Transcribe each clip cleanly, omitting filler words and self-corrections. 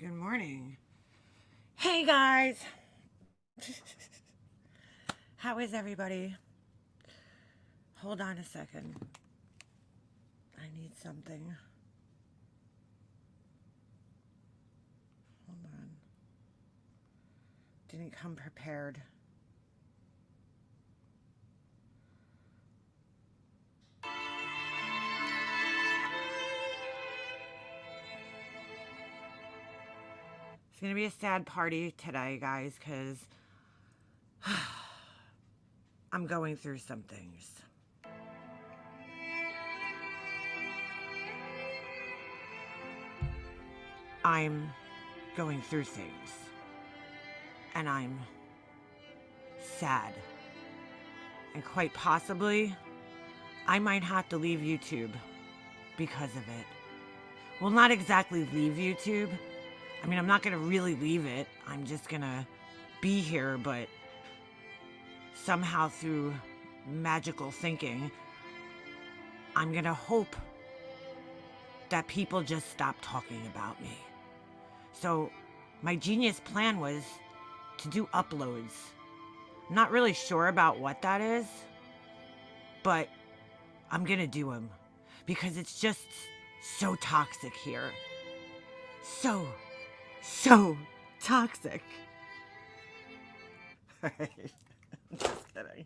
Good morning. Hey guys. How is everybody? Hold on a second. I need something. Hold on. Didn't come prepared. It's going to be a sad party today, guys, because I'm going through some things. I'm going through things. And I'm sad. And quite possibly, I might have to leave YouTube because of it. Well, not exactly leave YouTube. I mean, I'm not going to really leave it. I'm just going to be here, but somehow through magical thinking, I'm going to hope that people just stop talking about me. So my genius plan was to do uploads. I'm not really sure about what that is, but I'm going to do them because it's just so toxic here. So toxic. Just kidding.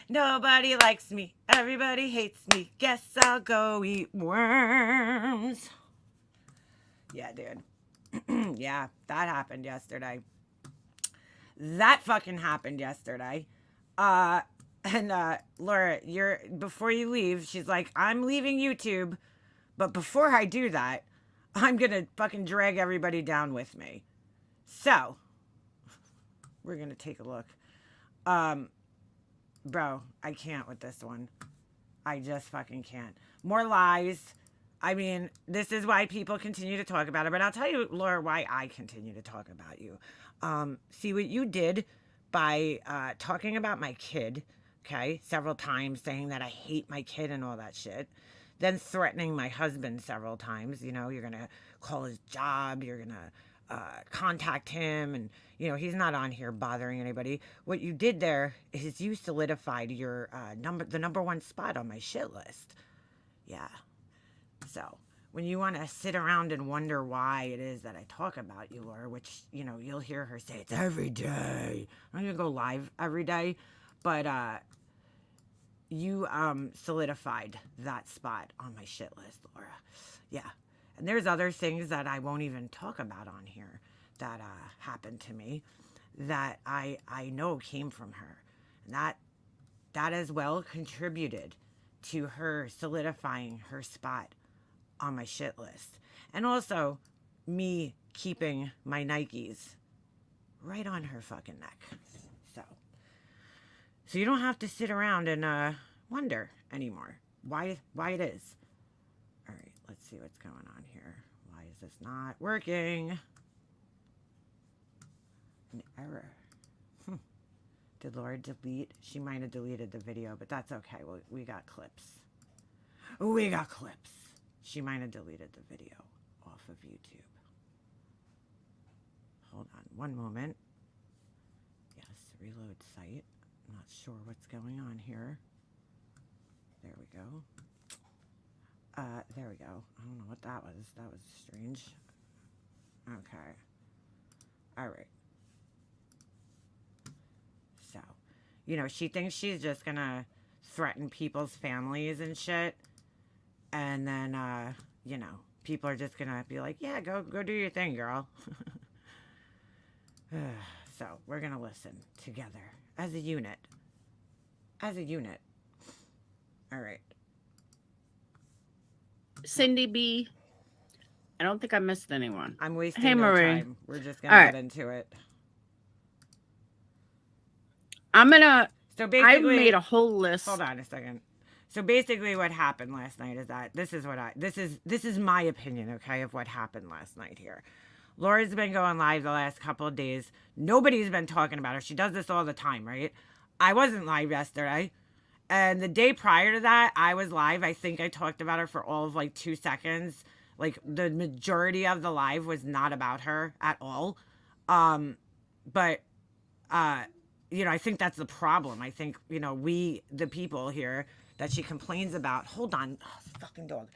Nobody likes me. Everybody hates me. Guess I'll go eat worms. Yeah, dude. Yeah, that happened yesterday. That fucking happened yesterday. And Laura, before you leave, she's like, I'm leaving YouTube, but before I do that, I'm gonna fucking drag everybody down with me. So, we're gonna take a look. Bro, I can't with this one. I just fucking can't. More lies. I mean, this is why people continue to talk about it, but I'll tell you, Laura, why I continue to talk about you. See what you did by talking about my kid, okay, several times, saying that I hate my kid and all that shit. Then threatening my husband several times. You know, you're going to call his job, you're going to contact him, and he's not on here bothering anybody. What you did there is you solidified your the number one spot on my shit list. Yeah. So when you want to sit around and wonder why it is that I talk about you, Laura, which you'll hear her say it's every day. I'm gonna go live every day, but you solidified that spot on my shit list, Laura. Yeah. And there's other things that I won't even talk about on here that happened to me that I know came from her. And that as well contributed to her solidifying her spot on my shit list. And also me keeping my Nikes right on her fucking neck. So you don't have to sit around and wonder anymore why it is. All right, let's see what's going on here. Why is this not working? An error. Did Laura delete? She might have deleted the video, but that's okay. Well, we got clips. We got clips. She might have deleted the video off of YouTube. Hold on one moment. Yes, reload site. I'm not sure what's going on here. There we go. There we go. I don't know what that was. That was strange. Okay. All right. So, she thinks she's just gonna threaten people's families and shit. And then, people are just gonna be like, yeah, go do your thing, girl. So, we're gonna listen together as a unit. As a unit. All right. Cindy B. I don't think I missed anyone. I'm wasting Hey, no Marie. time. We're just gonna get into it. So basically, I've made a whole list. Hold on a second. So basically what happened last night is that this is my opinion, okay, of what happened last night here. Laura's been going live the last couple of days. Nobody's been talking about her. She does this all the time, right? I wasn't live yesterday. And the day prior to that, I was live. I think I talked about her for all of like 2 seconds. Like the majority of the live was not about her at all. But I think that's the problem. I think, we, the people here that she complains about. Hold on, fucking dog.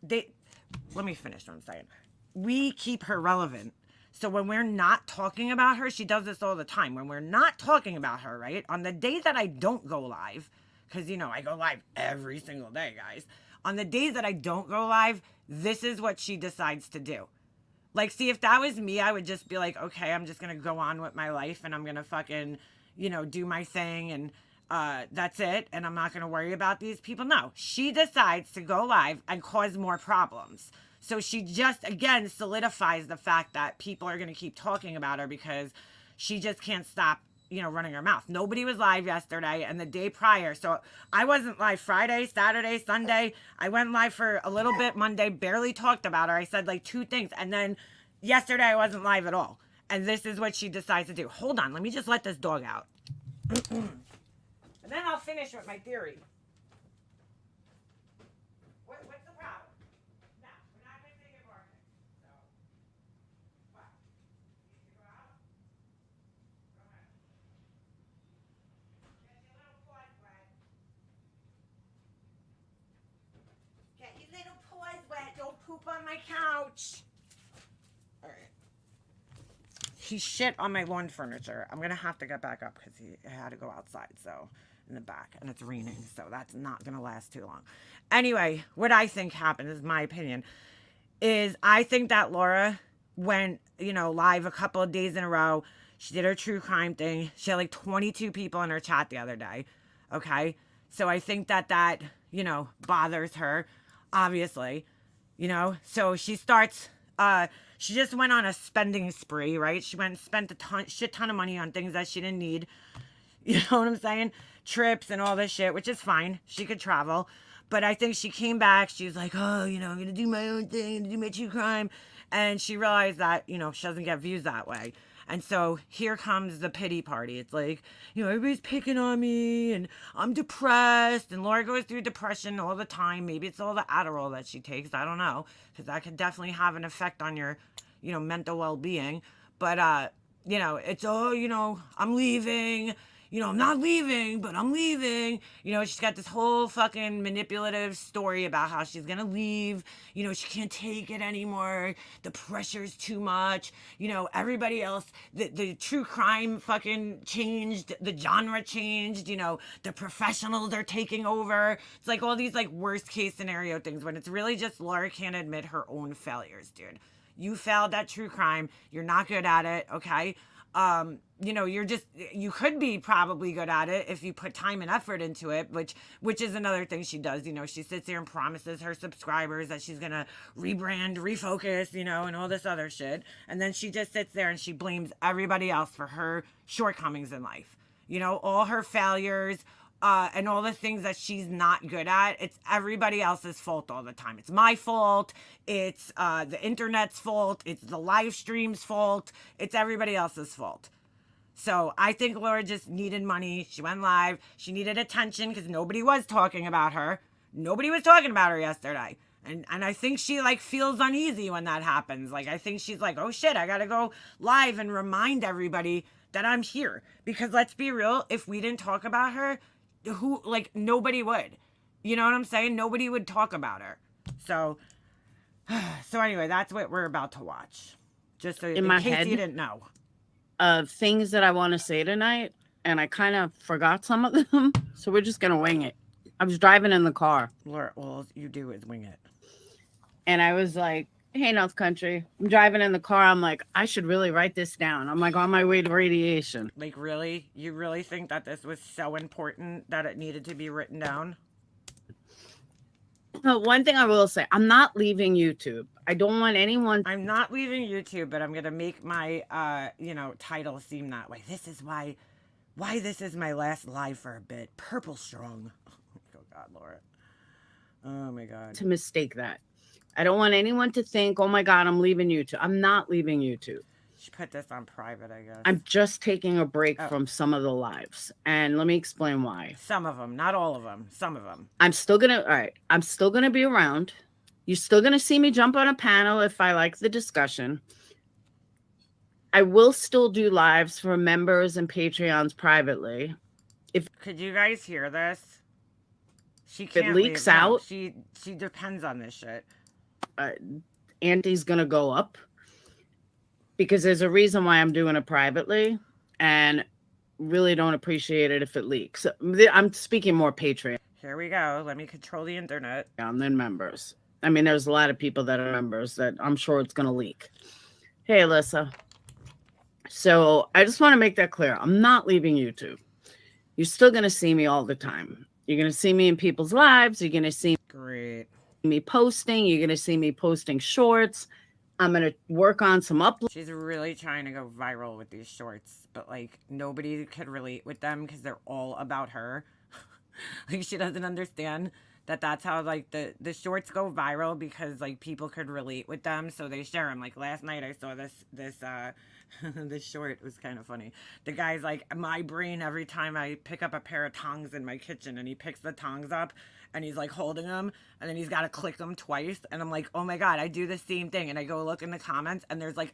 Let me finish what I'm saying. We keep her relevant. So when we're not talking about her, she does this all the time. When we're not talking about her, right? On the day that I don't go live, because, I go live every single day, guys. On the days that I don't go live, this is what she decides to do. Like, see, if that was me, I would just be like, okay, I'm just going to go on with my life and I'm going to fucking, do my thing and that's it. And I'm not going to worry about these people. No, she decides to go live and cause more problems. So she just, again, solidifies the fact that people are going to keep talking about her because she just can't stop, running her mouth. Nobody was live yesterday and the day prior. So I wasn't live Friday, Saturday, Sunday. I went live for a little bit Monday, barely talked about her. I said like 2 things. And then yesterday I wasn't live at all. And this is what she decides to do. Hold on. Let me just let this dog out. And then I'll finish with my theory. What's the problem? No, we're not going to take it barking. So, what? You need to go out? Go ahead. Get your little paws wet. Get your little paws wet. Don't poop on my couch. All right. He shit on my lawn furniture. I'm going to have to get back up because he had to go outside, so, in the back, and it's raining, so that's not going to last too long. Anyway, what I think happened, is my opinion, is I think that Laura went, live a couple of days in a row. She did her true crime thing. She had like 22 people in her chat the other day, okay? So I think that, bothers her, obviously, So she starts... she just went on a spending spree, right? She went and spent shit ton of money on things that she didn't need. You know what I'm saying? Trips and all this shit, which is fine. She could travel. But I think she came back. She's like, oh, I'm going to do my own thing, do my true crime. And she realized that, she doesn't get views that way. And so here comes the pity party. It's like, everybody's picking on me and I'm depressed. And Laura goes through depression all the time. Maybe it's all the Adderall that she takes. I don't know. Because that could definitely have an effect on your, mental well-being. But, it's, I'm leaving. I'm not leaving, but I'm leaving. She's got this whole fucking manipulative story about how she's going to leave. She can't take it anymore. The pressure's too much. Everybody else, the true crime fucking changed. The genre changed. The professionals are taking over. It's like all these like worst case scenario things when it's really just Laura can't admit her own failures, dude. You failed at true crime. You're not good at it, okay? You could be probably good at it if you put time and effort into it, which is another thing she does. She sits there and promises her subscribers that she's going to rebrand, refocus, and all this other shit. And then she just sits there and she blames everybody else for her shortcomings in life. All her failures, and all the things that she's not good at, it's everybody else's fault all the time. It's my fault. It's the internet's fault. It's the live stream's fault. It's everybody else's fault. So I think Laura just needed money. She went live. She needed attention because nobody was talking about her. Nobody was talking about her yesterday. And I think she like feels uneasy when that happens. Like I think she's like, oh shit, I gotta go live and remind everybody that I'm here. Because let's be real, if we didn't talk about her, nobody would. You know what I'm saying? Nobody would talk about her. So anyway, that's what we're about to watch. Just so in case you didn't know. Of things that I want to say tonight, and I kind of forgot some of them, so we're just gonna wing it. I was driving in the car. Laura, all you do is wing it. And I was like, hey, North Country. I'm driving in the car. I'm like, I should really write this down. I'm like on my way to radiation. Like, really? You really think that this was so important that it needed to be written down? One thing I will say, I'm not leaving YouTube. I don't want anyone. I'm not leaving YouTube, but I'm going to make my, title seem that way. This is why this is my last live for a bit. Purple Strong. Oh, God, Laura. Oh, my God. To mistake that. I don't want anyone to think, oh, my God, I'm leaving YouTube. I'm not leaving YouTube. She put this on private, I guess. I'm just taking a break from some of the lives. And let me explain why. Some of them, not all of them. Some of them. I'm still going to be around. You're still going to see me jump on a panel if I like the discussion. I will still do lives for members and Patreons privately. Could you guys hear this? She If can't it leaks leave. No, out, she depends on this shit. Andy's going to go up because there's a reason why I'm doing it privately, and really don't appreciate it if it leaks. I'm speaking more Patreon Here we go. Let me control the internet. than members. I mean, there's a lot of people that are members that I'm sure it's going to leak. Hey, Alyssa. So I just want to make that clear. I'm not leaving YouTube. You're still going to see me all the time. You're going to see me in people's lives. You're going to see Great. me posting. You're going to see me posting shorts. I'm going to work on some uploads. She's really trying to go viral with these shorts, but like nobody could relate with them because they're all about her. Like she doesn't understand that that's how like the shorts go viral because like people could relate with them, so they share them. Like last night I saw this this short was kind of funny. The guy's like, my brain every time I pick up a pair of tongs in my kitchen, and he picks the tongs up and he's like holding them, and then he's got to click them twice, and I'm like, oh my god, I do the same thing. And I go look in the comments, and there's like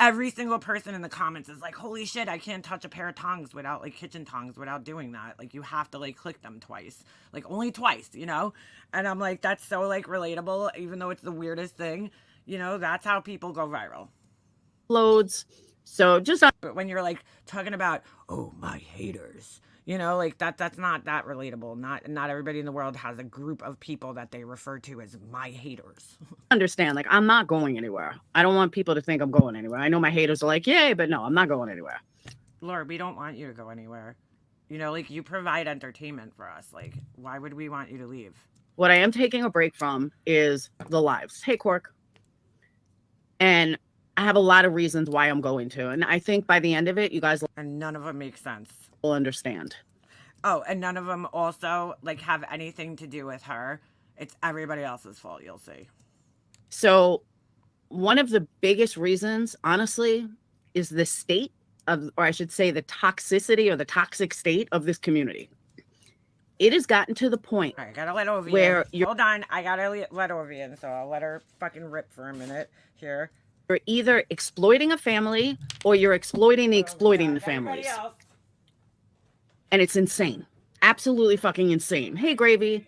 every single person in the comments is like, holy shit, I can't touch a pair of tongs without like kitchen tongs without doing that. Like you have to like click them twice, like only twice, you know? And I'm like, that's so like relatable, even though it's the weirdest thing, you know? That's how people go viral. So just But when you're like talking about, oh, my haters, you know, like that's not that relatable. Not everybody in the world has a group of people that they refer to as my haters. understand, like, I'm not going anywhere. I don't want people to think I'm going anywhere. I know my haters are like, yay, but no, I'm not going anywhere. Laura, we don't want you to go anywhere. You know, like you provide entertainment for us. Like, why would we want you to leave? What I am taking a break from is the lives. Hey, Quark. And I have a lot of reasons why I'm going to. And I think by the end of it, you guys And none of them make sense. will understand. Oh, and none of them also like have anything to do with her. It's everybody else's fault, you'll see. So one of the biggest reasons, honestly, is the state of, or I should say the toxicity or the toxic state of this community. It has gotten to the point. All right, I gotta let Ovi Where in. Hold on, I gotta let Ovi in, so I'll let her fucking rip for a minute here. You're either exploiting a family or you're exploiting the exploiting the families. And it's insane. Absolutely fucking insane. Hey, Gravy.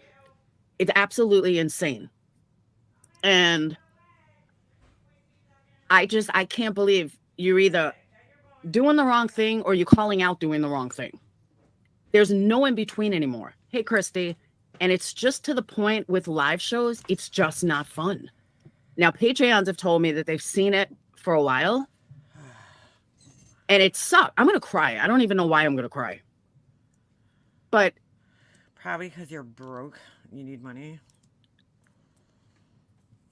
It's absolutely insane. And I can't believe you're either doing the wrong thing or you're calling out doing the wrong thing. There's no in between anymore. Hey, Christy. And it's just to the point with live shows, it's just not fun. Now, Patreons have told me that they've seen it for a while. And it sucks. I'm going to cry. I don't even know why I'm going to cry. But probably because you're broke. You need money.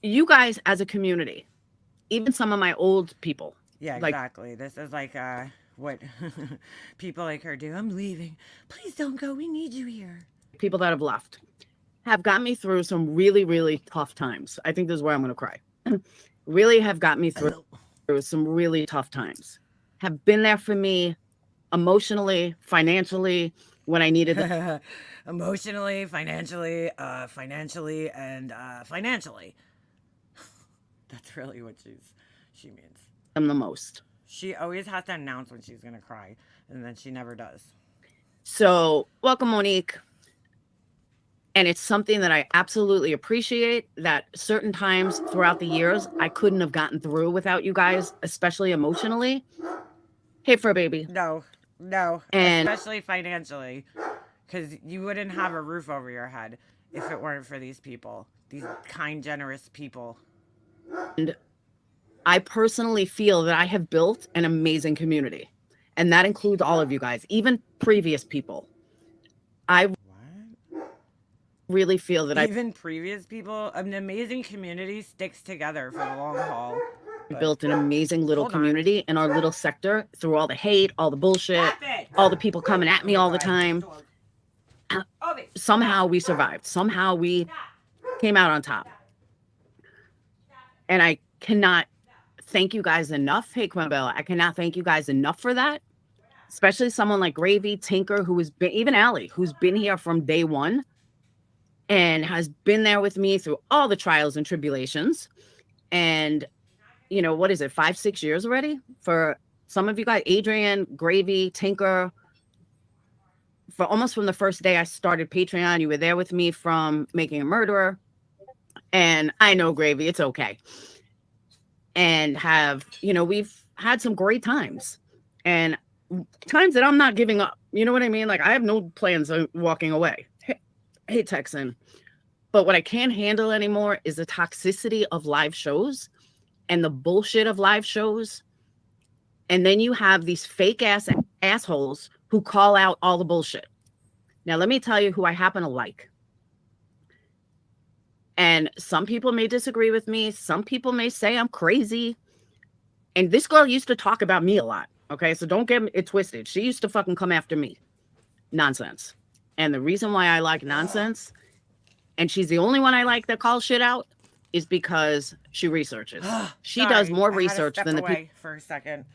You guys as a community, even some of my old people. Yeah, like, exactly. This is like what people like her do. I'm leaving. Please don't go. We need you here. People that have left have got me through some really, really tough times. I think this is where I'm going to cry. Really have got me through some really tough times. Have been there for me emotionally, financially, when I needed them. Emotionally, financially, and financially. That's really what she means. Them the most. She always has to announce when she's gonna cry, and then she never does. So, welcome, Monique. And it's something that I absolutely appreciate, that certain times throughout the years, I couldn't have gotten through without you guys, especially emotionally. Hey, for a baby. No, And especially financially, because you wouldn't have a roof over your head if it weren't for these people, these kind, generous people. And I personally feel that I have built an amazing community, and that includes all of you guys, even previous people. I really feel that even previous people, an amazing community sticks together for the long haul. I built an amazing little community in our little sector through all the hate, all the bullshit, all the people coming at me all the time. Somehow we survived. Somehow we came out on top. And I cannot thank you guys enough. Hey, Quimbella, I cannot thank you guys enough for that. Especially someone like Gravy, Tinker, who has been, even Allie, who's been here from day one. and has been there with me through all the trials and tribulations. And, you know, what is it, 5, 6 years already? For some of you guys, Adrian, Gravy, Tinker, for almost from the first day I started Patreon, you were there with me from Making a Murderer. And I know, Gravy, it's okay. And have, you know, we've had some great times and times that I'm not giving up. You know what I mean? Like, I have no plans on walking away. Hey, Texan. But what I can't handle anymore is the toxicity of live shows and the bullshit of live shows. And then you have these fake ass assholes who call out all the bullshit. Now, let me tell you who I happen to like. And some people may disagree with me. Some people may say I'm crazy. And this girl used to talk about me a lot. Okay, so don't get it twisted. She used to fucking come after me. Nonsense. And the reason why I like nonsense, and she's the only one I like that calls shit out, is because she researches. She does more research than the people. For a second.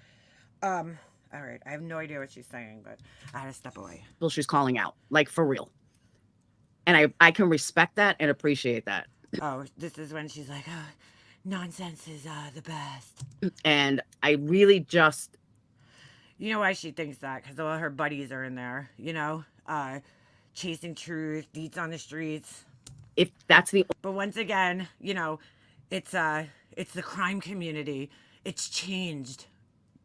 All right. I have no idea what she's saying, but I had to step away. She's calling out, like, for real. And I can respect that and appreciate that. Oh, this is when she's like, oh, nonsense is the best. And I really just... You know why she thinks that? Because all her buddies are in there, you know? Chasing truth, deets on the streets. If that's the... But once again, you know, it's the crime community. It's changed.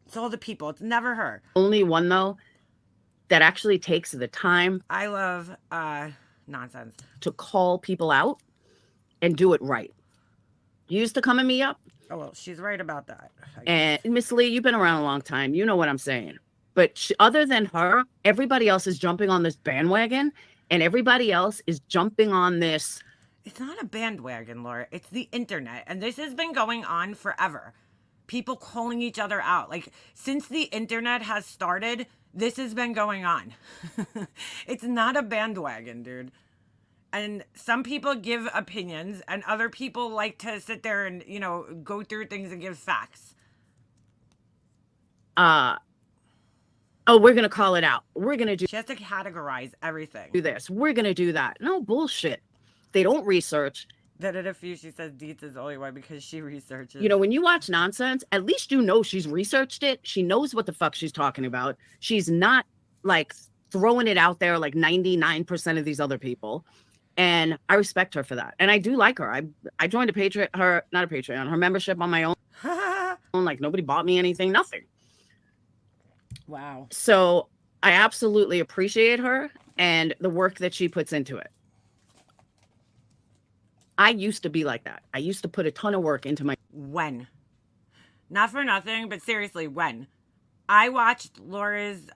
It's all the people. It's never her. Only one, though, that actually takes the time. I love nonsense. To call people out and do it right. You used to come at me up. Oh, well, she's right about that. And Miss Lee, you've been around a long time. You know what I'm saying. But other than her, everybody else is jumping on this bandwagon, and everybody else is jumping on this. It's not a bandwagon, Laura. It's the internet. And this has been going on forever. People calling each other out. Like, since the internet has started, this has been going on. It's not a bandwagon, dude. And some people give opinions, and other people like to sit there and, you know, go through things and give facts. Oh, we're going to call it out. We're going to do... She has to categorize everything. Do this. We're going to do that. No, bullshit. They don't research. Then in a few, she says Deets is the only one because she researches. You know, when you watch nonsense, at least you know she's researched it. She knows what the fuck she's talking about. She's not, like, throwing it out there like 99% of these other people. And I respect her for that. And I do like her. I joined her membership on my own. Like, nobody bought me anything, nothing. Wow. So I absolutely appreciate her and the work that she puts into it. I used to be like that. I used to put a ton of work into my... When? Not for nothing, but seriously, when? I watched Laura's,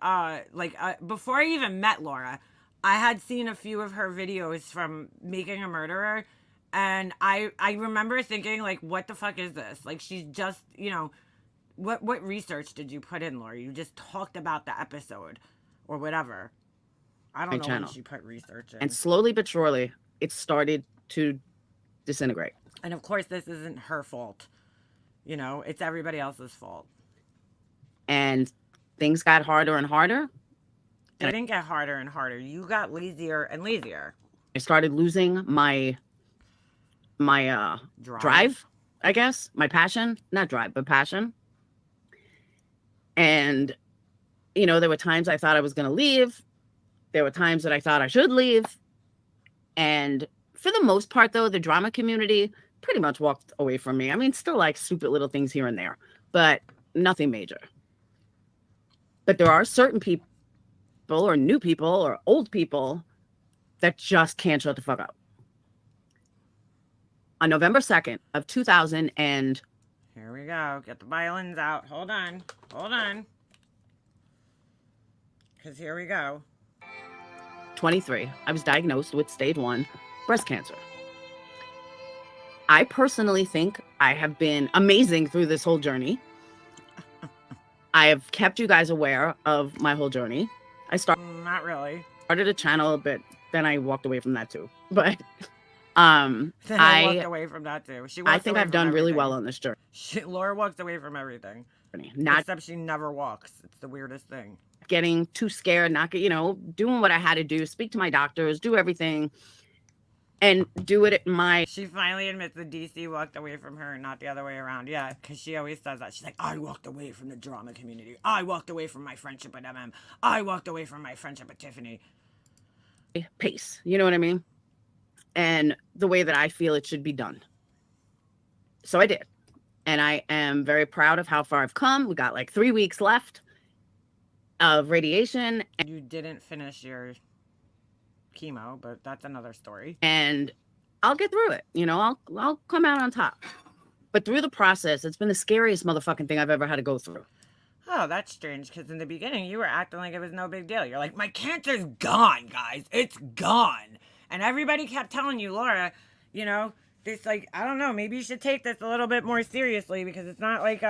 before I even met Laura, I had seen a few of her videos from Making a Murderer, and I remember thinking, like, what the fuck is this? Like, she's just, you know, what research did you put in, Laura? You just talked about the episode or whatever. I don't know when she put research in. And slowly but surely, it started to disintegrate. And of course, this isn't her fault. You know, it's everybody else's fault. And things got harder and harder. It didn't get harder and harder. You got lazier and lazier. I started losing my drive, I guess. My passion. Not drive, but passion. And, you know, there were times I thought I was going to leave. There were times that I thought I should leave. And for the most part, though, the drama community pretty much walked away from me. I mean, still like stupid little things here and there, but nothing major. But there are certain people or new people or old people that just can't shut the fuck up. On November 2nd of 2000 and... Here we go. Get the violins out. Hold on. Hold on. Because here we go. 23, I was diagnosed with stage 1 breast cancer. I personally think I have been amazing through this whole journey. I have kept you guys aware of my whole journey. Not really. Started a channel, but then I walked away from that too. But I walked away from that too. I think I've done really well on this journey. Laura walks away from everything. Except she never walks. It's the weirdest thing. Getting too scared, not, you know, doing what I had to do, speak to my doctors, do everything. and do it at my She finally admits the DC walked away from her and not the other way around. Yeah, because she always says that. She's like, I walked away from the drama community. I walked away from my friendship with MM. I walked away from my friendship with Tiffany. pace. You know what I mean? And the way that I feel it should be done. So I did. And I am very proud of how far I've come. We got like 3 weeks left of radiation. You didn't finish your chemo, but that's another story. And I'll get through it. You know, I'll come out on top. But through the process, it's been the scariest motherfucking thing I've ever had to go through. Oh, that's strange, because in the beginning, you were acting like it was no big deal. You're like, my cancer's gone, guys. It's gone. And everybody kept telling you, Laura, you know, this, like, I don't know, maybe you should take this a little bit more seriously, because it's not like,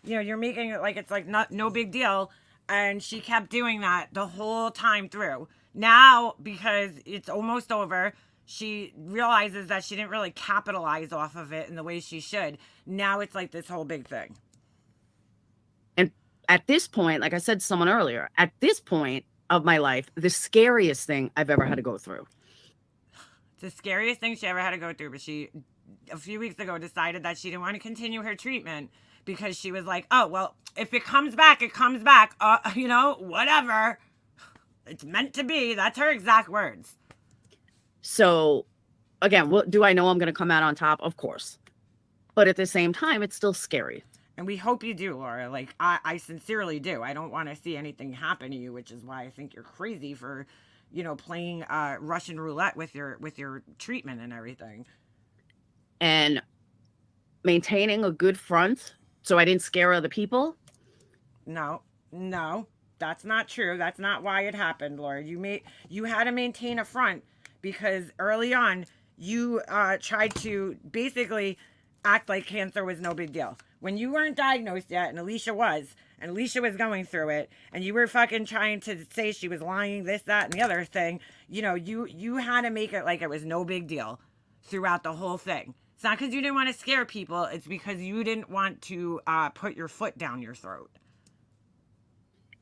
you know, you're making it like it's like no big deal. And she kept doing that the whole time through. Now, because it's almost over, she realizes that she didn't really capitalize off of it in the way she should. Now it's like this whole big thing. And at this point, like I said to someone earlier, at this point of my life, the scariest thing I've ever had to go through. The scariest thing she ever had to go through, but she, a few weeks ago, decided that she didn't want to continue her treatment because she was like, oh, well, if it comes back, it comes back. You know, whatever. It's meant to be. That's her exact words. So, again, do I know I'm going to come out on top? Of course. But at the same time, it's still scary. And we hope you do, Laura. Like, I sincerely do. I don't want to see anything happen to you, which is why I think you're crazy for, you know, playing Russian roulette with your treatment and everything. And maintaining a good front so I didn't scare other people. No, that's not true. That's not why it happened, Laura. You had to maintain a front because early on you tried to basically act like cancer was no big deal. When you weren't diagnosed yet, and Alicia was going through it, and you were fucking trying to say she was lying, this, that, and the other thing, you know, you had to make it like it was no big deal throughout the whole thing. It's not because you didn't want to scare people. It's because you didn't want to put your foot down your throat.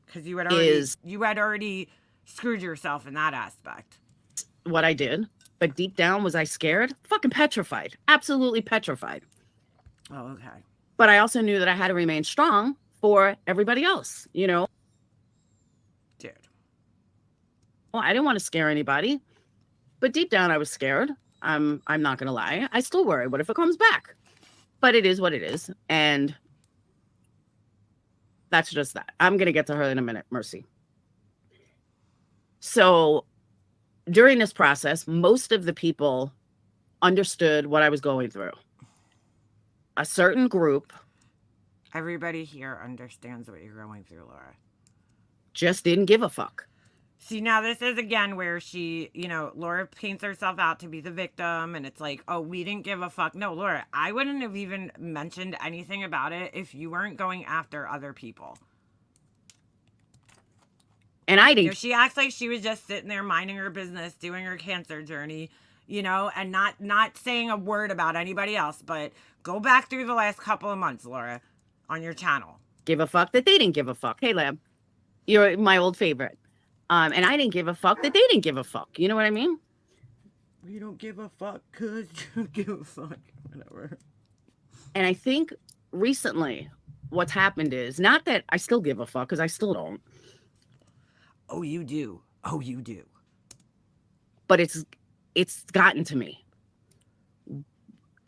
Because you had already screwed yourself in that aspect. What I did, but deep down, was I scared? Fucking petrified. Absolutely petrified. Oh, okay. But I also knew that I had to remain strong for everybody else, you know? Dude. Well, I didn't want to scare anybody, but deep down I was scared. I'm not going to lie. I still worry. What if it comes back? But it is what it is. And that's just that. I'm going to get to her in a minute, Mercy. So during this process, most of the people understood what I was going through. A certain group. Everybody here understands what you're going through, Laura. Just didn't give a fuck. See, now this is again where she, you know, Laura paints herself out to be the victim, and it's like, oh, we didn't give a fuck. No, Laura, I wouldn't have even mentioned anything about it if you weren't going after other people. And I didn't. You know, she acts like she was just sitting there minding her business, doing her cancer journey, you know, and not saying a word about anybody else. But go back through the last couple of months, Laura, on your channel. Give a fuck that they didn't give a fuck. Hey, Lab, you're my old favorite. And I didn't give a fuck that they didn't give a fuck. You know what I mean? You don't give a fuck because you don't give a fuck. Whatever. And I think recently what's happened is not that I still give a fuck, because I still don't. Oh, you do. Oh, you do. But it's gotten to me.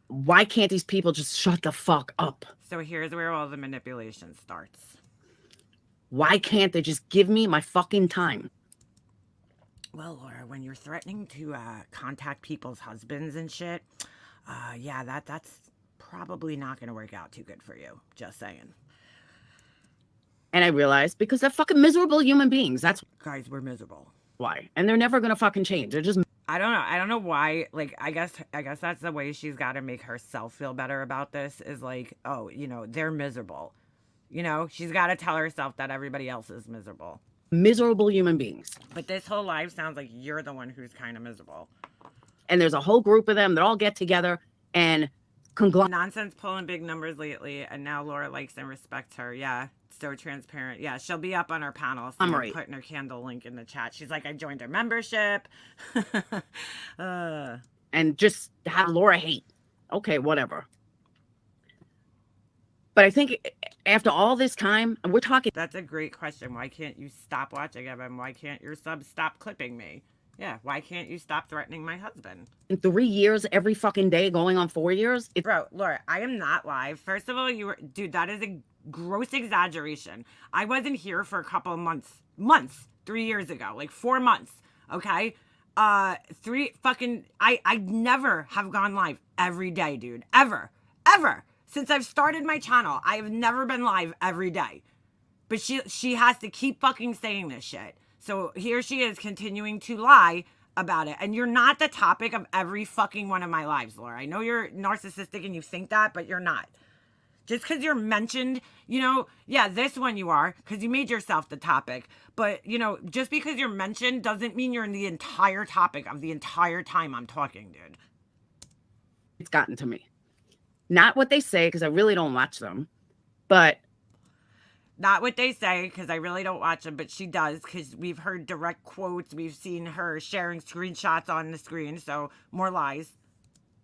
Why can't these people just shut the fuck up? So here's where all the manipulation starts. Why can't they just give me my fucking time? Well, Laura, when you're threatening to contact people's husbands and shit, yeah, that's probably not going to work out too good for you. Just saying. And I realized because they're fucking miserable human beings. That's Guys, we're miserable. why. And they're never going to fucking change. They're just... I don't know why. Like, I guess that's the way she's got to make herself feel better about this is like, oh, you know, they're miserable. You know, she's got to tell herself that everybody else is miserable. Miserable human beings. But this whole life sounds like you're the one who's kind of miserable. And there's a whole group of them that all get together and Nonsense pulling big numbers lately, and now Laura likes and respects her. Yeah, so transparent. Yeah, she'll be up on our panel. So I'm putting her candle link in the chat. She's like, I joined her membership. And and just have Laura hate. Okay, whatever. But I think after all this time, and we're talking That's a great question. Why can't you stop watching him? And why can't your subs stop clipping me? Yeah, why can't you stop threatening my husband? 3 years every fucking day, going on 4 years. Bro, Laura, I am not live. First of all, dude, that is a gross exaggeration. I wasn't here for a couple of months, 3 years ago, like 4 months, okay? I never have gone live every day, dude, ever. Since I've started my channel, I have never been live every day. But she has to keep fucking saying this shit. So here she is continuing to lie about it. And you're not the topic of every fucking one of my lives, Laura. I know you're narcissistic and you think that, but you're not. Just because you're mentioned, yeah, this one you are, because you made yourself the topic. But, just because you're mentioned doesn't mean you're in the entire topic of the entire time I'm talking, dude. It's gotten to me. Not what they say, because I really don't watch them, but not what they say, because I really don't watch them, but she does, because we've heard direct quotes. We've seen her sharing screenshots on the screen, so more lies.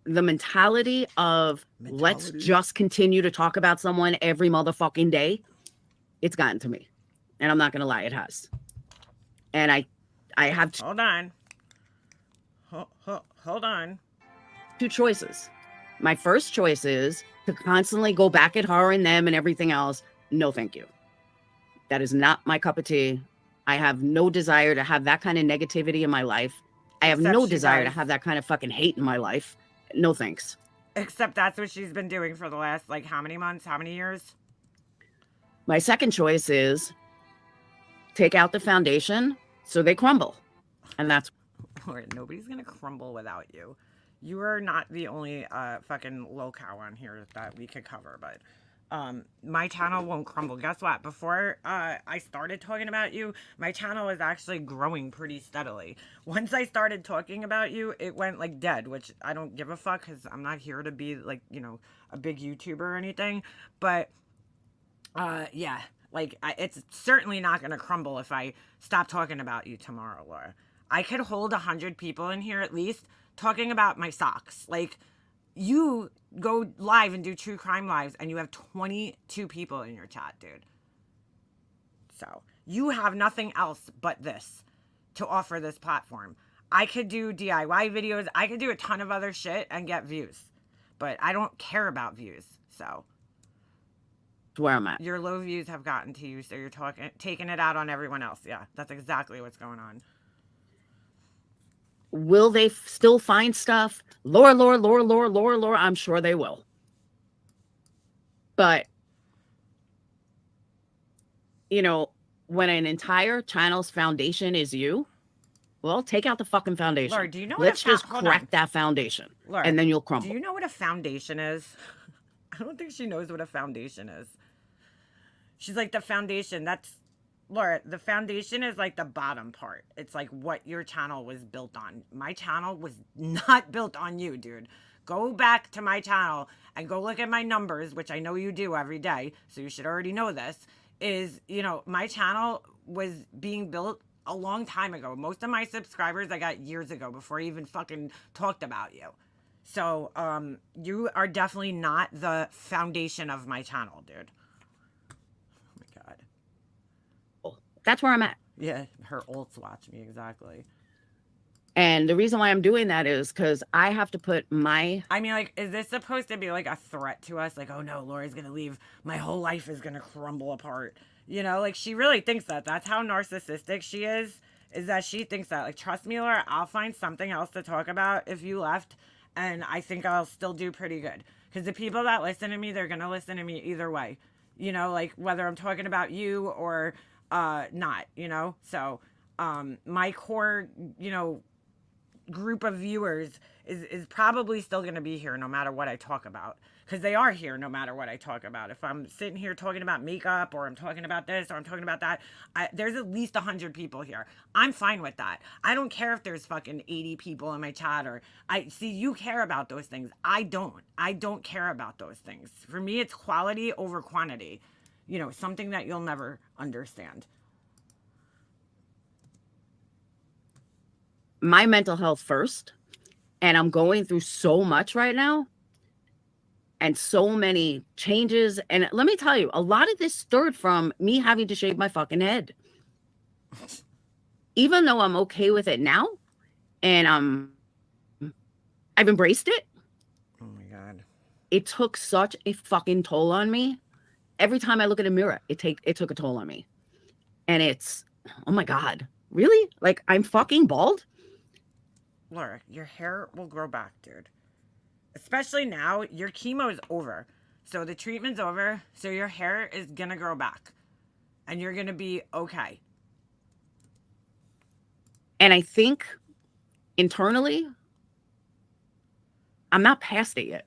The mentality of let's just continue to talk about someone every motherfucking day, it's gotten to me. And I'm not going to lie, it has. And I have Hold on. Hold on. two choices. My first choice is to constantly go back at her and them and everything else. No, thank you. That is not my cup of tea. I have no desire to have that kind of negativity in my life. I have no desire to have that kind of fucking hate in my life. No thanks. Except that's what she's been doing for the last, like, how many months? How many years? My second choice is take out the foundation so they crumble. And that's... Lord, nobody's going to crumble without you. You are not the only fucking lolcow on here that we could cover, but my channel won't crumble. Guess what? Before I started talking about you, my channel was actually growing pretty steadily. Once I started talking about you, it went like dead, which I don't give a fuck because I'm not here to be like, a big YouTuber or anything. But yeah, like it's certainly not going to crumble if I stop talking about you tomorrow, Laura. I could hold 100 people in here at least talking about my socks. Like, you go live and do true crime lives and you have 22 people in your chat, dude. So you have nothing else but this to offer this platform. I could do DIY videos. I could do a ton of other shit and get views, but I don't care about views. So where I'm at. Your low views have gotten to you, so you're taking it out on everyone else. Yeah, that's exactly what's going on. Will they still find stuff? Laura, I'm sure they will. But, when an entire channel's foundation is you, well, take out the fucking foundation. Laura, do you know Let's just crack that foundation, Laura, and then you'll crumble. Do you know what a foundation is? I don't think she knows what a foundation is. She's like, the foundation, that's... Laura, the foundation is like the bottom part. It's like what your channel was built on. My channel was not built on you, dude. Go back to my channel and go look at my numbers, which I know you do every day, so you should already know this, is, my channel was being built a long time ago. Most of my subscribers I got years ago before I even fucking talked about you. So, you are definitely not the foundation of my channel, dude. That's where I'm at. Yeah, her ults watch me, exactly. And the reason why I'm doing that is because I have to put my... I mean, like, is this supposed to be, like, a threat to us? Like, oh, no, Laura's going to leave. My whole life is going to crumble apart. Like, she really thinks that. That's how narcissistic she is that she thinks that. Like, trust me, Laura, I'll find something else to talk about if you left, and I think I'll still do pretty good. Because the people that listen to me, they're going to listen to me either way. Like, whether I'm talking about you or... not, so, my core, group of viewers is probably still going to be here no matter what I talk about, because they are here no matter what I talk about. If I'm sitting here talking about makeup, or I'm talking about this, or I'm talking about that, there's at least 100 people here. I'm fine with that. I don't care if there's fucking 80 people in my chat, or you care about those things. I don't care about those things. For me, it's quality over quantity. Something that you'll never understand. My mental health first, And I'm going through so much right now and so many changes. And let me tell you, a lot of this stirred from me having to shave my fucking head. Even though I'm okay with it now and I've embraced it, Oh my God. it took such a fucking toll on me. Every time I look in a mirror, it took a toll on me. And it's, oh my God, really? Like, I'm fucking bald? Laura, your hair will grow back, dude. Especially now, your chemo is over. So the treatment's over. So your hair is going to grow back. And you're going to be okay. And I think internally, I'm not past it yet.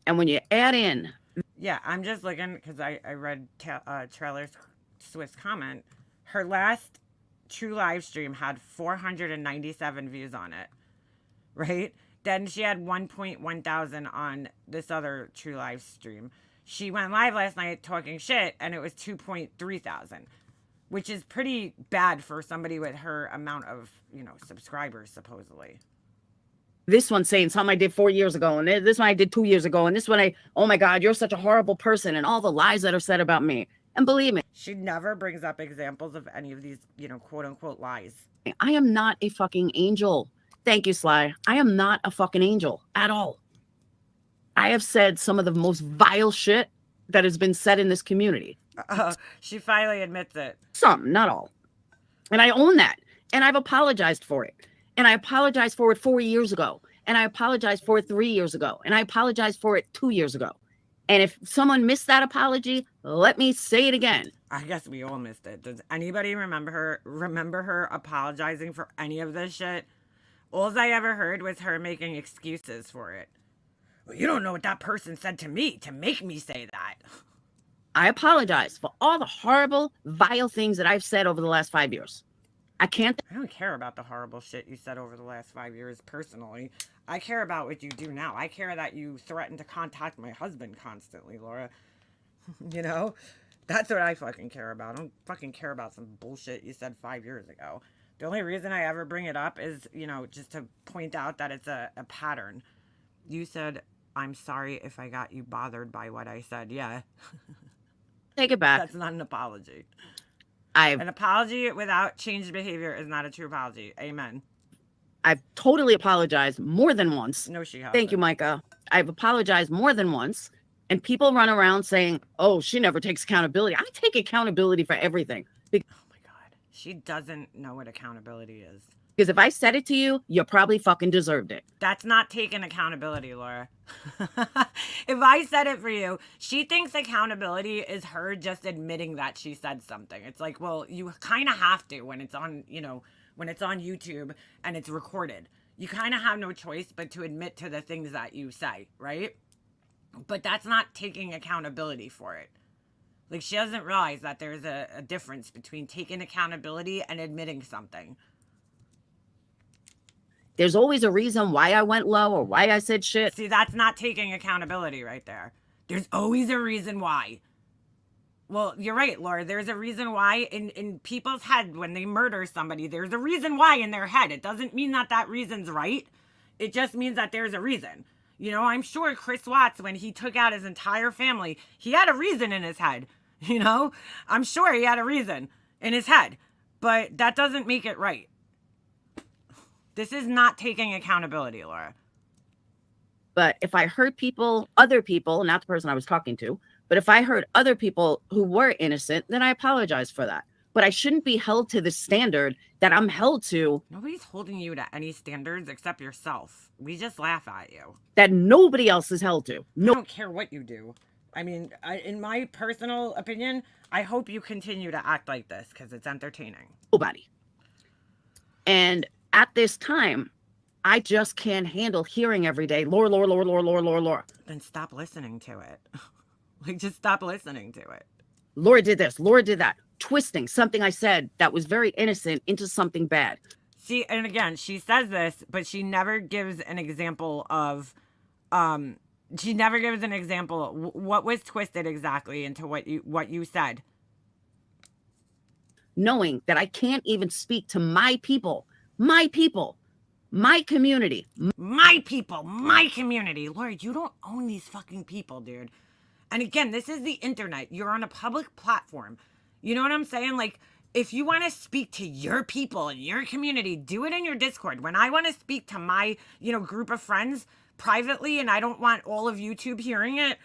And when you add in, Yeah, I'm just looking because I read Trailer Swift's comment. Her last true live stream had 497 views on it, right? Then she had 1.1 thousand on this other true live stream. She went live last night talking shit, and it was 2.3 thousand, which is pretty bad for somebody with her amount of, subscribers, supposedly. this one's saying something I did 4 years ago, and this one I did 2 years ago, and this one oh my God, you're such a horrible person, and all the lies that are said about me. And believe me, She never brings up examples of any of these, quote unquote lies. I am not a fucking angel. Thank you, Sly. I am not a fucking angel at all. I have said some of the most vile shit that has been said in this community. She finally admits it. Some, not all. And I own that. And I've apologized for it. And I apologized for it 4 years ago. And I apologized for it 3 years ago. And I apologized for it 2 years ago. And if someone missed that apology, let me say it again. I guess we all missed it. Does anybody remember her apologizing for any of this shit? All I ever heard was her making excuses for it. Well, you don't know what that person said to me to make me say that. I apologize for all the horrible, vile things that I've said over the last 5 years. I don't care about the horrible shit you said over the last 5 years personally. I care about what you do now. I care that you threaten to contact my husband constantly, Laura. That's what I fucking care about. I don't fucking care about some bullshit you said 5 years ago. The only reason I ever bring it up is, just to point out that it's a pattern. You said, I'm sorry if I got you bothered by what I said. Yeah. take it back. That's not an apology. An apology without changed behavior is not a true apology. Amen. I've totally apologized more than once. No, she hasn't. Thank you, Micah. I've apologized more than once. And people run around saying, oh, she never takes accountability. I take accountability for everything. Oh my God. She doesn't know what accountability is. Because if I said it to you, you probably fucking deserved it. That's not taking accountability, Laura. If I said it for you, she thinks accountability is her just admitting that she said something. It's like, well, you kind of have to when it's on, when it's on YouTube and it's recorded. You kind of have no choice but to admit to the things that you say, right? But that's not taking accountability for it. Like, she doesn't realize that there's a difference between taking accountability and admitting something. There's always a reason why I went low or why I said shit. See, that's not taking accountability right there. There's always a reason why. Well, you're right, Laura. There's a reason why in people's head when they murder somebody. There's a reason why in their head. It doesn't mean that reason's right. It just means that there's a reason. I'm sure Chris Watts, when he took out his entire family, he had a reason in his head. I'm sure he had a reason in his head. But that doesn't make it right. This is not taking accountability, Laura. But if I hurt people, other people, not the person I was talking to, but if I hurt other people who were innocent, then I apologize for that. But I shouldn't be held to the standard that I'm held to. Nobody's holding you to any standards except yourself. We just laugh at you. That nobody else is held to. No. I don't care what you do. I mean, in my personal opinion, I hope you continue to act like this because it's entertaining. Nobody. And at this time, I just can't handle hearing every day, Laura. Then stop listening to it. Just stop listening to it. Laura did this, Laura did that. Twisting something I said that was very innocent into something bad. See, and again, she says this, but she never gives an example of, what was twisted exactly into what you said. Knowing that I can't even speak to my people My community. My people, my community. Lord, you don't own these fucking people, dude. And again, this is the internet. You're on a public platform. You know what I'm saying? Like, if you want to speak to your people and your community, do it in your Discord. When I want to speak to my, group of friends privately and I don't want all of YouTube hearing it,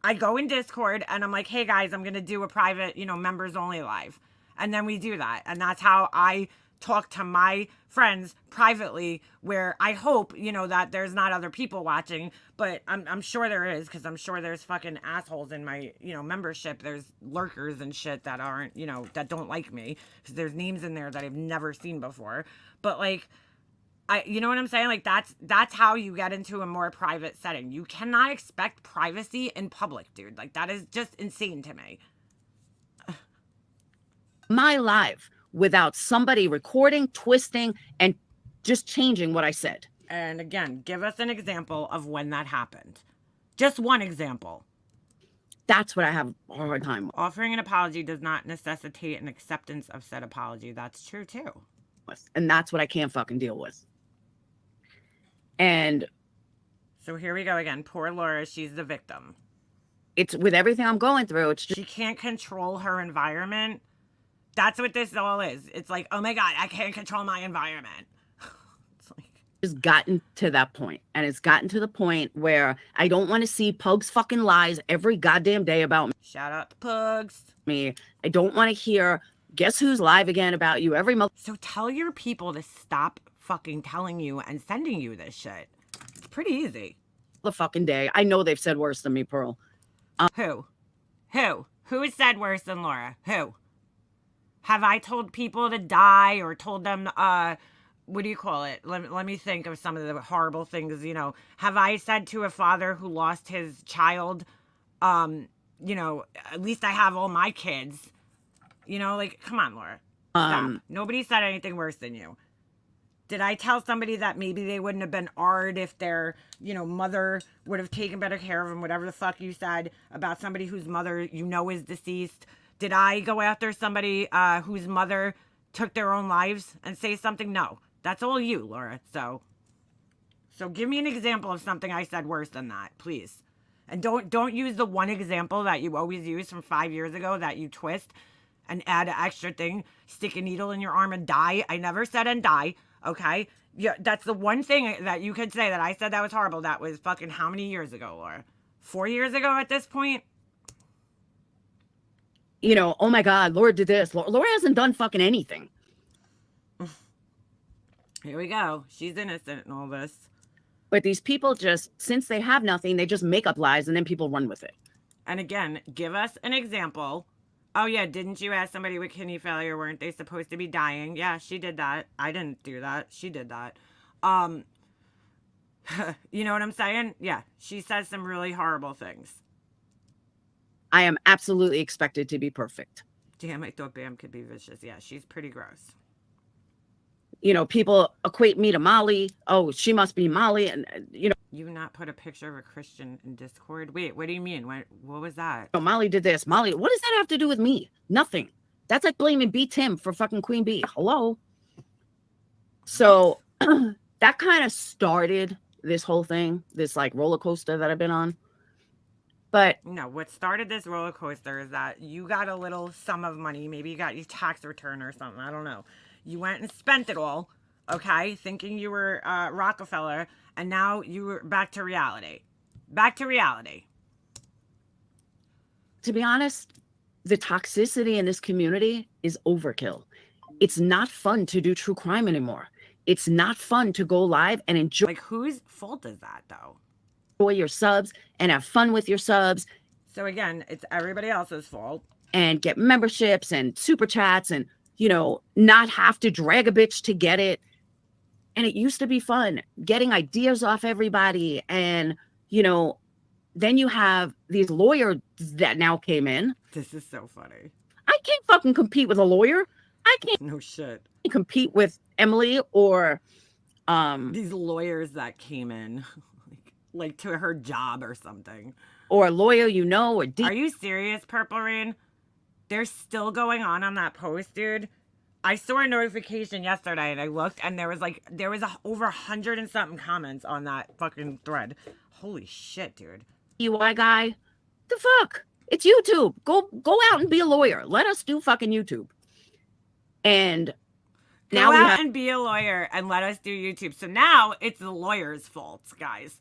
I go in Discord and I'm like, hey guys, I'm going to do a private, members only live. And then we do that. And that's how I talk to my friends privately, where I hope, that there's not other people watching, but I'm sure there is, because I'm sure there's fucking assholes in my, membership. There's lurkers and shit that aren't, that don't like me, because there's names in there that I've never seen before. But like, you know what I'm saying? Like, that's how you get into a more private setting. You cannot expect privacy in public, dude. Like, that is just insane to me. My live without somebody recording, twisting, and just changing what I said. And again, give us an example of when that happened. Just one example. That's what I have a hard time with. Offering an apology does not necessitate an acceptance of said apology. That's true too. And that's what I can't fucking deal with. And so here we go again. Poor Laura, she's the victim. It's with everything I'm going through. It's just, she can't control her environment. That's what this all is. It's like, oh my God, I can't control my environment. It's like, just gotten to that point. And it's gotten to the point where I don't want to see Pug's fucking lies every goddamn day about me. Shout out to Pugs. I don't want to hear, guess who's live again about you every month. So tell your people to stop fucking telling you and sending you this shit. It's pretty easy. The fucking day. I know they've said worse than me, Pearl. Who? Who has said worse than Laura? Who? Have I told people to die or told them, what do you call it? Let me think of some of the horrible things, Have I said to a father who lost his child, at least I have all my kids? Like, come on, Laura. Stop. Nobody said anything worse than you. Did I tell somebody that maybe they wouldn't have been AR'd if their, mother would have taken better care of them, whatever the fuck you said about somebody whose mother is deceased? Did I go after somebody whose mother took their own lives and say something? No. That's all you, Laura. So give me an example of something I said worse than that, please. And don't use the one example that you always use from 5 years ago that you twist and add an extra thing, stick a needle in your arm and die. I never said and die, okay? Yeah, that's the one thing that you could say that I said that was horrible. That was fucking how many years ago, Laura? 4 years ago at this point? Oh my God, Laura did this. Laura hasn't done fucking anything. Here we go. She's innocent in all this. But these people just, since they have nothing, they just make up lies and then people run with it. And again, give us an example. Oh yeah, didn't you ask somebody with kidney failure, weren't they supposed to be dying? Yeah, she did that. I didn't do that. She did that. You know what I'm saying? Yeah, she says some really horrible things. I am absolutely expected to be perfect. Damn, I thought Bam could be vicious. Yeah, she's pretty gross. People equate me to Molly. Oh, she must be Molly. And, You not put a picture of a Christian in Discord? Wait, what do you mean? What was that? Molly did this. Molly, what does that have to do with me? Nothing. That's like blaming B. Tim for fucking Queen Bee. Hello? So that kind of started this whole thing, this like roller coaster that I've been on. But no, what started this roller coaster is that you got a little sum of money. Maybe you got your tax return or something. I don't know. You went and spent it all, okay, thinking you were Rockefeller, and now you were back to reality. Back to reality. To be honest, the toxicity in this community is overkill. It's not fun to do true crime anymore. It's not fun to go live and enjoy. Like, whose fault is that, though? Your subs and have fun with your subs. So again, it's everybody else's fault. And get memberships and super chats and, not have to drag a bitch to get it. And it used to be fun getting ideas off everybody. And, then you have these lawyers that now came in. This is so funny. I can't fucking compete with a lawyer. I can't. No shit. Compete with Emily or these lawyers that came in. Like to her job or something. Or a lawyer, or Are you serious, Purple Rain? They're still going on that post, dude. I saw a notification yesterday and I looked and there was over 100 and something comments on that fucking thread. Holy shit, dude. UI guy, the fuck? It's YouTube. Go out and be a lawyer. Let us do fucking YouTube. And now Go out and be a lawyer and let us do YouTube. So now it's the lawyer's fault, guys.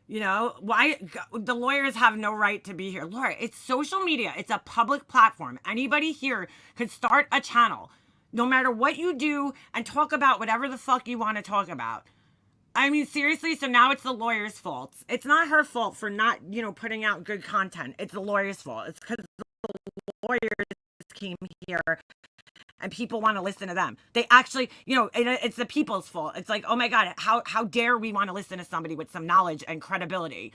You know, why the lawyers have no right to be here. Laura, it's social media. It's a public platform. Anybody here could start a channel, no matter what you do, and talk about whatever the fuck you want to talk about. I mean, seriously, so now it's the lawyer's fault. It's not her fault for not, putting out good content. It's the lawyer's fault. It's because the lawyers came here and people want to listen to them. They actually, it's the people's fault. It's like, oh my God, how dare we want to listen to somebody with some knowledge and credibility?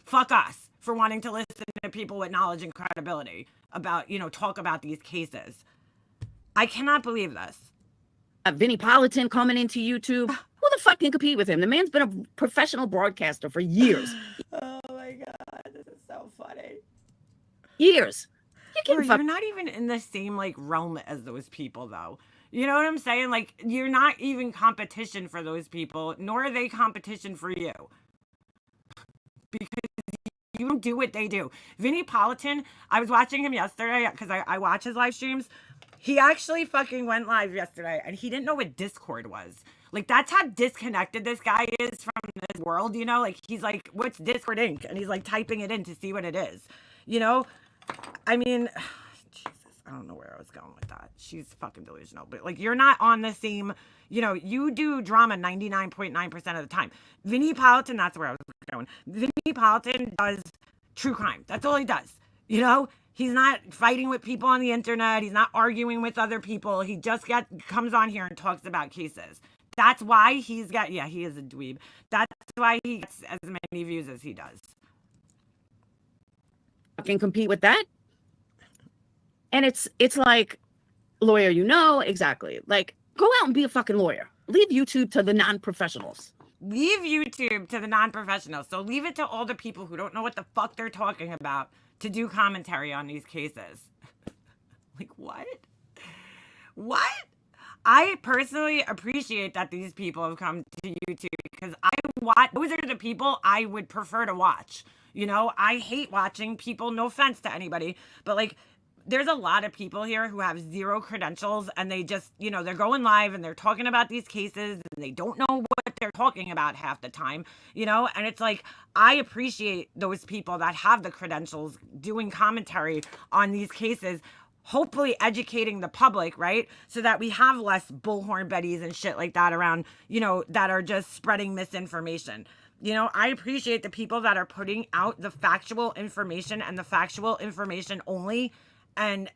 Fuck us for wanting to listen to people with knowledge and credibility about, talk about these cases. I cannot believe this. Vinnie Politan coming into YouTube. Who the fuck can compete with him? The man's been a professional broadcaster for years. Oh my God, this is so funny. Years. You're not even in the same realm as those people, though. You know what I'm saying? Like, you're not even competition for those people, nor are they competition for you. Because you don't do what they do. Vinnie Politan, I was watching him yesterday because I watch his live streams. He actually fucking went live yesterday and he didn't know what Discord was. Like, that's how disconnected this guy is from this world, Like, he's like, what's Discord Inc? And he's like typing it in to see what it is, I mean, Jesus, I don't know where I was going with that. She's fucking delusional. But, you're not on the same, you do drama 99.9% of the time. Vinnie Politan, that's where I was going. Vinnie Politan does true crime. That's all he does. He's not fighting with people on the internet. He's not arguing with other people. He just comes on here and talks about cases. That's why he is a dweeb. That's why he gets as many views as he does. Can compete with that. And it's like, lawyer, exactly. Like, go out and be a fucking lawyer. Leave YouTube to the non-professionals. Leave YouTube to the non-professionals. So leave it to all the people who don't know what the fuck they're talking about to do commentary on these cases. Like, what? What? I personally appreciate that these people have come to YouTube because those are the people I would prefer to watch. I hate watching people, no offense to anybody, but there's a lot of people here who have zero credentials and they just, they're going live and they're talking about these cases and they don't know what they're talking about half the time, and it's like, I appreciate those people that have the credentials doing commentary on these cases, hopefully educating the public, right? So that we have less bullhorn Bettys and shit like that around, that are just spreading misinformation. I appreciate the people that are putting out the factual information and the factual information only and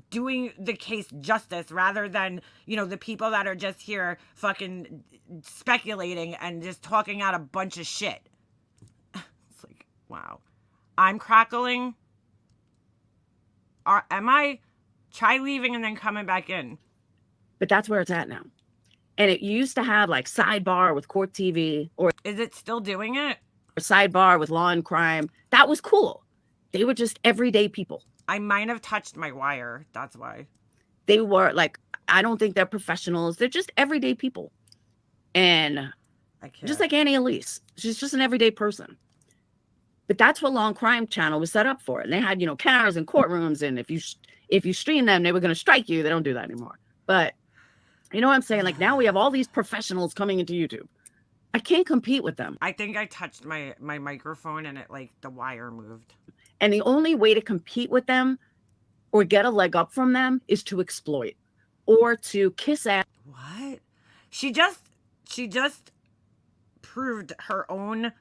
doing the case justice rather than, the people that are just here fucking speculating and just talking out a bunch of shit. It's like, wow. I'm crackling. Am I? Try leaving and then coming back in. But that's where it's at now. And it used to have Sidebar with Court TV, or is it still doing it? Or Sidebar with Law and Crime. That was cool. They were just everyday people. I might have touched my wire. That's why. They were I don't think they're professionals. They're just everyday people. And just like Annie Elise, she's just an everyday person. But that's what Law and Crime channel was set up for. And they had, cameras and courtrooms. And if you stream them, they were going to strike you. They don't do that anymore. But you know what I'm saying? Now we have all these professionals coming into YouTube. I can't compete with them. I think I touched my microphone and it the wire moved. And the only way to compete with them or get a leg up from them is to exploit or to kiss ass. What? She just proved her own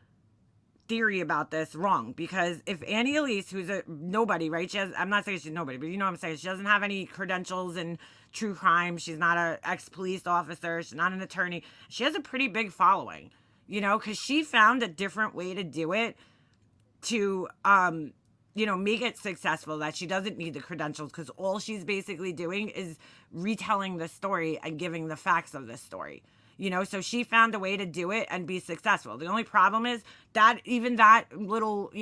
theory about this wrong, because if Annie Elise, who's a nobody, right? I'm not saying she's nobody, but you know what I'm saying? She doesn't have any credentials in true crime. She's not an ex-police officer. She's not an attorney. She has a pretty big following, because she found a different way to do it to, make it successful, that she doesn't need the credentials, because all she's basically doing is retelling the story and giving the facts of this story. So she found a way to do it and be successful. The only problem is that even that little,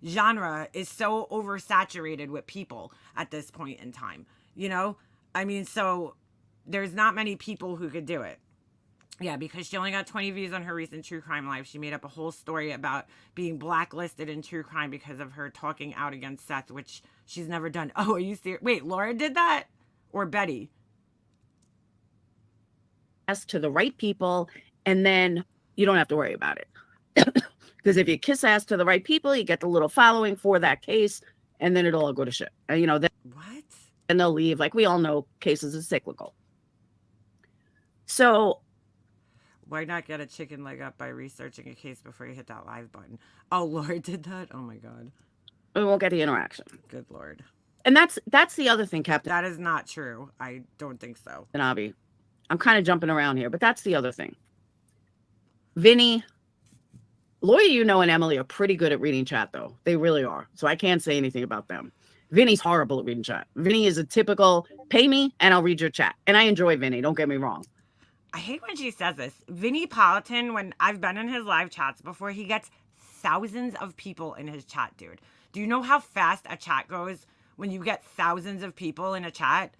genre is so oversaturated with people at this point in time. I mean, so there's not many people who could do it. Yeah, because she only got 20 views on her recent true crime live. She made up a whole story about being blacklisted in true crime because of her talking out against Seth, which she's never done. Oh, are you serious? Wait, Laura did that? Or Betty? Ask to the right people, and then you don't have to worry about it. Because if you kiss ass to the right people, you get the little following for that case, and then it'll all go to shit. And, you know, then What? they'll leave. Like we all know, cases are cyclical. So Why not get a chicken leg up by researching a case before you hit that live button? Oh, Laura did that? Oh my God. we won't get the interaction. Good Lord. And that's the other thing, Captain That is not true. I don't think so. Avi. I'm kind of jumping around here, but that's the other thing. Vinny, Lawyer, you know, and Emily are pretty good at reading chat, though. They really are. So I can't say anything about them. Vinny's horrible at reading chat. Vinny is a typical pay me and I'll read your chat. And I enjoy Vinny. Don't get me wrong. I hate when she says this. Vinny Politan, when I've been in his live chats before, he gets thousands of people in his chat, dude. Do you know how fast a chat goes when you get thousands of people in a chat?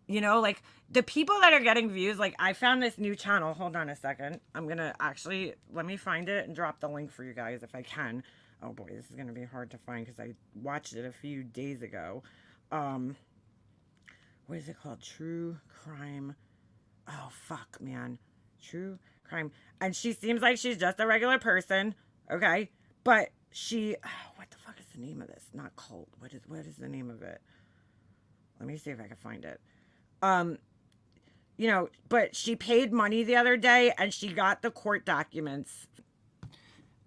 You know, like the people that are getting views, like I found this new channel. Hold on a second. I'm going to actually, let me find it and drop the link for you guys if I can. Oh boy, this is going to be hard to find because I watched it a few days ago. What is it called? True Crime. Oh, fuck, man. True Crime. And she seems like she's just a regular person. Okay. But she, what the fuck is the name of this? Not cult. What is the name of it? Let me see if I can find it. You know, but she paid money the other day and she got the court documents.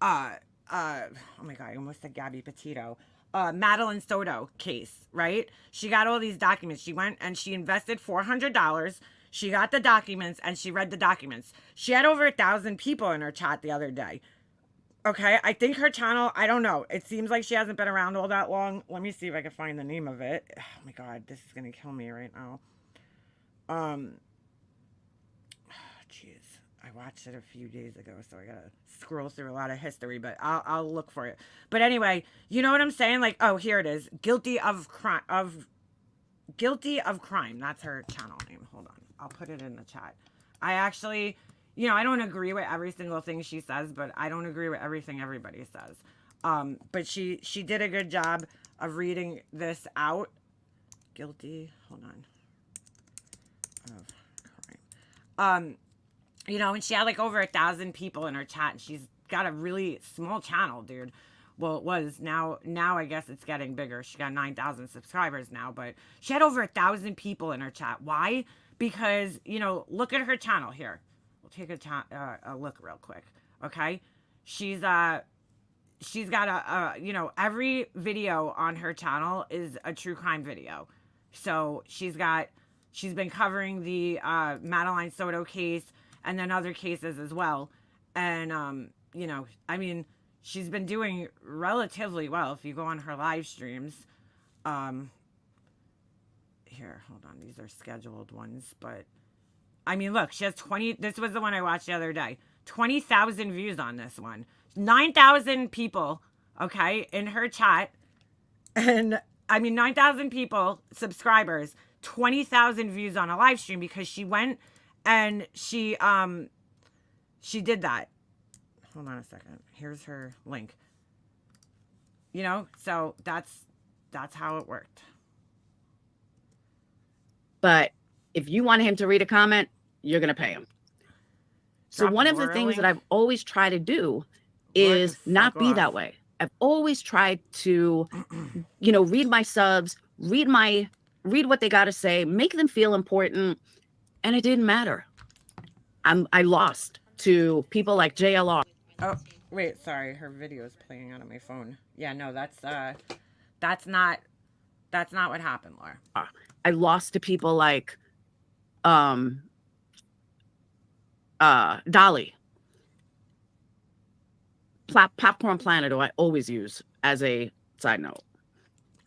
Oh my God, I almost said Gabby Petito. Madeline Soto case, right? She got all these documents. She went and she invested $400. She got the documents and she read the documents. She had over 1,000 people in her chat the other day. Okay, I think her channel, I don't know. It seems like she hasn't been around all that long. Let me see if I can find the name of it. Oh my God, this is going to kill me right now. Jeez, I watched it a few days ago, so I gotta scroll through a lot of history, but I'll look for it. But anyway, you know what I'm saying? Like, oh, here it is. Guilty of crime. That's her channel name. Hold on, I'll put it in the chat. I actually, you know, I don't agree with every single thing she says, but I don't agree with everything everybody says. But she did a good job of reading this out. Guilty. Hold on. Of crime. You know, and she had like over 1,000 people in her chat, and she's got a really small channel, dude. Well, it was. Now I guess it's getting bigger. She got 9,000 subscribers now, but she had over 1,000 people in her chat. Why? Because, you know, look at her channel here. We'll take a look real quick. Okay. She's got you know, every video on her channel is a true crime video. So she's been covering the Madeline Soto case and then other cases as well. And, you know, I mean, she's been doing relatively well if you go on her live streams. Here, hold on. These are scheduled ones. But, I mean, look, she has 20. This was the one I watched the other day. 20,000 views on this one. 9,000 people, okay, in her chat. And, I mean, 9,000 people, subscribers. 20,000 views on a live stream because she went and she did that. Hold on a second. Here's her link. You know, so that's how it worked. But if you want him to read a comment, you're going to pay him. So one of the things that I've always tried to do is not be that way. I've always tried to, you know, read my subs, read what they got to say, make them feel important. And it didn't matter. I lost to people like JLR. Oh, wait, sorry. Her video is playing out on my phone. Yeah, no, that's not what happened, Laura. I lost to people like Dolly. Popcorn Planet, who I always use as a side note.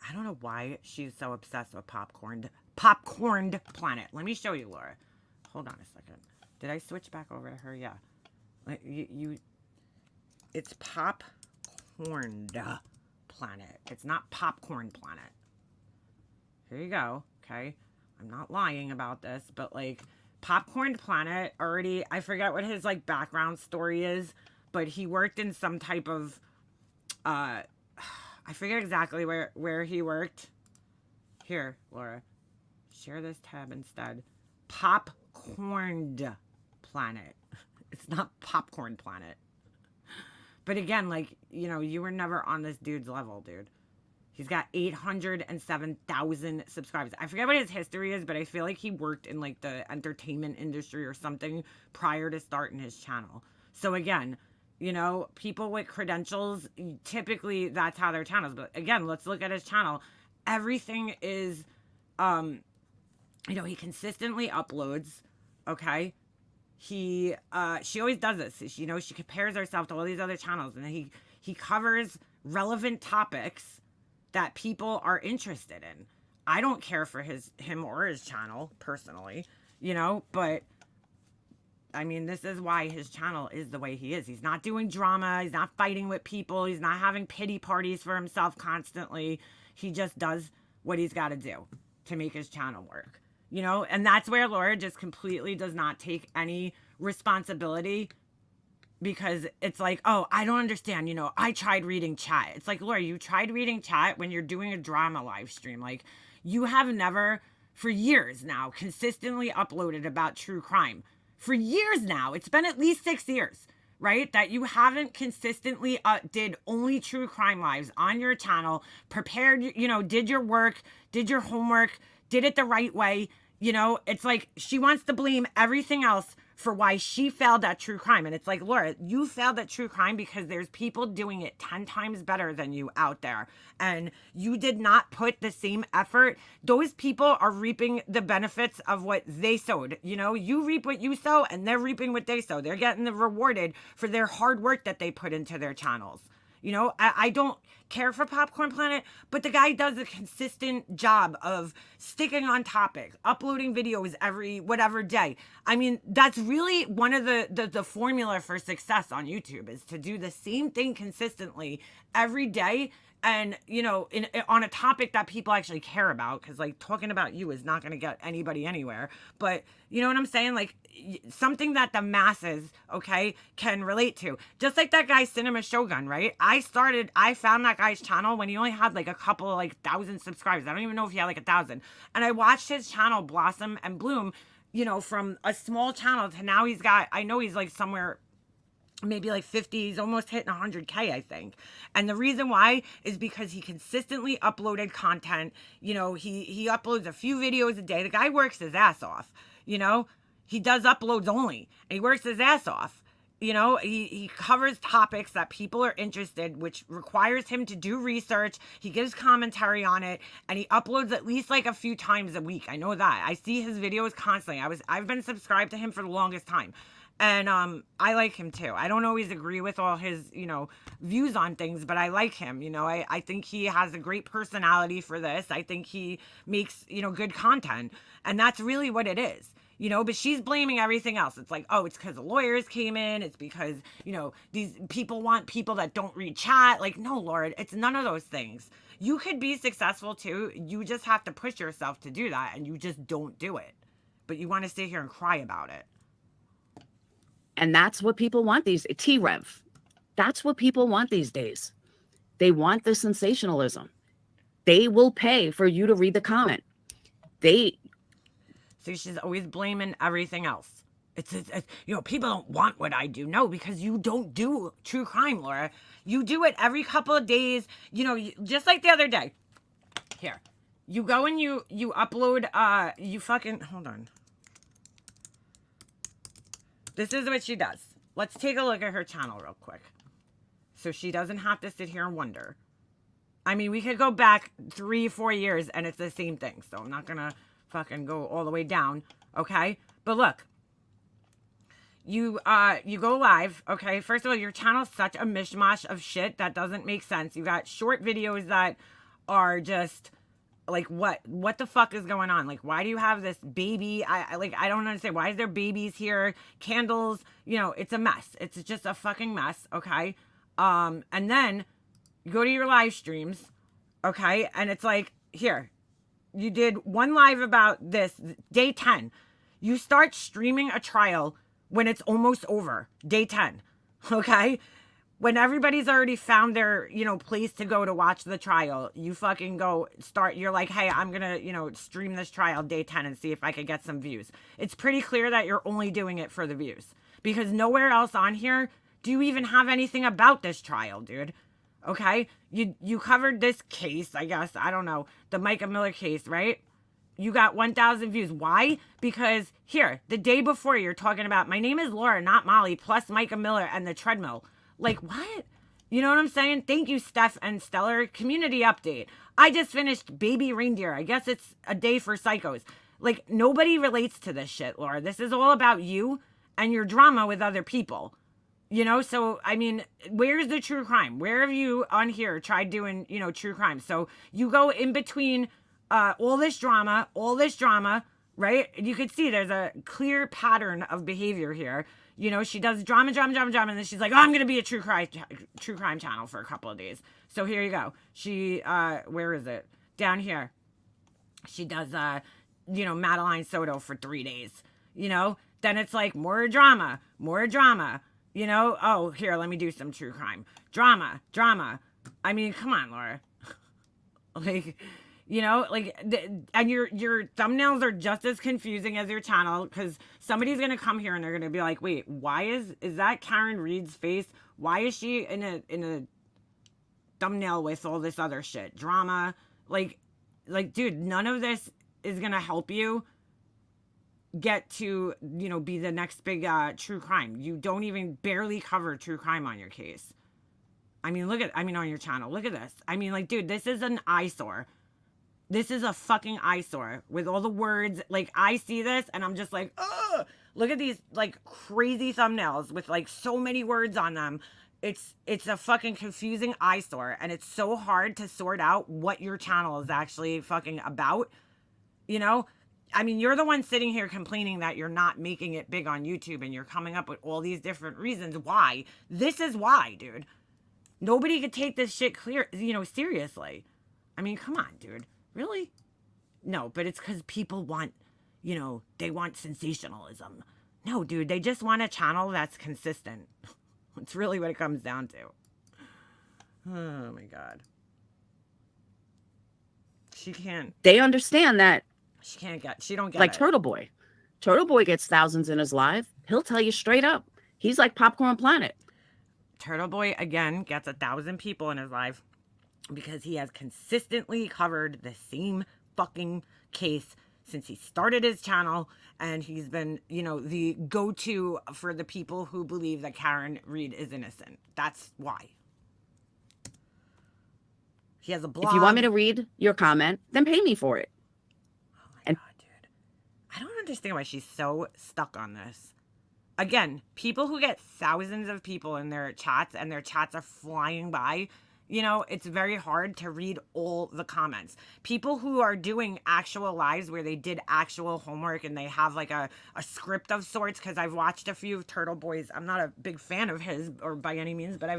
I don't know why she's so obsessed with Popcorned Planet. Let me show you, Laura. Hold on a second. Did I switch back over to her? Yeah. It's Popcorned Planet. It's not Popcorn Planet. Here you go. Okay. I'm not lying about this, but like Popcorn Planet already, I forget what his like background story is, but he worked in some type of I forget exactly where he worked. Here, Laura, share this tab instead. Popcorned Planet. It's not Popcorn Planet. But again, like, you know, you were never on this dude's level, dude. He's got 807,000 subscribers. I forget what his history is, but I feel like he worked in like the entertainment industry or something prior to starting his channel. So again, you know, people with credentials, typically that's how their channels. But again, let's look at his channel. Everything is, you know, he consistently uploads, okay? She always does this. You know, she compares herself to all these other channels, and he covers relevant topics that people are interested in. I don't care for him or his channel personally, you know, but I mean, this is why his channel is the way he is. He's not doing drama. He's not fighting with people. He's not having pity parties for himself constantly. He just does what he's got to do to make his channel work, you know? And that's where Laura just completely does not take any responsibility, because it's like, oh, I don't understand. You know, I tried reading chat. It's like, Laura, you tried reading chat when you're doing a drama live stream. Like, you have never, for years now, consistently uploaded about true crime. For years now. It's been at least 6 years, right? That you haven't consistently did only true crime lives on your channel, prepared, you know, did your work, did your homework, did it the right way. You know, it's like she wants to blame everything else for why she failed at true crime. And it's like, Laura, you failed at true crime because there's people doing it 10 times better than you out there. And you did not put the same effort. Those people are reaping the benefits of what they sowed. You know, you reap what you sow, and they're reaping what they sow. They're getting rewarded for their hard work that they put into their channels. You know, I don't care for Popcorn Planet, but the guy does a consistent job of sticking on topic, uploading videos every whatever day. I mean, that's really one of the formula for success on YouTube, is to do the same thing consistently every day. And, you know, on a topic that people actually care about, because like talking about you is not going to get anybody anywhere. But you know what I'm saying? Like something that the masses, okay, can relate to. Just like that guy Cinema Shogun, right? I found that guy's channel when he only had like a couple like 1,000 subscribers. I don't even know if he had like 1,000. And I watched his channel blossom and bloom, you know, from a small channel to now he's got, I know he's like somewhere maybe like 50, he's almost hitting 100K, I think. And the reason why is because he consistently uploaded content. You know, he uploads a few videos a day. The guy works his ass off, you know, he does uploads only, and he works his ass off. You know, he covers topics that people are interested, which requires him to do research. He gives commentary on it, and he uploads at least like a few times a week. I know that. I see his videos constantly. I've been subscribed to him for the longest time. And I like him too. I don't always agree with all his, you know, views on things, but I like him. You know, I think he has a great personality for this. I think he makes, you know, good content. And that's really what it is. You know, but she's blaming everything else. It's like, oh, it's because the lawyers came in. It's because, you know, these people want people that don't read chat. Like, no, Lord, it's none of those things. You could be successful too. You just have to push yourself to do that, and you just don't do it. But you want to sit here and cry about it. And that's what people want these T-Rev. That's what people want these days. They want the sensationalism. They will pay for you to read the comment. So she's always blaming everything else. It's you know, people don't want what I do. No, because you don't do true crime, Laura. You do it every couple of days. You know, just like the other day. Here, you go and you upload. You fucking hold on. This is what she does. Let's take a look at her channel real quick, so she doesn't have to sit here and wonder. I mean, we could go back 3-4 years and it's the same thing. So I'm not gonna fucking go all the way down, okay? But look, you go live, okay? First of all, your channel's such a mishmash of shit that doesn't make sense. You got short videos that are just like, what the fuck is going on? Like, why do you have this baby? I don't understand. Why is there babies here? Candles, you know, it's a mess. It's just a fucking mess, okay? And then you go to your live streams, okay? And it's like, here, You did one live about this, day 10. You start streaming a trial when it's almost over, day 10. Okay? When everybody's already found their, place to go to watch the trial, you fucking go start. You're like, hey, I'm going to, stream this trial day 10 and see if I could get some views. It's pretty clear that you're only doing it for the views, because nowhere else on here do you even have anything about this trial, dude. Okay? You covered this case, I guess. I don't know. The Micah Miller case, right? You got 1,000 views. Why? Because here, the day before, you're talking about, my name is Laura, not Molly, plus Micah Miller and the treadmill. Like, what? You know what I'm saying? Thank you, Steph and Stellar. Community update. I just finished Baby Reindeer. I guess it's a day for psychos. Like, nobody relates to this shit, Laura. This is all about you and your drama with other people. So, I mean, where's the true crime? Where have you on here tried doing, true crime? So you go in between all this drama, right? You could see there's a clear pattern of behavior here. She does drama, and then she's like, oh, I'm going to be a true crime channel for a couple of days. So here you go. She, where is it? Down here. She does, Madeline Soto for 3 days, Then it's like more drama. Oh, here, let me do some true crime. Drama. I mean, come on, Laura. And your thumbnails are just as confusing as your channel, because somebody's going to come here and they're going to be like, wait, why is that Karen Reed's face? Why is she in a thumbnail with all this other shit? Drama. Like, dude, none of this is going to help you get to, be the next big true crime. You don't even barely cover true crime on your case. I mean, on your channel. Look at this. I mean, like, dude, this is an eyesore. This is a fucking eyesore with all the words. Like, I see this and I'm just like, ugh. Look at these, like, crazy thumbnails with, like, so many words on them. It's a fucking confusing eyesore, and it's so hard to sort out what your channel is actually fucking about. I mean, you're the one sitting here complaining that you're not making it big on YouTube, and you're coming up with all these different reasons why. This is why, dude. Nobody could take this shit seriously. I mean, come on, dude. Really? No, but it's because people want, they want sensationalism. No, dude, they just want a channel that's consistent. It's really what it comes down to. Oh, my God. She can't. They understand that. She don't get like it. Turtle Boy. Turtle Boy gets thousands in his live. He'll tell you straight up. He's like Popcorn Planet. Turtle Boy, again, gets 1,000 people in his live because he has consistently covered the same fucking case since he started his channel, and he's been, the go-to for the people who believe that Karen Reed is innocent. That's why. He has a blog. If you want me to read your comment, then pay me for it. Oh my God, dude. I don't understand why she's so stuck on this. Again, people who get thousands of people in their chats and their chats are flying by, it's very hard to read all the comments. People who are doing actual lives where they did actual homework and they have like a script of sorts, because I've watched a few of Turtle Boy's. I'm not a big fan of his or by any means, but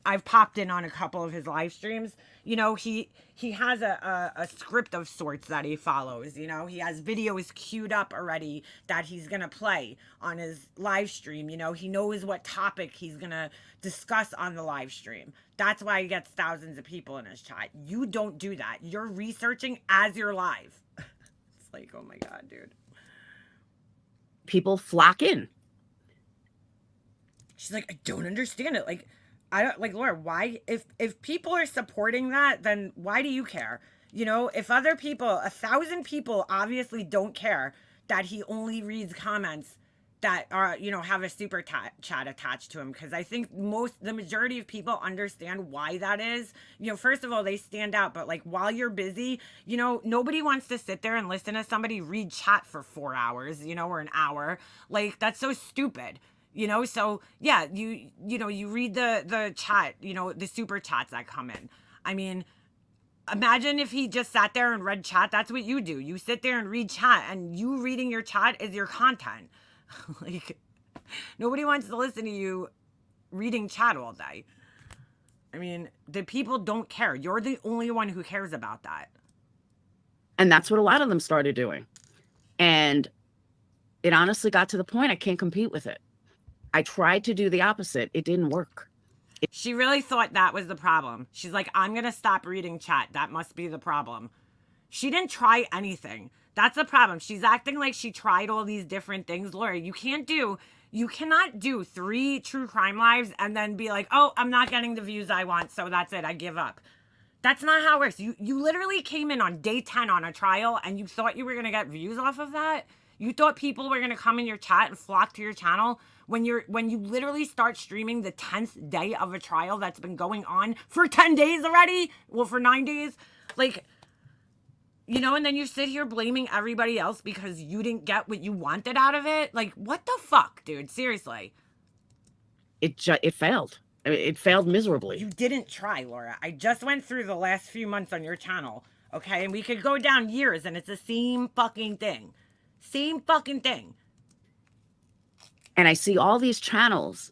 I've popped in on a couple of his live streams. He has a script of sorts that he follows. He has videos queued up already that he's going to play on his live stream. He knows what topic he's going to discuss on the live stream. That's why he gets thousands of people in his chat. You don't do that. You're researching as you're live. It's like, oh my God, dude. People flock in. She's like, I don't understand it. Like, I don't, like, Laura, why, if people are supporting that, then why do you care? If other people, 1,000 people obviously don't care that he only reads comments that are, have a super chat attached to him. Because I think the majority of people understand why that is. First of all, they stand out. But like, while you're busy, nobody wants to sit there and listen to somebody read chat for 4 hours, or an hour. Like, that's so stupid. So yeah, you read the chat, the super chats that come in. I mean, imagine if he just sat there and read chat. That's what you do. You sit there and read chat, and you reading your chat is your content. Like, nobody wants to listen to you reading chat all day. I mean, the people don't care. You're the only one who cares about that. And that's what a lot of them started doing. And it honestly got to the point I can't compete with it. I tried to do the opposite. It didn't work. She really thought that was the problem. She's like, I'm going to stop reading chat. That must be the problem. She didn't try anything. That's the problem. She's acting like she tried all these different things. Laura, you cannot do 3 true crime lives and then be like, oh, I'm not getting the views I want, so that's it. I give up. That's not how it works. You literally came in on day 10 on a trial and you thought you were going to get views off of that? You thought people were going to come in your chat and flock to your channel when you literally start streaming the 10th day of a trial that's been going on for 10 days already? Well, for 9 days? Like, you know, and then you sit here blaming everybody else because you didn't get what you wanted out of it? Like, what the fuck, dude? Seriously. It failed. I mean, it failed miserably. You didn't try, Laura. I just went through the last few months on your channel, okay? And we could go down years and it's the same fucking thing. Same fucking thing. And I see all these channels.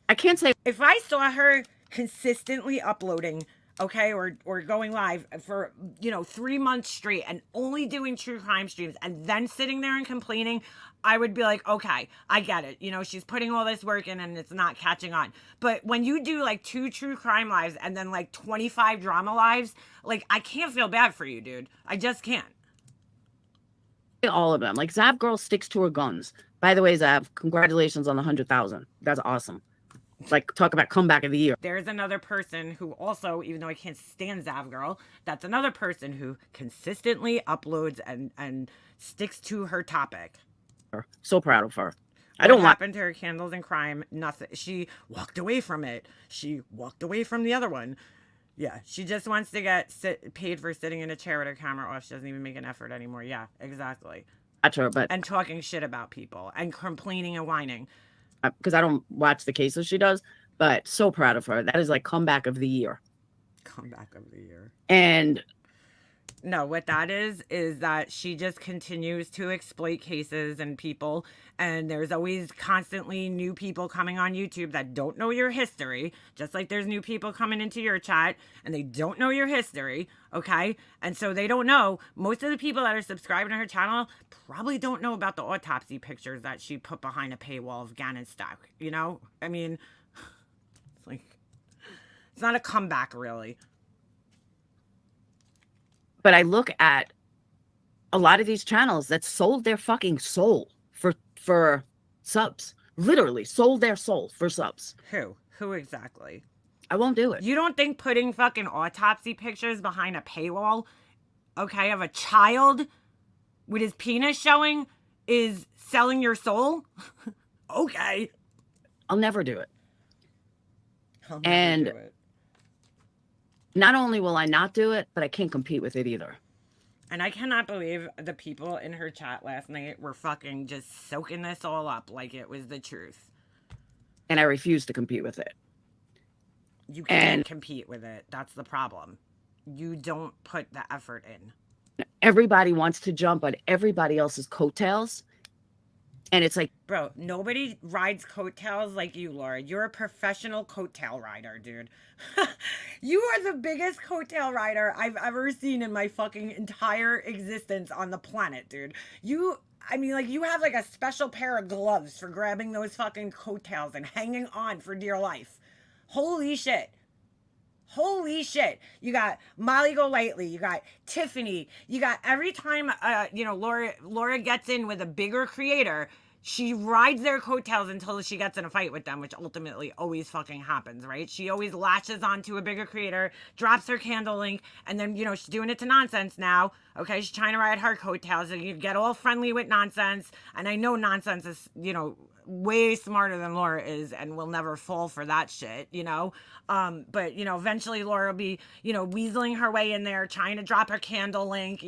I can't say if I saw her consistently uploading, okay, or going live for, 3 months straight and only doing true crime streams and then sitting there and complaining, I would be like, okay, I get it. She's putting all this work in and it's not catching on. But when you do like 2 true crime lives and then like 25 drama lives, like I can't feel bad for you, dude. I just can't. all of them. Like Zav Girl sticks to her guns. By the way, Zav, congratulations on the 100,000. That's awesome. Like, talk about comeback of the year. There's another person who also, even though I can't stand Zav Girl, that's another person who consistently uploads and sticks to her topic. So proud of her. What happened to her Candles and Crime? Nothing. She walked away from it. She walked away from the other one. Yeah, she just wants to get paid for sitting in a chair with her camera off. She doesn't even make an effort anymore. Yeah, exactly. And talking shit about people and complaining and whining. Because I don't watch the cases she does, but so proud of her. That is like comeback of the year. Comeback of the year. And no, what that is that she just continues to exploit cases and people, and there's always constantly new people coming on YouTube that don't know your history, just like there's new people coming into your chat and they don't know your history, okay? And so they don't know. Most of the people that are subscribing to her channel probably don't know about the autopsy pictures that she put behind a paywall of Gannon Stack, I mean, it's like, it's not a comeback, really. But I look at a lot of these channels that sold their fucking soul for subs. Literally sold their soul for subs. Who exactly? I won't do it. You don't think putting fucking autopsy pictures behind a paywall, okay, of a child with his penis showing is selling your soul? Okay. I'll never do it. I'll never do it. Not only will I not do it, but I can't compete with it either. And I cannot believe the people in her chat last night were fucking just soaking this all up like it was the truth. And I refuse to compete with it. You can't compete with it. That's the problem. You don't put the effort in. Everybody wants to jump on everybody else's coattails. And it's like, bro, nobody rides coattails like you, Laura. You're a professional coattail rider, dude. You are the biggest coattail rider I've ever seen in my fucking entire existence on the planet, dude. You have like a special pair of gloves for grabbing those fucking coattails and hanging on for dear life. Holy shit. Holy shit. You got Molly Golightly, you got Tiffany, you got every time Laura gets in with a bigger creator, she rides their coattails until she gets in a fight with them, which ultimately always fucking happens, right? She always latches onto a bigger creator, drops her candle link, and then, she's doing it to Nonsense now. Okay, she's trying to ride her coattails, and you get all friendly with Nonsense. And I know Nonsense is, way smarter than Laura is and will never fall for that shit, but eventually Laura will be, weaseling her way in there, trying to drop her candle link,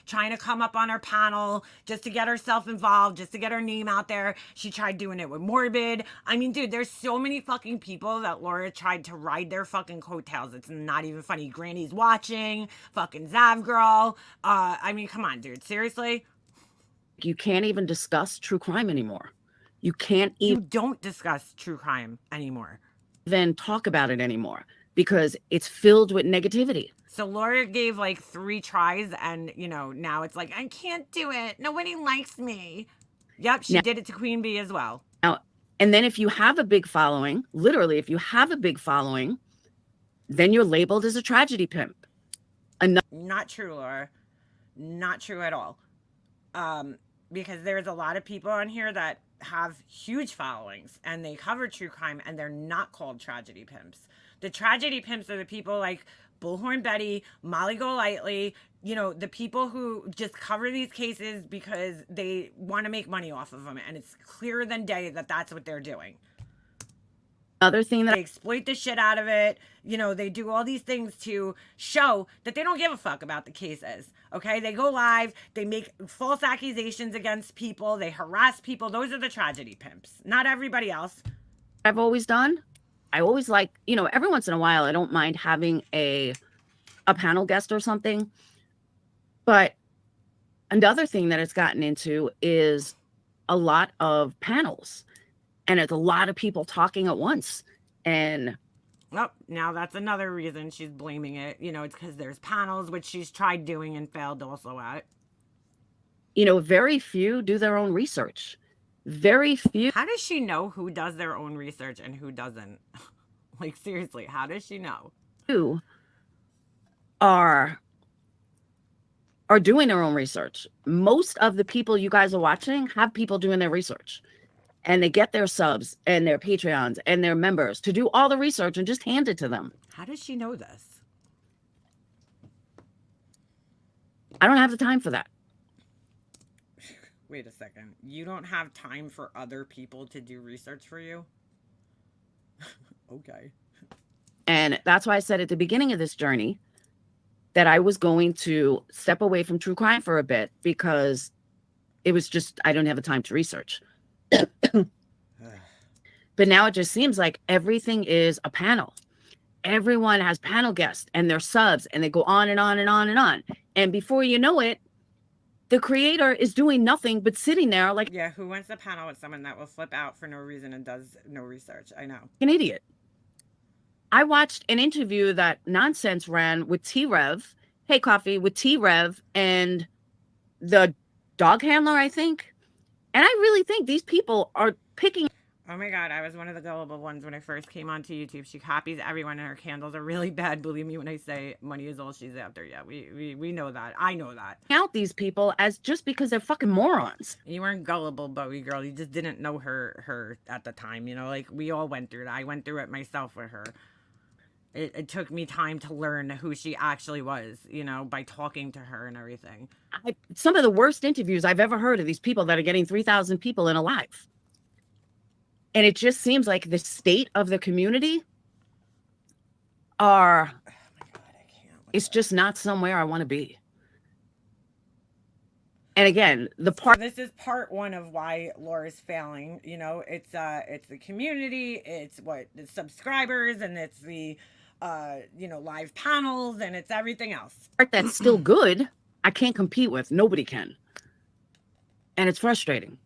trying to come up on her panel just to get herself involved, just to get her name out there. She tried doing it with Morbid. I mean, dude, there's so many fucking people that Laura tried to ride their fucking coattails. It's not even funny. Granny's watching, fucking Zav Girl. I mean, come on, dude, seriously? You can't even discuss true crime anymore. You don't discuss true crime anymore. Then talk about it anymore because it's filled with negativity. So Laura gave like 3 tries, and now it's like, I can't do it. Nobody likes me. Yep, she Now, did it to Queen Bee as well. and then if you have a big following, literally, if you have a big following, then you're labeled as a tragedy pimp. Not true, Laura. Not true at all. Because there's a lot of people on here that have huge followings and they cover true crime and they're not called tragedy pimps. The tragedy pimps are the people like Bullhorn Betty, Molly Golightly, the people who just cover these cases because they want to make money off of them. And it's clearer than day that that's what they're doing. Another thing that They exploit the shit out of it. They do all these things to show that they don't give a fuck about the cases. Okay? They go live. They make false accusations against people. They harass people. Those are the tragedy pimps. Not everybody else. I've always done, I always like, every once in a while, I don't mind having a panel guest or something. But another thing that it's gotten into is a lot of panels. And it's a lot of people talking at once. And now that's another reason she's blaming it. It's because there's panels, which she's tried doing and failed also at. Very few do their own research. Very few. How does she know who does their own research and who doesn't? Like, seriously, how does she know? Are doing their own research. Most of the people you guys are watching have people doing their research. And they get their subs and their Patreons and their members to do all the research and just hand it to them. How does she know this? I don't have the time for that. Wait a second. You don't have time for other people to do research for you? Okay. And that's why I said at the beginning of this journey that I was going to step away from true crime for a bit because it was just, I don't have the time to research. But now it just seems like everything is a panel. Everyone has panel guests and their subs, and they go on and on and on and on. And before you know it, the creator is doing nothing but sitting there like, yeah, who wants to panel with someone that will flip out for no reason and does no research? I know. An idiot. I watched an interview that Nonsense ran with T-Rev, Hey Coffee, with T-Rev and the dog handler, I think. And I really think these people are picking. Oh my God, I was one of the gullible ones when I first came onto YouTube. She copies everyone and her candles are really bad. Believe me when I say money is all she's after. Yeah, we know that. I know that. Count these people as just because they're fucking morons. You weren't gullible, Bowie girl. You just didn't know her at the time. Like we all went through that. I went through it myself with her. It took me time to learn who she actually was, by talking to her and everything. Some of the worst interviews I've ever heard of these people that are getting 3,000 people in a live. And it just seems like the state of the community oh my God, I can't. It's just not somewhere I want to be. And again, this is part 1 of why Laura's failing. It's the community, it's the subscribers, and it's the live panels, and it's everything else. Part that's still good, I can't compete with. Nobody can. And it's frustrating.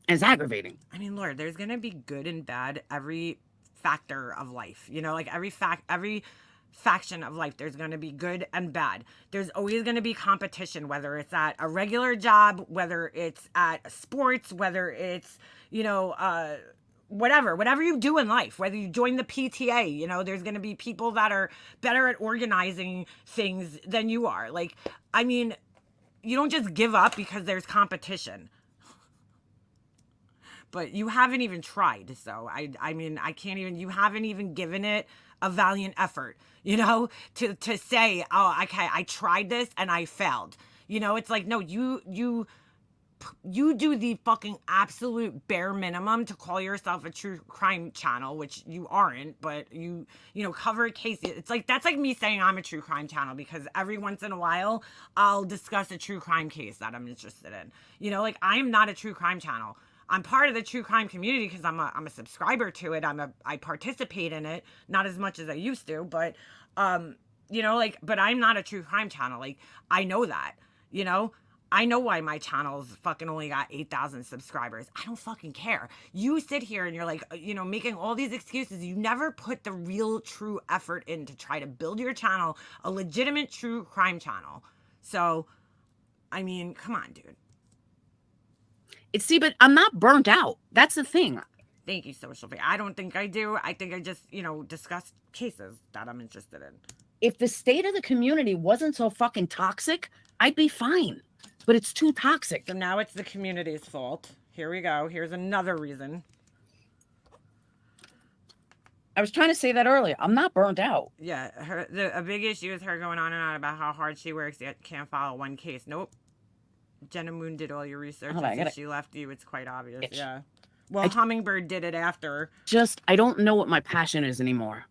And it's aggravating. I mean, Laura, there's gonna be good and bad every factor of life. Like every faction of life, there's going to be good and bad. There's always going to be competition, whether it's at a regular job, whether it's at sports, whether it's whatever you do in life, whether you join the PTA, there's going to be people that are better at organizing things than you are. Like, I mean, you don't just give up because there's competition. But you haven't even tried. So I mean, I can't even, you haven't even given it a valiant effort, to say, oh, okay, I tried this and I failed. It's like, no, you do the fucking absolute bare minimum to call yourself a true crime channel, which you aren't, but you cover a case. It's like, that's like me saying I'm a true crime channel because every once in a while I'll discuss a true crime case that I'm interested in. Like, I am not a true crime channel. I'm part of the true crime community because I'm a subscriber to it. I participate in it, not as much as I used to, but but I'm not a true crime channel. Like, I know that, I know why my channel's fucking only got 8,000 subscribers. I don't fucking care. You sit here and you're like, making all these excuses. You never put the real true effort in to try to build your channel a legitimate true crime channel. So, I mean, come on, dude. See, but I'm not burnt out. That's the thing. Thank you, Social Fee. I don't think I do. I think I just, discuss cases that I'm interested in. If the state of the community wasn't so fucking toxic, I'd be fine. But it's too toxic. So now it's the community's fault. Here we go. Here's another reason. I was trying to say that earlier. I'm not burnt out. Yeah, a big issue is her going on and on about how hard she works yet can't follow one case. Nope. Jenna Moon did all your research. Since she left you, it's quite obvious. Yeah. Well, Hummingbird did it after. I don't know what my passion is anymore.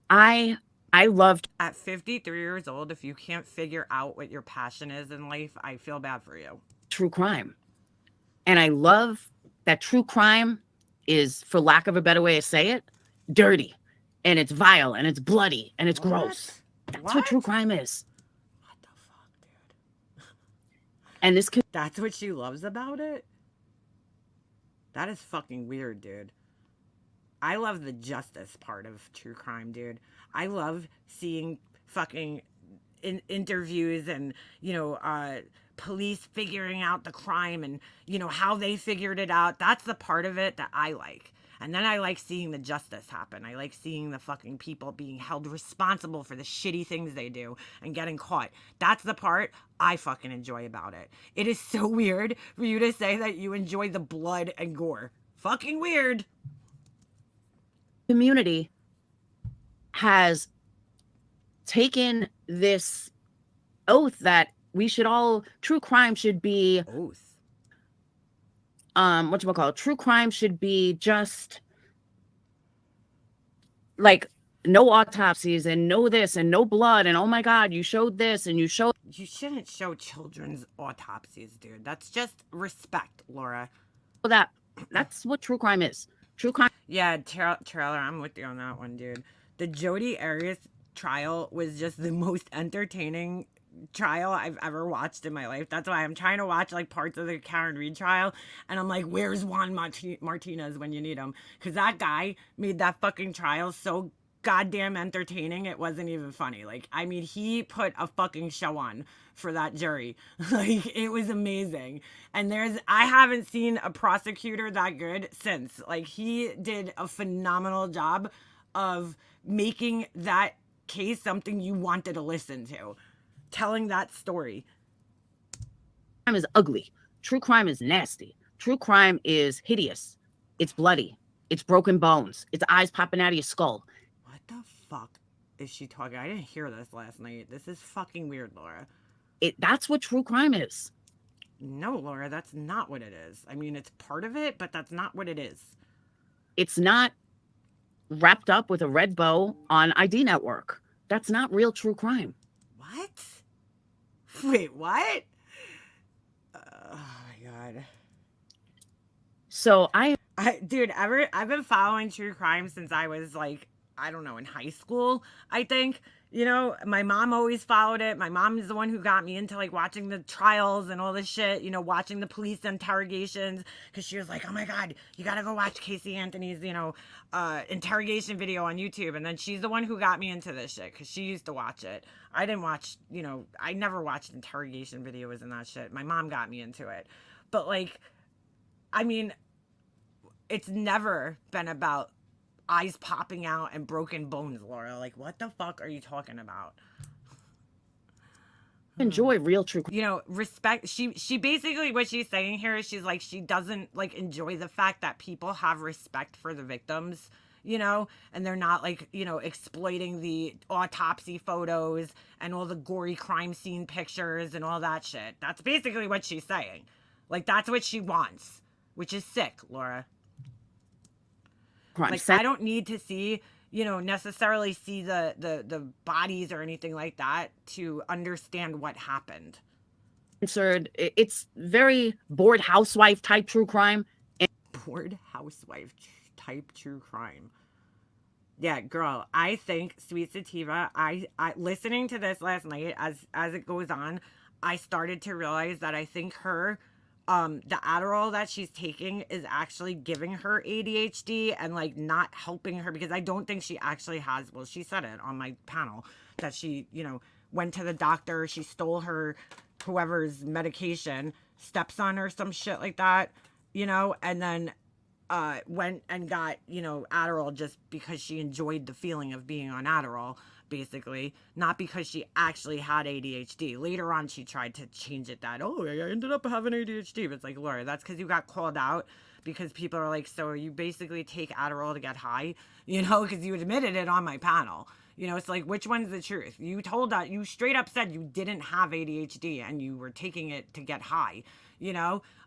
I loved. At 53 years old, if you can't figure out what your passion is in life, I feel bad for you. True crime. And I love that true crime is, for lack of a better way to say it, dirty. And it's vile and it's bloody and it's gross. That's what true crime is. What the fuck, dude? And that's what she loves about it? That is fucking weird, dude. I love the justice part of true crime, dude. I love seeing fucking interviews and, police figuring out the crime and, how they figured it out. That's the part of it that I like. And then I like seeing the justice happen. I like seeing the fucking people being held responsible for the shitty things they do and getting caught. That's the part I fucking enjoy about it. It is so weird for you to say that you enjoy the blood and gore. Fucking weird. Community has taken this oath that we should all, true crime should be true crime should be just like no autopsies and no this and no blood and oh my god, you showed this and you shouldn't show children's autopsies, dude. That's just respect, Laura. That's what true crime is. True crime. Yeah, Trailer, I'm with you on that one, dude. The Jodi Arias trial was just the most entertaining trial I've ever watched in my life. That's why I'm trying to watch like parts of the Karen Read trial, and I'm like, where's Juan Martinez when you need him? Because that guy made that fucking trial so goddamn entertaining, it wasn't even funny. Like, I mean, he put a fucking show on for that jury. Like, it was amazing. And I haven't seen a prosecutor that good since. Like, he did a phenomenal job of making that case something you wanted to listen to, telling that story. Crime is ugly. True crime is nasty. True crime is hideous. It's bloody. It's broken bones. It's eyes popping out of your skull. What the fuck is she talking? I didn't hear this last night. This is fucking weird, Laura. That's what true crime is. No, Laura, that's not what it is. I mean, it's part of it, but that's not what it is. It's not wrapped up with a red bow on ID Network. That's not real true crime. What? Wait, what? Oh my god. So dude, I've been following true crime since I was like, I don't know, in high school, I think. My mom always followed it. My mom is the one who got me into like watching the trials and all this shit, watching the police interrogations, because she was like, oh my god, you gotta go watch Casey Anthony's, interrogation video on YouTube. And then she's the one who got me into this shit, because she used to watch it. I didn't watch, I never watched interrogation videos and that shit. My mom got me into it. But like, I mean, it's never been about eyes popping out and broken bones, Laura. Like, what the fuck are you talking about? Enjoy real true crime. Respect. She basically, what she's saying here is she's like, she doesn't like enjoy the fact that people have respect for the victims, and they're not like, exploiting the autopsy photos and all the gory crime scene pictures and all that shit. That's basically what she's saying. Like, that's what she wants, which is sick, Laura. Like, I don't need to see, necessarily see the bodies or anything like that to understand what happened. It's very bored housewife type true crime. Bored housewife type true crime. Yeah, girl, I think Sweet Sativa, I listening to this last night as it goes on, I started to realize that I think the Adderall that she's taking is actually giving her ADHD and like not helping her, because I don't think she actually has. Well, she said it on my panel that she, went to the doctor, she stole her whoever's medication, stepson or some shit like that, and then went and got, Adderall just because she enjoyed the feeling of being on Adderall, basically, not because she actually had ADHD. Later on, she tried to change it that, oh, I ended up having ADHD. But it's like, Laura, that's because you got called out because people are like, so you basically take Adderall to get high, because you admitted it on my panel. It's like, which one's the truth? You you straight up said you didn't have ADHD and you were taking it to get high,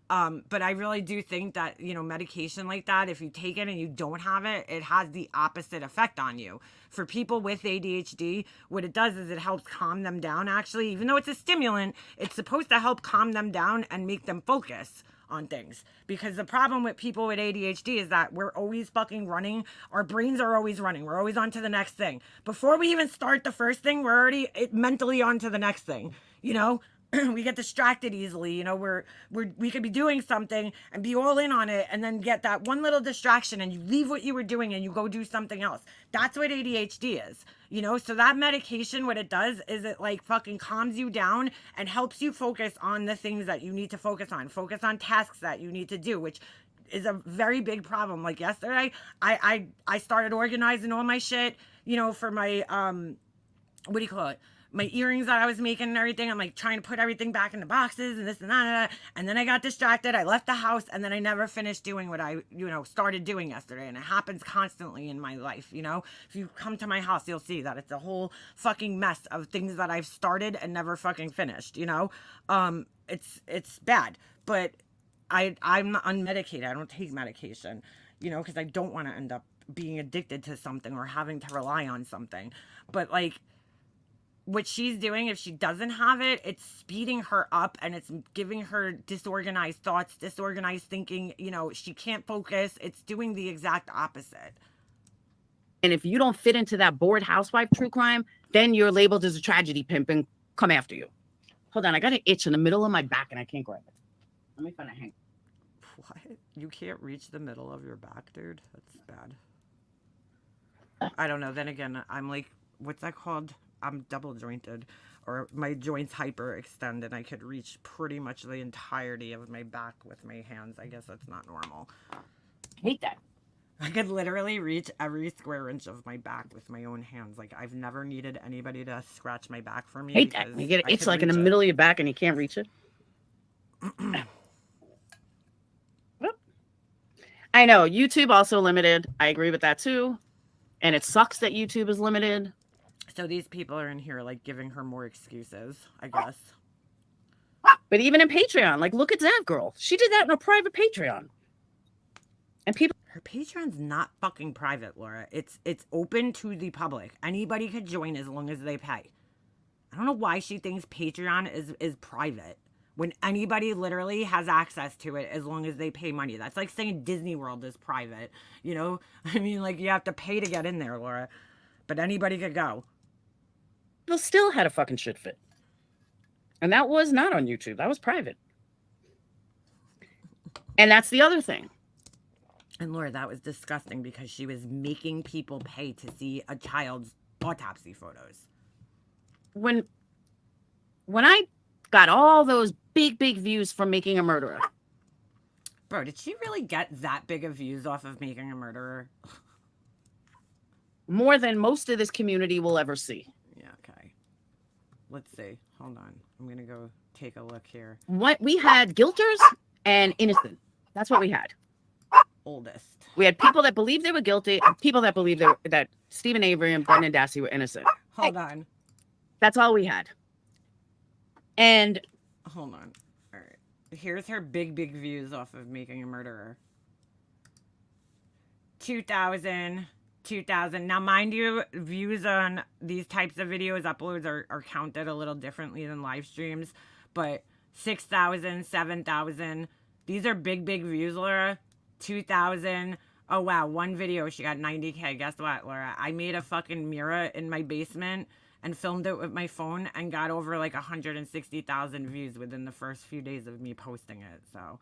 but I really do think that, medication like that, if you take it and you don't have it, it has the opposite effect on you. For people with ADHD, what it does is it helps calm them down, actually. Even though it's a stimulant, it's supposed to help calm them down and make them focus on things. Because the problem with people with ADHD is that we're always fucking running. Our brains are always running. We're always on to the next thing. Before we even start the first thing, we're already mentally on to the next thing, we get distracted easily. We could be doing something and be all in on it and then get that one little distraction and you leave what you were doing and you go do something else. That's what ADHD is, so that medication, what it does is it like fucking calms you down and helps you focus on the things that you need to focus on tasks that you need to do, which is a very big problem. Like yesterday, I started organizing all my shit, for my, what do you call it? My earrings that I was making and everything. I'm like trying to put everything back in the boxes and this and that. And then I got distracted. I left the house and then I never finished doing what I, started doing yesterday. And it happens constantly in my life. If you come to my house, you'll see that it's a whole fucking mess of things that I've started and never fucking finished, it's bad, but I'm unmedicated. I don't take medication, because I don't want to end up being addicted to something or having to rely on something. But like, what she's doing, if she doesn't have it, it's speeding her up and it's giving her disorganized thoughts, disorganized thinking. She can't focus. It's doing the exact opposite. And if you don't fit into that bored housewife true crime, then you're labeled as a tragedy pimp and come after you. Hold on, I got an itch in the middle of my back and I can't grab it. Let me find a hang. What? You can't reach the middle of your back, dude? That's bad. I don't know. Then again, I'm like, what's that called? I'm double jointed, or my joints hyperextend, and I could reach pretty much the entirety of my back with my hands. I guess that's not normal. I hate that. I could literally reach every square inch of my back with my own hands. Like, I've never needed anybody to scratch my back for me. Hate that. You get it. It's like in the middle of your back and you can't reach it. I know. YouTube also limited. I agree with that too. And it sucks that YouTube is limited. So these people are in here like giving her more excuses, I guess. But even in Patreon, like look at Zav Girl. She did that in a private Patreon. And people, her Patreon's not fucking private, Laura. It's open to the public. Anybody could join as long as they pay. I don't know why she thinks Patreon is private when anybody literally has access to it as long as they pay money. That's like saying Disney World is private. I mean, like you have to pay to get in there, Laura. But anybody could go. People still had a fucking shit fit. And that was not on YouTube. That was private. And that's the other thing. And Laura, that was disgusting because she was making people pay to see a child's autopsy photos. When I got all those big views from Making a Murderer. Bro, did she really get that big of views off of Making a Murderer? More than most of this community will ever see. Yeah, okay. Let's see. Hold on. I'm going to go take a look here. What we had guilters and innocent. That's what we had. Oldest. We had people that believed they were guilty and people that believed that Stephen Avery and Brendan Dassey were innocent. Hold on. That's all we had. And hold on. All right. Here's her big views off of Making a Murderer. 2,000. Now, mind you, views on these types of videos, uploads are counted a little differently than live streams, but 6,000, 7,000. These are big views, Laura. 2,000. Oh, wow. One video, she got 90K. Guess what, Laura? I made a fucking mirror in my basement, and filmed it with my phone and got over like 160,000 views within the first few days of me posting it. So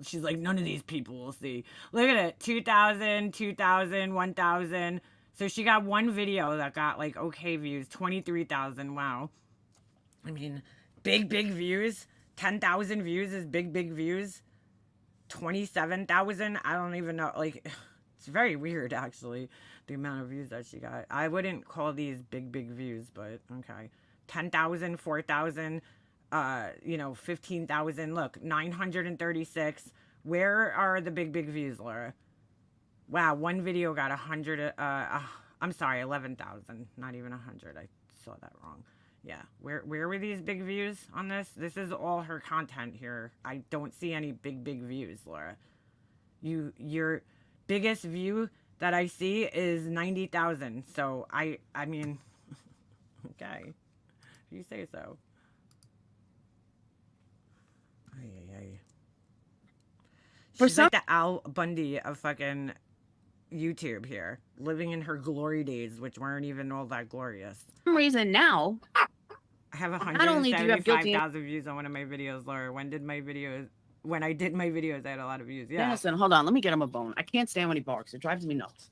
she's like, none of these people will see. Look at it, 2,000, 1,000. So she got one video that got like okay views, 23,000. Wow. I mean, big views. 10,000 views is big views. 27,000, I don't even know. Like, it's very weird, actually, the amount of views that she got. I wouldn't call these big views, but okay. 10,000, 4,000, 15,000. Look, 936. Where are the big views, Laura? Wow, one video got 100. I'm sorry, 11,000. Not even 100. I saw that wrong. Yeah, where were these big views on this? This is all her content here. I don't see any big views, Laura. Your biggest view that I see is 90,000. So I mean, okay, if you say so. She's like the Al Bundy of fucking YouTube here, living in her glory days, which weren't even all that glorious. For some reason now, I have 175,000 views on one of my videos, Laura. When I did my videos, I had a lot of views. Yeah. Listen, hold on. Let me get him a bone. I can't stand when he barks. It drives me nuts.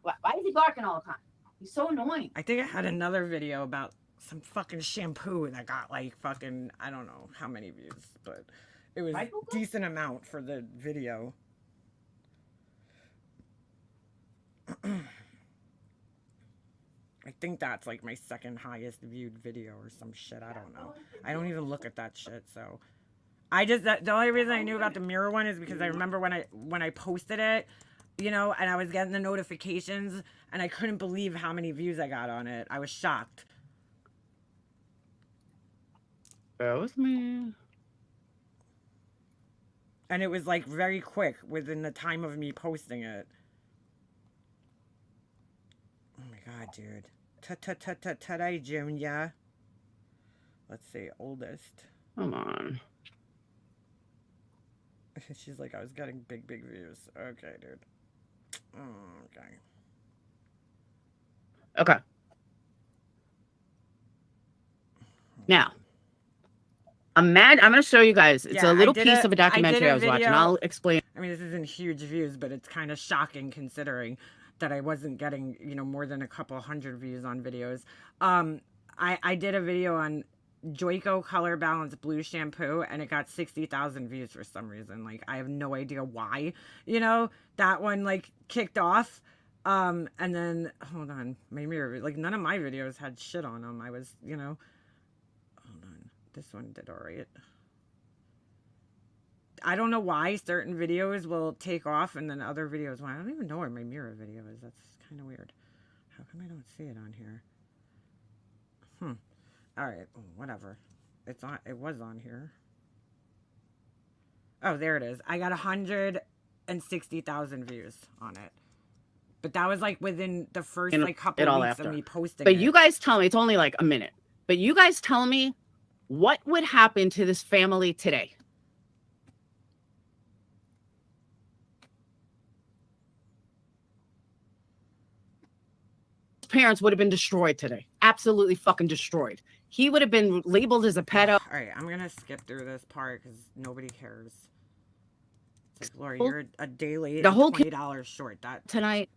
Why is he barking all the time? He's so annoying. I think I had another video about some fucking shampoo that got like fucking, I don't know how many views, but it was a decent amount for the video. I think that's like my second highest viewed video or some shit. I don't know. I don't even look at that shit. So the only reason I knew about the mirror one is because I remember when I posted it, and I was getting the notifications and I couldn't believe how many views I got on it. I was shocked. That was me. And it was like very quick within the time of me posting it. Oh my god, dude. Today, Junior. Let's see, oldest. Come on. She's like, I was getting big views. Okay, dude. Okay. Okay. Now, I'm mad. I'm going to show you guys. It's a little piece of a documentary I was watching. I'll explain. I mean, this isn't huge views, but it's kind of shocking considering that I wasn't getting, more than a couple hundred views on videos. I did a video on Joico Color Balance Blue Shampoo, and it got 60,000 views for some reason. Like, I have no idea why, that one, like, kicked off. And then, hold on, my mirror, like, none of my videos had shit on them. I was, hold on, this one did all right. I don't know why certain videos will take off and then other videos won't. I don't even know where my mirror video is. That's kind of weird. How come I don't see it on here? All right, whatever. It was on here. Oh, there it is. I got 160,000 views on it. But that was like within the first like couple of weeks of me posting it. But you guys tell me, it's only like a minute. But you guys tell me what would happen to this family today. Parents would have been destroyed today. Absolutely fucking destroyed. He would have been labeled as a pedo. All right, I'm going to skip through this part because nobody cares. It's like, Laura, you're a day late and $20 short. That tonight,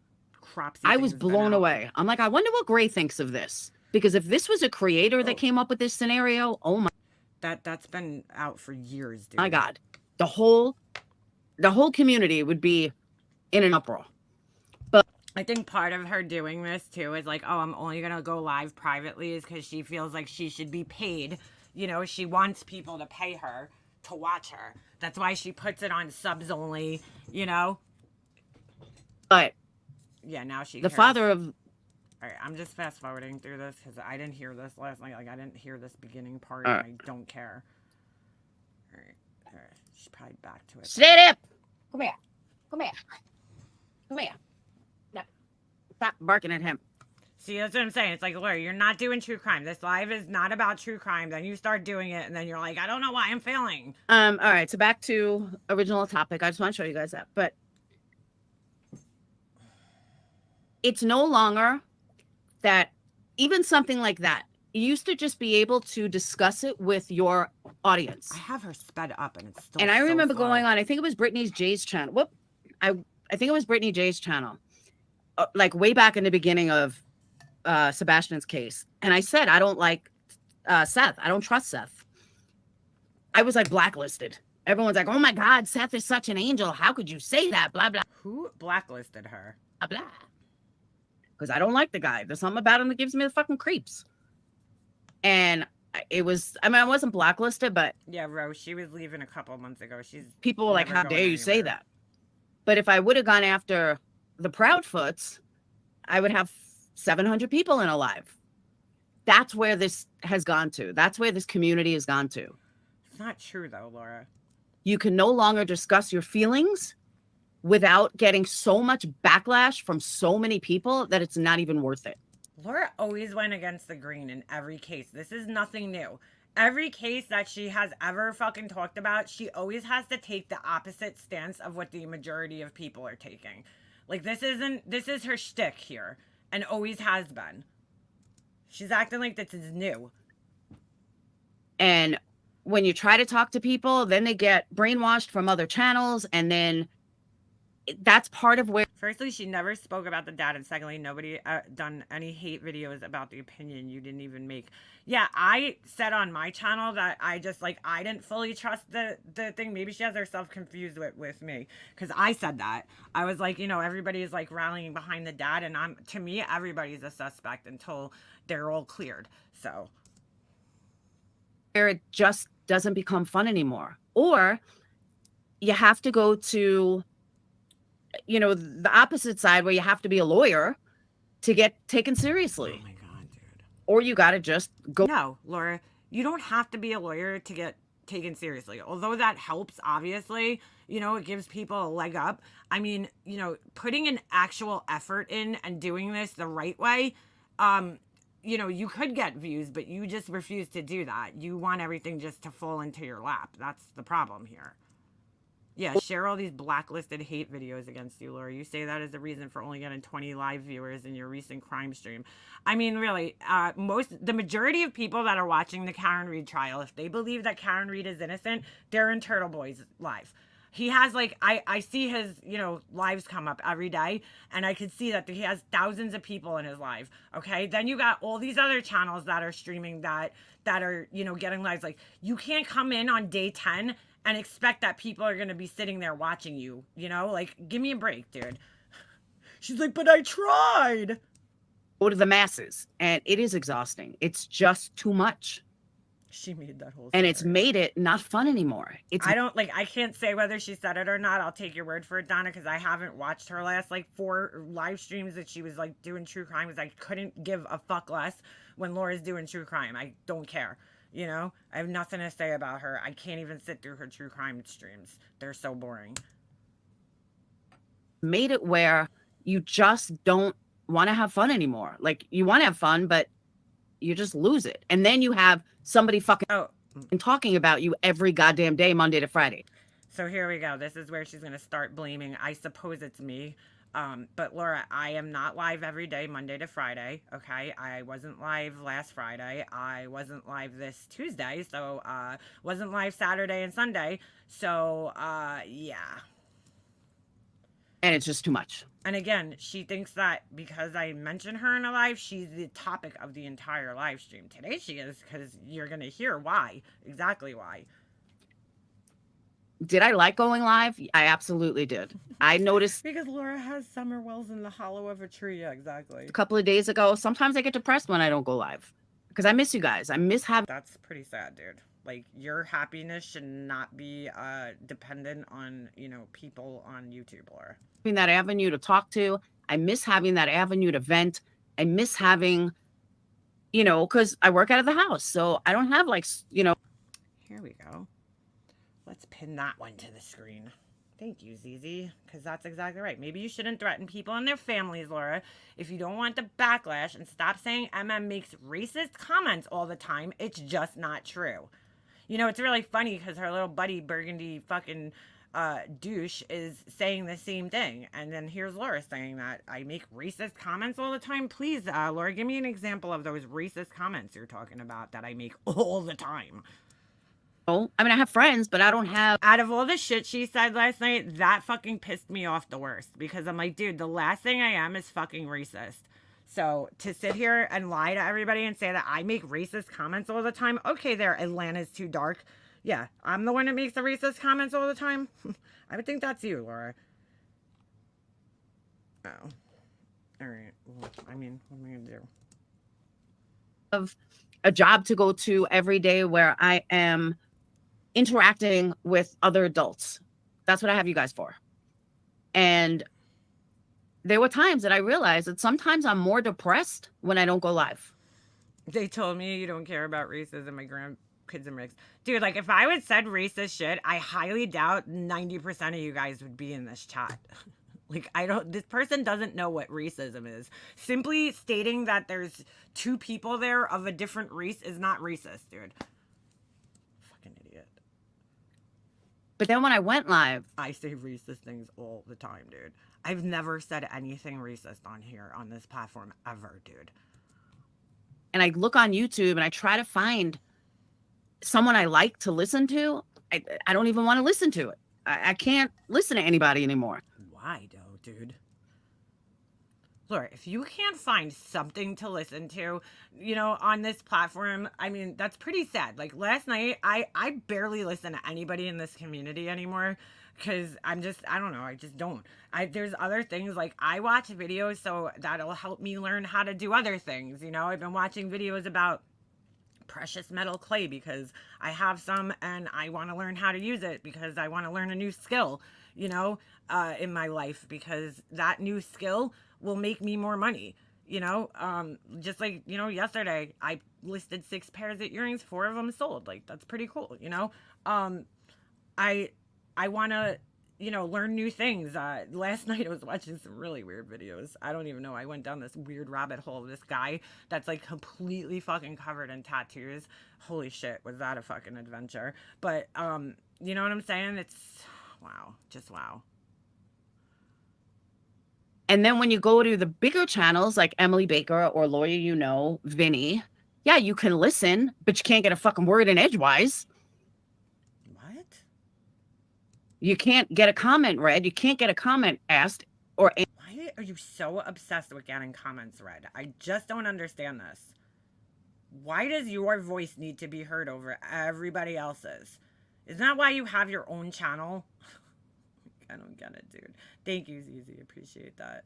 I was blown away. I'm like, I wonder what Gray thinks of this. Because if this was a creator that came up with this scenario, oh my. That's been out for years, dude. My God. The whole community would be in an uproar. I think part of her doing this too is like, oh, I'm only going to go live privately is because she feels like she should be paid. She wants people to pay her to watch her. That's why she puts it on subs only, But yeah, now she the father of. All right, I'm just fast forwarding through this because I didn't hear this last night. Like, I didn't hear this beginning part and I don't care. All right. She's probably back to it. Sit up. Come here. Come here. Come here. Stop barking at him. See, that's what I'm saying. It's like, Laura, you're not doing true crime. This live is not about true crime. Then you start doing it, and then you're like, I don't know why I'm failing. All right, so back to original topic. I just want to show you guys that. But it's no longer that even something like that. You used to just be able to discuss it with your audience. I have her sped up and it's still And I so remember slow. going on, I think it was Brittany J's channel. Whoop. I think it was Brittany J's channel. Like way back in the beginning of Sebastian's case. And I said, I don't like Seth. I don't trust Seth. I was like blacklisted. Everyone's like, oh my God, Seth is such an angel. How could you say that? Blah, blah, Who blacklisted her? blah, blah. Because I don't like the guy. There's something about him that gives me the fucking creeps. And it was, I mean, I wasn't blacklisted, but Yeah, Rose, she was leaving a couple months ago. She's people were like, never how going dare you say anywhere. that? But if I would have gone after the Proudfoots, I would have 700 people in a live. That's where this has gone to. That's where this community has gone to. It's not true though, Laura. You can no longer discuss your feelings without getting so much backlash from so many people that it's not even worth it. Laura always went against the green in every case. This is nothing new. Every case that she has ever fucking talked about, she always has to take the opposite stance of what the majority of people are taking. Like this is her shtick here and always has been. She's acting like this is new. And when you try to talk to people, then they get brainwashed from other channels. And then that's part of where. Firstly, she never spoke about the dad. And secondly, nobody done any hate videos about the opinion you didn't even make. Yeah, I said on my channel that I just like, I didn't fully trust the thing. Maybe she has herself confused with me. Because I said that. I was like, you know, everybody is like rallying behind the dad. And to me, everybody's a suspect until they're all cleared. So. Where it just doesn't become fun anymore. Or you have to go to, you know, the opposite side where you have to be a lawyer to get taken seriously. Oh my God, dude. Or you got to just go. No, Laura, you don't have to be a lawyer to get taken seriously. Although that helps, obviously, you know, it gives people a leg up. I mean, you know, putting an actual effort in and doing this the right way, you know, you could get views, but you just refuse to do that. You want everything just to fall into your lap. That's the problem here. Yeah, share all these blacklisted hate videos against you, Laura. You say that as a reason for only getting 20 live viewers in your recent crime stream. I mean, really, the majority of people that are watching the Karen Read trial, if they believe that Karen Read is innocent, they're in Turtle Boy's live. He has like, I see his, you know, lives come up every day, and I could see that he has thousands of people in his live. Okay. Then you got all these other channels that are streaming that are, you know, getting lives. Like, you can't come in on day 10 and expect that people are going to be sitting there watching you, you know, like, give me a break, dude. She's like, but I tried. Go to the masses, and it is exhausting. It's just too much. She made that whole and it's made it not fun anymore. It's I can't say whether she said it or not. I'll take your word for it, Donna, because I haven't watched her last like 4 live streams that she was like doing true crime, because I couldn't give a fuck less when Laura's doing true crime. I don't care. You know, I have nothing to say about her. I can't even sit through her true crime streams. They're so boring. Made it where you just don't want to have fun anymore. Like, you want to have fun, but you just lose it. And then you have somebody fucking talking about you every goddamn day, Monday to Friday. So here we go. This is where she's going to start blaming. I suppose it's me. But Laura, I am not live every day, Monday to Friday. Okay. I wasn't live last Friday. I wasn't live this Tuesday. So, wasn't live Saturday and Sunday. So, yeah. And it's just too much. And again, she thinks that because I mention her in a live, she's the topic of the entire live stream. Today she is, because you're going to hear why. Exactly why. Did I like going live? I absolutely did. I noticed because Laura has summer wells in the hollow of a tree. Yeah, exactly. A couple of days ago, sometimes I get depressed when I don't go live because I miss you guys. I miss having. That's pretty sad, dude. Like, your happiness should not be dependent on, you know, people on YouTube, Laura. Having that avenue to talk to. I miss having that avenue to vent. I miss having, you know, because I work out of the house. So I don't have like, you know. Here we go. Let's pin that one to the screen. Thank you, Zizi, because that's exactly right. Maybe you shouldn't threaten people and their families, Laura. If you don't want the backlash, and stop saying MM makes racist comments all the time. It's just not true. You know, it's really funny because her little buddy Burgundy fucking douche is saying the same thing. And then here's Laura saying that I make racist comments all the time. Please, Laura, give me an example of those racist comments you're talking about that I make all the time. Oh, I mean, I have friends, but I don't have. Out of all the shit she said last night, that fucking pissed me off the worst, because I'm like, dude, the last thing I am is fucking racist. So to sit here and lie to everybody and say that I make racist comments all the time, okay, there, Atlanta's too dark. Yeah, I'm the one that makes the racist comments all the time. I would think that's you, Laura. Oh. All right. Well, I mean, what am I going to do? Of a job to go to every day where I am interacting with other adults. That's what I have you guys for. And there were times that I realized that sometimes I'm more depressed when I don't go live. They told me you don't care about racism. My grandkids are mixed. Dude, like, if I would said racist shit, I highly doubt 90% of you guys would be in this chat. Like, this person doesn't know what racism is. Simply stating that there's two people there of a different race is not racist, dude. Fucking idiot. But then when I went live, I say racist things all the time, dude. I've never said anything racist on here, on this platform, ever, dude. and I look on YouTube and I try to find someone I like to listen to, I don't even want to listen to it. I can't listen to anybody anymore. Why, though, dude? Laura, if you can't find something to listen to, you know, on this platform, I mean, that's pretty sad. Like, last night, I barely listen to anybody in this community anymore, because I don't know, I just don't. There's other things, like, I watch videos, so that'll help me learn how to do other things, you know? I've been watching videos about precious metal clay because I have some and I want to learn how to use it because I want to learn a new skill, you know, in my life, because that new skill will make me more money, you know. Just like, you know, yesterday I listed 6 pairs of earrings, 4 of them sold. Like, that's pretty cool, you know. I want to, you know, learn new things. Last night I was watching some really weird videos. I don't even know. I went down this weird rabbit hole of this guy that's like completely fucking covered in tattoos. Holy shit, was that a fucking adventure? But, you know what I'm saying? It's, wow, just wow. And then when you go to the bigger channels like Emily Baker or Lawyer You Know, Vinny, yeah, you can listen, but you can't get a fucking word in edgewise. What? You can't get a comment read. You can't get a comment asked or. Why are you so obsessed with getting comments read? I just don't understand this. Why does your voice need to be heard over everybody else's? Isn't that why you have your own channel? I don't get it, dude. Thank you, Zizi. Appreciate that.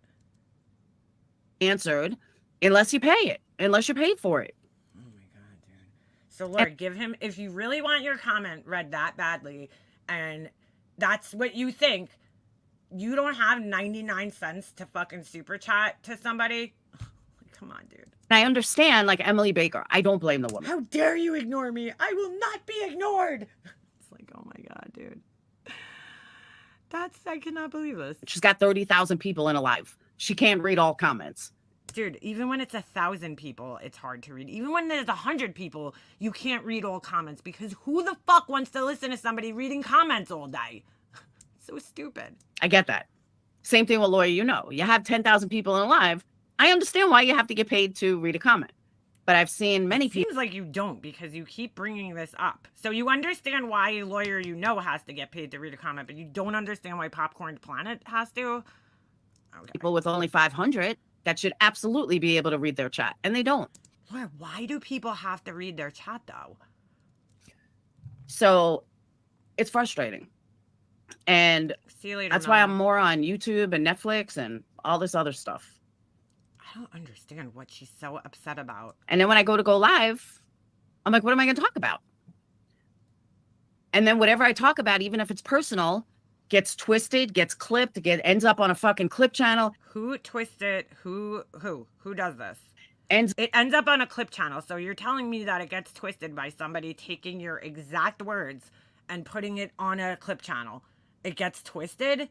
Answered unless you pay it, unless you're paid for it. Oh my God, dude. So, Lord, give him, if you really want your comment read that badly, and that's what you think, you don't have 99 cents to fucking super chat to somebody? Come on, dude. And I understand, like Emily Baker, I don't blame the woman. How dare you ignore me? I will not be ignored. It's like, oh my God, dude. I cannot believe this. She's got 30,000 people in a live. She can't read all comments. Dude, even when it's 1,000 people, it's hard to read. Even when there's 100 people, you can't read all comments, because who the fuck wants to listen to somebody reading comments all day? So stupid. I get that. Same thing with Lawyer You Know. You have 10,000 people in a live. I understand why you have to get paid to read a comment. But I've seen many people. Seems like you don't, because you keep bringing this up. So you understand why a Lawyer You Know has to get paid to read a comment, but you don't understand why Popcorn Planet has to? Okay. People with only 500 that should absolutely be able to read their chat, and they don't. Laura, why do people have to read their chat, though? So it's frustrating. And see you later, that's Mama. why I'm more on YouTube and Netflix and all this other stuff. I don't understand what she's so upset about. And then when I go live, I'm like, what am I going to talk about? And then whatever I talk about, even if it's personal, gets twisted, gets clipped, ends up on a fucking clip channel. Who twisted? Who does this? It ends up on a clip channel. So you're telling me that it gets twisted by somebody taking your exact words and putting it on a clip channel. It gets twisted?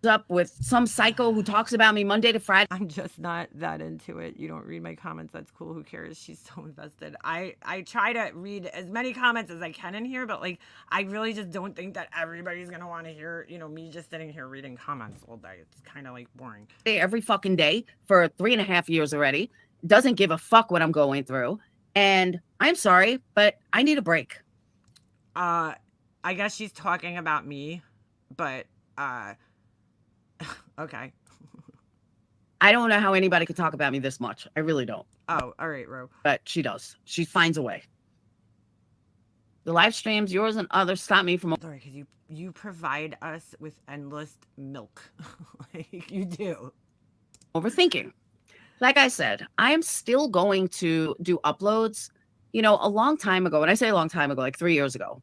up with some psycho who talks about me Monday to Friday. I'm just not that into it. You don't read my comments. That's cool. Who cares? She's so invested. I try to read as many comments as I can in here, but like I really just don't think that everybody's gonna want to hear, you know, me just sitting here reading comments all day. It's kind of like boring. Every fucking day for 3.5 years already. Doesn't give a fuck what I'm going through. And I'm sorry, but I need a break. I guess she's talking about me, but okay. I don't know how anybody could talk about me this much. I really don't. Oh, all right, Ro. But she does. She finds a way. The live streams, yours and others, stop me from... Sorry, because you provide us with endless milk. Like you do. Overthinking. Like I said, I am still going to do uploads. You know, a long time ago, when I say a long time ago, like 3 years ago,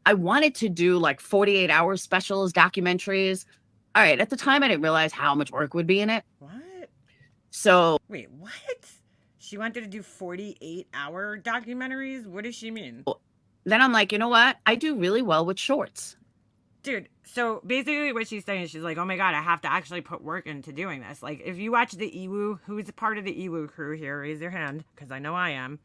I wanted to do like 48-hour specials, documentaries. All right, at the time, I didn't realize how much work would be in it. What? So... Wait, what? She wanted to do 48-hour documentaries? What does she mean? Then I'm like, you know what? I do really well with shorts. Dude, so basically what she's saying is she's like, oh my God, I have to actually put work into doing this. Like, if you watch the Ewu, who's a part of the Ewu crew here, raise your hand, because I know I am.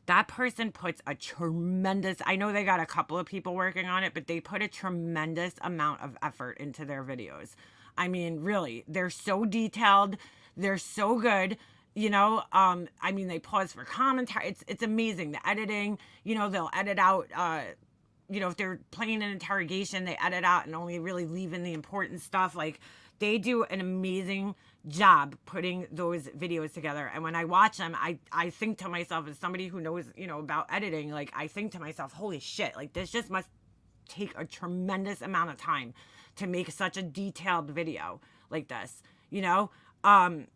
That person puts a tremendous, I know they got a couple of people working on it, but they put a tremendous amount of effort into their videos. I mean, really, they're so detailed. They're so good. You know, I mean, they pause for commentary. It's amazing. The editing, you know, they'll edit out, you know, if they're playing an interrogation, they edit out and only really leave in the important stuff. Like, they do an amazing job putting those videos together. And when I watch them, I think to myself, as somebody who knows, you know, about editing, like, I think to myself, holy shit, like, this just must take a tremendous amount of time to make such a detailed video like this, you know? And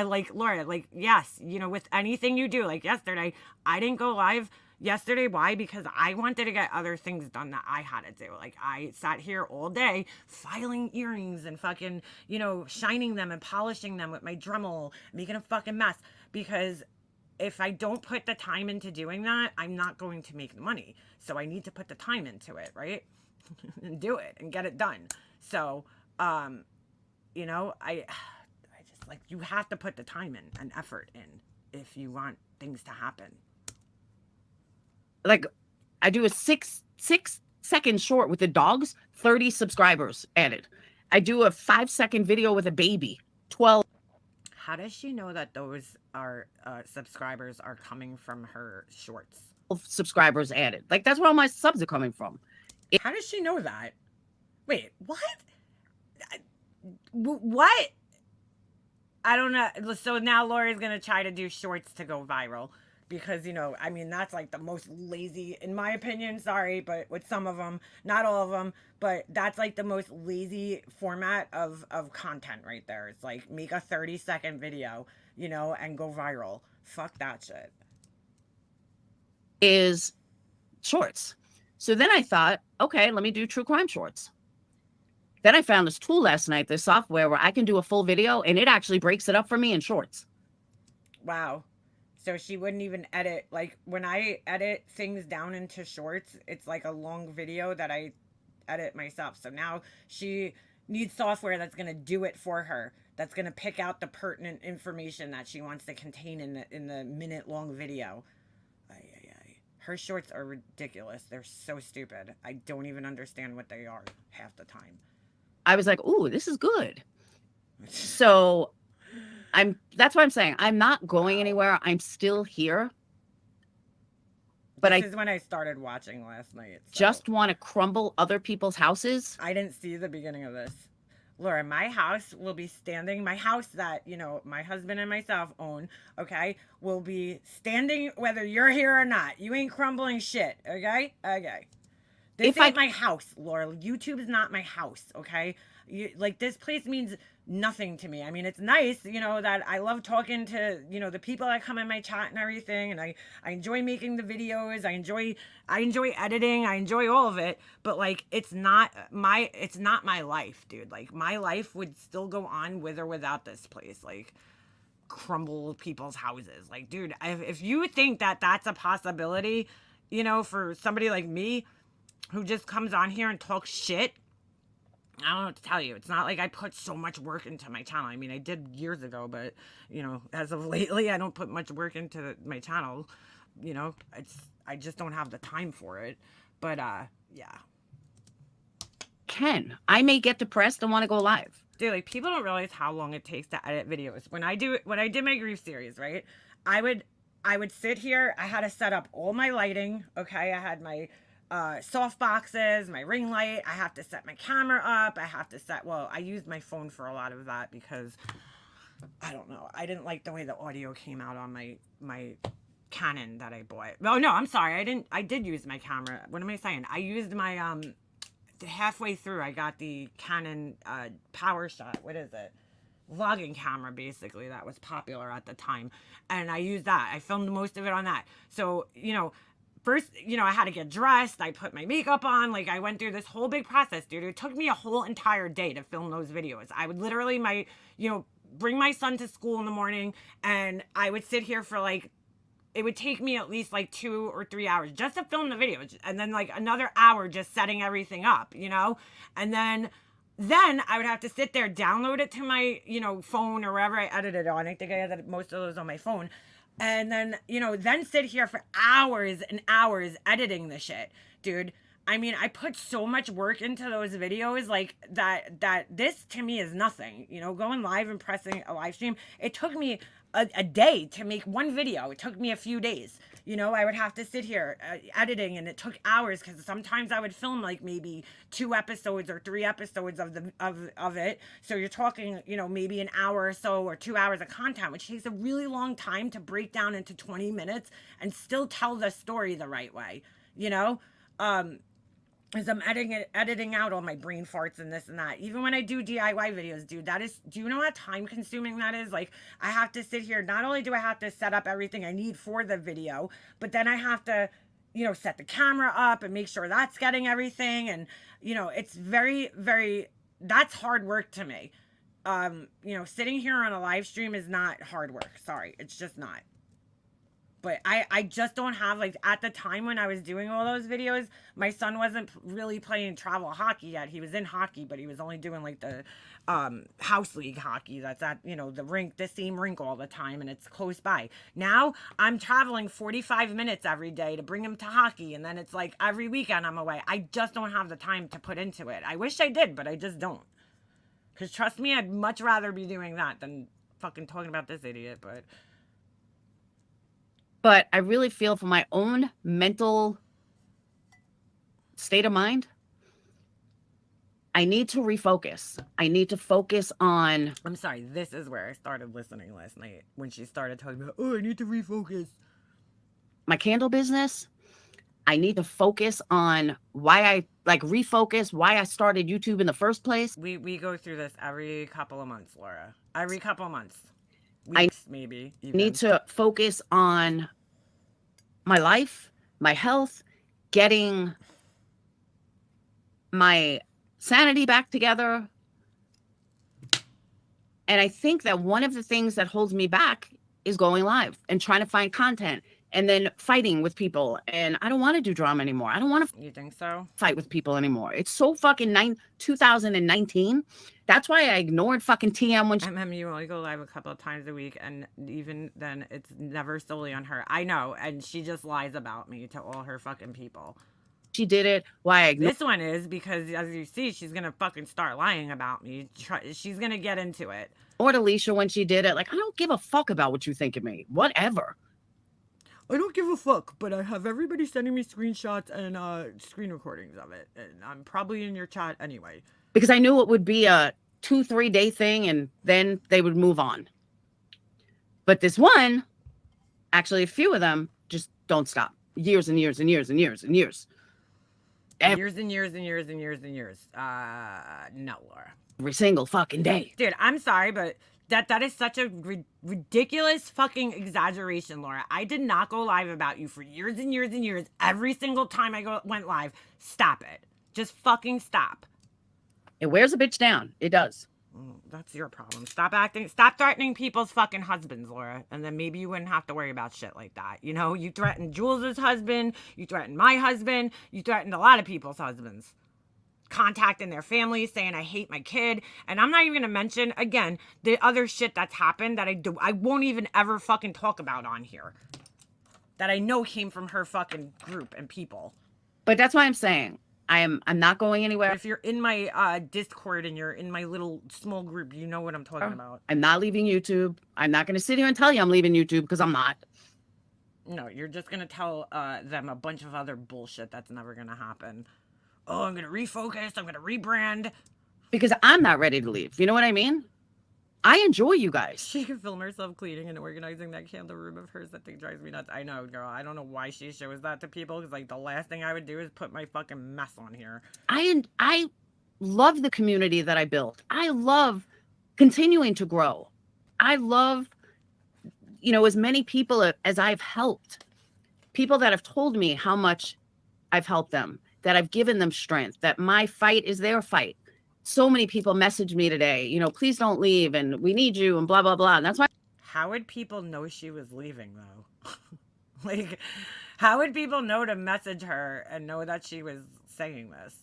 like, Laura, like, yes, you know, with anything you do, like yesterday, I didn't go live yesterday. Why? Because I wanted to get other things done that I had to do. Like, I sat here all day filing earrings and fucking, you know, shining them and polishing them with my Dremel, making a fucking mess. Because if I don't put the time into doing that, I'm not going to make the money. So I need to put the time into it, right? And do it and get it done. So, you know, I just, like, you have to put the time in and effort in if you want things to happen. Like, I do a six-second short with the dogs, 30 subscribers added. I do a 5-second video with a baby, 12. How does she know that those are subscribers are coming from her shorts? Subscribers added. Like, that's where all my subs are coming from. How does she know that? Wait, what? What? I don't know. So now Laura's going to try to do shorts to go viral. Because, you know, I mean, that's like the most lazy, in my opinion, sorry, but with some of them, not all of them, but that's like the most lazy format of content right there. It's like, make a 30-second video, you know, and go viral. Fuck that shit. Is shorts. So then I thought, okay, let me do true crime shorts. Then I found this tool last night, this software where I can do a full video and it actually breaks it up for me in shorts. Wow. So she wouldn't even edit. Like, when I edit things down into shorts, it's like a long video that I edit myself. So now she needs software that's going to do it for her. That's going to pick out the pertinent information that she wants to contain in the minute-long video. Her shorts are ridiculous. They're so stupid. I don't even understand what they are half the time. I was like, ooh, this is good. So... that's what I'm saying. I'm not going anywhere. I'm still here. But this is when I started watching last night. So. Just want to crumble other people's houses. I didn't see the beginning of this. Laura, my house will be standing. My house that, you know, my husband and myself own, okay, will be standing whether you're here or not. You ain't crumbling shit, okay? Okay. This ain't my house, Laura. YouTube is not my house, okay? Like, this place means nothing to me. I mean, it's nice, you know, that I love talking to, you know, the people that come in my chat and everything, and I enjoy making the videos. I enjoy editing. I enjoy all of it, but like, it's not my life, dude. Like, my life would still go on with or without this place. Like, crumble people's houses. Like, dude, if you think that that's a possibility, you know, for somebody like me who just comes on here and talks shit, I don't know what to tell you. It's not like I put so much work into my channel. I mean, I did years ago, but, you know, as of lately, I don't put much work into my channel. You know, I just don't have the time for it. But, yeah. I may get depressed and want to go live. Dude, like, people don't realize how long it takes to edit videos. When I did my grief series, right, I would sit here. I had to set up all my lighting. Okay, I had my soft boxes, my ring light. I have to set my camera up. I used my phone for a lot of that because I don't know, I didn't like the way the audio came out on my Canon that I bought. Oh no, I'm sorry, I did use my camera. What am I saying? I used my halfway through I got the Canon PowerShot. What is it? Vlogging camera, basically, that was popular at the time, and I used that. I filmed most of it on that. So, you know, first, you know, I had to get dressed. I put my makeup on. Like, I went through this whole big process, dude. It took me a whole entire day to film those videos. I would literally, bring my son to school in the morning, and I would sit here for, like, it would take me at least, like, 2 or 3 hours just to film the videos. And then, like, another hour just setting everything up, you know? And then I would have to sit there, download it to my, you know, phone or wherever I edited it on. I think I edited most of those on my phone. And then, you know, then sit here for hours and hours editing the shit, dude. I mean, I put so much work into those videos, like, that this to me is nothing. You know, going live and pressing a live stream, it took me a day to make one video. It took me a few days. You know, I would have to sit here editing, and it took hours because sometimes I would film like maybe 2 episodes or 3 episodes of it. So you're talking, you know, maybe an hour or so or 2 hours of content, which takes a really long time to break down into 20 minutes and still tell the story the right way, you know? As I'm editing out all my brain farts and this and that. Even when I do DIY videos, dude, do you know how time consuming that is? Like, I have to sit here, not only do I have to set up everything I need for the video, but then I have to, you know, set the camera up and make sure that's getting everything. And, you know, it's very, very, that's hard work to me. You know, sitting here on a live stream is not hard work. Sorry, it's just not. But I just don't have, like, at the time when I was doing all those videos, my son wasn't really playing travel hockey yet. He was in hockey, but he was only doing, like, the house league hockey that's at, you know, the same rink all the time, and it's close by. Now I'm traveling 45 minutes every day to bring him to hockey, and then it's like every weekend I'm away. I just don't have the time to put into it. I wish I did, but I just don't. Because trust me, I'd much rather be doing that than fucking talking about this idiot, But I really feel for my own mental state of mind, I need to refocus. I need to focus on... I'm sorry, this is where I started listening last night when she started talking about, oh, I need to refocus. My candle business. I need to focus on refocus why I started YouTube in the first place. We go through this every couple of months, Laura. Every couple of months. Weeks, maybe. Even. Need to focus on my life, my health, getting my sanity back together. And I think that one of the things that holds me back is going live and trying to find content and then fighting with people. And I don't want to do drama anymore. I don't want to You think so? Fight with people anymore. It's so fucking 2019. That's why I ignored fucking TM when you only go live a couple of times a week, and even then it's never solely on her. I know, and she just lies about me to all her fucking people. She did it. Why I ignored this one is because, as you see, she's gonna fucking start lying about me. She's gonna get into it. Or Alicia when she did it. Like, I don't give a fuck about what you think of me. Whatever. I don't give a fuck, but I have everybody sending me screenshots and screen recordings of it, and I'm probably in your chat anyway. Because I knew it would be a 2-3 day thing, and then they would move on. But this one, actually a few of them, just don't stop. Years and years and years and years and years. Years and years and years and years and years. No, Laura. Every single fucking day. Dude, I'm sorry, but that is such a ridiculous fucking exaggeration, Laura. I did not go live about you for years and years and years. Every single time I went live. Stop it. Just fucking stop. It wears a bitch down. It does. That's your problem. Stop threatening people's fucking husbands, Laura. And then maybe you wouldn't have to worry about shit like that. You know, you threatened Jules's husband. You threatened my husband. You threatened a lot of people's husbands. contacting their families saying I hate my kid. And I'm not even gonna mention again the other shit that's happened that I won't even ever fucking talk about on here, that I know came from her fucking group and people. But that's why I'm saying I'm not going anywhere. If you're in my Discord and you're in my little small group, you know what I'm talking about. I'm not leaving YouTube. I'm not going to sit here and tell you I'm leaving YouTube because I'm not. No, you're just gonna tell them a bunch of other bullshit that's never gonna happen. Oh, I'm gonna refocus, I'm gonna rebrand. Because I'm not ready to leave. You know what I mean? I enjoy you guys. She can film herself cleaning and organizing that candle room of hers. That thing drives me nuts. I know, girl. I don't know why she shows that to people, because like the last thing I would do is put my fucking mess on here. I love the community that I built. I love continuing to grow. I love, you know, as many people as I've helped. People that have told me how much I've helped them, that I've given them strength, that my fight is their fight. So many people messaged me today, you know, please don't leave and we need you and blah, blah, blah. And that's why. How would people know she was leaving though? Like, how would people know to message her and know that she was saying this?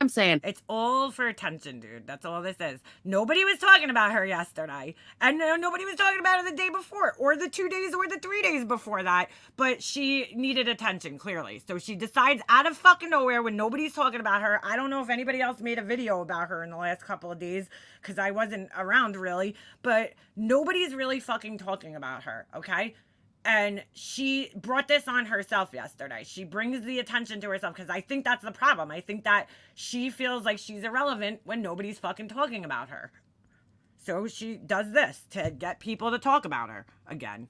I'm saying It's all for attention, dude. That's all this is. Nobody was talking about her yesterday. And nobody was talking about her the day before, or the 2 days, or the 3 days before that. But she needed attention, clearly. So she decides out of fucking nowhere when nobody's talking about her. I don't know if anybody else made a video about her in the last couple of days, because I wasn't around really. But nobody's really fucking talking about her, okay? And she brought this on herself yesterday. She brings the attention to herself, because I think that's the problem. I think that she feels like she's irrelevant when nobody's fucking talking about her. So she does this to get people to talk about her again.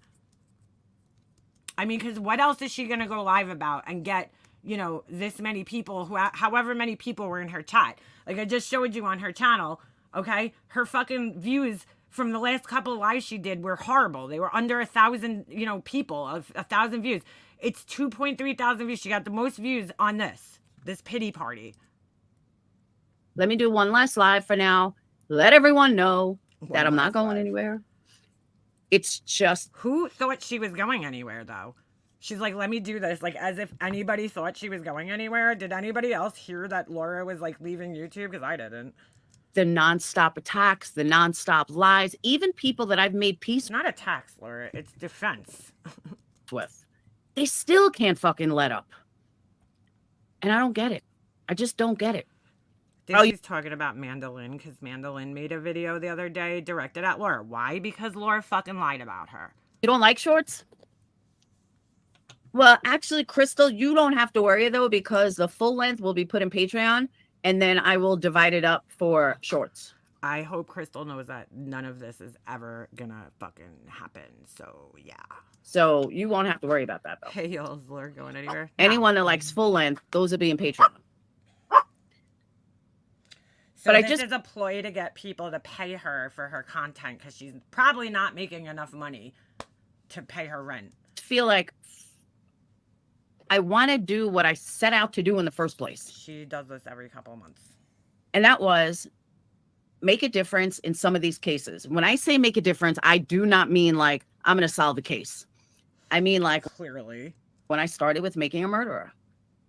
I mean, because what else is she going to go live about and get, you know, this many people, however many people were in her chat? Like I just showed you on her channel, okay? Her fucking views from the last couple of lives she did were horrible. They were under 1,000, you know, people, of 1,000 views. It's 2.3 thousand views. She got the most views on this pity party. let me do one last live for now. Let everyone know that I'm not going anywhere. It's just. Who thought she was going anywhere though? She's like, let me do this. Like, as if anybody thought she was going anywhere. Did anybody else hear that Laura was like leaving YouTube? Because I didn't. The nonstop attacks, the nonstop lies, even people that I've made peace It's not attacks, Laura. It's defense. with, they still can't fucking let up. And I don't get it. I just don't get it. Daisy's talking about Mandolin, because Mandolin made a video the other day directed at Laura. Why? Because Laura fucking lied about her. You don't like shorts? Well, actually, Crystal, you don't have to worry though, because the full length will be put in Patreon, and then I will divide it up for shorts. I hope Crystal knows that none of this is ever gonna fucking happen. So yeah. So you won't have to worry about that though. Hey, yo, is Laura going anywhere? Anyone that likes full length, those will be in Patreon. So But I this just- is a ploy to get people to pay her for her content, because she's probably not making enough money to pay her rent. Feel like I want to do what I set out to do in the first place. She does this every couple of months. And that was make a difference in some of these cases. When I say make a difference, I do not mean like I'm going to solve the case. I mean, like Clearly. when I started with Making a Murderer,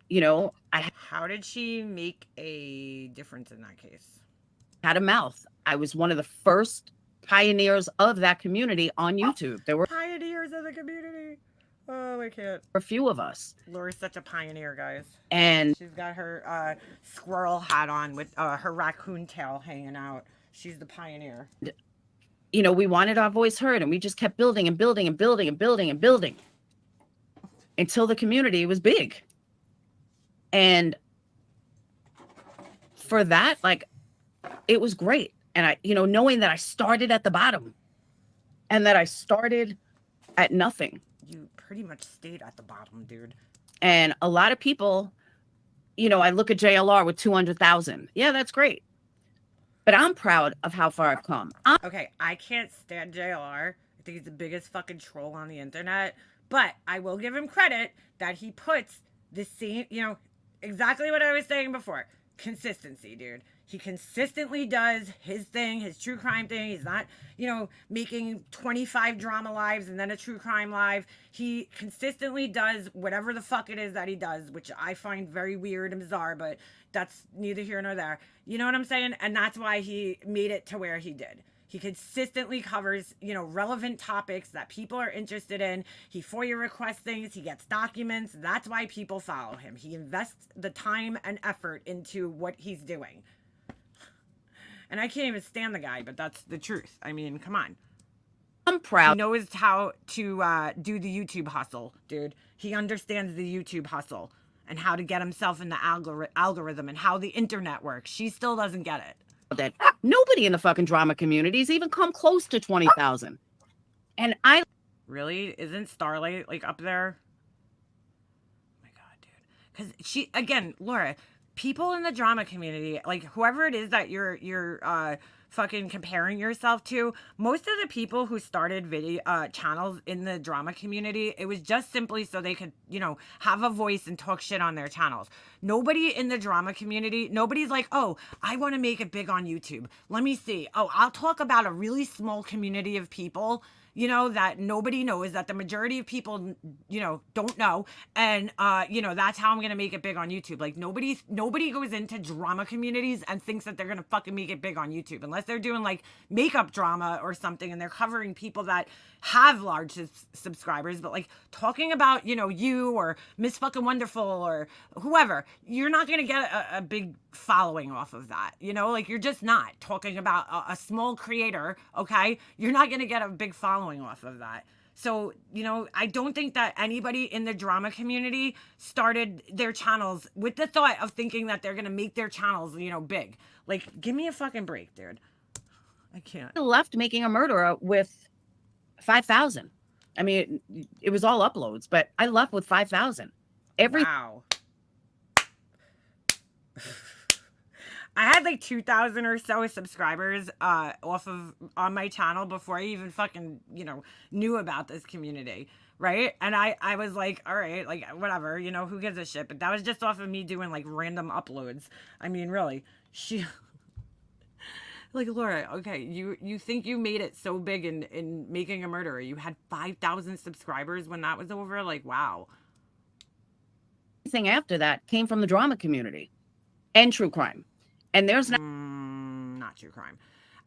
you know, I How did she make a difference in that case? had a mouth. I was one of the first pioneers of that community on YouTube. There were Pioneers of the community. Oh, I can't. a few of us. Laura's such a pioneer, guys. And She's got her squirrel hat on with her raccoon tail hanging out. She's the pioneer. you know, we wanted our voice heard, and we just kept building and building and building and building and building until the community was big. And for that, like, it was great. And I, you know, knowing that I started at the bottom and that I started at nothing. You pretty much stayed at the bottom, dude. And a lot of people, you know, I look at JLR with 200,000. Yeah, that's great. But I'm proud of how far I've come. Okay, I can't stand JLR. I think he's the biggest fucking troll on the internet. But I will give him credit that he puts the same, you know, exactly what I was saying before. Consistency, dude. He consistently does his thing, his true crime thing. He's not, making 25 drama lives and then a true crime live. He consistently does whatever the fuck it is that he does, which I find very weird and bizarre, but that's neither here nor there. You know what I'm saying? And that's why he made it to where he did. He consistently covers, relevant topics that people are interested in. He FOIA requests things. He gets documents. That's why people follow him. He invests the time and effort into what he's doing. And I can't even stand the guy, but that's the truth. I mean, come on. I'm proud. He knows how to do the YouTube hustle, dude. He understands the YouTube hustle and how to get himself in the algorithm and how the internet works. She still doesn't get it. That nobody in the fucking drama communities even come close to 20,000. And I really isn't Starlight like up there? Oh my god, dude. Because she, again, Laura, people in the drama community, like whoever it is that you're fucking comparing yourself to, most of the people who started video channels in the drama community, it was just simply so they could, have a voice and talk shit on their channels. Nobody in the drama community, nobody's like, oh, I want to make it big on YouTube. Let me see. Oh, I'll talk about a really small community of people, that nobody knows, that the majority of people, don't know. And, that's how I'm going to make it big on YouTube. Like nobody goes into drama communities and thinks that they're going to fucking make it big on YouTube unless they're doing like makeup drama or something and they're covering people that have large subscribers. But like talking about, you or Miss Fucking Wonderful or whoever, you're not going to get a big following off of that. Like you're just not talking about a small creator. Okay. You're not going to get a big following off of that. So, I don't think that anybody in the drama community started their channels with the thought of thinking that they're going to make their channels, big. Like, give me a fucking break, dude. I can't. left Making a Murderer with 5,000. I mean, it was all uploads, but I left with 5,000. Wow. I had like 2,000 or so subscribers on my channel before I even fucking, knew about this community, right? And I was like, all right, like whatever, who gives a shit? But that was just off of me doing like random uploads. I mean, really, like Laura, okay, you think you made it so big in Making a Murderer? You had 5,000 subscribers when that was over? Like, wow. Everything after that came from the drama community and true crime. And there's not true crime.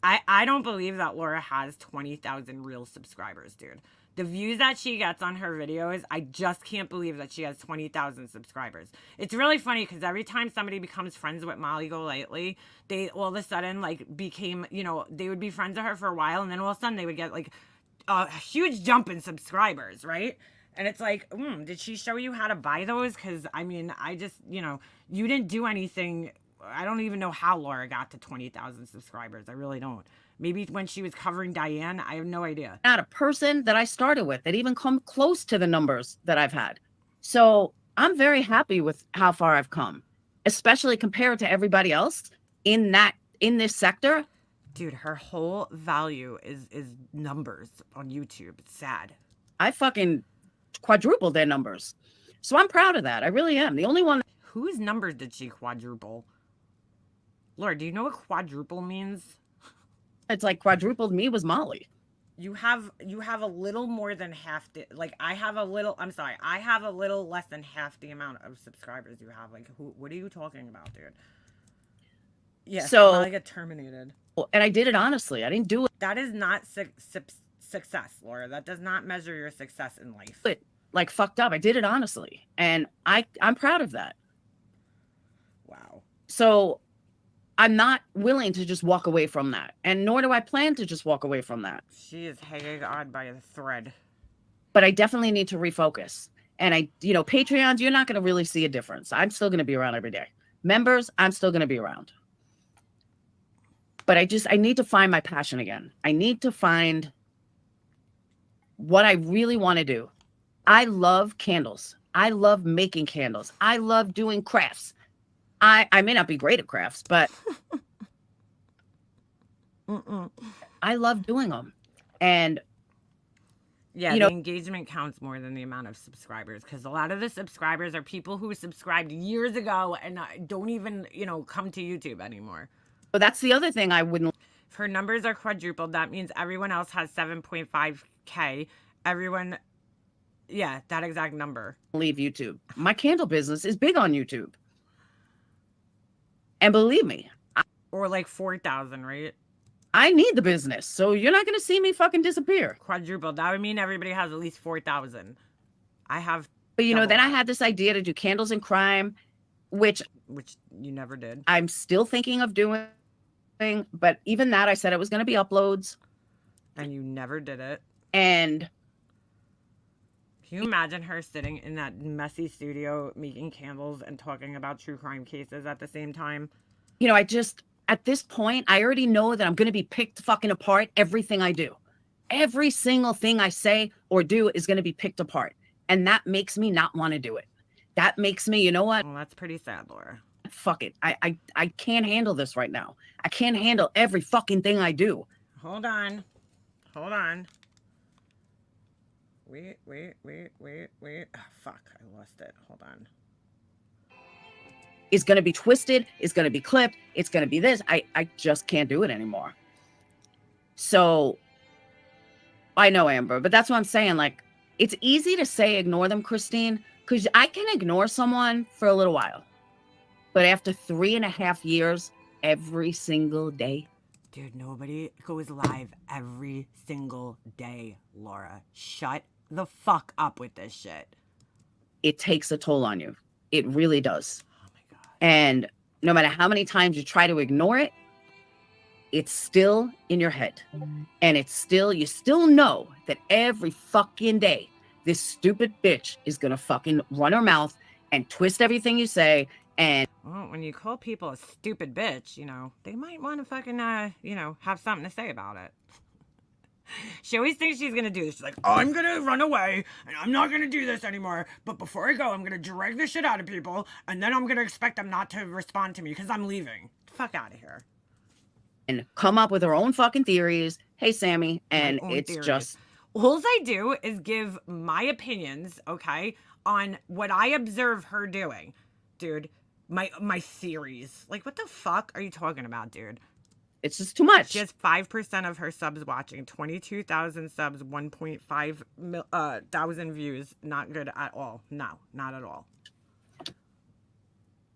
I don't believe that Laura has 20,000 real subscribers, dude. The views that she gets on her videos, I just can't believe that she has 20,000 subscribers. It's really funny because every time somebody becomes friends with Molly Golightly, they all of a sudden like became, they would be friends with her for a while and then all of a sudden they would get like a huge jump in subscribers, right? And it's like, did she show you how to buy those? Because, I mean, I just, you didn't do anything. I don't even know how Laura got to 20,000 subscribers. I really don't. Maybe when she was covering Diane, I have no idea. Not a person that I started with that even come close to the numbers that I've had. So I'm very happy with how far I've come, especially compared to everybody else in this sector. Dude, her whole value is numbers on YouTube. It's sad. I fucking quadrupled their numbers. So I'm proud of that. I really am. The only one. Whose numbers did she quadruple? Laura, do you know what quadruple means? It's like quadrupled me was Molly. You have a little more than half the, like I have a little less than half the amount of subscribers you have. Like what are you talking about, dude? Yeah, so I get terminated. And I did it honestly. I didn't do it. That is not success, Laura. That does not measure your success in life. But like fucked up. I did it honestly. And I'm proud of that. Wow. So I'm not willing to just walk away from that. And nor do I plan to just walk away from that. She is hanging on by a thread. But I definitely need to refocus. And Patreons, you're not going to really see a difference. I'm still going to be around every day. Members, I'm still going to be around. But I need to find my passion again. I need to find what I really want to do. I love candles. I love making candles. I love doing crafts. I may not be great at crafts, but I love doing them. And yeah, the engagement counts more than the amount of subscribers, because a lot of the subscribers are people who subscribed years ago and don't even, come to YouTube anymore. But that's the other thing I wouldn't If her numbers are quadrupled, that means everyone else has 7.5K. Everyone, yeah, that exact number. leave YouTube. My candle business is big on YouTube. And believe me, Or like 4,000, right? I need the business. So you're not going to see me fucking disappear. Quadrupled. That would mean everybody has at least 4,000. I have. But you know, double then I that, had this idea to do candles and crime, which you never did. I'm still thinking of doing. But even that, I said it was going to be uploads. And you never did it. And can you imagine her sitting in that messy studio making candles and talking about true crime cases at the same time? you know, at this point, I already know that I'm going to be picked fucking apart everything I do. Every single thing I say or do is going to be picked apart. And that makes me not want to do it. That makes me, you know what? Well, that's pretty sad, Laura. Fuck it. I can't handle this right now. I can't handle every fucking thing I do. Hold on. Wait. Oh, fuck, I lost it. Hold on. It's going to be twisted. It's going to be clipped. It's going to be this. I just can't do it anymore. So I know, Amber, but that's what I'm saying. Like, it's easy to say ignore them, Christine, because I can ignore someone for a little while. But after 3.5 years, every single day. Dude, nobody goes live every single day, Laura. Shut the fuck up with this shit. It takes a toll on you. It really does. Oh my God. And no matter how many times you try to ignore it, it's still in your head. And you still know that every fucking day, this stupid bitch is going to fucking run her mouth and twist everything you say. And well, when you call people a stupid bitch, you know, they might want to fucking, you know, have something to say about it. She always thinks she's going to do this. She's like, oh, I'm going to run away and I'm not going to do this anymore. But before I go, I'm going to drag the shit out of people. And then I'm going to expect them not to respond to me because I'm leaving. Fuck out of here. And come up with her own fucking theories. Hey, Sammy. And it's theories. just. All I do is give my opinions, okay, on what I observe her doing. Dude, my theories. Like, what the fuck are you talking about, dude? It's just too much. She has 5% of her subs watching, 22,000 subs, 1.5 thousand views. Not good at all. No, not at all.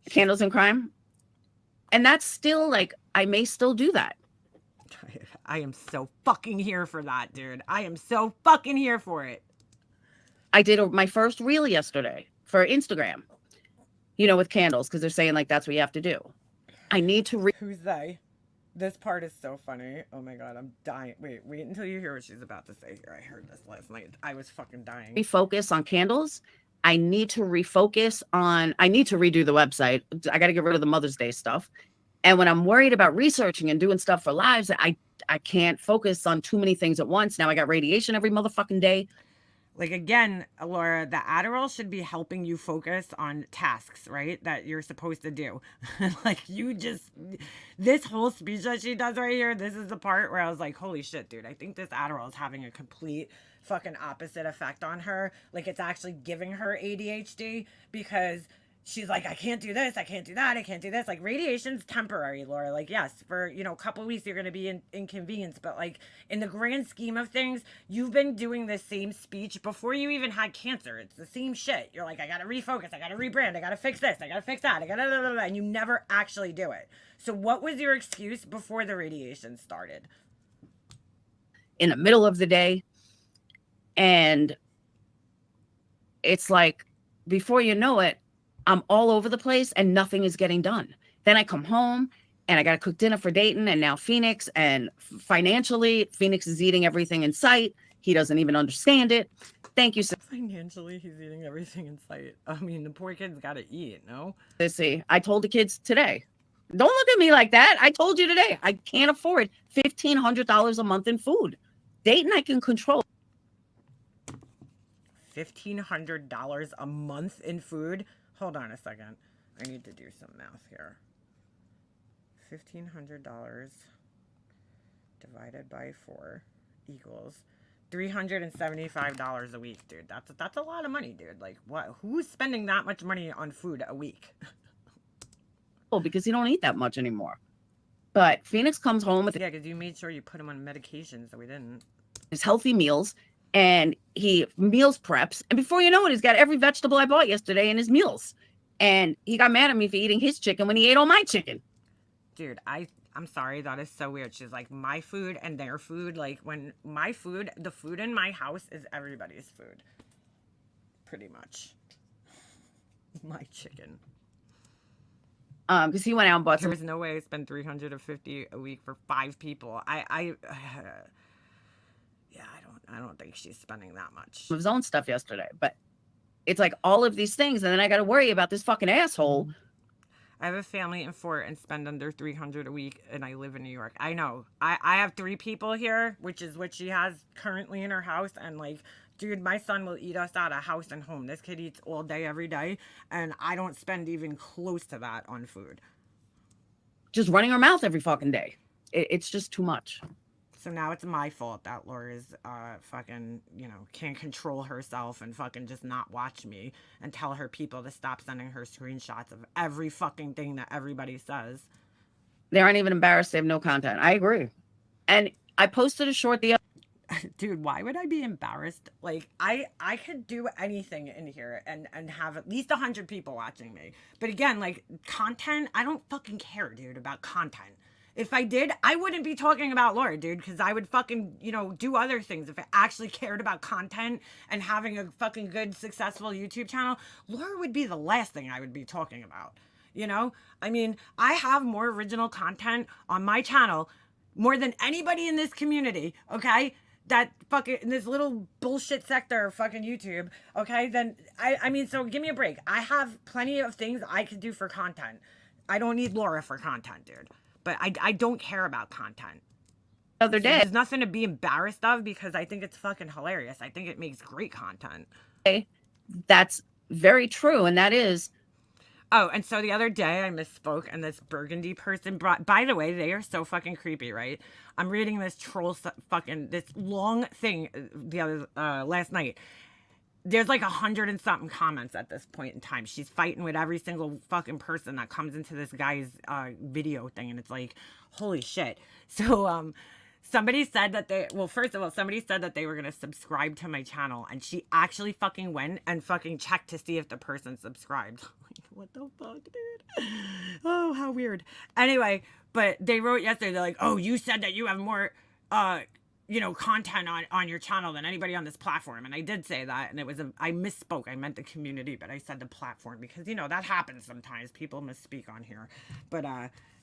Candles and crime. And that's still like, I may still do that. I am so fucking here for that, dude. I am so fucking here for it. I did my first reel yesterday for Instagram, you know, with candles, because they're saying like that's what you have to do. I need to Who's they? This part is so funny. Oh my God, I'm dying. Wait until you hear what she's about to say here. I heard this last night. I was fucking dying. refocus on candles. I need to refocus on, I need to redo the website. I got to get rid of the Mother's Day stuff. And when I'm worried about researching and doing stuff for lives, I can't focus on too many things at once. Now I got radiation every motherfucking day. Like, again, Laura, the Adderall should be helping you focus on tasks, right? That you're supposed to do. Like, you just, this whole speech that she does right here, this is the part where I was like, holy shit, dude, I think this Adderall is having a complete fucking opposite effect on her. Like, it's actually giving her ADHD because she's like, I can't do this, I can't do that, I can't do this. Like, radiation's temporary, Laura. Like, yes, for, you know, a couple of weeks you're going to be inconvenienced, but like in the grand scheme of things, you've been doing the same speech before you even had cancer. It's the same shit. You're like, I got to refocus, I got to rebrand, I got to fix this, I got to fix that, I got to, and you never actually do it. So what was your excuse before the radiation started? In the middle of the day. And it's like, before you know it, I'm all over the place and nothing is getting done. Then I come home and I got to cook dinner for Dayton and now Phoenix. And financially, Phoenix is eating everything in sight. He doesn't even understand it. Thank you, Financially, he's eating everything in sight. I mean, the poor kid's got to eat, no? Sissy. I told the kids today, don't look at me like that. I told you today, I can't afford $1,500 a month in food. Dayton, I can control. $1,500 a month in food? Hold on a second. I need to do some math here. $1,500 divided by 4 equals $375 a week, dude. That's a lot of money, dude. Like, what? Who's spending that much money on food a week? Because you don't eat that much anymore. But Phoenix comes home with Yeah, because you made sure you put him on medication, so we didn't. his healthy meals, and he meals preps. And before you know it, he's got every vegetable I bought yesterday in his meals. And he got mad at me for eating his chicken when he ate all my chicken. Dude, I'm sorry, that is so weird. She's like, my food and their food. Like, when my food, the food in my house is everybody's food. Pretty much. My chicken. Because he went out and bought some There's no way I spend $350 a week for 5 people. Yeah, I don't think she's spending that much. of his own stuff yesterday. But it's like all of these things, and then I got to worry about this fucking asshole. I have a family in Fort and spend under $300 a week, and I live in New York. I know. I have 3 people here, which is what she has currently in her house, and like, dude, my son will eat us out of house and home. This kid eats all day, every day, and I don't spend even close to that on food. Just running her mouth every fucking day. It's just too much. So now it's my fault that Laura's fucking, can't control herself and fucking just not watch me and tell her people to stop sending her screenshots of every fucking thing that everybody says. They aren't even embarrassed. They have no content. I agree. And I posted a short the other. Dude, why would I be embarrassed? Like, I could do anything in here and have at least 100 people watching me. But again, like, content, I don't fucking care, dude, about content. If I did, I wouldn't be talking about Laura, dude, because I would fucking, do other things. If I actually cared about content and having a fucking good, successful YouTube channel, Laura would be the last thing I would be talking about. I mean, I have more original content on my channel more than anybody in this community, okay? That fucking, in this little bullshit sector of fucking YouTube, okay? Then, I mean, so give me a break. I have plenty of things I could do for content. I don't need Laura for content, dude. But I don't care about content. Other day. There's nothing to be embarrassed of because I think it's fucking hilarious. I think it makes great content. That's very true. And that is. Oh, and so the other day I misspoke and this Burgundy person brought, by the way, they are so fucking creepy, right? I'm reading this this long thing last night. There's like 100 and something comments at this point in time. She's fighting with every single fucking person that comes into this guy's video thing. And it's like, holy shit. So, somebody said that first of all, somebody said that they were going to subscribe to my channel. And she actually fucking went and fucking checked to see if the person subscribed. Like, what the fuck, dude? Oh, how weird. Anyway, but they wrote yesterday, they're like, oh, you said that you have more, content on your channel than anybody on this platform. And I did say that, and I misspoke. I meant the community, but I said the platform because, that happens sometimes. People misspeak on here. But,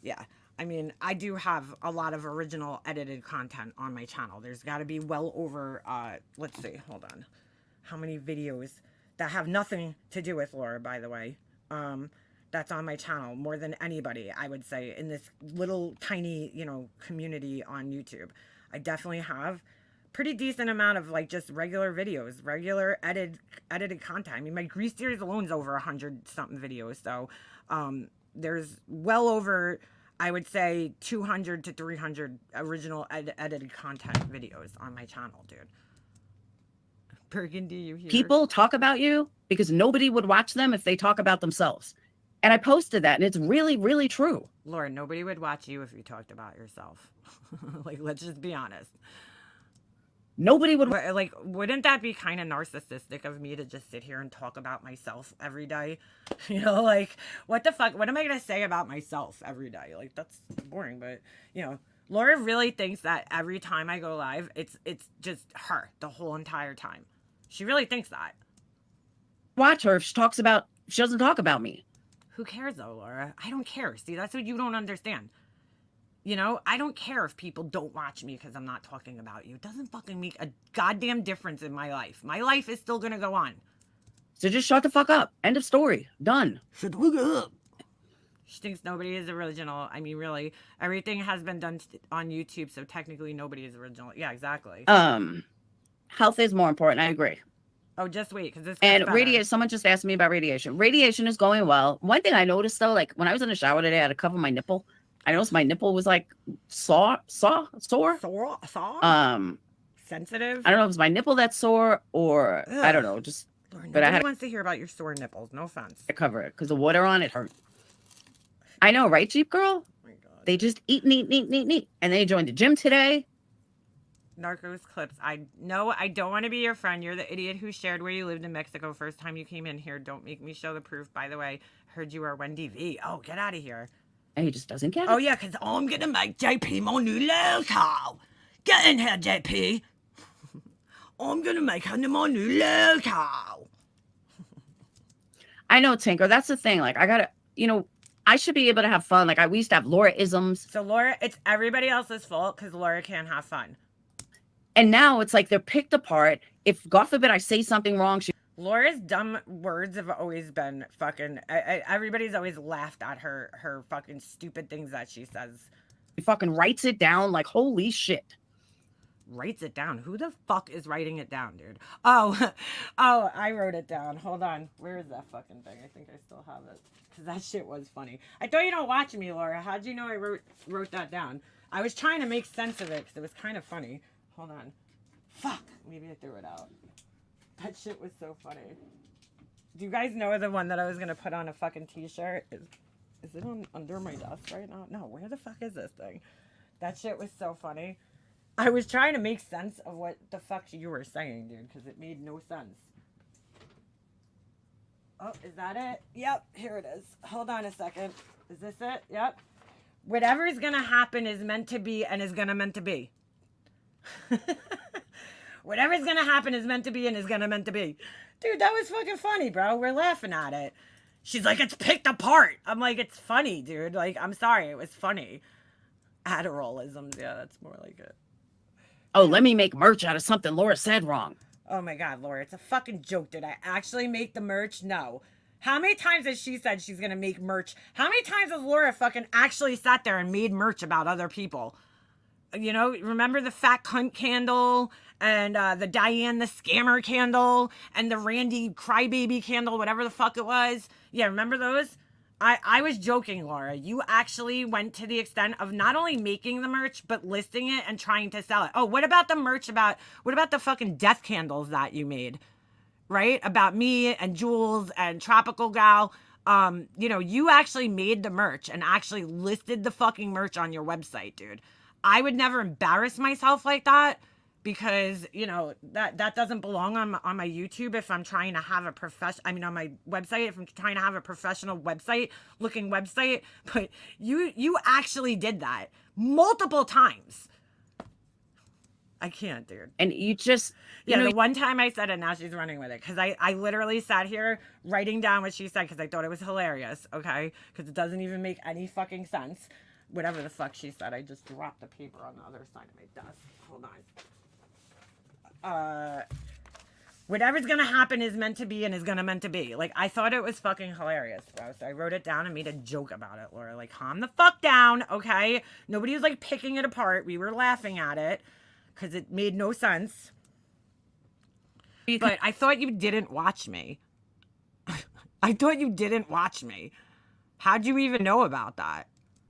yeah, I mean, I do have a lot of original edited content on my channel. There's got to be well over, let's see, hold on. How many videos that have nothing to do with Laura, by the way, that's on my channel more than anybody, I would say, in this little tiny, community on YouTube. I definitely have pretty decent amount of like just regular videos, regular edited content. I mean, my Grease series alone is over 100 something videos. So there's well over, I would say, 200 to 300 original edited content videos on my channel, dude. Burgundy, you hear? People talk about you because nobody would watch them if they talk about themselves. And I posted that, and it's really, really true. Laura, nobody would watch you if you talked about yourself. Like, let's just be honest. Nobody would. Like, wouldn't that be kind of narcissistic of me to just sit here and talk about myself every day? Like, what the fuck? What am I going to say about myself every day? Like, that's boring. But, Laura really thinks that every time I go live, it's just her the whole entire time. She really thinks that. Watch her if she doesn't talk about me. Who cares though, Laura? I don't care. See, that's what you don't understand. I don't care if people don't watch me because I'm not talking about you. It doesn't fucking make a goddamn difference in my life. My life is still going to go on. So just shut the fuck up. End of story. Done. Shut the fuck up. She thinks nobody is original. I mean, really, everything has been done on YouTube, so technically nobody is original. Yeah, exactly. Health is more important. I agree. Oh, just wait, because this. And radiation. Someone just asked me about radiation. Radiation is going well. One thing I noticed though, like when I was in the shower today, I had to cover my nipple. I noticed my nipple was like sore. Sore? Sensitive? I don't know if it's my nipple that's sore or ugh. I don't know. Just. Lord, but nobody wants to hear about your sore nipples. No offense. I cover it because the water on it hurt. I know, right, Jeep girl? Oh my God. They just eat and eat and eat and eat and eat. And they joined the gym today. Narcos clips. I know I don't want to be your friend. You're the idiot who shared where you lived in Mexico first time you came in here. Don't make me show the proof. By the way, heard you are Wendy V. Oh, get out of here. And he just doesn't get it. Oh, yeah, because I'm going to make JP my new loco. Get in here, JP. I'm going to make her my new loco. I know, Tinker. That's the thing. Like, I got to, I should be able to have fun. Like, we used to have Laura isms. So, Laura, it's everybody else's fault because Laura can't have fun. And now it's like they're picked apart. If, God forbid, I say something wrong, Laura's dumb words have always been fucking... everybody's always laughed at her fucking stupid things that she says. she fucking writes it down like, holy shit. Writes it down? Who the fuck is writing it down, dude? Oh, I wrote it down. Hold on. Where is that fucking thing? I think I still have it. Because that shit was funny. I thought you don't watch me, Laura. How'd you know I wrote that down? I was trying to make sense of it because it was kind of funny. Hold on. Fuck. Maybe I threw it out. That shit was so funny. Do you guys know the one that I was going to put on a fucking t-shirt? Is it under my desk right now? No, where the fuck is this thing? That shit was so funny. I was trying to make sense of what the fuck you were saying, dude, because it made no sense. Oh, is that it? Yep, here it is. Hold on a second. Is this it? Yep. Whatever is going to happen is meant to be and is going to meant to be. Whatever's going to happen is meant to be and is going to meant to be. Dude, that was fucking funny, bro. We're laughing at it. She's like, it's picked apart. I'm like, it's funny, dude. Like, I'm sorry. It was funny. Adderallisms. Yeah, that's more like it. Oh, let me make merch out of something Laura said wrong. Oh my God, Laura, it's a fucking joke. Did I actually make the merch? No. How many times has she said she's going to make merch? How many times has Laura fucking actually sat there and made merch about other people? You know, remember the fat cunt candle and the Diane the scammer candle and the Randy crybaby candle, whatever the fuck it was? Yeah, remember those? I was joking, Laura. You actually went to the extent of not only making the merch, but listing it and trying to sell it. Oh, what about the merch what about the fucking death candles that you made? Right? About me and Jules and Tropical Gal. You actually made the merch and actually listed the fucking merch on your website, dude. I would never embarrass myself like that because, that doesn't belong on my YouTube if I'm trying to have on my website, if I'm trying to have a professional looking website, but you actually did that multiple times. I can't, dude. And you just... the one time I said it, now she's running with it. Because I literally sat here writing down what she said because I thought it was hilarious, okay? Because it doesn't even make any fucking sense. Whatever the fuck she said, I just dropped the paper on the other side of my desk. Hold on. Whatever's gonna happen is meant to be and is gonna meant to be. Like, I thought it was fucking hilarious, bro. So I wrote it down and made a joke about it, Laura. Like, calm the fuck down, okay? Nobody was, like, picking it apart. We were laughing at it because it made no sense. But I thought you didn't watch me. I thought you didn't watch me. How'd you even know about that?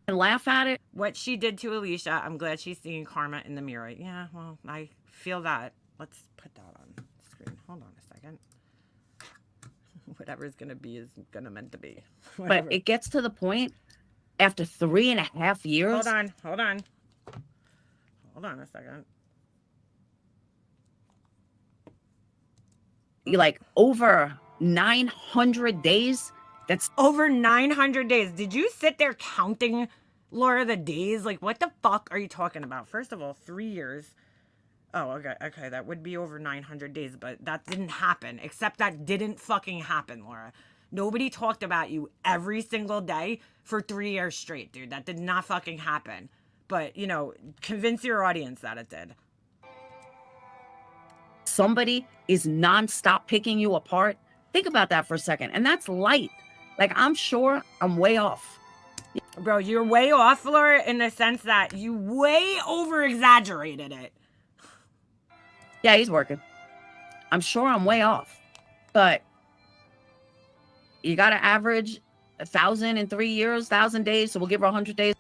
And laugh at it. What she did to Alicia, I'm glad she's seeing karma in the mirror. Yeah, well, I feel that. Let's put that on screen. Hold on a second. Whatever's going to be is going to meant to be. Whatever. But it gets to the point after 3.5 years. Hold on. Hold on a second. Like over 900 days. That's over 900 days. Did you sit there counting, Laura, the days? Like, what the fuck are you talking about? First of all, 3 years. Oh, okay. That would be over 900 days, but that didn't happen. Except that didn't fucking happen, Laura. Nobody talked about you every single day for 3 years straight, dude. That did not fucking happen. But, convince your audience that it did. Somebody is nonstop picking you apart. Think about that for a second. And that's light. Like, I'm sure I'm way off. Bro, you're way off, Laura, in the sense that you way over-exaggerated it. Yeah, he's working. I'm sure I'm way off. But you got to average 1,000 in 3 years, 1,000 days. So we'll give her 100 days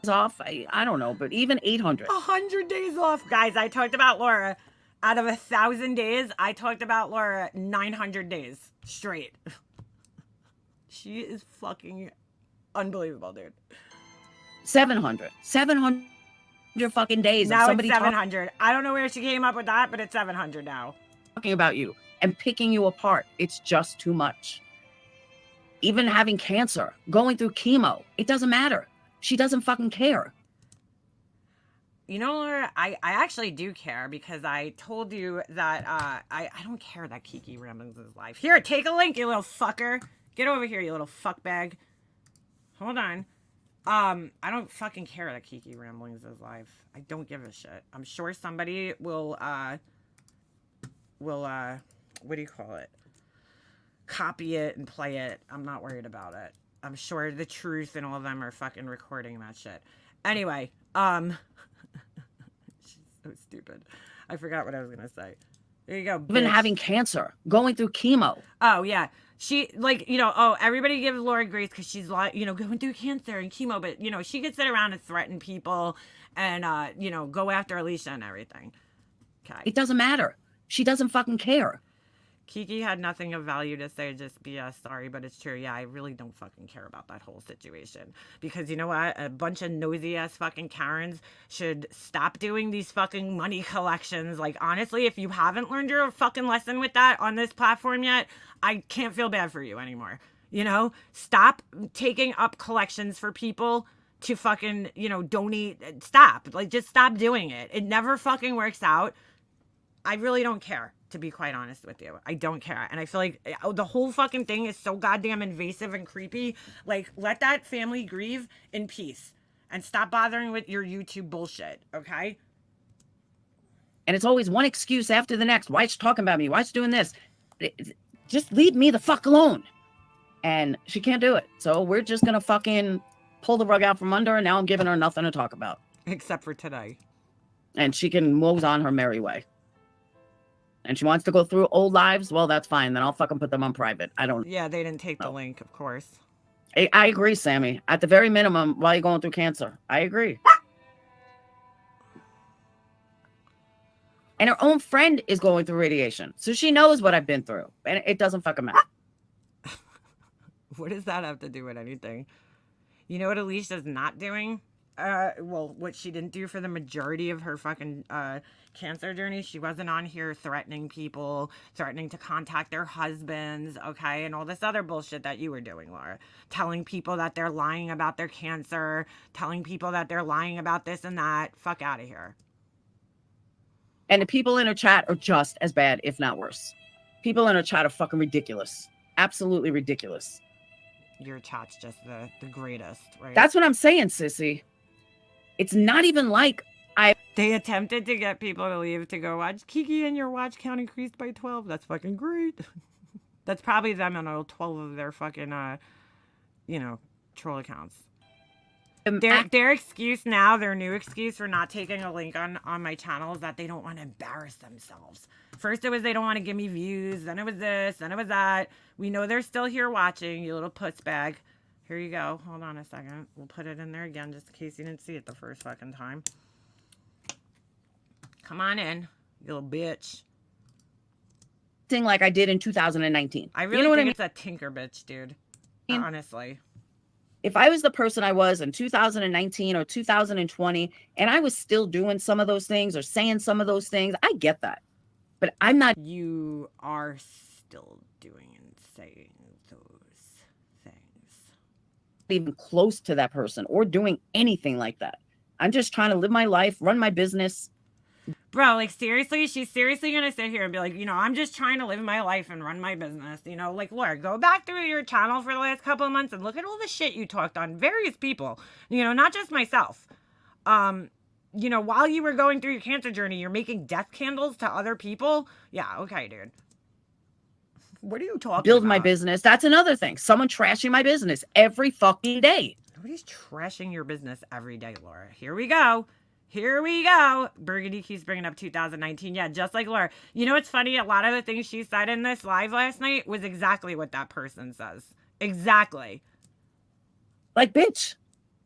off. I don't know, but even 800. 100 days off. Guys, I talked about Laura. Out of 1,000 days, I talked about Laura 900 days straight. She is fucking unbelievable, dude. 700 fucking days of Now somebody it's 700. I don't know where she came up with that, but it's 700 now. talking about you and picking you apart. It's just too much. Even having cancer, going through chemo, it doesn't matter. She doesn't fucking care. You know, Laura, I actually do care because I told you that I don't care that Kiki Ramblings is live. Here, take a link, you little fucker. Get over here, you little fuckbag. Hold on. I don't fucking care that Kiki Ramblings is live. I don't give a shit. I'm sure somebody will what do you call it? Copy it and play it. I'm not worried about it. I'm sure the truth and all of them are fucking recording that shit. Anyway, she's so stupid. I forgot what I was gonna say. There you go. Even bitch. having cancer, going through chemo. Oh yeah. She, like, you know, oh, everybody gives Laura grace because she's, like, you know, going through cancer and chemo, but, you know, she could sit around and threaten people and, you know, go after Alicia and everything. Okay. It doesn't matter. She doesn't fucking care. Kiki had nothing of value to say, just BS, sorry, but it's true. Yeah, I really don't fucking care about that whole situation. Because you know what? A bunch of nosy-ass fucking Karens should stop doing these fucking money collections. Like, honestly, if you haven't learned your fucking lesson with that on this platform yet, I can't feel bad for you anymore. You know? Stop taking up collections for people to fucking, you know, donate. Stop. Like, just stop doing it. It never fucking works out. I really don't care, to be quite honest with you. I don't care. And I feel like the whole fucking thing is so goddamn invasive and creepy. Like, let that family grieve in peace and stop bothering with your YouTube bullshit, okay? And it's always one excuse after the next. Why is she talking about me? Why is she doing this? Just leave me the fuck alone. And she can't do it. So we're just going to fucking pull the rug out from under her. And now I'm giving her nothing to talk about. Except for today. And she can move on her merry way. And she wants to go through old lives, well, that's fine. Then I'll fucking put them on private. I don't. Yeah, they didn't take the link, of course. I agree, Sammy. At the very minimum, while you're going through cancer, I agree. And her own friend is going through radiation, so she knows what I've been through, and it doesn't fucking matter. What does that have to do with anything? You know what Alicia's not doing? Well, what she didn't do for the majority of her fucking cancer journey, she wasn't on here threatening people, threatening to contact their husbands, okay, and all this other bullshit that you were doing, Laura. Telling people that they're lying about their cancer, telling people that they're lying about this and that. Fuck out of here. And the people in her chat are just as bad, if not worse. People in her chat are fucking ridiculous. Absolutely ridiculous. Your chat's just the greatest, right? That's what I'm saying, sissy. It's not even like They attempted to get people to leave to go watch Kiki and your watch count increased by 12. That's fucking great. That's probably them on all 12 of their fucking, you know, troll accounts. Their excuse now, their new excuse for not taking a link on my channel is that they don't want to embarrass themselves. First it was they don't want to give me views. Then it was this. Then it was that. We know they're still here watching, you little puss bag. Here you go. Hold on a second. We'll put it in there again just in case you didn't see it the first fucking time. Come on in, you little bitch. thing like I did in 2019. I really you know what I think mean? it's a tinker bitch, dude. Honestly. If I was the person I was in 2019 or 2020, and I was still doing some of those things or saying some of those things, I get that. But I'm not You are still doing and saying those things. even close to that person or doing anything like that. I'm just trying to live my life, run my business. Bro, like, seriously, she's seriously gonna sit here and be like, you know, I'm just trying to live my life and run my business. You know, like, Laura, go back through your channel for the last couple of months and look at all the shit you talked on various people. You know, not just myself. You know, while you were going through your cancer journey, you're making death candles to other people. Yeah, okay, dude. What are you talking Build about? my business. That's another thing. Someone trashing my business every fucking day. Nobody's trashing your business every day, Laura. Here we go. Here we go. Burgundy keeps bringing up 2019. Yeah, just like Laura. You know what's funny? A lot of the things she said in this live last night was exactly what that person says. Exactly. Like, bitch,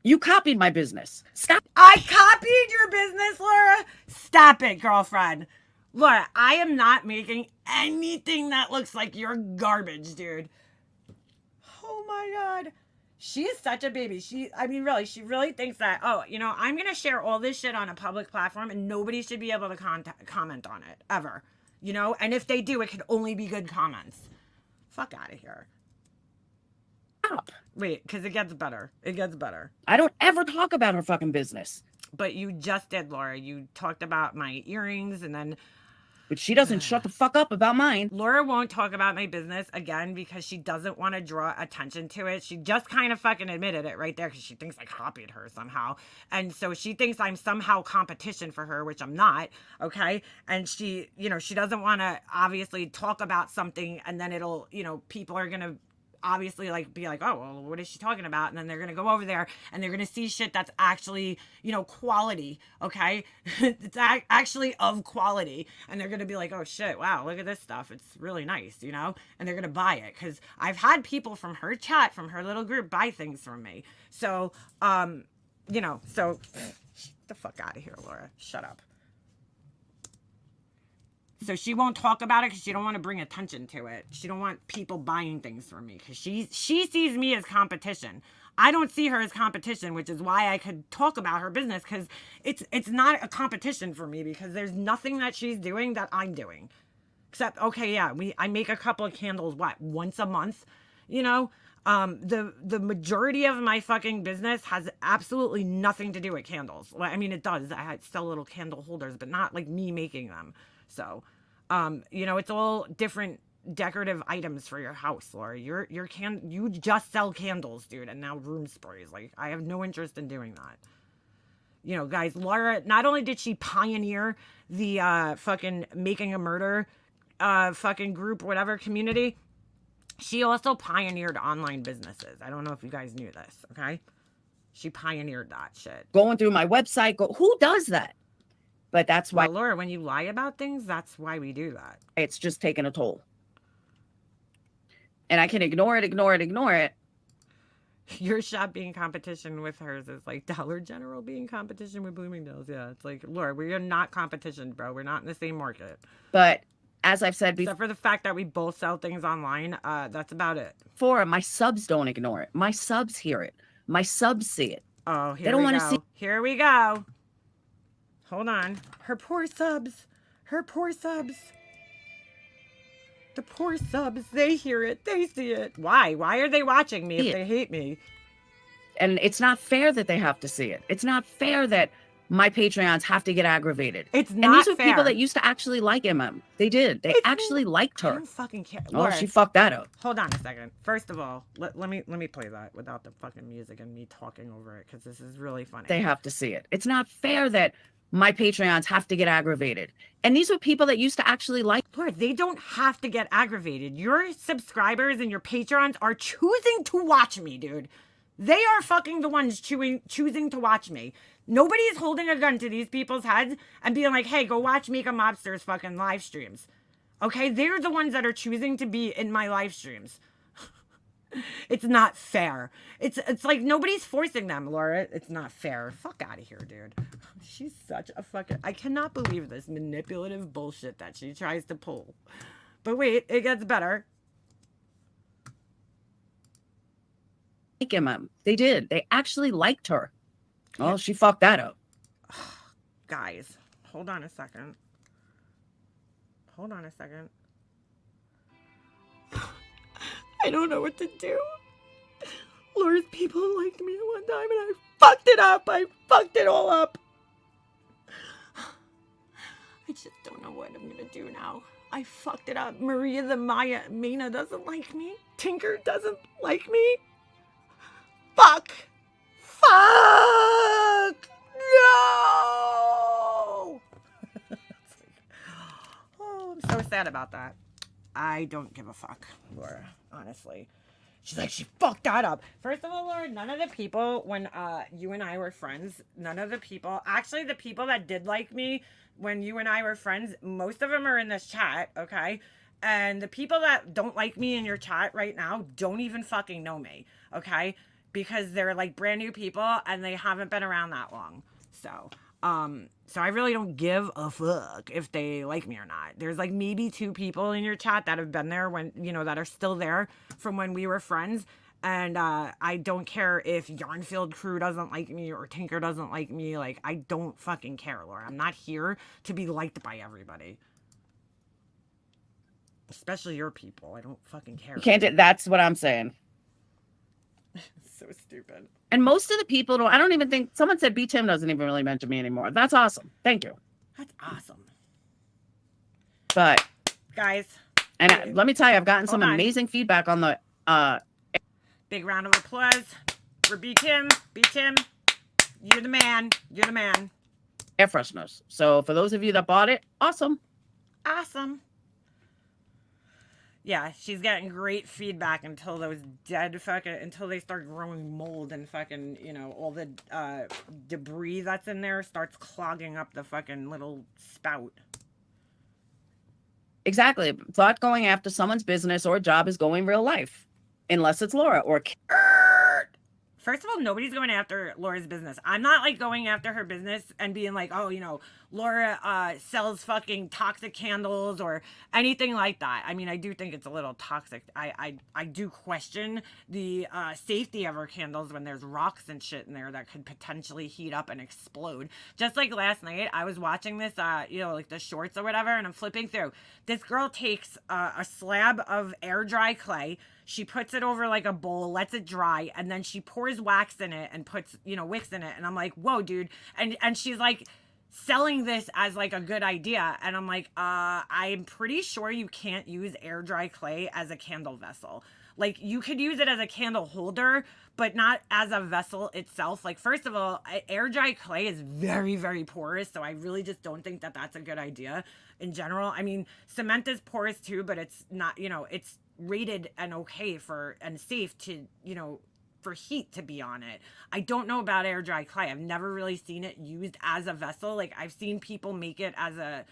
you copied my business. Stop. I copied your business, Laura. Stop it, girlfriend. Laura, I am not making anything that looks like your garbage, dude. Oh my God. She is such a baby. I mean, really, she really thinks that, oh, I'm going to share all this shit on a public platform and nobody should be able to comment on it ever. And if they do, it could only be good comments. Fuck out of here. Stop. Wait, because it gets better. It gets better. I don't ever talk about her fucking business. But you just did, Laura. You talked about my earrings and then But she doesn't shut the fuck up about mine. Laura won't talk about my business again because she doesn't want to draw attention to it. She just kind of fucking admitted it right there because she thinks I copied her somehow. And so she thinks I'm somehow competition for her, which I'm not. Okay. And she doesn't want to obviously talk about something and then it'll, people are going to obviously be like, oh, well, what is she talking about? And then they're going to go over there and they're going to see shit that's actually, quality. Okay. It's actually of quality. And they're going to be like, oh shit, wow, look at this stuff. It's really nice, and they're going to buy it. Cause I've had people from her chat, from her little group buy things from me. So, so get the fuck out of here, Laura. Shut up. So she won't talk about it because she don't want to bring attention to it. She don't want people buying things from me because she sees me as competition. I don't see her as competition, which is why I could talk about her business because it's not a competition for me because there's nothing that she's doing that I'm doing. Except, okay, yeah, I make a couple of candles, once a month, the majority of my fucking business has absolutely nothing to do with candles. Well, I mean, it does. I sell little candle holders, but not like me making them. So, it's all different decorative items for your house, Laura. You just sell candles, dude, and now room sprays. Like, I have no interest in doing that. Guys, Laura, not only did she pioneer the fucking Making a Murder fucking group, whatever community, she also pioneered online businesses. I don't know if you guys knew this, okay? She pioneered that shit. Going through my website, who does that? But that's why, well, Laura, when you lie about things, that's why we do that. It's just taking a toll. And I can ignore it. Your shop being competition with hers is like Dollar General being competition with Bloomingdale's. Yeah, it's like, Laura, we are not competition, bro. We're not in the same market. But as I've said before, except for the fact that we both sell things online, that's about it. My subs don't ignore it. My subs hear it. My subs see it. Oh, here we go. Here we go. Hold on. Her poor subs. The poor subs. They hear it. They see it. Why? Why are they watching me if they hate me? And it's not fair that they have to see it. It's not fair that my Patreons have to get aggravated. It's not fair. And these are people that used to actually like MM. They did. They actually liked her. I don't fucking care. Oh, she fucked that up. Hold on a second. First of all, let me play that without the fucking music and me talking over it because this is really funny. They have to see it. It's not fair that my Patreons have to get aggravated. And these are people that used to actually like. Lord, they don't have to get aggravated. Your subscribers and your patrons are choosing to watch me, dude. They are fucking the ones choosing to watch me. Nobody's holding a gun to these people's heads and being like, hey, go watch Mika Mobster's fucking live streams. Okay? They're the ones that are choosing to be in my live streams. It's not fair. It's like nobody's forcing them, Laura. It's not fair. Fuck out of here, dude. She's such a fucking... I cannot believe this manipulative bullshit that she tries to pull. But wait, it gets better. Like him. They did. They actually liked her. Oh, she fucked that up. Guys, hold on a second. I don't know what to do. Laura's people liked me at one time and I fucked it up. I fucked it all up. I just don't know what I'm gonna do now. I fucked it up. Maria the Mina doesn't like me. Tinker doesn't like me. Fuck. No! Oh, I'm so sad about that. I don't give a fuck, Laura, honestly. She's like, she fucked that up. First of all, Laura, none of the people, when you and I were friends, actually the people that did like me when you and I were friends, most of them are in this chat, okay? And the people that don't like me in your chat right now don't even fucking know me, okay? Because they're like brand new people and they haven't been around that long. So I really don't give a fuck if they like me or not. There's like maybe 2 people in your chat that have been there when, that are still there from when we were friends. And I don't care if Yarnfield Crew doesn't like me or Tinker doesn't like me. Like, I don't fucking care, Laura. I'm not here to be liked by everybody. Especially your people. I don't fucking care. You can't do, that's what I'm saying. So stupid. And most of the people don't, I don't even think, someone said B Tim doesn't even really mention me anymore. That's awesome. Thank you. That's awesome. But guys, and let me tell you, I've gotten some Hold on. amazing feedback on the big round of applause for B Tim. B Tim, you're the man. You're the man. air fresheners. So for those of you that bought it, awesome. Awesome. Yeah, she's getting great feedback until those until they start growing mold and fucking, you know, all the debris that's in there starts clogging up the fucking little spout. Exactly. Thought going after someone's business or job is going real life. Unless it's Laura or First of all, nobody's going after Laura's business. I'm not like going after her business and being like, oh, you know, Laura sells fucking toxic candles or anything like that. I mean, I do think it's a little toxic. I do question the safety of her candles when there's rocks and shit in there that could potentially heat up and explode. Just like last night, I was watching this, you know, like the shorts or whatever, and I'm flipping through. This girl takes a slab of air dry clay. She puts it over like a bowl, lets it dry, and then she pours wax in it and puts, you know, wicks in it. And I'm like, whoa, dude. And she's like selling this as like a good idea. And I'm like, I'm pretty sure you can't use air dry clay as a candle vessel. Like, you could use it as a candle holder, but not as a vessel itself. Like, first of all, air dry clay is very, very porous. So I really just don't think that that's a good idea in general. I mean, cement is porous too, but it's not, you know, it's rated and okay for and safe to, you know, for heat to be on it. I don't know about air dry clay. I've never really seen it used as a vessel. Like, I've seen people make it as a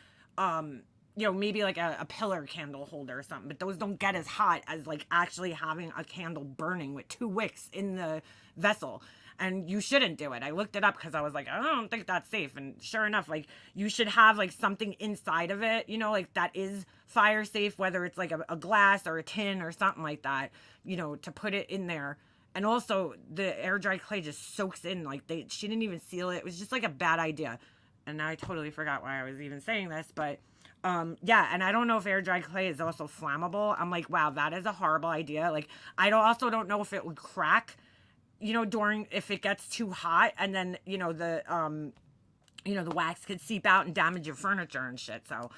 you know, maybe like a pillar candle holder or something, but those don't get as hot as like actually having a candle burning with 2 wicks in the vessel. And you shouldn't do it. I looked it up because I was like, I don't think that's safe. And sure enough, like, you should have like something inside of it, you know, like that is fire safe, whether it's like a glass or a tin or something like that, you know, to put it in there. And also the air dry clay just soaks in. Like, she didn't even seal it. It was just like a bad idea. And now I totally forgot why I was even saying this, but yeah, and I don't know if air dry clay is also flammable. I'm like, wow, that is a horrible idea. Like, I also don't know if it would crack, you know, if it gets too hot, and then, you know, the wax could seep out and damage your furniture and shit. So,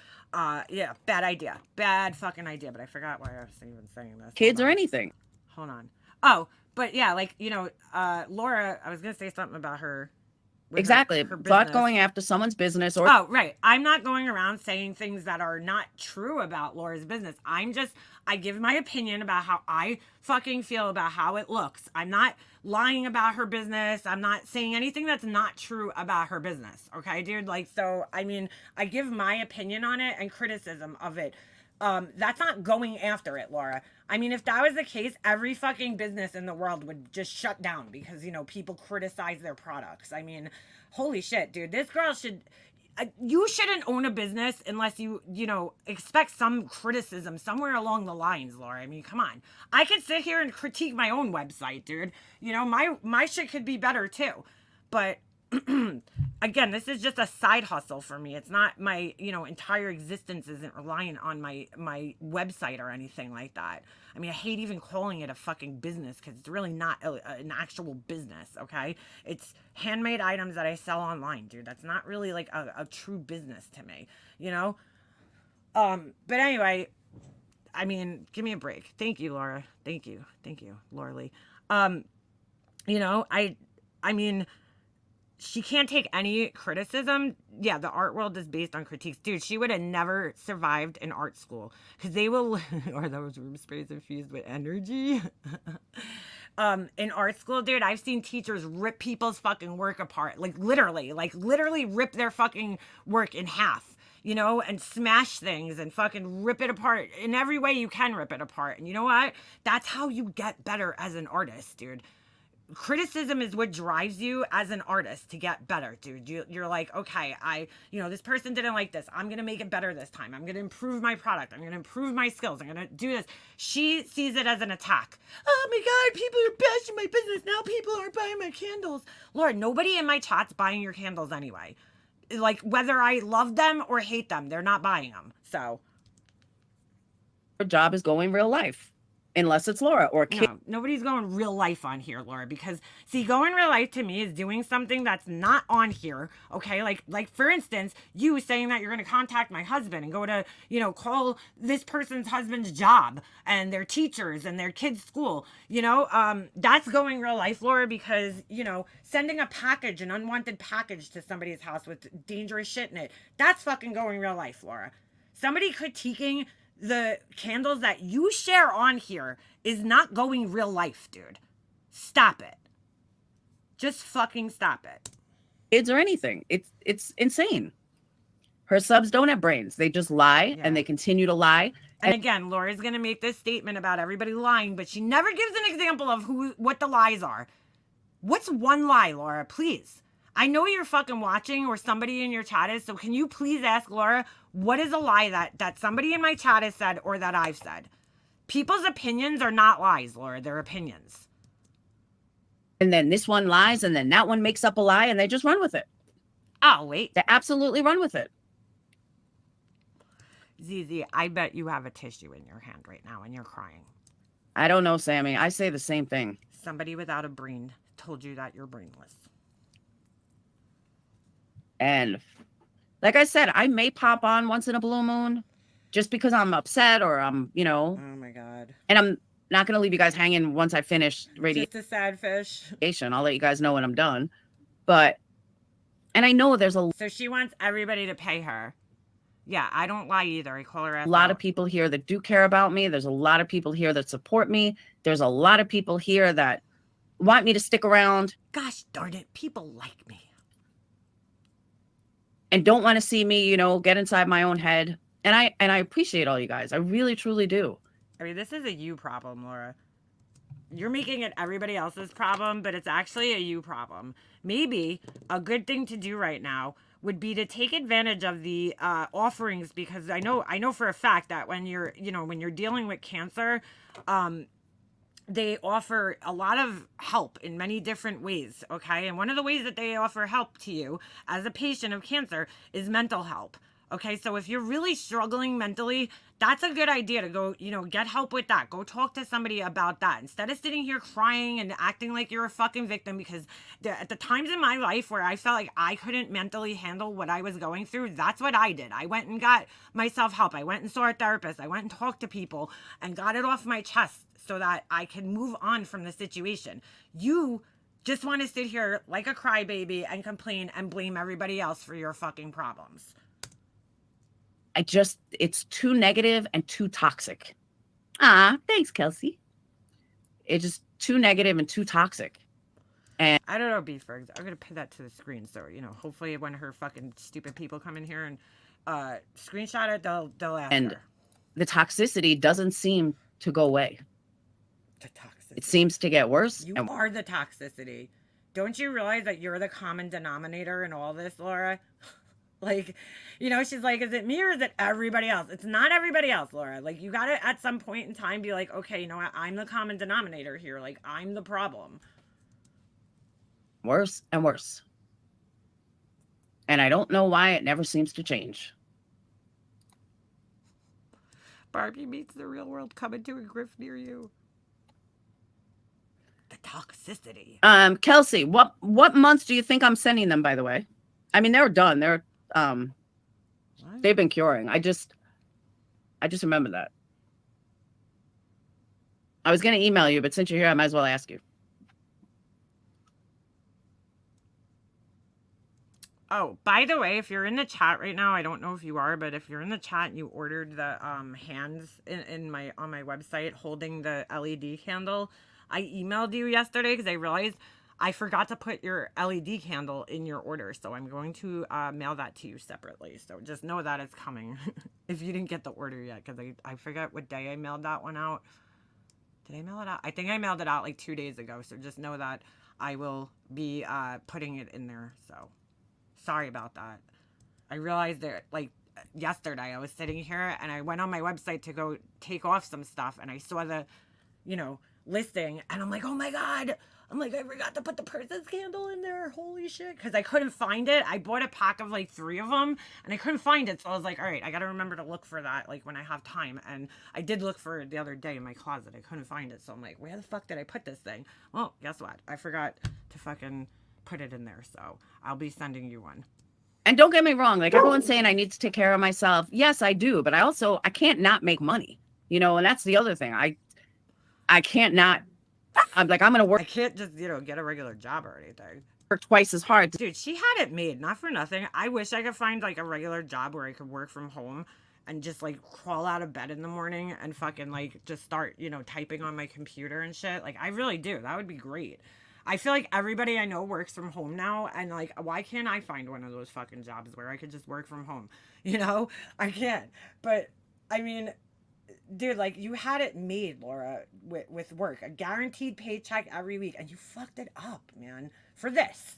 yeah, bad idea. Bad fucking idea. But I forgot why I was even saying this. kids or anything. Hold on. Oh, but yeah, like, you know, Laura, I was going to say something about her. Exactly. Her Thought going after someone's business or Oh, right. I'm not going around saying things that are not true about Laura's business. I give my opinion about how I fucking feel about how it looks. I'm not lying about her business. I'm not saying anything that's not true about her business. Okay, dude? Like, so, I mean, I give my opinion on it and criticism of it. That's not going after it, Laura. I mean, if that was the case, every fucking business in the world would just shut down because, you know, people criticize their products. I mean, holy shit, dude. This girl you shouldn't own a business unless you know, expect some criticism somewhere along the lines, Laura. I mean, come on. I could sit here and critique my own website, dude. You know, my shit could be better too. But again, this is just a side hustle for me. It's not my, you know, entire existence isn't reliant on my website or anything like that. I mean, I hate even calling it a fucking business because it's really not an actual business, okay? It's handmade items that I sell online, dude. That's not really like a true business to me, you know? But anyway, I mean, give me a break. Thank you, Laura. Thank you, Laura Lee. You know, I mean, she can't take any criticism. Yeah, the art world is based on critiques. Dude, she would have never survived in art school because they will, or those room sprays infused with energy. In art school, dude, I've seen teachers rip people's fucking work apart. Like literally rip their fucking work in half, you know, and smash things and fucking rip it apart in every way you can rip it apart. And you know what? That's how you get better as an artist, dude. criticism is what drives you as an artist to get better, dude. You're like, okay, this person didn't like this. I'm going to make it better this time. I'm going to improve my product. I'm going to improve my skills. I'm going to do this. She sees it as an attack. Oh my God, people are bashing my business. Now people aren't buying my candles. Lord, nobody in my chat's buying your candles anyway. Like, whether I love them or hate them, they're not buying them. So. Her job is going real life. Unless it's Laura or Kim. No, nobody's going real life on here, Laura, because see, going real life to me is doing something that's not on here. Okay. Like for instance, you saying that you're going to contact my husband and go to, call this person's husband's job and their teachers and their kids' school, that's going real life, Laura, because, sending a package, an unwanted package to somebody's house with dangerous shit in it, that's fucking going real life, Laura. Somebody critiquing the candles that you share on here is not going real life, dude. Stop it. Just fucking stop it. Kids or anything. It's insane. Her subs don't have brains. They just lie and they continue to lie. And again, Laura's going to make this statement about everybody lying, but she never gives an example of what the lies are. What's one lie, Laura? Please. I know you're fucking watching or somebody in your chat is, so can you please ask Laura, what is a lie that somebody in my chat has said or that I've said? People's opinions are not lies, Laura. They're opinions. And then this one lies and then that one makes up a lie and they just run with it. Oh, wait. They absolutely run with it. ZZ, I bet you have a tissue in your hand right now and you're crying. I don't know, Sammy. I say the same thing. Somebody without a brain told you that you're brainless. And like I said, I may pop on once in a blue moon just because I'm upset or I'm, Oh my God. And I'm not going to leave you guys hanging once I finish radiation. Just a sad fish. I'll let you guys know when I'm done. But, and I know there's a So she wants everybody to pay her. Yeah, I don't lie either. I call her lot of people here that do care about me. There's a lot of people here that support me. There's a lot of people here that want me to stick around. Gosh darn it. People like me. And don't want to see me, get inside my own head. And I appreciate all you guys. I really, truly do. I mean, this is a you problem, Laura. You're making it everybody else's problem, but it's actually a you problem. Maybe a good thing to do right now would be to take advantage of the offerings, because I know for a fact that when you're dealing with cancer, they offer a lot of help in many different ways, okay? And one of the ways that they offer help to you as a patient of cancer is mental help, okay? So if you're really struggling mentally, that's a good idea to go, get help with that. Go talk to somebody about that instead of sitting here crying and acting like you're a fucking victim, because at the times in my life where I felt like I couldn't mentally handle what I was going through, that's what I did. I went and got myself help. I went and saw a therapist. I went and talked to people and got it off my chest so that I can move on from the situation. You just want to sit here like a crybaby and complain and blame everybody else for your fucking problems. It's too negative and too toxic. Thanks, Kelsey. It's just too negative and too toxic. And I don't know, Beefbergs. I'm going to pin that to the screen. So, hopefully when her fucking stupid people come in here and screenshot it, they'll ask her. The toxicity doesn't seem to go away. The toxicity. It seems to get worse. You are the toxicity. Don't you realize that you're the common denominator in all this, Laura? Like, she's like, is it me or is it everybody else? It's not everybody else, Laura. Like, you got to, at some point in time, be like, okay, you know what? I'm the common denominator here. Like, I'm the problem. Worse and worse. And I don't know why it never seems to change. Barbie meets the real world coming to a grift near you. The toxicity. Kelsey, what month do you think I'm sending them, by the way? I mean, they're done. They've been curing. I just remember that. I was going to email you, but since you're here, I might as well ask you. Oh, by the way, if you're in the chat right now, I don't know if you are, but if you're in the chat and you ordered the hands on my website holding the LED candle, I emailed you yesterday because I realized I forgot to put your LED candle in your order. So I'm going to mail that to you separately. So just know that it's coming if you didn't get the order yet, because I forgot what day I mailed that one out. Did I mail it out? I think I mailed it out like 2 days ago. So just know that I will be putting it in there. So sorry about that. I realized that like yesterday I was sitting here and I went on my website to go take off some stuff and I saw the, listing and I'm like, oh my God. I'm like, I forgot to put the person's candle in there. Holy shit. Because I couldn't find it. I bought a pack of like 3 of them and I couldn't find it. So I was like, all right, I got to remember to look for that like when I have time. And I did look for it the other day in my closet. I couldn't find it. So I'm like, where the fuck did I put this thing? Well, guess what? I forgot to fucking put it in there. So I'll be sending you one. And don't get me wrong, like everyone's saying I need to take care of myself. Yes, I do, but I can't not make money, and that's the other thing. I can't not. I'm gonna I can't just, get a regular job or anything. work twice as hard. Dude, she had it made, not for nothing. I wish I could find like a regular job where I could work from home and just like crawl out of bed in the morning and fucking like just start, typing on my computer and shit. Like I really do. That would be great. I feel like everybody I know works from home now, and like, why can't I find one of those fucking jobs where I could just work from home? I can't. But I mean, dude, like you had it made, Laura, with work, a guaranteed paycheck every week, and you fucked it up, man, for this.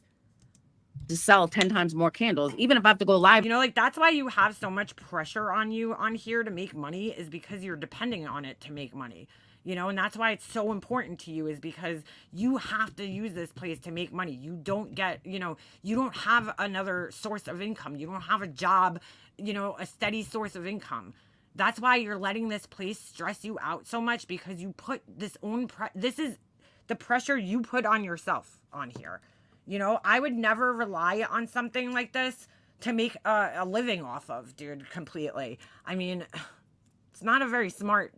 To sell 10 times more candles, even if I have to go live. Like that's why you have so much pressure on you on here to make money, is because you're depending on it to make money. And that's why it's so important to you, is because you have to use this place to make money. You don't get, you don't have another source of income. You don't have a job, a steady source of income. That's why you're letting this place stress you out so much, because you put this is the pressure you put on yourself on here. I would never rely on something like this to make a living off of, dude, completely. I mean, it's not a very smart,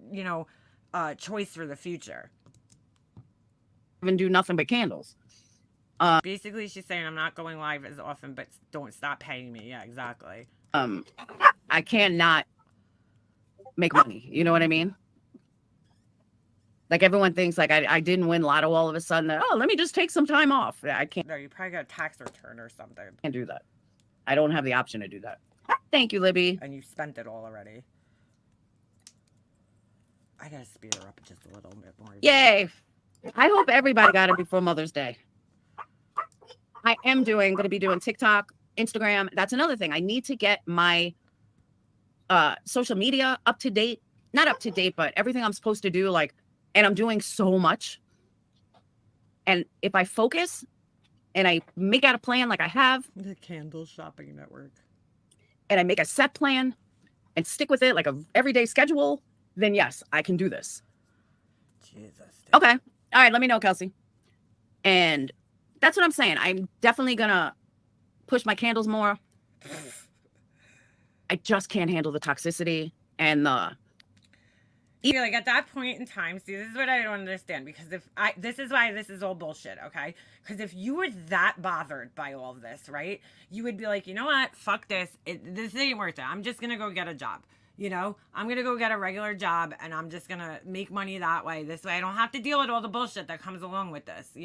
choice for the future. And do nothing but candles. Basically, she's saying I'm not going live as often, but don't stop paying me. Yeah, exactly. I can't not make money. You know what I mean? Like everyone thinks like I didn't win lotto all of a sudden. Oh, let me just take some time off. I can't. No, you probably got a tax return or something. Can't do that. I don't have the option to do that. Thank you, Libby. And you spent it all already. I gotta speed her up just a little bit more. Yay! I hope everybody got it before Mother's Day. I am going to be doing TikTok, Instagram. That's another thing. I need to get my social media up to date. Not up to date, but everything I'm supposed to do. And I'm doing so much. And if I focus and I make out a plan like I have. The Candle Shopping Network. And I make a set plan and stick with it like a everyday schedule, then yes, I can do this. Jesus. Dude. Okay. All right. Let me know, Kelsey. And that's what I'm saying. I'm definitely going to push my candles more. I just can't handle the toxicity and the. Like at that point in time, see, this is what I don't understand, because this is why this is all bullshit, okay? Because if you were that bothered by all of this, right, you would be like, you know what, fuck this, this ain't worth it. I'm just gonna go get a job, I'm gonna go get a regular job, and I'm just gonna make money that way. This way I don't have to deal with all the bullshit that comes along with this,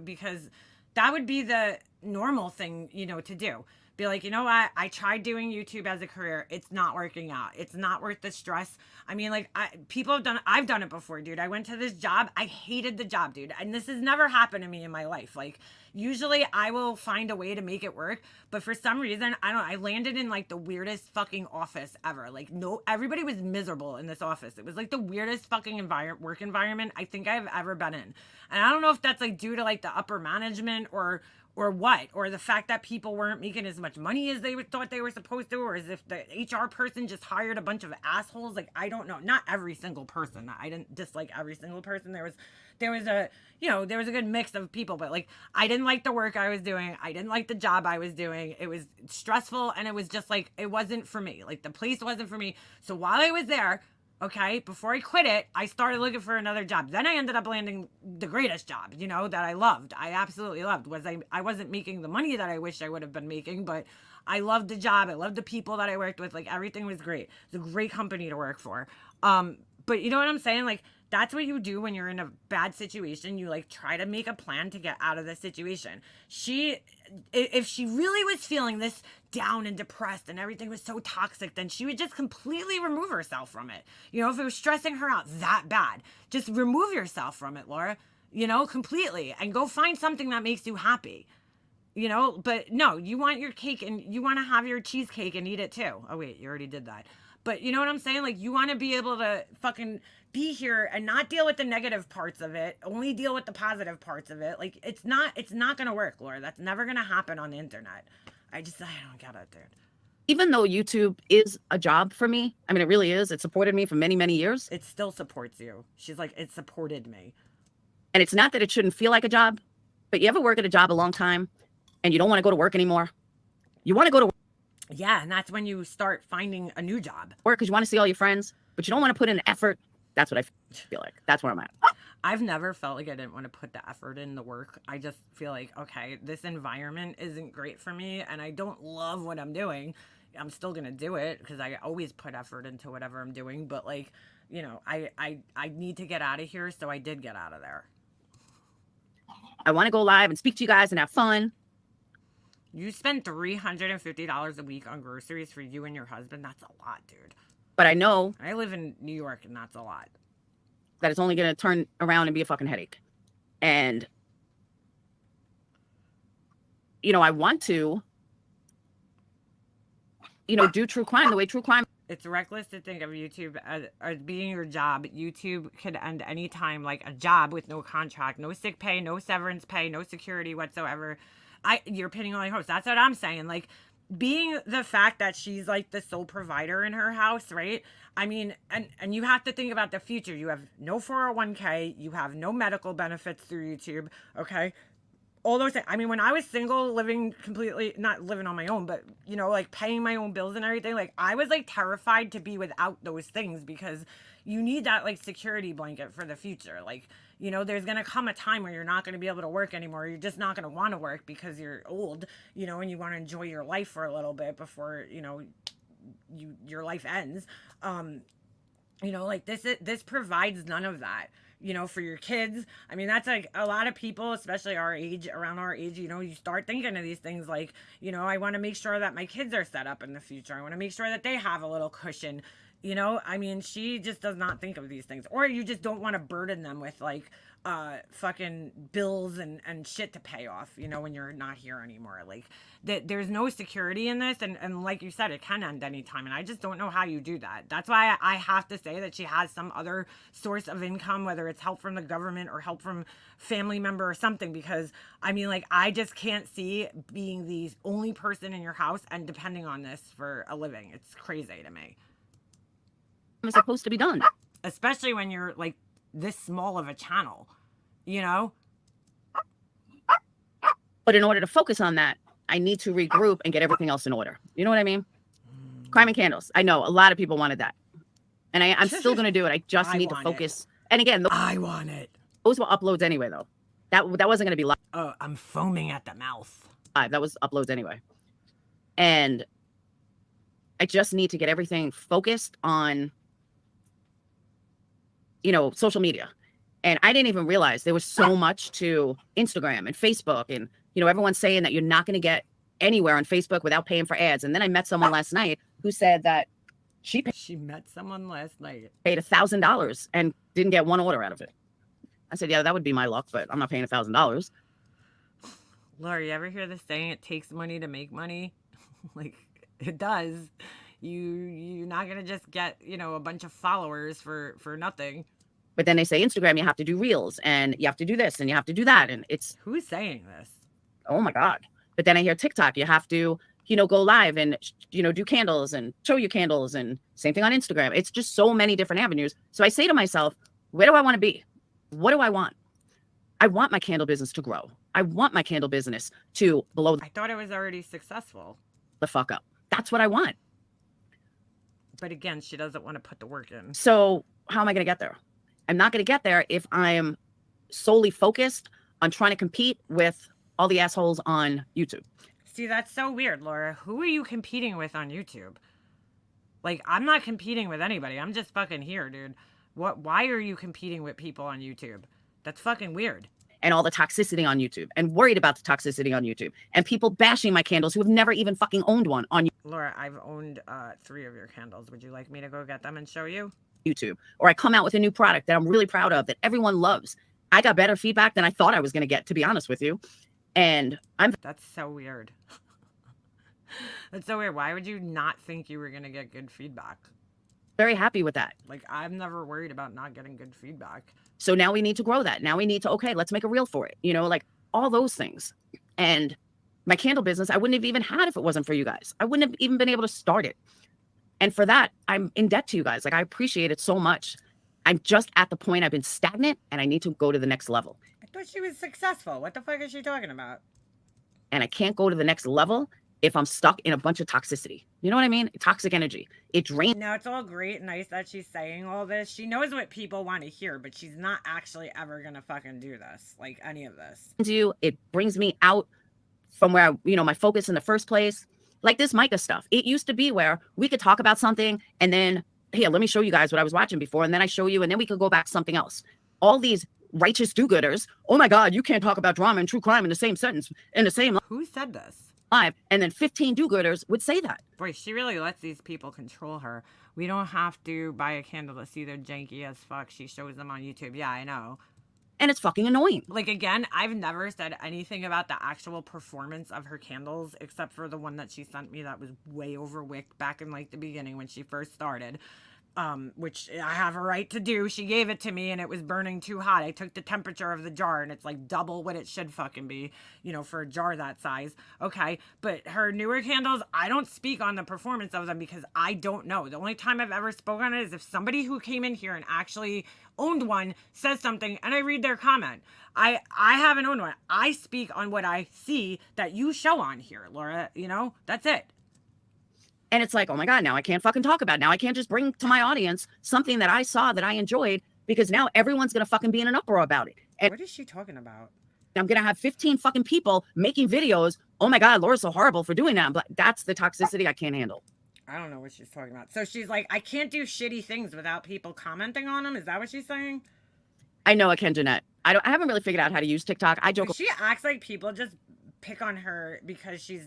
because that would be the normal thing, to do. Be like, you know what? I tried doing YouTube as a career. It's not working out. It's not worth the stress. I mean, like, I've done it before, dude. I went to this job. I hated the job, dude. And this has never happened to me in my life. Like, usually I will find a way to make it work. But for some reason, I landed in like the weirdest fucking office ever. Like, everybody was miserable in this office. It was like the weirdest fucking work environment I think I've ever been in. And I don't know if that's like due to like the upper management or what, or the fact that people weren't making as much money as they thought they were supposed to, or as if the HR person just hired a bunch of assholes. Like, I don't know. Not every single person. I didn't dislike every single person. There was a good mix of people, but like, I didn't like the work I was doing. I didn't like the job I was doing. It was stressful, and it was just like, it wasn't for me. Like, the place wasn't for me. So while I was there, okay, before I quit it, I started looking for another job. Then I ended up landing the greatest job, that I loved. I absolutely loved. I wasn't making the money that I wish I would have been making, but I loved the job. I loved the people that I worked with. Like, everything was great. It's a great company to work for. But you know what I'm saying? Like, That's what you do when you're in a bad situation. You like try to make a plan to get out of the situation. If she really was feeling this down and depressed and everything was so toxic, then she would just completely remove herself from it. You know, if it was stressing her out that bad, just remove yourself from it, Laura, you know, completely, and go find something that makes you happy. You know, but no, you want your cake and you want to have your cheesecake and eat it too. Oh, wait, you already did that. But you know what I'm saying? Like, you want to be able to fucking be here and not deal with the negative parts of it, only deal with the positive parts of it. Like, it's not going to work, Laura. That's never going to happen on the internet. I don't get it, dude. Even though YouTube is a job for me, I mean, it really is. It supported me for many, many years. It still supports you. She's like, it supported me. And it's not that it shouldn't feel like a job, but you ever work at a job a long time and you don't want to go to work anymore? You want to go to Yeah, and that's when you start finding a new job. work because you want to see all your friends, but you don't want to put in effort. That's what I feel like. That's where I'm at. I've never felt like I didn't want to put the effort in the work. I just feel like, okay, this environment isn't great for me and I don't love what I'm doing. I'm still going to do it because I always put effort into whatever I'm doing. But like, you know, I need to get out of here. So I did get out of there. I want to go live and speak to you guys and have fun. You spend $350 a week on groceries for you and your husband. That's a lot, dude. But I know I live in New York and that's a lot. that it's only going to turn around and be a fucking headache. And, you know, I want to, you know, do true crime the way true crime. It's reckless to think of YouTube as being your job. YouTube could end any time, like a job with no contract, no sick pay, no severance pay, no security whatsoever. You're pitting all your hopes. That's what I'm saying. Like, being the fact that she's like the sole provider in her house, right? I mean, and you have to think about the future. You have no 401k, you have no medical benefits through YouTube, okay? All those things. I mean, when I was single, living completely, not living on my own, but, you know, like paying my own bills and everything, like I was like terrified to be without those things because you need that like security blanket for the future. Like, you know, there's going to come a time where you're not going to be able to work anymore. You're just not going to want to work because you're old, you know, and you want to enjoy your life for a little bit before, you know, your life ends. You know, like this provides none of that, you know, for your kids. I mean, that's like a lot of people, especially around our age, you know, you start thinking of these things like, you know, I want to make sure that my kids are set up in the future. I want to make sure that they have a little cushion. You know, I mean, she just does not think of these things. Or you just don't want to burden them with like fucking bills and shit to pay off, you know, when you're not here anymore. Like, there's no security in this. And like you said, it can end anytime. And I just don't know how you do that. That's why I have to say that she has some other source of income, whether it's help from the government or help from family member or something. Because, I mean, like, I just can't see being the only person in your house and depending on this for a living. It's crazy to me. Is supposed to be done. Especially when you're like this small of a channel, you know? But in order to focus on that, I need to regroup and get everything else in order. You know what I mean? Crime and Candles. I know a lot of people wanted that. And I'm still going to do it. I just need to focus. And again, I want it. Those were uploads anyway, though. That wasn't going to be live. Oh, I'm foaming at the mouth. That was uploads anyway. And I just need to get everything focused on, you know, social media. And I didn't even realize there was so much to Instagram and Facebook. And, you know, everyone's saying that you're not going to get anywhere on Facebook without paying for ads. And then I met someone last night who said that she met someone last night, paid $1,000 and didn't get one order out of it. I said, yeah, that would be my luck, but I'm not paying $1,000. Laura, you ever hear the saying, it takes money to make money? Like, it does. You're not going to just get, you know, a bunch of followers for nothing. But then they say Instagram, you have to do reels and you have to do this and you have to do that. And it's, who's saying this? Oh my God. But then I hear TikTok, you have to, you know, go live and, you know, do candles and show your candles, and same thing on Instagram. It's just so many different avenues. So I say to myself, where do I want to be? What do I want? I want my candle business to grow. I want my candle business to blow I thought it was already successful. the fuck up. That's what I want. But again, she doesn't want to put the work in. So how am I going to get there? I'm not going to get there if I am solely focused on trying to compete with all the assholes on YouTube. See, that's so weird, Laura. Who are you competing with on YouTube? Like, I'm not competing with anybody. I'm just fucking here, dude. Why are you competing with people on YouTube? That's fucking weird. And all the toxicity on YouTube and worried about the toxicity on YouTube and people bashing my candles who have never even fucking owned one on Laura, I've owned 3 of your candles. Would you like me to go get them and show you? YouTube. Or I come out with a new product that I'm really proud of that everyone loves. I got better feedback than I thought I was going to get, to be honest with you. And That's so weird. That's so weird. Why would you not think you were going to get good feedback? very happy with that. Like, I'm never worried about not getting good feedback. So now we need to grow that. Now we need to, okay, let's make a reel for it. You know, like all those things. And my candle business, I wouldn't have even had if it wasn't for you guys. I wouldn't have even been able to start it. And for that, I'm in debt to you guys. Like, I appreciate it so much. I'm just at the point I've been stagnant and I need to go to the next level. I thought she was successful. What the fuck is she talking about? And I can't go to the next level if I'm stuck in a bunch of toxicity. You know what I mean? Toxic energy. It drains Now, it's all great and nice that she's saying all this. She knows what people want to hear, but she's not actually ever going to fucking do this. Like, any of this. you. It brings me out from where, my focus in the first place. Like this Micah stuff. It used to be where we could talk about something and then, here, let me show you guys what I was watching before. And then I show you, and then we could go back to something else. All these righteous do-gooders. Oh my God, you can't talk about drama and true crime in the same sentence, in the same Who said this? live. And then 15 do-gooders would say that. Boy, she really lets these people control her. We don't have to buy a candle to see they're janky as fuck. She shows them on YouTube. Yeah, I know. And it's fucking annoying. Like, again, I've never said anything about the actual performance of her candles, except for the one that she sent me that was way overwicked back in, like, the beginning when she first started. Which I have a right to do. She gave it to me and it was burning too hot. I took the temperature of the jar and it's like double what it should fucking be, for a jar that size. Okay. But her newer candles, I don't speak on the performance of them because I don't know. The only time I've ever spoken on it is if somebody who came in here and actually owned one says something and I read their comment. I haven't owned one. I speak on what I see that you show on here, Laura. That's it. And it's like, oh my God, now I can't fucking talk about it. Now I can't just bring to my audience something that I saw that I enjoyed because now everyone's going to fucking be in an uproar about it. And What is she talking about? I'm going to have 15 fucking people making videos. Oh my God, Laura's so horrible for doing that. But that's the toxicity I can't handle. I don't know what she's talking about. So she's like, I can't do shitty things without people commenting on them. Is that what she's saying? I know I can, Jeanette. I haven't really figured out how to use TikTok. I joke. She acts like people just pick on her because she's,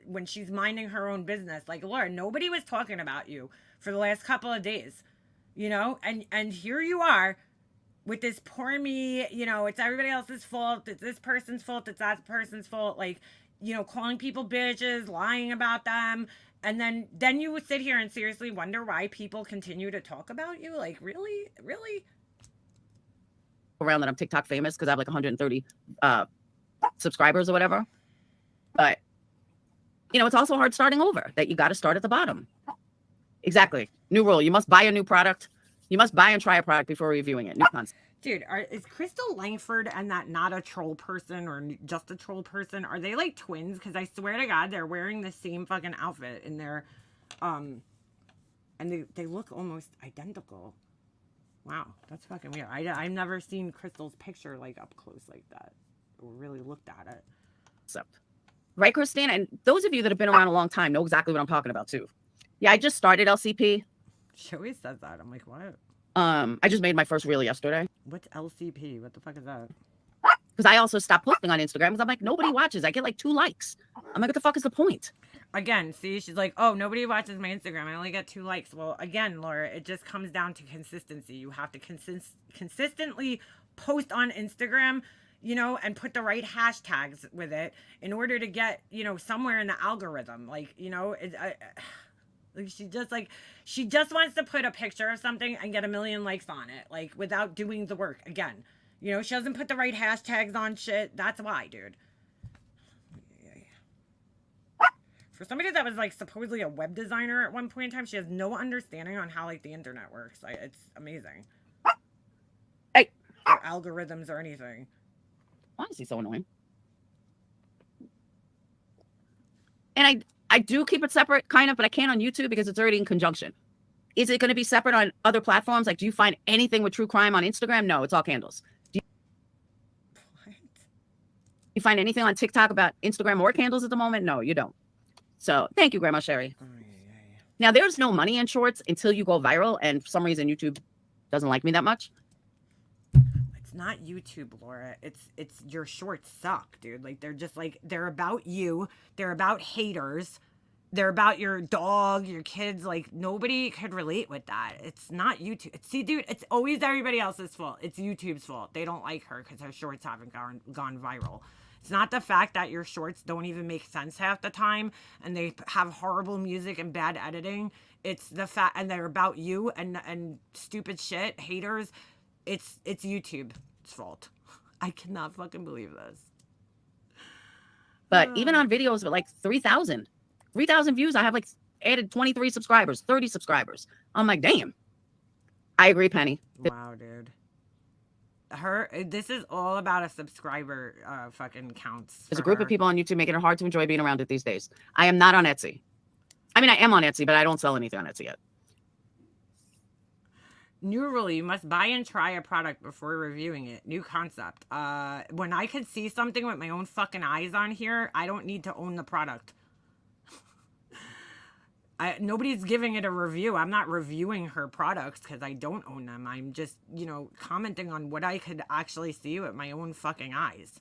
when she's minding her own business. Like, Laura, nobody was talking about you for the last couple of days, and here you are with this poor me, it's everybody else's fault. It's this person's fault. It's that person's fault. Like, calling people bitches, lying about them. And then you would sit here and seriously wonder why people continue to talk about you. Like, really? Around that I'm TikTok famous because I have like 130 subscribers or whatever. But, it's also hard starting over, that you got to start at the bottom. Exactly. New rule. You must buy a new product. You must buy and try a product before reviewing it. New concept. Dude, is Crystal Langford and that not a troll person or just a troll person, are they like twins? Because I swear to God, they're wearing the same fucking outfit in their, and they look almost identical. Wow, that's fucking weird. I've never seen Crystal's picture like up close like that, or really looked at it. Right, Christine? And those of you that have been around a long time know exactly what I'm talking about too. Yeah, I just started LCP. She always says that. I'm like, what? I just made my first reel yesterday. What's LCP? What the fuck is that? Because I also stopped posting on Instagram because I'm like, nobody watches. I get like 2 likes. I'm like, what the fuck is the point? Again, see, she's like, oh, nobody watches my Instagram. I only get 2 likes. Well, again, Laura, it just comes down to consistency. You have to consistently post on Instagram, and put the right hashtags with it in order to get, somewhere in the algorithm. Like, she just wants to put a picture of something and get 1 million likes on it, like, without doing the work. Again, she doesn't put the right hashtags on shit. That's why, dude. For somebody that was like supposedly a web designer at one point in time, she has no understanding on how like the internet works. It's amazing. Hey. Or algorithms or anything. Why is he so annoying? And I do keep it separate, kind of, but I can't on YouTube because it's already in conjunction. Is it going to be separate on other platforms? Like, do you find anything with true crime on Instagram? No, it's all candles. What? You find anything on TikTok about Instagram or candles at the moment? No, you don't. So thank you, Grandma Sherry. Oh, yeah. Now, there's no money in shorts until you go viral. And for some reason, YouTube doesn't like me that much. It's not YouTube, Laura. It's your shorts suck, dude. Like they're just like they're about you. They're about haters. They're about your dog, your kids. Like nobody could relate with that. It's not YouTube. See, dude, it's always everybody else's fault. It's YouTube's fault. They don't like her because her shorts haven't gone viral. It's not the fact that your shorts don't even make sense half the time and they have horrible music and bad editing. It's the fact, and they're about you and stupid shit, haters. It's YouTube's fault. I cannot fucking believe this. But even on videos with like 3,000 views, I have like added 23 subscribers, 30 subscribers. I'm like, damn. I agree, Penny. Wow, dude. This is all about a subscriber fucking counts. There's a group of people on YouTube making it hard to enjoy being around it these days. I am not on Etsy. I mean, I am on Etsy, but I don't sell anything on Etsy yet. New rule, you must buy and try a product before reviewing it. New concept. When I could see something with my own fucking eyes on here, I don't need to own the product. Nobody's giving it a review. I'm not reviewing her products because I don't own them. I'm just, commenting on what I could actually see with my own fucking eyes.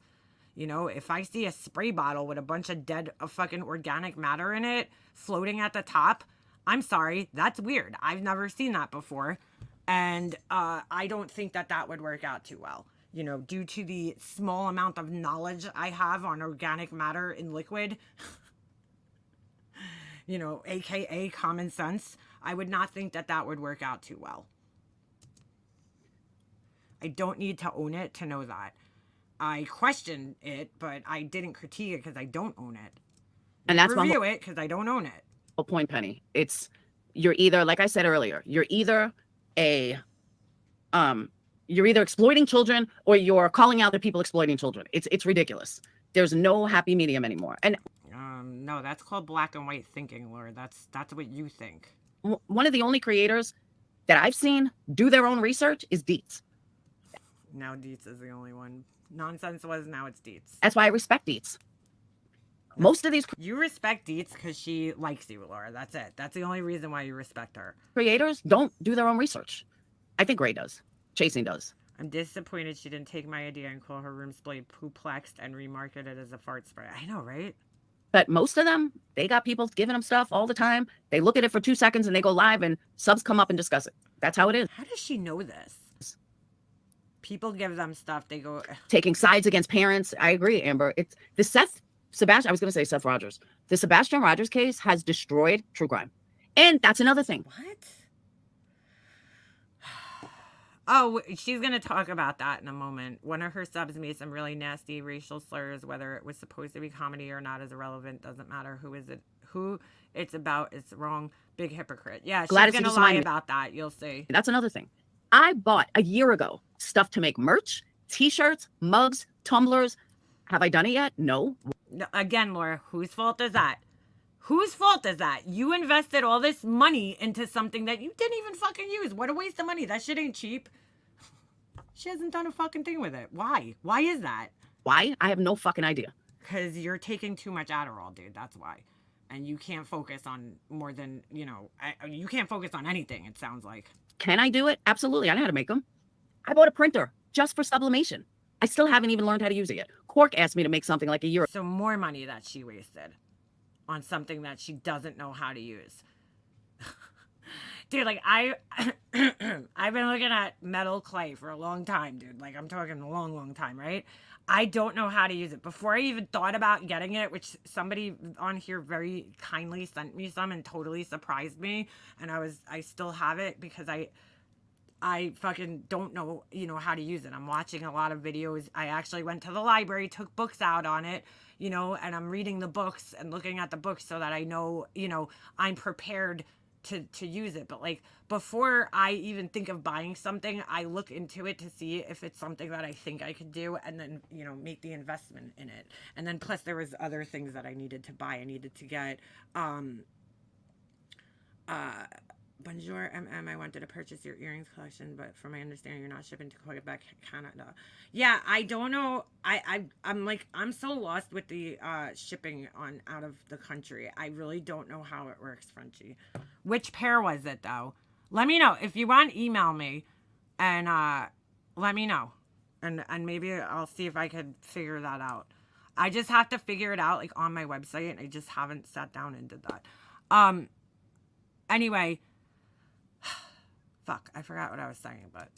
If I see a spray bottle with a bunch of dead fucking organic matter in it floating at the top, I'm sorry, that's weird. I've never seen that before. And I don't think that would work out too well. Due to the small amount of knowledge I have on organic matter in liquid, AKA common sense, I would not think that would work out too well. I don't need to own it to know that. I question it, but I didn't critique it because I don't own it. And that's review it because I don't own it. Whole point, Penny. You're either, like I said earlier, you're either exploiting children or you're calling out the people exploiting children. It's ridiculous. There's no happy medium anymore. And no, that's called black and white thinking, Laura. That's what you think. One of the only creators that I've seen do their own research is Deets. Now Deets is the only one. Nonsense was, now it's Deets. That's why I respect Deets. Most of these you respect Deets because she likes you, Laura. That's it. That's the only reason why you respect her. Creators don't do their own research. I think Gray does. Chasing does. I'm disappointed she didn't take my idea and call her room spray Pooplexed and remarket it as a fart spray. I know, right? But most of them, they got people giving them stuff all the time. They look at it for 2 seconds and they go live and subs come up and discuss it. That's how it is. How does she know this? People give them stuff. They go taking sides against parents. I agree, Amber. It's the I was going to say Seth Rogers. The Sebastian Rogers case has destroyed true crime. And that's another thing. What? Oh, she's going to talk about that in a moment. One of her subs made some really nasty racial slurs. Whether it was supposed to be comedy or not is irrelevant. Doesn't matter who it's about. It's wrong. Big hypocrite. Yeah, she's going to lie about that. You'll see. That's another thing. I bought a year ago stuff to make merch, t-shirts, mugs, tumblers. Have I done it yet? No. Again, Laura, whose fault is that? Whose fault is that? You invested all this money into something that you didn't even fucking use. What a waste of money. That shit ain't cheap. She hasn't done a fucking thing with it. Why? Why is that? Why? I have no fucking idea. Because you're taking too much Adderall, dude. That's why. And you can't focus on more than, you can't focus on anything, it sounds like. Can I do it? Absolutely. I know how to make them. I bought a printer just for sublimation. I still haven't even learned how to use it yet. Quark asked me to make something like a year ago. So more money that she wasted on something that she doesn't know how to use. Dude, like I've been looking at metal clay for a long time, dude. Like I'm talking a long, long time, right? I don't know how to use it. Before I even thought about getting it, which somebody on here very kindly sent me some and totally surprised me. And I still have it because I fucking don't know, how to use it. I'm watching a lot of videos. I actually went to the library, took books out on it, and I'm reading the books and looking at the books so that I know, I'm prepared to use it. But like before I even think of buying something, I look into it to see if it's something that I think I could do and then, make the investment in it. And then plus there was other things that I needed to buy. I needed to get, Bonjour, MM. I wanted to purchase your earrings collection, but from my understanding, you're not shipping to Quebec, Canada. Yeah, I don't know. I'm so lost with the shipping on out of the country. I really don't know how it works, Frenchie. Which pair was it though? Let me know if you want. Email me. and let me know, and maybe I'll see if I could figure that out. I just have to figure it out like on my website, and I just haven't sat down and did that. Anyway, fuck, I forgot what I was saying, but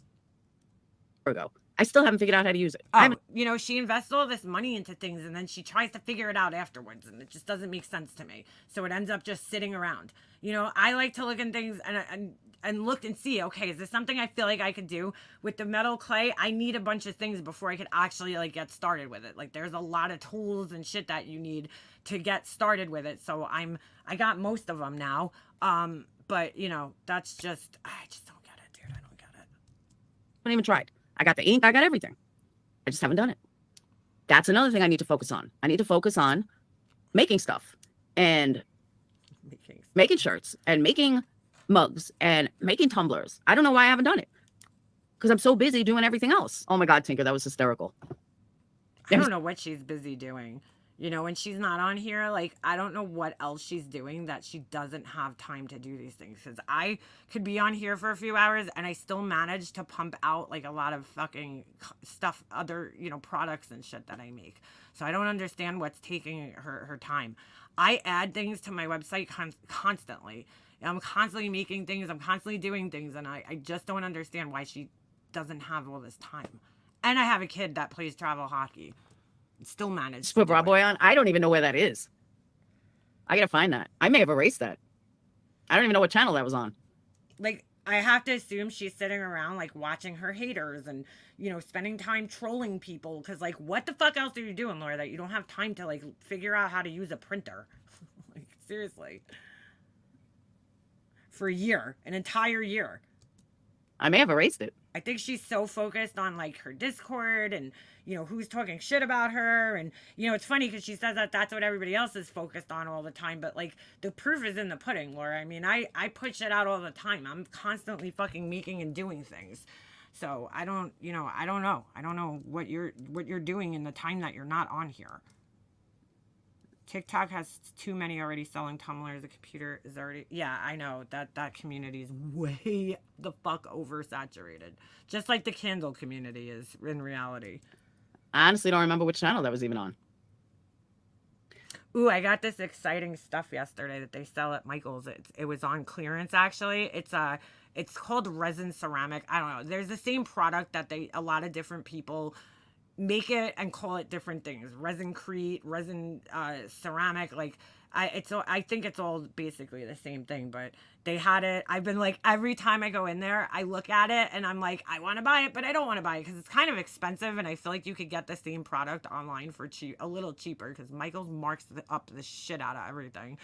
Ago. I still haven't figured out how to use it. You know, she invests all this money into things and then she tries to figure it out afterwards, and it just doesn't make sense to me. So it ends up just sitting around. You know, I like to look in things and look and see, okay, is this something I feel like I could do with the metal clay? I need a bunch of things before I could actually like get started with it. Like there's a lot of tools and shit that you need to get started with it. So I got most of them now. But you know, that's just, I just don't get it, dude. I don't get it. I haven't even tried. I got the ink. I got everything. I just haven't done it. That's another thing I need to focus on. I need to focus on making stuff and making shirts and making mugs and making tumblers. I don't know why I haven't done it, because I'm so busy doing everything else. Oh my God, Tinker, that was hysterical. I don't know what she's busy doing. You know, when she's not on here, like, I don't know what else she's doing that she doesn't have time to do these things. Because I could be on here for a few hours and I still manage to pump out, like, a lot of fucking stuff, other, you know, products and shit that I make. So I don't understand what's taking her time. I add things to my website constantly. I'm constantly making things. I'm constantly doing things. And I just don't understand why she doesn't have all this time. And I have a kid that plays travel hockey. Still managed to put Broad Boy on. I don't even know where that is. I gotta find that. I may have erased that. I don't even know what channel that was on. Like, I have to assume she's sitting around like watching her haters and, you know, spending time trolling people. Because like, what the fuck else are you doing, Laura, that you don't have time to like figure out how to use a printer? Like, seriously. For a year, an entire year. I may have erased it. I think she's so focused on like her Discord and, you know, who's talking shit about her. And, you know, it's funny because she says that that's what everybody else is focused on all the time. But like, the proof is in the pudding, Laura. I mean, I put shit out all the time. I'm constantly fucking making and doing things. So I don't know. I don't know what you're doing in the time that you're not on here. TikTok has too many already selling tumblers. The computer is already... Yeah, I know. That community is way the fuck oversaturated. Just like the candle community is in reality. I honestly don't remember which channel that was even on. Ooh, I got this exciting stuff yesterday that they sell at Michael's. It was on clearance, actually. It's called resin ceramic. I don't know. There's the same product that a lot of different people make it and call it different things. Resin-crete, resin ceramic, like I think it's all basically the same thing, but they had it. I've been like, every time I go in there, I look at it and I'm like, I want to buy it, but I don't want to buy it because it's kind of expensive, and I feel like you could get the same product online for a little cheaper, because Michael's marks up the shit out of everything.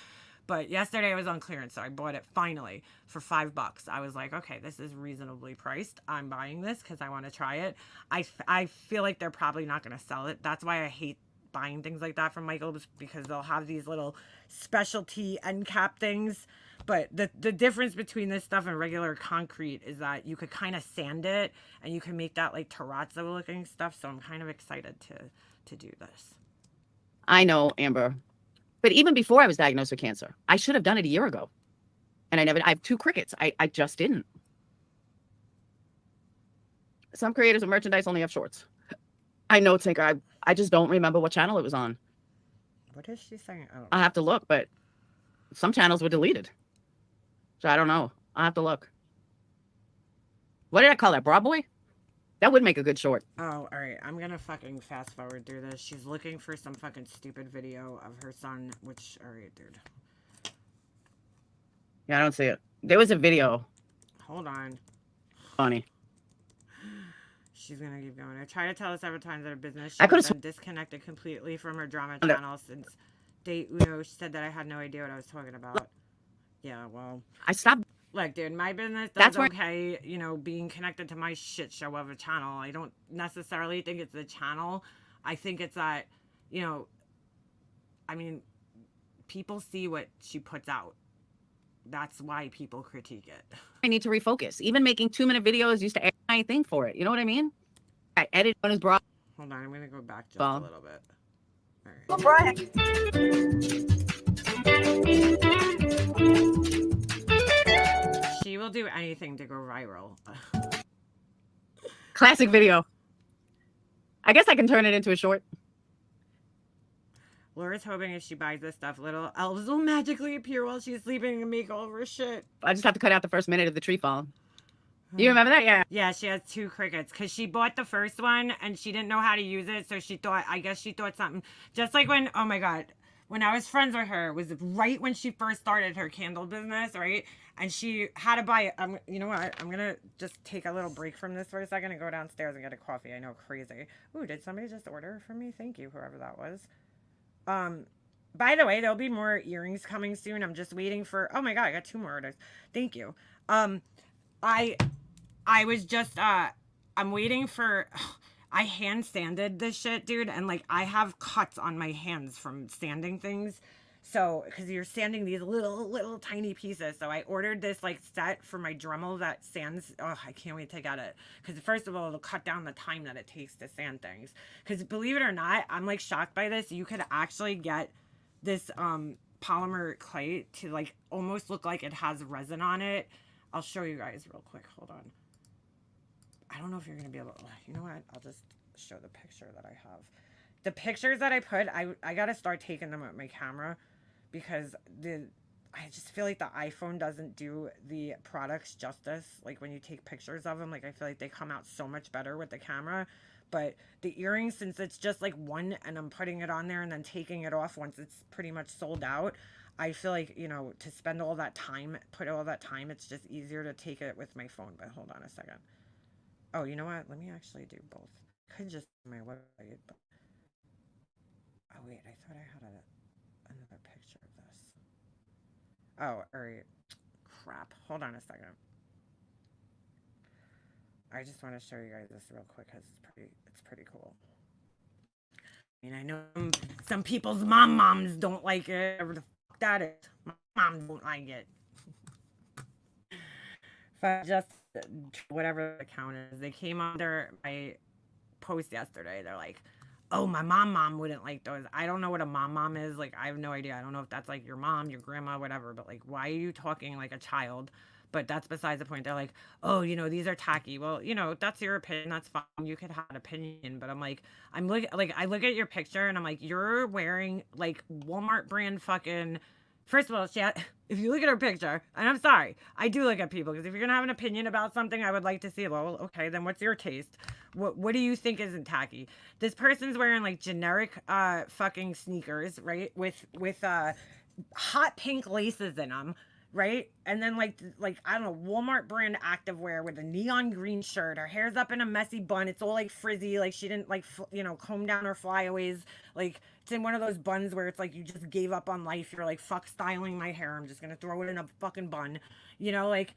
But yesterday I was on clearance, so I bought it finally for $5. I was like, okay, this is reasonably priced. I'm buying this because I want to try it. I feel like they're probably not going to sell it. That's why I hate buying things like that from Michael's, because they'll have these little specialty end cap things. But the difference between this stuff and regular concrete is that you could kind of sand it and you can make that like terrazzo looking stuff. So I'm kind of excited to do this. I know, Amber. But even before I was diagnosed with cancer, I should have done it a year ago. And I have 2 crickets. I just didn't. Some creators of merchandise only have shorts. I know, Tinker. I just don't remember what channel it was on. What is she saying? I'll have to look, but some channels were deleted. So I don't know. I'll have to look. What did I call that? Broad Boy? That would make a good short. Oh, all right. I'm going to fucking fast forward through this. She's looking for some fucking stupid video of her son, which, all right, dude. Yeah, I don't see it. There was a video. Hold on. Funny. She's going to keep going. I tried to tell us several times that her business. I could have disconnected completely from her drama channel since day Uno. She said that I had no idea what I was talking about. Yeah, well. I stopped. Look, dude, my business does okay, you know, being connected to my shit show of a channel. I don't necessarily think it's the channel. I think it's that, you know, I mean, people see what she puts out. That's why people critique it. I need to refocus. Even making 2-minute videos used to air my thing for it. You know what I mean? I edit on his broad. Hold on, I'm going to go back just a little bit. All right. She will do anything to go viral. Classic video. I guess I can turn it into a short. Laura's hoping if she buys this stuff, little elves will magically appear while she's sleeping and make all of her shit. I just have to cut out the first minute of the tree fall. You remember that? Yeah. Yeah, she has 2 crickets because she bought the first one and she didn't know how to use it. So she thought, I guess she thought something, just like when, oh my God, when I was friends with her, it was right when she first started her candle business, right? And she had to buy, you know what? I'm going to just take a little break from this for a second and go downstairs and get a coffee. I know, crazy. Ooh, did somebody just order for me? Thank you, whoever that was. By the way, there'll be more earrings coming soon. I'm just waiting for, oh my God, I got 2 more orders. Thank you. I was just, I'm waiting for, I hand sanded this shit, dude. And like, I have cuts on my hands from sanding things. So, cause you're sanding these little tiny pieces. So I ordered this like set for my Dremel that sands. Oh, I can't wait to get it. Cause first of all, it'll cut down the time that it takes to sand things. Cause believe it or not, I'm like shocked by this. You could actually get this, polymer clay to like almost look like it has resin on it. I'll show you guys real quick. Hold on. I don't know if you're going to be able to, you know what? I'll just show the picture that I have. The pictures that I put, I got to start taking them with my camera because I just feel like the iPhone doesn't do the products justice. Like when you take pictures of them, like I feel like they come out so much better with the camera. But the earrings, since it's just like one and I'm putting it on there and then taking it off once it's pretty much sold out, I feel like, you know, to spend all that time, put all that time, it's just easier to take it with my phone. But hold on a second. Oh, you know what? Let me actually do both. Could just do my website, but oh wait, I thought I had another picture of this. Oh, alright. Crap. Hold on a second. I just want to show you guys this real quick because it's pretty cool. I mean, I know some people's moms don't like it, whatever the fuck that is. My mom don't like it. But just whatever the account is, they came under my post yesterday. They're like, oh, my mom wouldn't like those. I don't know what a mom is. Like, I have no idea. I don't know if that's like your mom, your grandma, whatever. But like, why are you talking like a child? But that's besides the point. They're like, oh, you know, these are tacky. Well, you know, that's your opinion. That's fine. You could have an opinion. But I'm like, I look at your picture and I'm like, you're wearing like Walmart brand fucking. First of all, if you look at her picture, and I'm sorry, I do look at people because if you're gonna have an opinion about something, I would like to see. Well, okay, then what's your taste? What do you think isn't tacky? This person's wearing like generic fucking sneakers, right? With hot pink laces in them, right? And then like I don't know, Walmart brand activewear with a neon green shirt. Her hair's up in a messy bun. It's all like frizzy, like she didn't like comb down her flyaways. Like it's in one of those buns where it's like you just gave up on life. You're like, fuck styling my hair. I'm just gonna throw it in a fucking bun. You know, like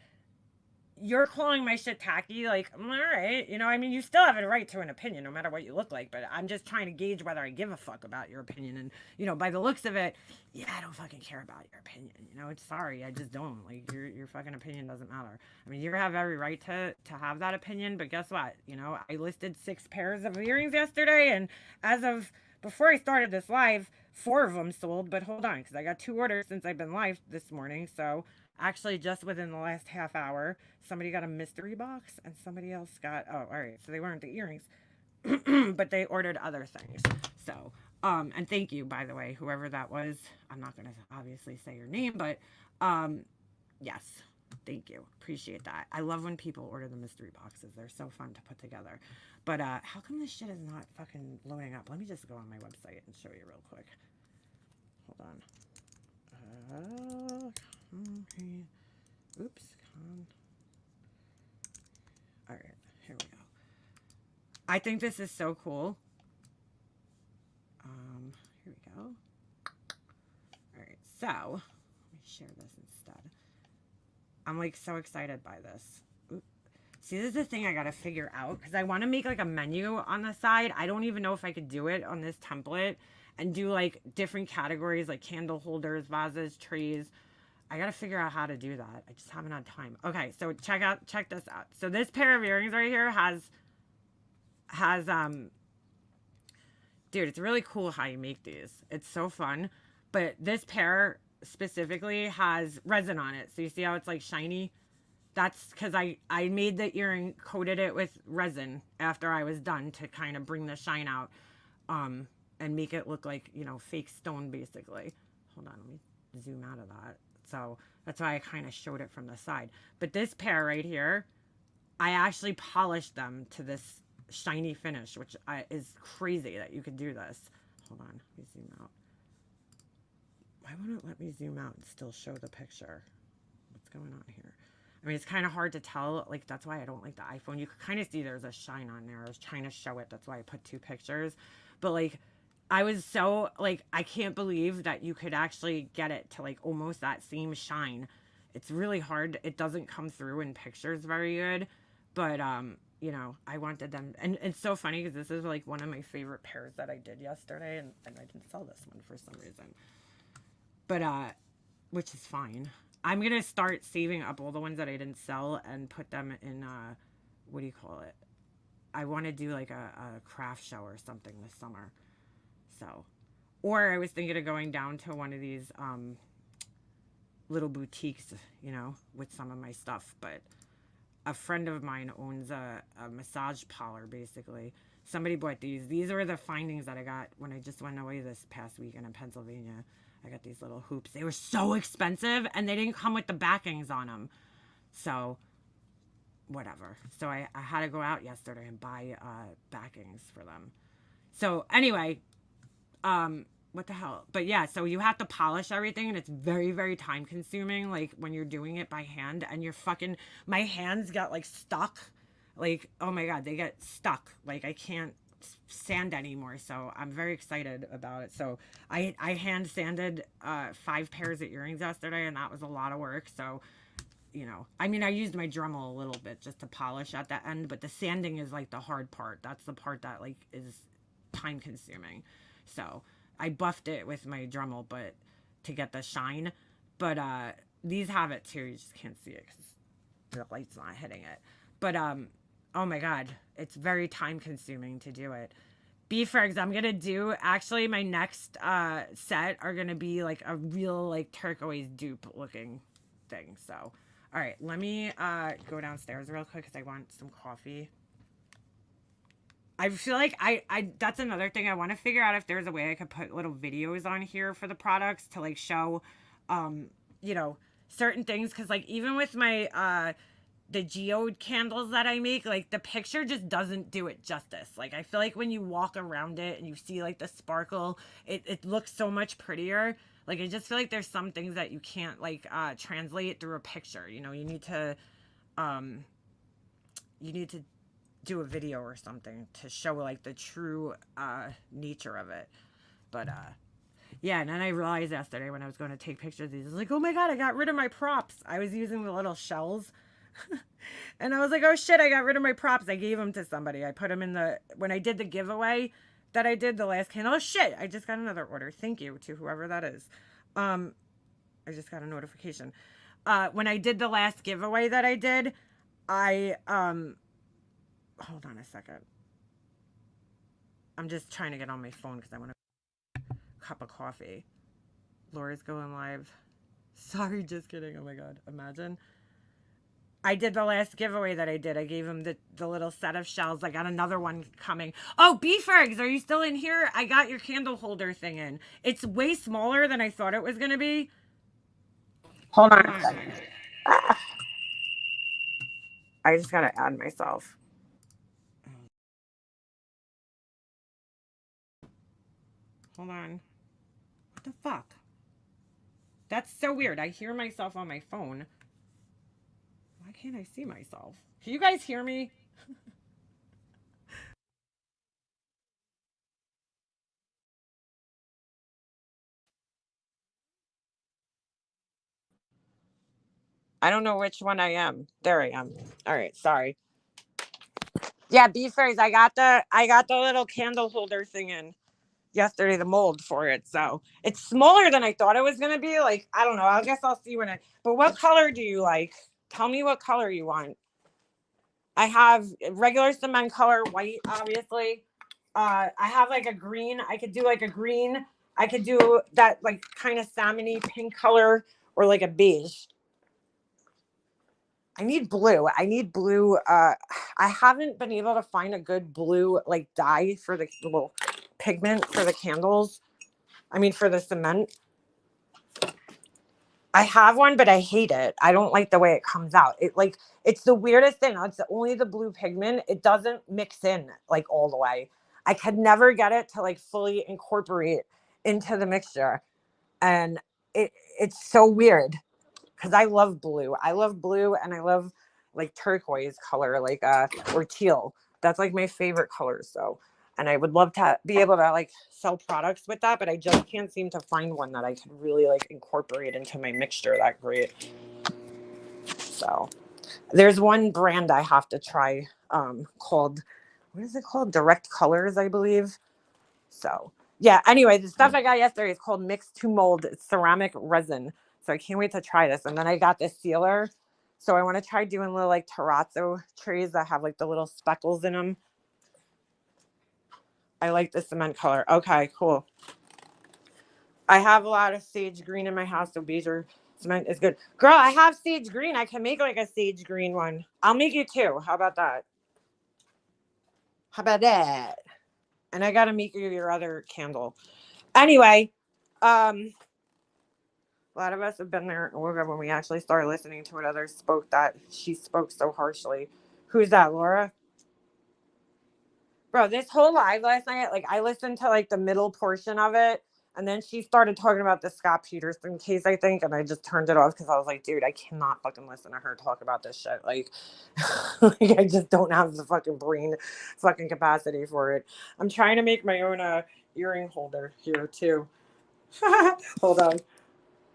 you're calling my shit tacky. Like, all right, you know, I mean, you still have a right to an opinion no matter what you look like, but I'm just trying to gauge whether I give a fuck about your opinion. And, you know, by the looks of it, yeah, I don't fucking care about your opinion. You know, it's sorry, I just don't. Like, your fucking opinion doesn't matter. I mean, you have every right to have that opinion, but guess what? You know, I listed 6 pairs of earrings yesterday, and as of before I started this live, 4 of them sold. But hold on, because I got 2 orders since I've been live this morning, so actually just within the last half hour, somebody got a mystery box and somebody else got, oh, all right, so they weren't the earrings, but they ordered other things. So, and thank you, by the way, whoever that was. I'm not going to obviously say your name, but yes, thank you. Appreciate that. I love when people order the mystery boxes. They're so fun to put together. But how come this shit is not fucking loading up? Let me just go on my website and show you real quick. Hold on. Okay. Oops. All right, here we go. I think this is so cool. Here we go. All right, so let me share this instead. I'm like so excited by this. Oop. See, this is the thing I gotta figure out because I want to make like a menu on the side. I don't even know if I could do it on this template and do like different categories like candle holders, vases, trees. I gotta figure out how to do that. I just haven't had time. Okay, so check this out. So this pair of earrings right here has dude, it's really cool how you make these. It's so fun. But this pair specifically has resin on it. So you see how it's like shiny? that's because I made the earring, coated it with resin after I was done to kind of bring the shine out, and make it look like, you know, fake stone basically. Hold on, let me zoom out of that. So that's why I kind of showed it from the side. But this pair right here, I actually polished them to this shiny finish, which is crazy that you could do this. Hold on, let me zoom out. Why won't it let me zoom out and still show the picture? What's going on here? I mean, it's kind of hard to tell. Like, that's why I don't like the iPhone. You could kind of see there's a shine on there. I was trying to show it. That's why I put 2 pictures. But, like, I was so, like, I can't believe that you could actually get it to, like, almost that same shine. It's really hard. It doesn't come through in pictures very good. But, you know, I wanted them. And it's so funny because this is, like, one of my favorite pairs that I did yesterday. And I didn't sell this one for some reason. But, which is fine. I'm going to start saving up all the ones that I didn't sell and put them in, what do you call it? I want to do like a craft show or something this summer. So, or I was thinking of going down to one of these, little boutiques, you know, with some of my stuff. But a friend of mine owns a massage parlor, basically. Somebody bought these. These were the findings that I got when I just went away this past weekend in Pennsylvania. I got these little hoops. They were so expensive, and they didn't come with the backings on them. So, whatever. So, I had to go out yesterday and buy backings for them. So, anyway, what the hell? But yeah, so you have to polish everything, and it's very, very time consuming, like, when you're doing it by hand, and you're fucking, my hands got, like, stuck. Like, oh my God, they get stuck. Like, I can't sand anymore, so I'm very excited about it. So I hand sanded 5 pairs of earrings yesterday, and that was a lot of work. So, you know, I mean, I used my Dremel a little bit just to polish at the end, but the sanding is like the hard part. That's the part that like is time consuming. So I buffed it with my Dremel, but to get the shine. But these have it too. You just can't see it because the light's not hitting it. But oh my God, it's very time consuming to do it. Beef eggs, I'm going to do, actually my next set are going to be like a real like turquoise dupe looking thing. So, all right, let me go downstairs real quick because I want some coffee. I feel like that's another thing. I want to figure out if there's a way I could put little videos on here for the products to like show, you know, certain things. Because like even with my, the geode candles that I make, like the picture just doesn't do it justice. Like I feel like when you walk around it and you see like the sparkle, it looks so much prettier. Like I just feel like there's some things that you can't like translate through a picture. You know, you need to do a video or something to show like the true nature of it. But yeah, and then I realized yesterday when I was going to take pictures of these, I was like, oh my God, I got rid of my props. I was using the little shells. And I was like, oh shit, I got rid of my props. I gave them to somebody. I put them in when I did the giveaway that I did, the last candle. Oh shit, I just got another order. Thank you to whoever that is. I just got a notification. When I did the last giveaway that I did, hold on a second. I'm just trying to get on my phone because I want a cup of coffee. Laura's going live. Sorry, just kidding. Oh my God, imagine. I did the last giveaway that I did. I gave him the little set of shells. I got another one coming. Oh, Beef Eggs, are you still in here? I got your candle holder thing in. It's way smaller than I thought it was going to be. Hold on a second. I just got to add myself. Hold on. What the fuck? That's so weird. I hear myself on my phone. Why can't I see myself? Can you guys hear me? I don't know which one I am. There I am. All right, sorry. Yeah, Beef Eggs, I got the little candle holder thing in yesterday, the mold for it. So it's smaller than I thought it was gonna be. Like, I don't know. I guess I'll see but what color do you like? Tell me what color you want. I have regular cement color, white, obviously. I have like a green. I could do like a green. I could do that like kind of salmony pink color or like a beige. I need blue. I need blue. I haven't been able to find a good blue like dye for the little pigment for the candles. I mean, for the cement. I have one, but I hate it. I don't like the way it comes out. It's the weirdest thing. It's only the blue pigment. It doesn't mix in like all the way. I could never get it to like fully incorporate into the mixture. And it's so weird because I love blue. I love blue and I love like turquoise color, like or teal. That's like my favorite colors. So, and I would love to be able to like sell products with that, but I just can't seem to find one that I could really like incorporate into my mixture that great. So, there's one brand I have to try called, what is it called? Direct Colors, I believe. So, yeah, anyway, the stuff I got yesterday is called Mix to Mold. It's ceramic resin. So I can't wait to try this. And then I got this sealer. So I want to try doing little like terrazzo trays that have like the little speckles in them. I like the cement color. Okay, cool. I have a lot of sage green in my house, so beige or cement is good. Girl, I have sage green. I can make like a sage green one. I'll make you two. How about that? How about that? And I got to make you your other candle. Anyway, a lot of us have been there when we actually started listening to what others spoke that she spoke so harshly. Who's that, Laura? Bro, this whole live last night, like I listened to like the middle portion of it, and then she started talking about the Scott Peterson case, I think, and I just turned it off because I was like, dude, I cannot fucking listen to her talk about this shit. Like, like I just don't have the fucking brain fucking capacity for it. I'm trying to make my own earring holder here too. Hold on.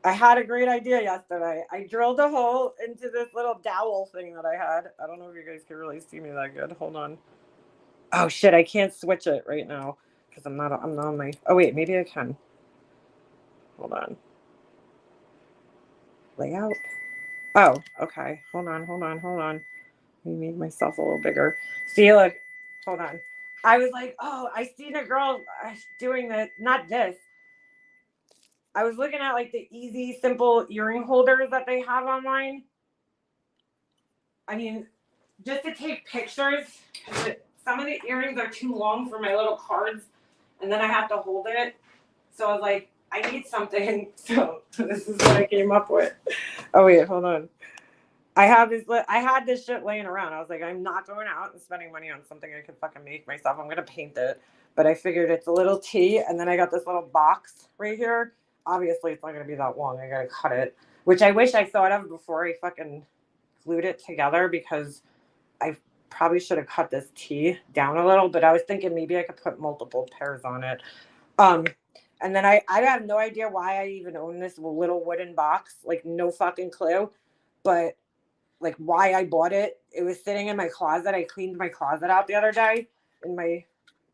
I had a great idea yesterday. I drilled a hole into this little dowel thing that I had. I don't know if you guys can really see me that good. Hold on. Oh shit, I can't switch it right now because I'm not on my. Oh wait, maybe I can. Hold on. Layout. Oh, okay. Hold on. Let me make myself a little bigger. See, look. Hold on. I was like, oh, I seen a girl doing the not this. I was looking at like the easy, simple earring holders that they have online. I mean, just to take pictures. Some of the earrings are too long for my little cards, and then I have to hold it. So I was like, I need something. So this is what I came up with. Oh wait, hold on. I had this shit laying around. I was like, I'm not going out and spending money on something I could fucking make myself. I'm gonna paint it. But I figured it's a little T, and then I got this little box right here. Obviously, it's not gonna be that long. I gotta cut it, which I wish I thought of before I fucking glued it together because I probably should have cut this T down a little. But I was thinking maybe I could put multiple pairs on it. And then I have no idea why I even own this little wooden box. Like no fucking clue. But like why I bought it. It was sitting in my closet. I cleaned my closet out the other day in my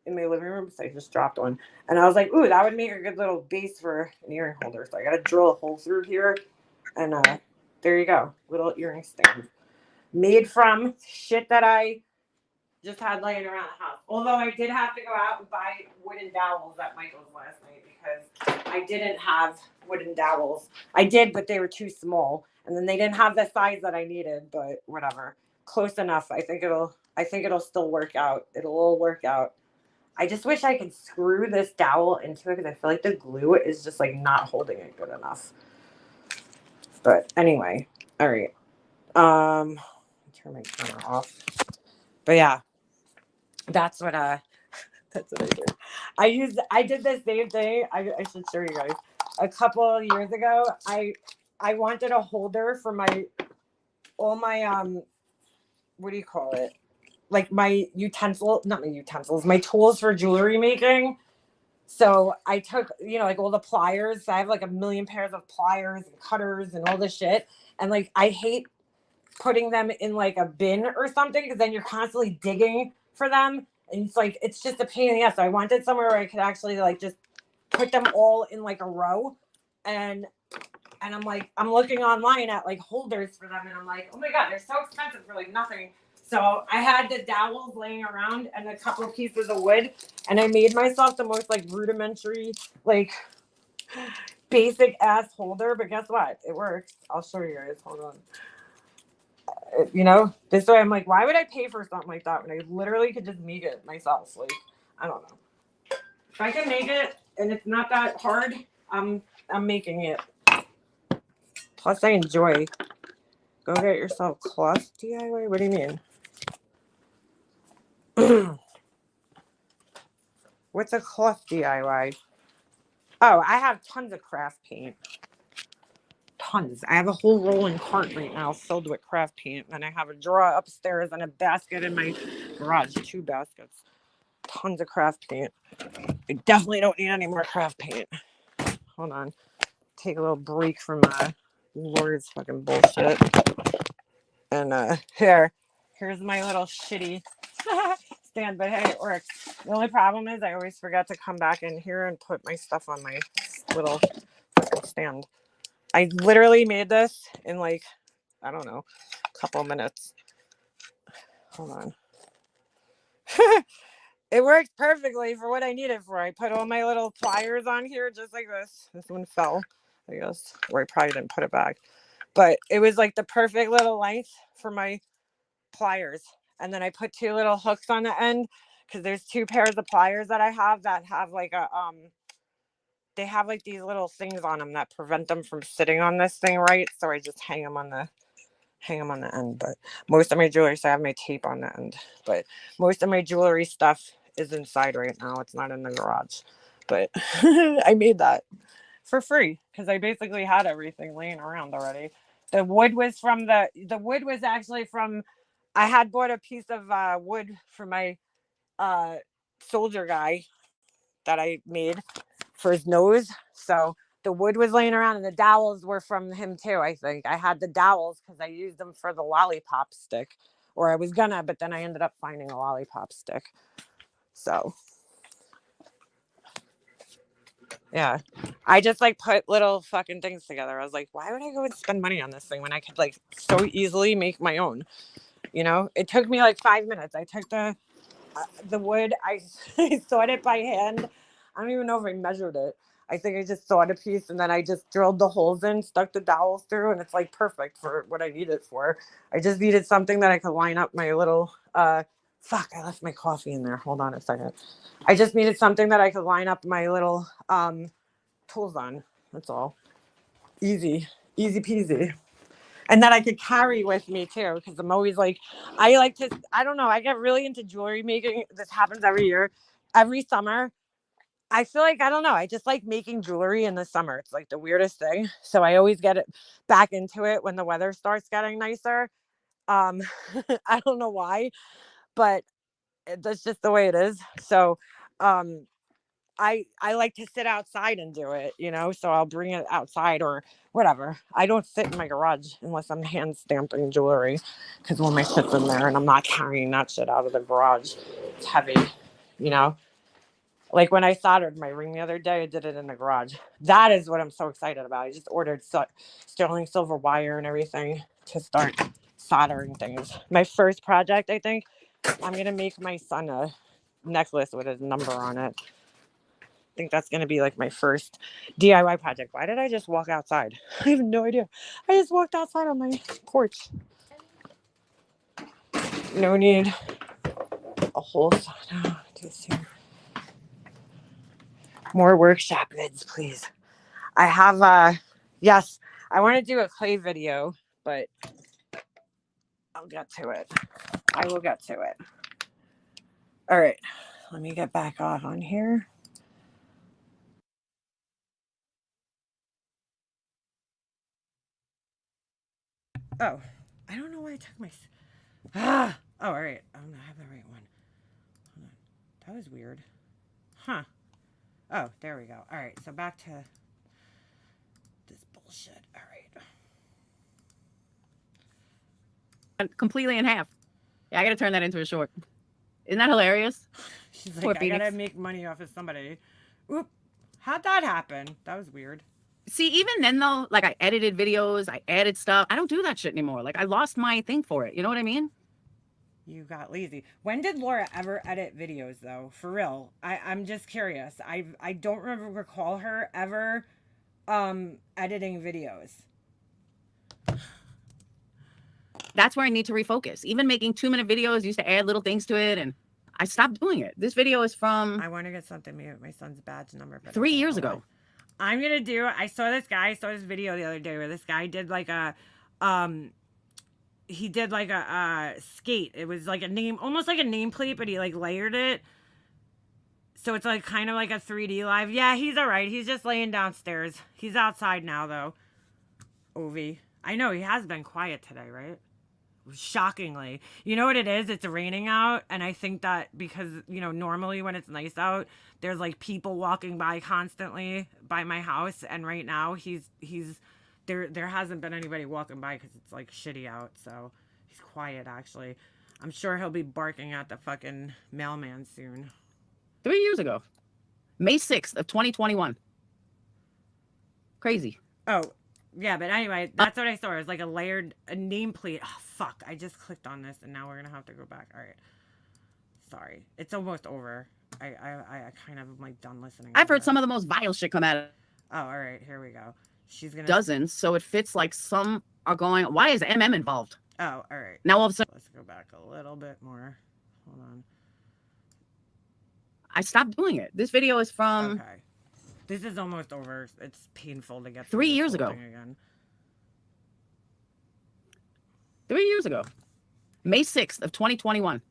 living room. So I just dropped one. And I was like, ooh, that would make a good little base for an earring holder. So I gotta drill a hole through here. And there you go. Little earring stand. Made from shit that I just had laying around the house. Although I did have to go out and buy wooden dowels at Michael's last night because I didn't have wooden dowels. I did, but they were too small. And then they didn't have the size that I needed, but whatever. Close enough. I think it'll still work out. It'll all work out. I just wish I could screw this dowel into it because I feel like the glue is just like not holding it good enough. But anyway, all right. Turn my camera off. But yeah, that's what I did. I did the same thing. I should show you guys. A couple of years ago, I wanted a holder for all my what do you call it? Like my my tools for jewelry making. So I took, like all the pliers. I have like a million pairs of pliers and cutters and all this shit. And like I hate putting them in like a bin or something because then you're constantly digging for them. And it's just a pain in the ass. So I wanted somewhere where I could actually like just put them all in like a row. And I'm looking online at like holders for them. And I'm like, oh my God, they're so expensive for like nothing. So I had the dowels laying around and a couple of pieces of wood. And I made myself the most like rudimentary, like basic ass holder. But guess what? It works. I'll show you guys. Hold on. You know, this way I'm like, why would I pay for something like that when I literally could just make it myself? Like, I don't know. If I can make it and it's not that hard, I'm making it. Plus, I enjoy. Go get yourself cloth DIY. What do you mean? What's a cloth DIY? Oh, I have tons of craft paint. Tons. I have a whole rolling cart right now filled with craft paint, and I have a drawer upstairs and a basket in my garage. 2 baskets. Tons of craft paint. I definitely don't need any more craft paint. Hold on. Take a little break from Lord's fucking bullshit. And here's my little shitty stand, but hey, it works. The only problem is I always forget to come back in here and put my stuff on my little fucking stand. I literally made this in like, I don't know, a couple minutes. Hold on. It works perfectly for what I need it for. I put all my little pliers on here just like this. This one fell, I guess, or I probably didn't put it back. But it was like the perfect little length for my pliers. And then I put 2 little hooks on the end because there's 2 pairs of pliers that I have that have like a they have like these little things on them that prevent them from sitting on this thing right. So I just hang them on the end. But most of my jewelry, so I have my tape on the end. But most of my jewelry stuff is inside right now. It's not in the garage. But I made that for free because I basically had everything laying around already. The wood was from the wood was actually from, I had bought a piece of wood for my soldier guy that I made for his nose. So the wood was laying around and the dowels were from him too, I think. I had the dowels because I used them for the lollipop stick. Or I was gonna, but then I ended up finding a lollipop stick. So yeah. I just like put little fucking things together. I was like, why would I go and spend money on this thing when I could like so easily make my own? You know, it took me like 5 minutes. I took the wood, I sawed it by hand. I don't even know if I measured it. I think I just sawed a piece and then I just drilled the holes in, stuck the dowels through, and it's like perfect for what I need it for. I just needed something that I could line up my little fuck, I left my coffee in there. Hold on a second. I just needed something that I could line up my little tools on. That's all. Easy peasy. And that I could carry with me too, because I'm always like, I like to, I don't know, I get really into jewelry making. This happens every year, every summer. I feel like, I don't know, I just like making jewelry in the summer. It's like the weirdest thing. So I always get it back into it when the weather starts getting nicer. Um, I don't know why, but that's just the way it is. So, um, I like to sit outside and do it, you know, so I'll bring it outside or whatever. I don't sit in my garage unless I'm hand stamping jewelry because all my shit's in there and I'm not carrying that shit out of the garage. It's heavy, you know. Like when I soldered my ring the other day, I did it in the garage. That is what I'm so excited about. I just ordered sterling silver wire and everything to start soldering things. My first project, I think, I'm going to make my son a necklace with his number on it. I think that's going to be like my first DIY project. Why did I just walk outside? I have no idea. I just walked outside on my porch. No need a whole sauna. More workshop goods, please. I have yes, I want to do a clay video, but I'll get to it. I will get to it. All right. Let me get back off on here. Oh, I don't know why I took my. Oh, all right. I have the right one. Hold on. That was weird. Huh. Oh, there we go. All right. So back to this bullshit. All right. Completely in half. Yeah, I gotta turn that into a short. Isn't that hilarious? She's like, I gotta make money off of somebody. Oop. How'd that happen? That was weird. See, even then though, like I edited videos, I added stuff. I don't do that shit anymore. Like I lost my thing for it. You know what I mean? You got lazy. When did Laura ever edit videos though? For real. I'm just curious. I don't recall her ever editing videos. That's where I need to refocus. Even making 2-minute videos used to add little things to it, and I stopped doing it. This video is from I want to get something mute. My son's badge number. But 3 years hold on. ago. I'm gonna do. I saw this video the other day where this guy did like a, he did like a skate. It was like a name, almost like a nameplate, but he like layered it. So it's like kind of like a 3D live. Yeah, he's all right. He's just laying downstairs. He's outside now though. Ovi. I know he has been quiet today, right? Shockingly. You know what it is? It's raining out, and I think that because, you know, normally when it's nice out, there's like people walking by constantly by my house, and right now he's there hasn't been anybody walking by because it's like shitty out, so he's quiet actually. I'm sure he'll be barking at the fucking mailman soon. 3 years ago. May 6th of 2021. Crazy. Oh, yeah, but anyway, that's what I saw. It was like a layered nameplate. Oh, fuck. I just clicked on this, and now we're going to have to go back. All right. Sorry. It's almost over. I kind of am, like, done listening. I've heard some of the most vile shit come out of Oh, all right. Here we go. She's going to... dozens, so it fits like some are going, why is MM involved? Oh, all right. Now all of a sudden, Let's go back a little bit more. Hold on. I stopped doing it. This video is from Okay. This is almost over. It's painful to get 3 through this years whole ago. thing again. 3 years ago. May 6th of 2021.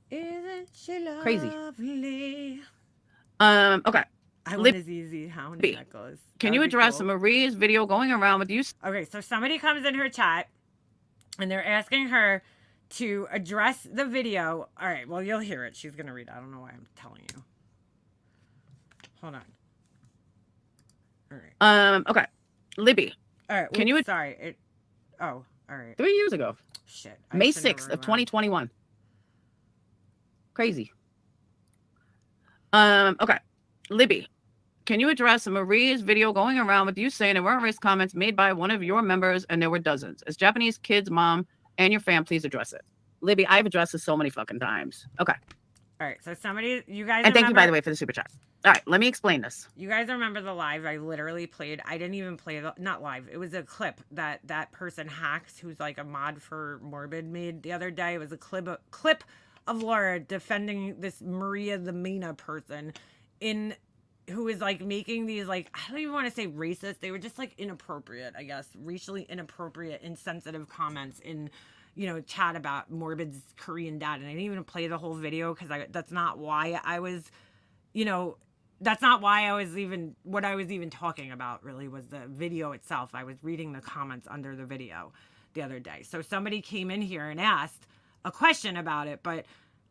Isn't she lovely? Crazy. Okay. I Lib- want a ZZ Hound B. necklace. Can That'd you be address cool. Maria's video going around with you? Okay, so somebody comes in her chat and they're asking her to address the video. All right, well, you'll hear it. She's going to read it. I don't know why I'm telling you. Hold on. All right. Okay. Libby, All right. Can you- Sorry. Oh, all right. 3 years ago. Shit. I May shouldn't have 6th of rewound. 2021. Crazy. Okay. Libby, can you address Maria's video going around with you saying there weren't racist comments made by one of your members and there were dozens? As Japanese kids, mom, and your fam, please address it. Libby, I've addressed this so many fucking times. Okay. All right. So somebody, you guys And thank you, by the remember- way, for the super chat. All right, let me explain this. You guys remember the live I literally played? I didn't even play the, not live. It was a clip that person Hacks, who's like a mod for Morbid, made the other day. It was a clip of Laura defending this Maria the Mina person who is like making these, like, I don't even want to say racist. They were just like inappropriate, I guess, racially inappropriate, insensitive comments in, you know, chat about Morbid's Korean dad. And I didn't even play the whole video because that's not why I was, you know, that's not why I was even, what I was even talking about really was the video itself. I was reading the comments under the video the other day. So somebody came in here and asked a question about it, but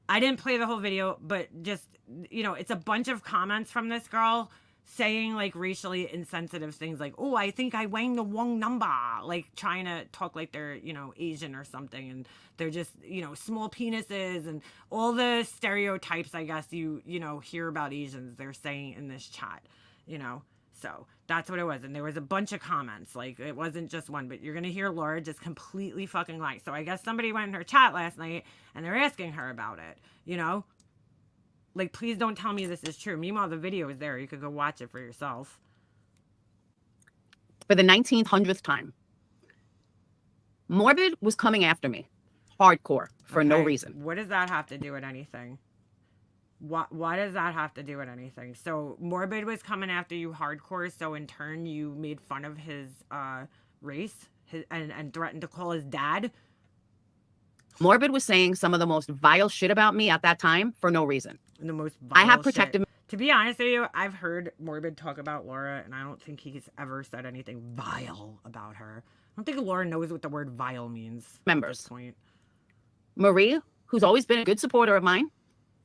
I didn't play the whole video, but just, you know, it's a bunch of comments from this girl saying like racially insensitive things like, oh, I think I wang the wrong number, like trying to talk like they're, you know, Asian or something. And they're just, you know, small penises and all the stereotypes, I guess, you know, hear about Asians, they're saying in this chat, you know. So that's what it was. And there was a bunch of comments. Like, it wasn't just one, but you're going to hear Laura just completely fucking lie. So I guess somebody went in her chat last night and they're asking her about it, you know? Like, please don't tell me this is true. Meanwhile, the video is there. You could go watch it for yourself. For the 1900th time, Morbid was coming after me. Hardcore. For no Okay? reason. What does that have to do with anything? Why does that have to do with anything? So Morbid was coming after you hardcore, so in turn you made fun of his race and threatened to call his dad? Morbid was saying some of the most vile shit about me at that time for no reason. The most I have vile protective shit. To be honest with you, I've heard Morbid talk about Laura, and I don't think he's ever said anything vile about her. I don't think Laura knows what the word vile means at members. this point. Marie, who's always been a good supporter of mine,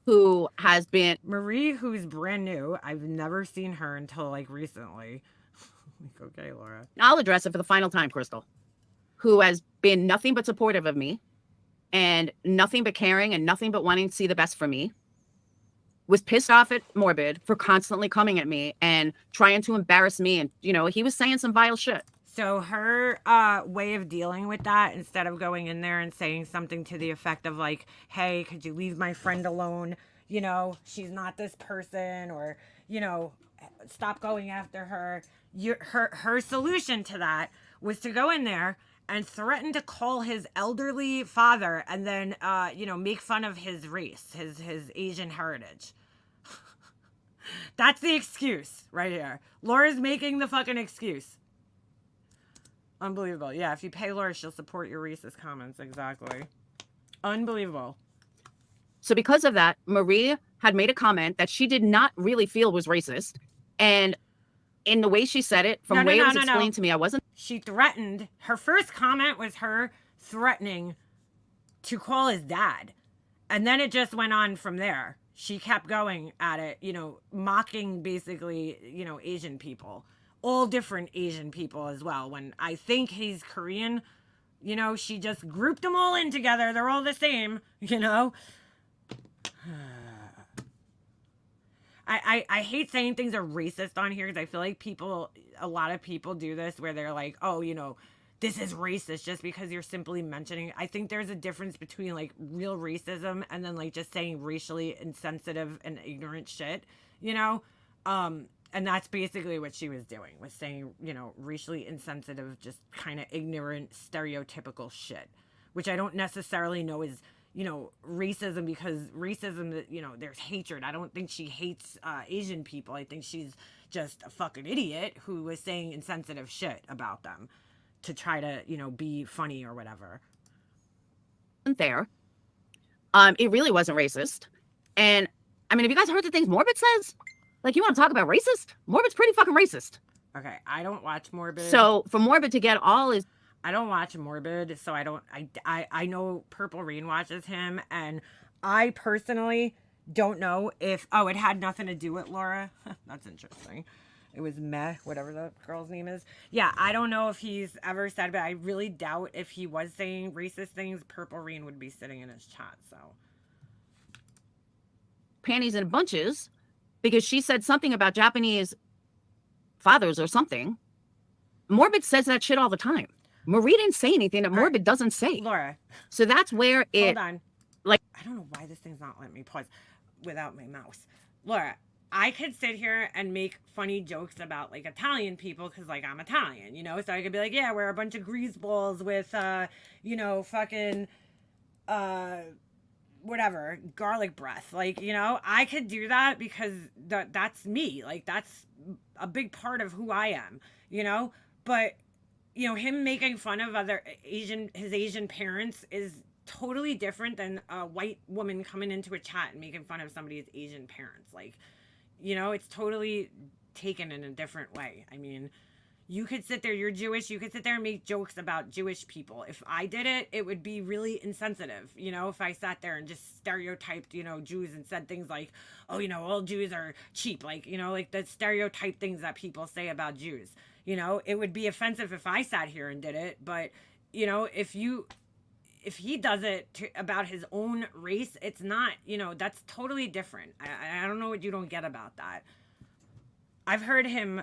who has been Marie, who's brand new, I've never seen her until like recently. Like, okay, Laura. I'll address it for the final time, Crystal, who has been nothing but supportive of me and nothing but caring and nothing but wanting to see the best for me, was pissed off at Morbid for constantly coming at me and trying to embarrass me. And, you know, he was saying some vile shit. So her way of dealing with that, instead of going in there and saying something to the effect of like, hey, could you leave my friend alone? You know, she's not this person, or, you know, stop going after her. Her solution to that was to go in there and threatened to call his elderly father and then, make fun of his race, his Asian heritage. That's the excuse right here. Laura's making the fucking excuse. Unbelievable. Yeah, if you pay Laura, she'll support your racist comments. Exactly. Unbelievable. So because of that, Marie had made a comment that she did not really feel was racist. And in the way she said it, from the way it was explained to me, I wasn't. She threatened. Her first comment was her threatening to call his dad. And then it just went on from there. She kept going at it, mocking basically, Asian people. All different Asian people as well. When I think he's Korean, she just grouped them all in together. They're all the same, I hate saying things are racist on here because I feel like a lot of people do this where they're like, oh, this is racist just because you're simply mentioning. I think there's a difference between like real racism and then like just saying racially insensitive and ignorant shit, and that's basically what she was doing, was saying, racially insensitive, just kind of ignorant, stereotypical shit, which I don't necessarily know is, racism, because racism, there's hatred. I don't think she hates Asian people. I think she's just a fucking idiot who was saying insensitive shit about them to try to, be funny or whatever. There. It really wasn't racist. And I mean, have you guys heard the things Morbid says? Like, you want to talk about racist? Morbid's pretty fucking racist. Okay, I don't watch Morbid. So for Morbid to get all his... I don't watch Morbid, so I know Purple Rain watches him, and I personally don't know if... Oh, it had nothing to do with Laura? That's interesting. It was Meh, whatever the girl's name is. Yeah, I don't know if he's ever said, but I really doubt if he was saying racist things, Purple Rain would be sitting in his chat, so... Panties in bunches, because she said something about Japanese fathers or something. Morbid says that shit all the time. Marie didn't say anything that Morbid doesn't say. Laura. So that's where it... Hold on. Like, I don't know why this thing's not letting me pause without my mouse. Laura, I could sit here and make funny jokes about, like, Italian people because, like, I'm Italian, So I could be like, yeah, we're a bunch of greaseballs with, fucking, whatever, garlic breath. Like, I could do that because that's me. Like, that's a big part of who I am, But... him making fun of his Asian parents is totally different than a white woman coming into a chat and making fun of somebody's Asian parents. Like, it's totally taken in a different way. I mean, you could sit there, you're Jewish, you could sit there and make jokes about Jewish people. If I did it, it would be really insensitive. If I sat there and just stereotyped, Jews and said things like, oh, all Jews are cheap. Like, like the stereotype things that people say about Jews. It would be offensive if I sat here and did it, but if he does it about his own race, it's not, that's totally different. I don't know what you don't get about that. I've heard him,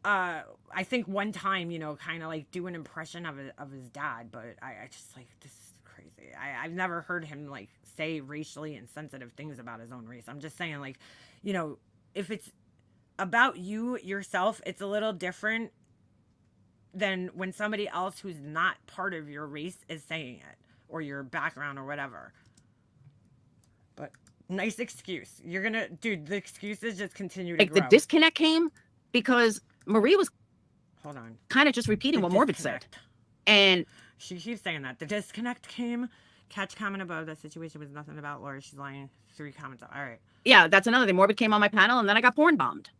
I think one time, kind of like do an impression of his dad, but I just like, this is crazy. I've never heard him like say racially insensitive things about his own race. I'm just saying, like, if it's about you yourself, it's a little different than when somebody else who's not part of your race is saying it, or your background or whatever. But nice excuse. You're gonna, dude, the excuses just continue to grow. The disconnect came because Marie was hold on, kind of just repeating what Morbid said, and she keeps saying that the disconnect came. Catch comment above, that situation was nothing about Laura, she's lying. 3 comments. All right, yeah, that's another thing. Morbid came on my panel and then I got porn bombed.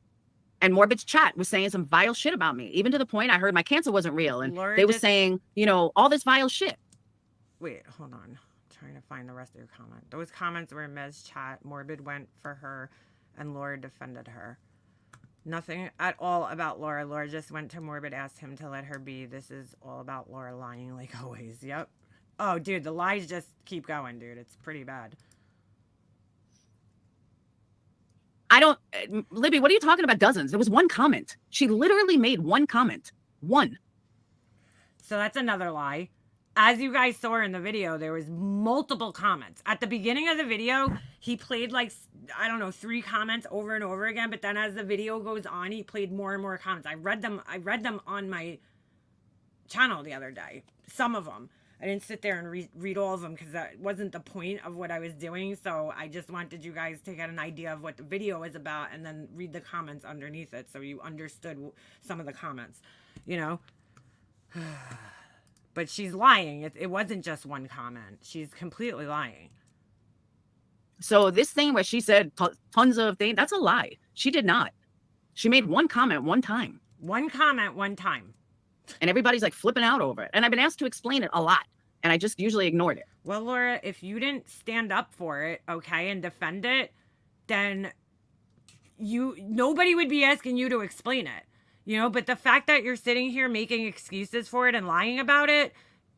And Morbid's chat was saying some vile shit about me, even to the point I heard my cancer wasn't real. And Laura they were saying, all this vile shit. Wait, hold on. I'm trying to find the rest of your comment. Those comments were in Mez's chat. Morbid went for her, and Laura defended her. Nothing at all about Laura. Laura just went to Morbid, asked him to let her be. This is all about Laura lying like always. Yep. Oh, dude, the lies just keep going, dude. It's pretty bad. Libby, what are you talking about? Dozens. There was one comment. She literally made one comment. One. So that's another lie. As you guys saw in the video, there was multiple comments. At the beginning of the video, he played like, I don't know, 3 comments over and over again. But then as the video goes on, he played more and more comments. I read them on my channel the other day. Some of them. I didn't sit there and read all of them because that wasn't the point of what I was doing. So I just wanted you guys to get an idea of what the video is about and then read the comments underneath it so you understood some of the comments, you know? But she's lying. It wasn't just one comment. She's completely lying. So this thing where she said tons of things, that's a lie. She did not. She made one comment one time. One comment, one time. And everybody's like flipping out over it. And I've been asked to explain it a lot. And I just usually ignored it. Well, Laura, if you didn't stand up for it, okay, and defend it, then nobody would be asking you to explain it. You know, but the fact that you're sitting here making excuses for it and lying about it,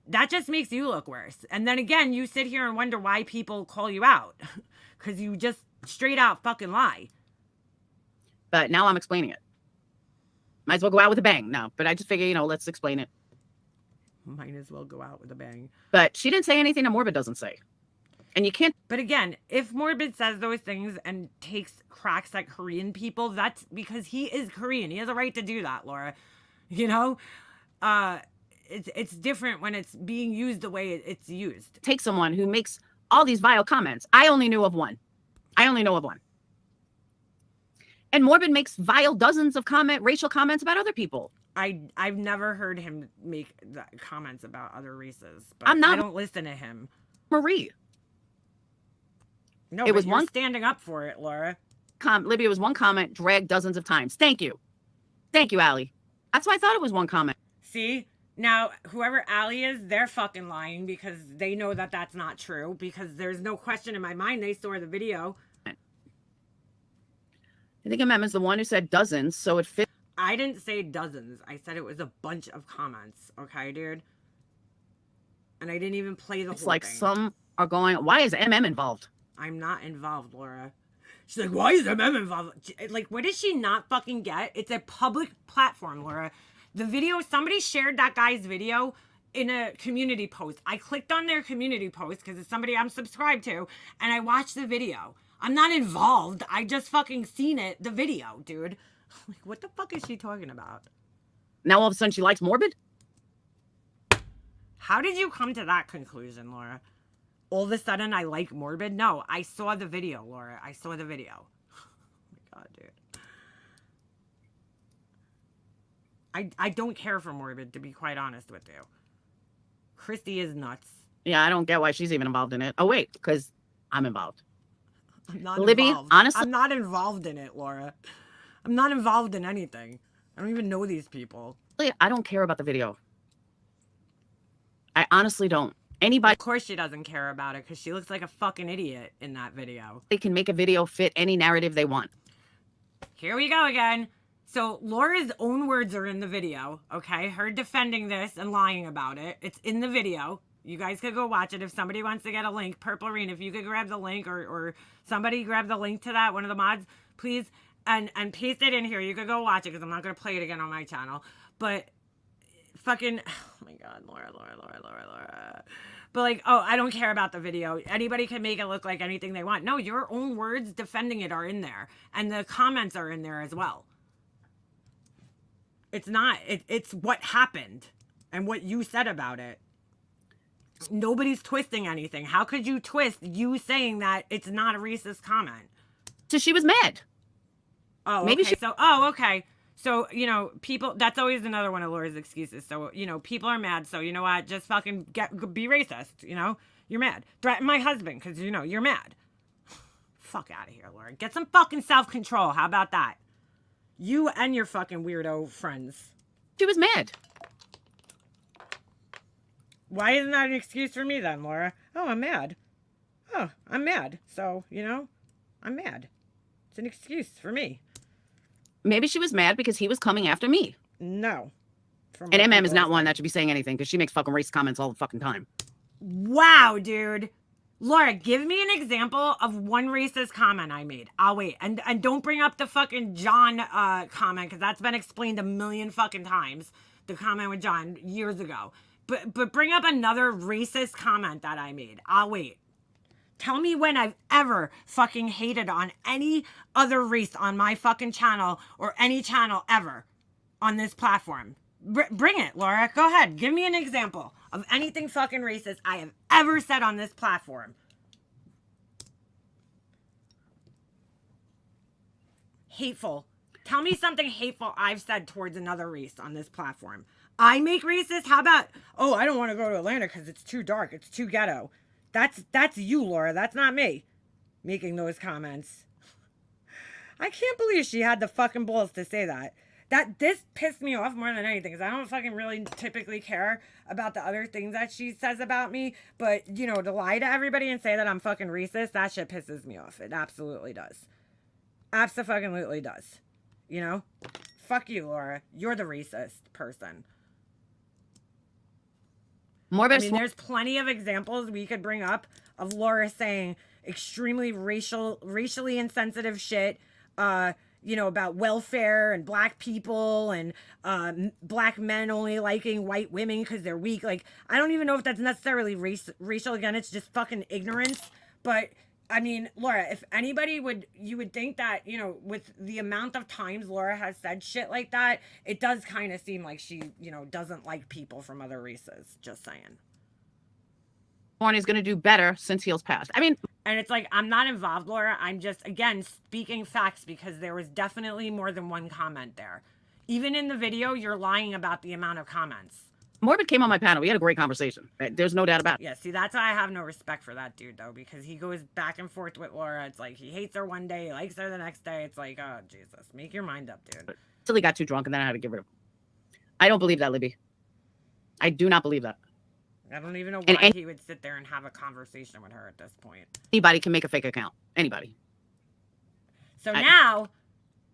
that just makes you look worse. And then again, you sit here and wonder why people call you out because you just straight out fucking lie. But now I'm explaining it. Might as well go out with a bang. No, but I just figure, you know, let's explain it. Might as well go out with a bang. But she didn't say anything that Morbid doesn't say. And you can't. But again, if Morbid says those things and takes cracks at Korean people, that's because he is Korean. He has a right to do that, Laura. You know? It's different when it's being used the way it's used. Take someone who makes all these vile comments. I only know of one. And Morbid makes vile dozens of racial comments about other people. I've never heard him make comments about other races, but I don't listen to him. Marie. No, it was one standing up for it, Laura. Libby, it was one comment dragged dozens of times. Thank you, Allie. That's why I thought it was one comment. See, now whoever Allie is, they're fucking lying because they know that that's not true. Because there's no question in my mind they saw the video. I think Emma's the one who said dozens, so it fits. I didn't say dozens. I said it was a bunch of comments. Okay, dude? And I didn't even play the whole thing. It's like some are going, why is involved? I'm not involved, Laura. She's like, why is involved? Like, what does she not fucking get? It's a public platform, Laura. The video, somebody shared that guy's video in a community post. I clicked on their community post because it's somebody I'm subscribed to, and I watched the video. I'm not involved. I just fucking seen it, the video, dude. Like, what the fuck is she talking about? Now all of a sudden she likes Morbid? How did you come to that conclusion, Laura? All of a sudden I like Morbid? No, I saw the video, Laura. I saw the video. Oh my God, dude. I don't care for Morbid, to be quite honest with you. Christy is nuts. Yeah, I don't get why she's even involved in it. Oh, wait, because I'm involved. I'm not Libby, involved. honestly, I'm not involved in it, Laura. I'm not involved in anything. I don't even know these people. I don't care about the video. I honestly don't. Anybody. Of course she doesn't care about it because she looks like a fucking idiot in that video. They can make a video fit any narrative they want. Here we go again. So Laura's own words are in the video, okay? Her defending this and lying about it. It's in the video. You guys could go watch it. If somebody wants to get a link, Purple Rain, if you could grab the link or somebody grab the link to that, one of the mods, please, and paste it in here. You could go watch it because I'm not going to play it again on my channel. But fucking, oh my God, Laura. But like, oh, I don't care about the video. Anybody can make it look like anything they want. No, your own words defending it are in there. And the comments are in there as well. It's not, it's what happened and what you said about it. Nobody's twisting anything. How could you twist you saying that it's not a racist comment? So she was mad. Oh, maybe okay. Okay. So, you know, people, that's always another one of Laura's excuses. So, you know, people are mad. So, you know what? Just fucking be racist. You know, you're mad. Threaten my husband because, you know, you're mad. Fuck out of here, Laura. Get some fucking self-control. How about that? You and your fucking weirdo friends. She was mad. Why isn't that an excuse for me then, Laura? Oh, I'm mad. Oh, I'm mad. So, you know, I'm mad. It's an excuse for me. Maybe she was mad because he was coming after me. No. And MM is not one that should be saying anything because she makes fucking racist comments all the fucking time. Wow, dude. Laura, give me an example of one racist comment I made. I'll wait. And don't bring up the fucking John comment because that's been explained a million fucking times. The comment with John years ago. But bring up another racist comment that I made. I'll wait. Tell me when I've ever fucking hated on any other race on my fucking channel or any channel ever on this platform. Bring it, Laura. Go ahead. Give me an example of anything fucking racist I have ever said on this platform. Hateful. Tell me something hateful I've said towards another race on this platform. I make racist? How about, oh, I don't want to go to Atlanta because it's too dark. It's too ghetto. That's you, Laura. That's not me making those comments. I can't believe she had the fucking balls to say that. This pissed me off more than anything because I don't fucking really typically care about the other things that she says about me. But, you know, to lie to everybody and say that I'm fucking racist, that shit pisses me off. It absolutely does. Abso-fucking-lutely does. You know? Fuck you, Laura. You're the racist person. Morbid. I mean, there's plenty of examples we could bring up of Laura saying extremely racially insensitive shit, you know, about welfare and black people and black men only liking white women because they're weak. Like, I don't even know if that's necessarily racial. Again, it's just fucking ignorance. But, I mean, Laura, if anybody you would think that, you know, with the amount of times Laura has said shit like that, it does kind of seem like she, you know, doesn't like people from other races. Just saying. Is going to do better since heels passed. I mean, and it's like, I'm not involved, Laura. I'm just, again, speaking facts because there was definitely more than one comment there. Even in the video, you're lying about the amount of comments. Morbid came on my panel. We had a great conversation. There's no doubt about it. Yeah, see, that's why I have no respect for that dude, though, because he goes back and forth with Laura. It's like he hates her one day, he likes her the next day. It's like, oh, Jesus, make your mind up, dude. Until he got too drunk and then I had to get rid of him. I don't believe that, Libby. I do not believe that. I don't even know why he would sit there and have a conversation with her at this point. Anybody can make a fake account. Anybody. So now,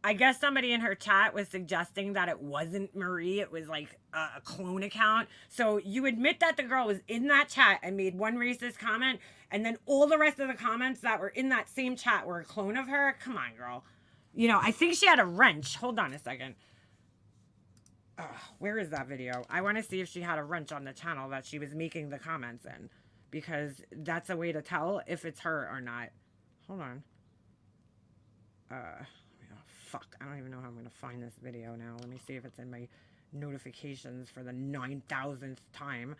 I guess somebody in her chat was suggesting that it wasn't Marie. It was like a clone account. So you admit that the girl was in that chat and made one racist comment, and then all the rest of the comments that were in that same chat were a clone of her? Come on, girl. You know, I think she had a wrench. Hold on a second. Where is that video? I want to see if she had a wrench on the channel that she was making the comments in, because that's a way to tell if it's her or not. Hold on. Fuck. I don't even know how I'm going to find this video now. Let me see if it's in my notifications for the 9,000th time.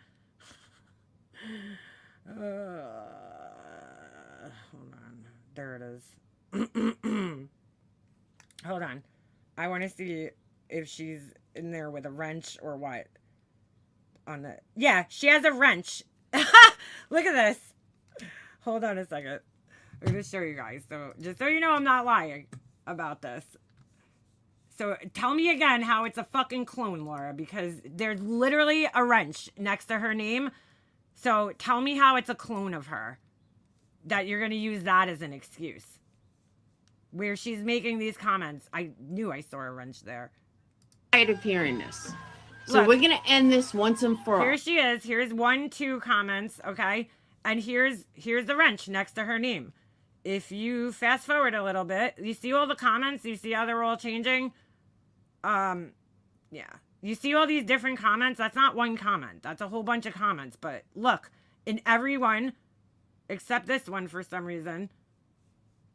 Hold on. There it is. Hold on. I want to see if she's in there with a wrench or what. On the, yeah, she has a wrench. Look at this. Hold on a second. I'm going to show you guys. So just so you know, I'm not lying about this. So tell me again how it's a fucking clone, Laura, because there's literally a wrench next to her name. So tell me how it's a clone of her, that you're going to use that as an excuse. Where she's making these comments. I knew I saw a wrench there. Tired of hearing this. So Look, we're going to end this once and for all. Here she is. Here's 1, 2 comments, okay? And here's the wrench next to her name. If you fast forward a little bit, you see all the comments? You see how they're all changing? Yeah. You see all these different comments? That's not one comment. That's a whole bunch of comments. But look, in every one, except this one for some reason,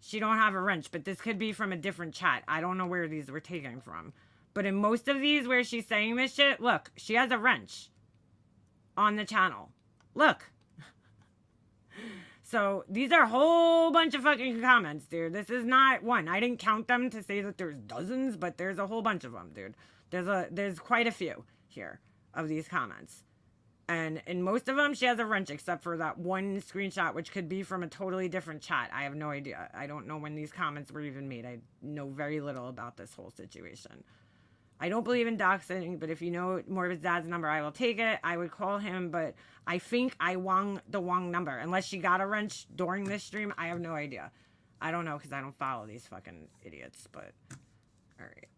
she don't have a wrench. But this could be from a different chat. I don't know where these were taken from. But in most of these where she's saying this shit, look, she has a wrench on the channel. Look. So these are a whole bunch of fucking comments, dude. This is not one. I didn't count them to say that there's dozens, but there's a whole bunch of them, dude. There's quite a few here of these comments. And in most of them, she has a wrench, except for that one screenshot, which could be from a totally different chat. I have no idea. I don't know when these comments were even made. I know very little about this whole situation. I don't believe in doxing, but if you know Morbid's dad's number, I will take it. I would call him, but I think I won the wrong number. Unless she got a wrench during this stream, I have no idea. I don't know because I don't follow these fucking idiots, but all right.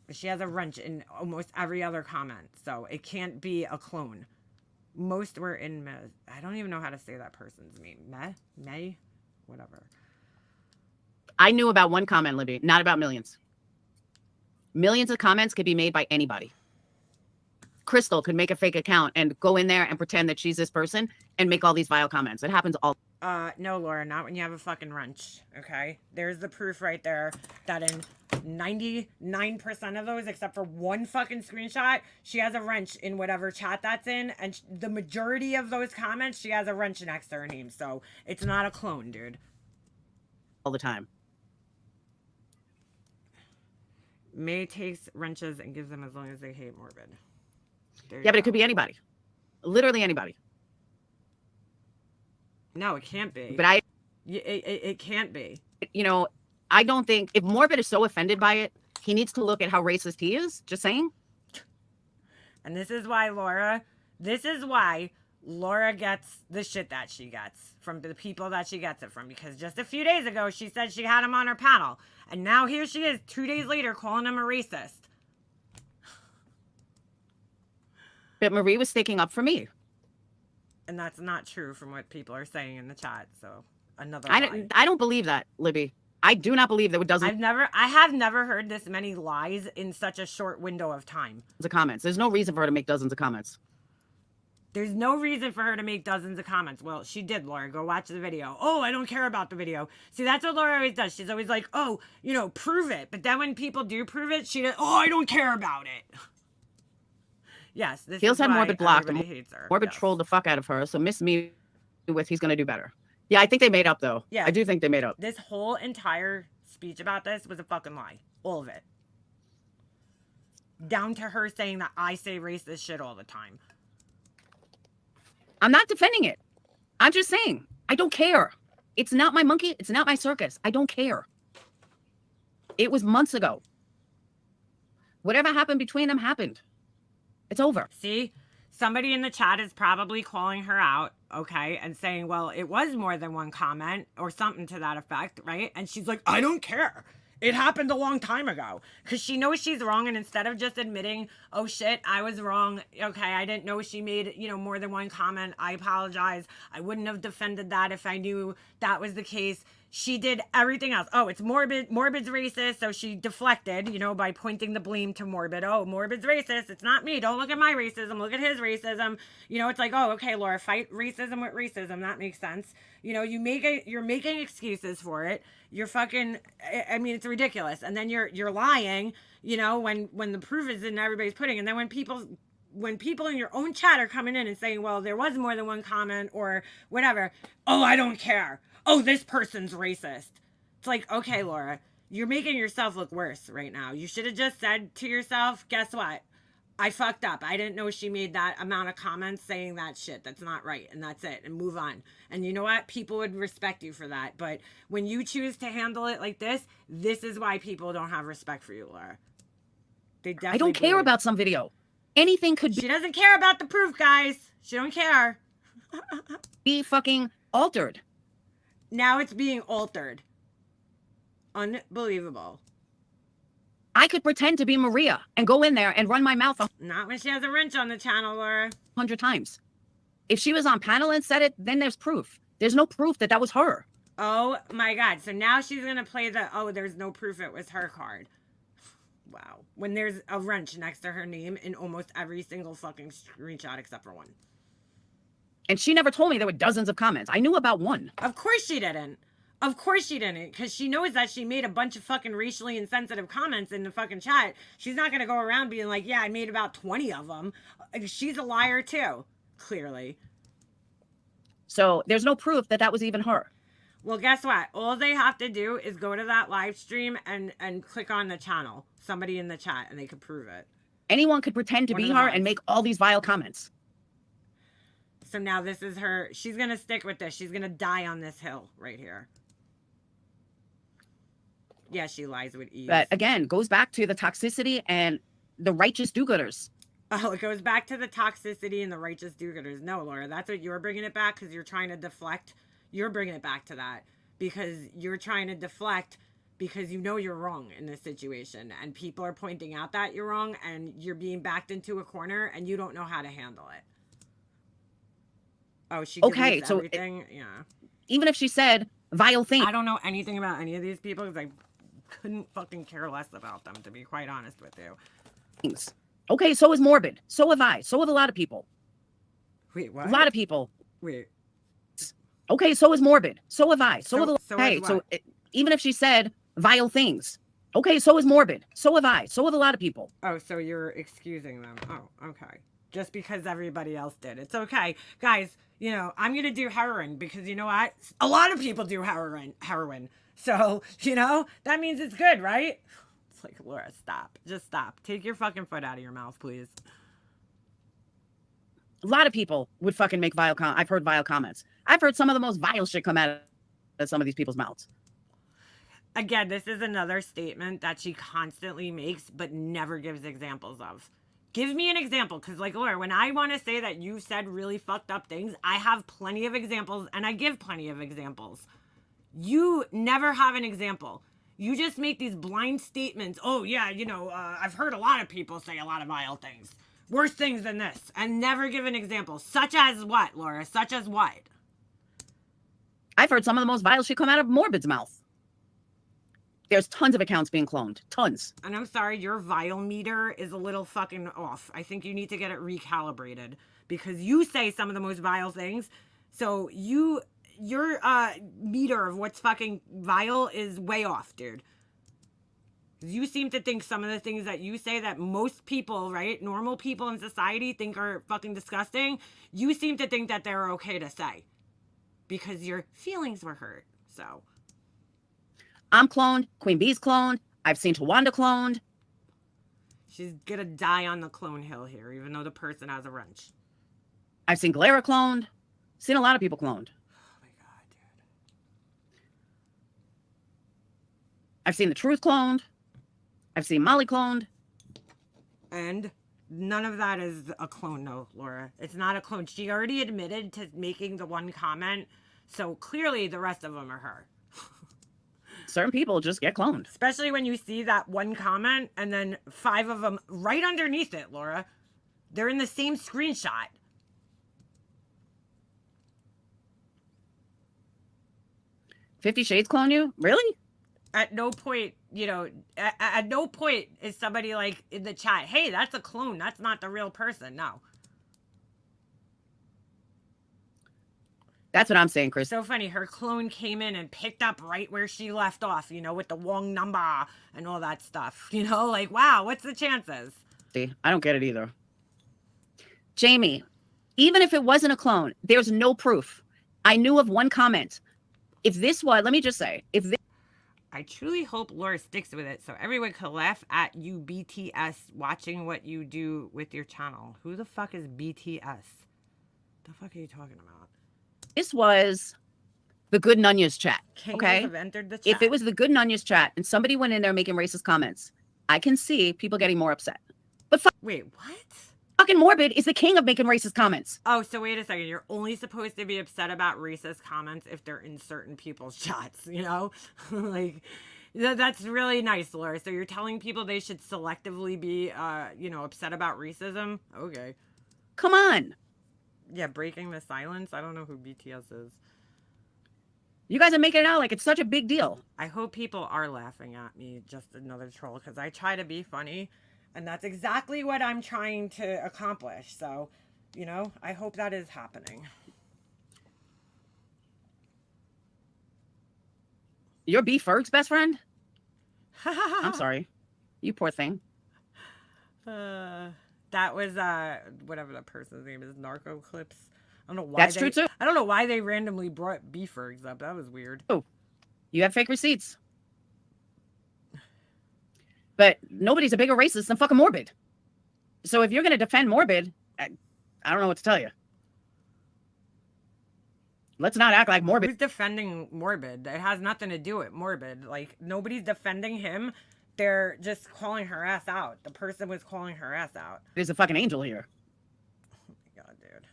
But she has a wrench in almost every other comment, so it can't be a clone. Most were in I don't even know how to say that person's name. May? Whatever. I knew about one comment, Libby, not about millions. Millions of comments could be made by anybody. Crystal could make a fake account and go in there and pretend that she's this person and make all these vile comments. It happens all. No, Laura, not when you have a fucking wrench. Okay, there's the proof right there that in 99% of those, except for one fucking screenshot, she has a wrench in whatever chat that's in, and the majority of those comments, she has a wrench next to her name. So it's not a clone, dude. All the time. May takes wrenches and gives them as long as they hate Morbid. Yeah, but it could be anybody. Literally anybody. No, it can't be. But It can't be. you know, I don't think if Morbid is so offended by it, he needs to look at how racist he is. Just saying. And this is why Laura gets the shit that she gets from the people that she gets it from. Because just a few days ago, she said she had him on her panel. And now here she is 2 days later calling him a racist. But Marie was sticking up for me. And that's not true from what people are saying in the chat. So another lie. I don't believe that, Libby. I do not believe that it doesn't. I have never heard this many lies in such a short window of time. The comments. There's no reason for her to make dozens of comments. There's no reason for her to make dozens of comments. Well, she did, Laura. Go watch the video. Oh, I don't care about the video. See, that's what Laura always does. She's always like, oh, prove it. But then when people do prove it, she does, oh, I don't care about it. Yes, this Feels is had why Morbid blocked. everybody hates her. Morbid Yes. trolled the fuck out of her. So miss me with he's going to do better. Yeah, I think they made up, though. Yeah. I do think they made up. This whole entire speech about this was a fucking lie. All of it. Down to her saying that I say racist shit all the time. I'm not defending it. I'm just saying, I don't care. It's not my monkey. It's not my circus. I don't care. It was months ago. Whatever happened between them happened. It's over. See, somebody in the chat is probably calling her out, okay, and saying, well, it was more than one comment or something to that effect, right? And she's like, I don't care. It happened a long time ago, because she knows she's wrong. And instead of just admitting, oh shit, I was wrong. Okay, I didn't know she made, more than one comment. I apologize. I wouldn't have defended that if I knew that was the case. She did everything else. Oh, it's Morbid. Morbid's racist. So she deflected, by pointing the blame to Morbid. Oh, Morbid's racist. It's not me. Don't look at my racism. Look at his racism. It's like, oh, okay, Laura, fight racism with racism. That makes sense. You're making excuses for it. You're fucking, I mean, it's ridiculous. And then you're lying, when the proof is in everybody's pudding. And then when people in your own chat are coming in and saying, well, there was more than one comment or whatever. Oh, I don't care. Oh, this person's racist. It's like, okay, Laura, you're making yourself look worse right now. You should have just said to yourself, guess what? I fucked up. I didn't know she made that amount of comments saying that shit. That's not right. And that's it. And move on. And you know what? People would respect you for that. But when you choose to handle it like this is why people don't have respect for you, Laura. They definitely I don't care about some video. Anything could She doesn't care about the proof, guys. She don't care. be fucking altered. Now it's being altered. Unbelievable. I could pretend to be Maria and go in there and run my mouth Not when she has a wrench on the channel, Laura. 100 times. If she was on panel and said it, then there's proof. There's no proof that was her. Oh my God. So now she's going to play the, oh, there's no proof it was her card. Wow. When there's a wrench next to her name in almost every single fucking screenshot except for one. And she never told me there were dozens of comments. I knew about one. Of course she didn't. Of course she didn't. Because she knows that she made a bunch of fucking racially insensitive comments in the fucking chat. She's not going to go around being like, yeah, I made about 20 of them. She's a liar too. Clearly. So there's no proof that was even her. Well, guess what? All they have to do is go to that live stream and click on the channel. Somebody in the chat, and they could prove it. Anyone could pretend to One be of the her bots. and make all these vile comments. So now this is her. She's going to stick with this. She's going to die on this hill right here. Yeah, she lies with ease. But again, goes back to the toxicity and the righteous do-gooders. Oh, it goes back to the toxicity and the righteous do-gooders. No, Laura, that's what you're bringing it back because you're trying to deflect. You're bringing it back to that because you're trying to deflect because you know you're wrong in this situation and people are pointing out that you're wrong and you're being backed into a corner and you don't know how to handle it. Oh, she Okay, deletes so everything. Yeah. Even if she said vile things. I don't know anything about any of these people because I couldn't fucking care less about them, to be quite honest with you. Okay, so is Morbid. So have I. So have a lot of people. Wait, what? A lot of people. Wait. Okay, so is Morbid. So have I. So, So- have the so hey, is so what? even if she said vile things, okay, so is Morbid. So have I. So have a lot of people. Oh, so you're excusing them. Oh, okay. Just because everybody else did. It's okay. Guys, you know, I'm going to do heroin because you know what? A lot of people do heroin. So, you know, that means it's good, right? It's like, Laura, stop. Just stop. Take your fucking foot out of your mouth, please. A lot of people would fucking make vile I've heard vile comments. I've heard some of the most vile shit come out of some of these people's mouths. Again, this is another statement that she constantly makes but never gives examples of. Give me an example, because like Laura, when I want to say that you said really fucked up things, I have plenty of examples and I give plenty of examples. You never have an example. You just make these blind statements. Oh yeah, you know, I've heard a lot of people say a lot of vile things. Worse things than this. And never give an example. Such as what, Laura? Such as what? I've heard some of the most vile shit come out of Morbid's mouth. There's tons of accounts being cloned. Tons. And I'm sorry, your vile meter is a little fucking off. I think you need to get it recalibrated because you say some of the most vile things. So your meter of what's fucking vile is way off, dude. You seem to think some of the things that you say that most people, right, normal people in society think are fucking disgusting. You seem to think that they're okay to say because your feelings were hurt. So I'm cloned. Queen Bee's cloned. I've seen Tawanda cloned. she's gonna die on the clone hill here, even though the person has a wrench. I've seen Galera cloned. Seen a lot of people cloned. Oh my god, dude. I've seen The Truth cloned. I've seen Molly cloned. And none of that is a clone, no, Laura. It's not a clone. She already admitted to making the one comment, so clearly the rest of them are her. Certain people just get cloned. Especially when you see that one comment and then 5 of them right underneath it, Laura. They're in the same screenshot. $50 Shades clone you? Really? At no point, you know, at no point is somebody like in the chat, hey, that's a clone. That's not the real person. No. That's what I'm saying, Chris. So funny. Her clone came in and picked up right where she left off, you know, with the Wong number and all that stuff. You know, like, wow, what's the chances? I don't get it either. Jamie, even if it wasn't a clone, there's no proof. I knew of one comment. If this was, let me just say, if this, I truly hope Laura sticks with it so everyone can laugh at you BTS watching what you do with your channel. Who the fuck is BTS? The fuck are you talking about? this was the Good Nunyas chat, Kings okay? have entered the chat. If it was the Good Nunyas chat and somebody went in there making racist comments, I can see people getting more upset. But Wait, what? fucking Morbid is the king of making racist comments. Oh, so wait a second. You're only supposed to be upset about racist comments if they're in certain people's chats, you know? Like, that's really nice, Laura. So you're telling people they should selectively be, you know, upset about racism? Okay. Come on. Yeah, breaking the silence. I don't know who BTS is. You guys are making it out like it's such a big deal. I hope people are laughing at me, just another troll, because I try to be funny. And that's exactly what I'm trying to accomplish. So, you know, I hope that is happening. You're B. Ferg's best friend? I'm sorry. You poor thing. That was whatever that person's name is, Narco Clips. I don't know why That's true too. I don't know why they randomly brought Beefergs up. That was weird. You have fake receipts. But nobody's a bigger racist than fucking Morbid. So if you're going to defend Morbid, I don't know what to tell you. Let's not act like Morbid Who's defending Morbid? It has nothing to do with Morbid. Like, nobody's defending him. They're just calling her ass out. The person was calling her ass out. is a fucking angel here. Oh my god, dude.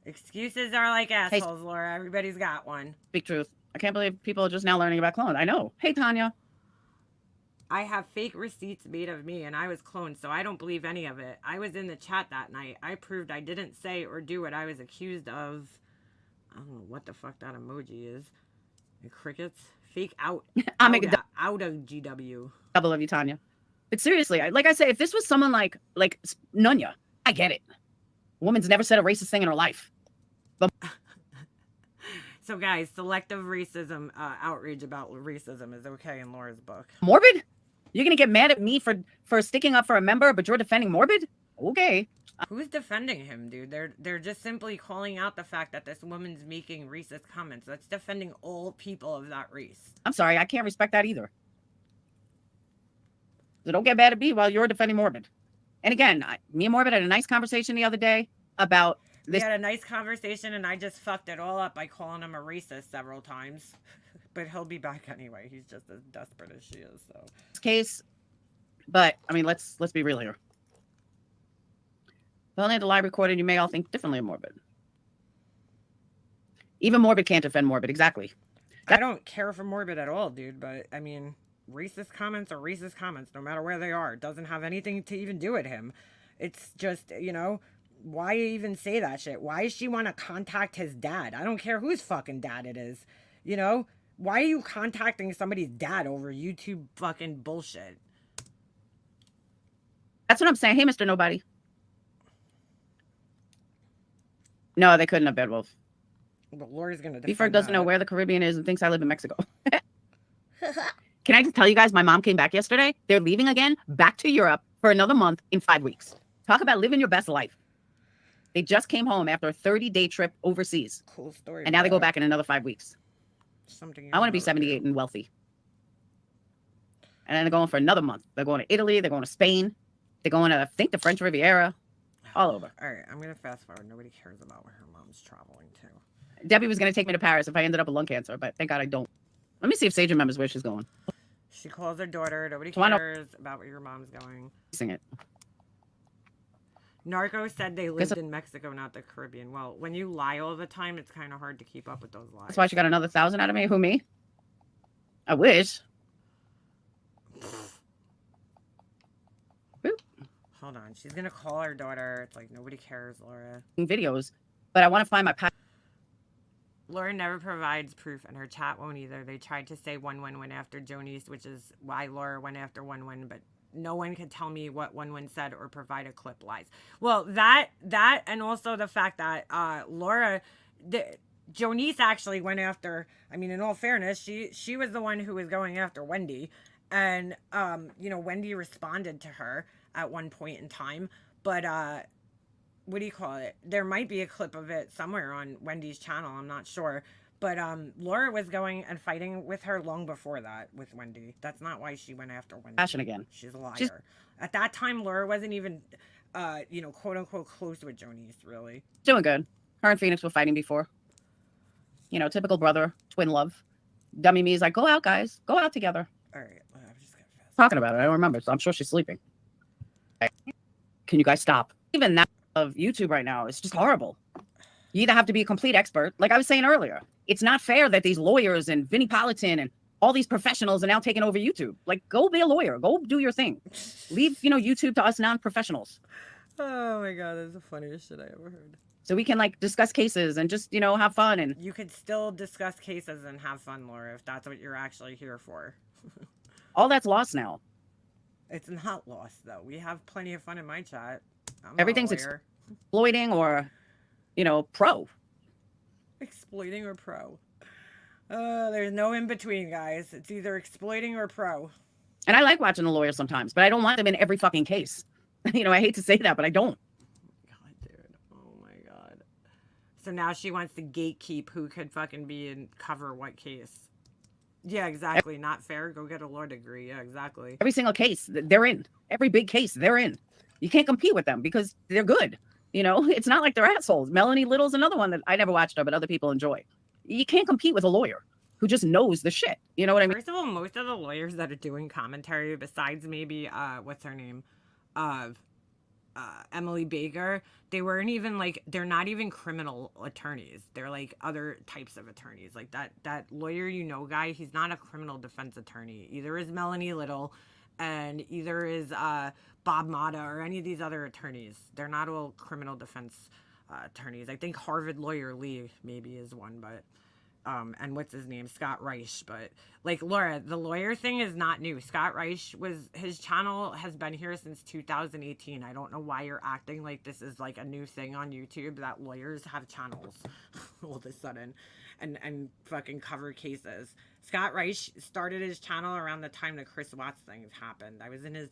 Excuses are like assholes, Laura. Everybody's got one. Big truth. I can't believe people are just now learning about clones. I know. Hey, Tanya. I have fake receipts made of me and I was cloned, so I don't believe any of it. I was in the chat that night. I proved I didn't say or do what I was accused of. I don't know what the fuck that emoji is. The crickets. Fake out. I'll make a out of GW. double of you, Tanya. But seriously, like I say, if this was someone like Nunya, I get it. A woman's never said a racist thing in her life. But So, guys, selective racism, outrage about racism is okay in Laura's book. Morbid? You're gonna get mad at me for sticking up for a member, but you're defending Morbid? Okay. Who's defending him, dude? They're just simply calling out the fact that this woman's making racist comments. That's defending all people of that race. I'm sorry, I can't respect that either. So don't get mad at me while you're defending Morbid. And again, me and Morbid had a nice conversation the other day about We this had a nice conversation, and I just fucked it all up by calling him a racist several times. But he'll be back anyway. He's just as desperate as she is. So case. But I mean, let's be real here. If only had the live recorded, you may all think differently of Morbid. Even Morbid can't defend Morbid, exactly. I don't care for Morbid at all, dude. But I mean, racist comments are racist comments, no matter where they are. It doesn't have anything to even do with him. It's just, you know, why even say that shit? Why does she want to contact his dad? I don't care whose fucking dad it is. You know, why are you contacting somebody's dad over YouTube fucking bullshit? That's what I'm saying. Hey, Mr. Nobody. No, they couldn't have Bed Wolf. But Laura's gonna. Beeford doesn't know where the Caribbean is and thinks I live in Mexico. Can I just tell you guys, my mom came back yesterday. They're leaving again, back to Europe for another month in 5 weeks. Talk about living your best life. They just came home after a 30-day trip overseas. Cool story. And now they go back in another 5 weeks. Something. I want to be 78 and wealthy. And then they're going for another month. They're going to Italy. They're going to Spain. They're going to, I think, the French Riviera. All over. All right, I'm gonna fast forward. Nobody cares about where her mom's traveling to. Debbie was going to take me to Paris if I ended up with lung cancer, but thank God I don't. Let me see if Sage remembers where she's going. She calls her daughter. Nobody Toronto. cares about where your mom's going. Sing it. Narco said they lived in Mexico, not the Caribbean. Well, when you lie all the time, it's kind of hard to keep up with those lies. That's why she got another 1,000 out of me. Who, me? I wish. Hold on. She's going to call her daughter. It's like, nobody cares, Laura. Videos, but I want to find my Laura never provides proof, and her chat won't either. They tried to say 1-1 went after Jonice, which is why Laura went after 1-1, but no one could tell me what 1-1 said or provide a clip lies. Well, that and also the fact that Laura, Jonice actually went after, I mean, in all fairness, she was the one who was going after Wendy, and, you know, Wendy responded to her at one point in time, but what do you call it? There might be a clip of it somewhere on Wendy's channel. I'm not sure. But Laura was going and fighting with her long before that with Wendy. That's not why she went after Wendy. passion again. She's a liar. At that time, Laura wasn't even, you know, quote unquote close with Jonice, really. Doing good. Her and Phoenix were fighting before. You know, typical brother, twin love. Dummy me is like, go out, guys. Go out together. All right. I'm just going to fast. Talking about it. I don't remember. So I'm sure she's sleeping. Can you guys stop? Even that of YouTube right now is just horrible. You either have to be a complete expert. Like I was saying earlier, it's not fair that these lawyers and Vinnie Politan and all these professionals are now taking over YouTube. Like, go be a lawyer. Go do your thing. Leave, you know, YouTube to us non-professionals. Oh my God, that's the funniest shit I ever heard. So we can like discuss cases and just, you know, have fun. And You could still discuss cases and have fun, Laura, if that's what you're actually here for. all that's lost now. It's not lost, though. We have plenty of fun in my chat. I'm not a Everything's lawyer. Exploiting or, you know, pro. Exploiting or pro. There's no in between, guys. It's either exploiting or pro. And I like watching the lawyers sometimes, but I don't want them in every fucking case. You know, I hate to say that, but I don't. God, dude. Oh my God. So now she wants to gatekeep who could fucking be and cover what case. Yeah, exactly. Not fair. Go get a law degree. Yeah, exactly. Every single case they're in. Every big case they're in. You can't compete with them because they're good. You know, it's not like they're assholes. Melanie Little's another one that I never watched her, but other people enjoy. You can't compete with a lawyer who just knows the shit. You know what I mean? First of all, most of the lawyers that are doing commentary, besides maybe what's her name, Emily Baker, they weren't even like, they're not even criminal attorneys. They're like other types of attorneys. Like that lawyer, you know, guy, he's not a criminal defense attorney. Either is Melanie Little, and either is Bob Mata or any of these other attorneys. They're not all criminal defense attorneys. I think Harvard lawyer Lee maybe is one, but and what's his name, Scott Reich. But like, Laura, the lawyer thing is not new. Scott Reich his channel has been here since 2018. I don't know why you're acting like this is like a new thing on YouTube, that lawyers have channels. all of a sudden and fucking cover cases. Scott Reich started his channel around the time the Chris Watts thing happened. I was in his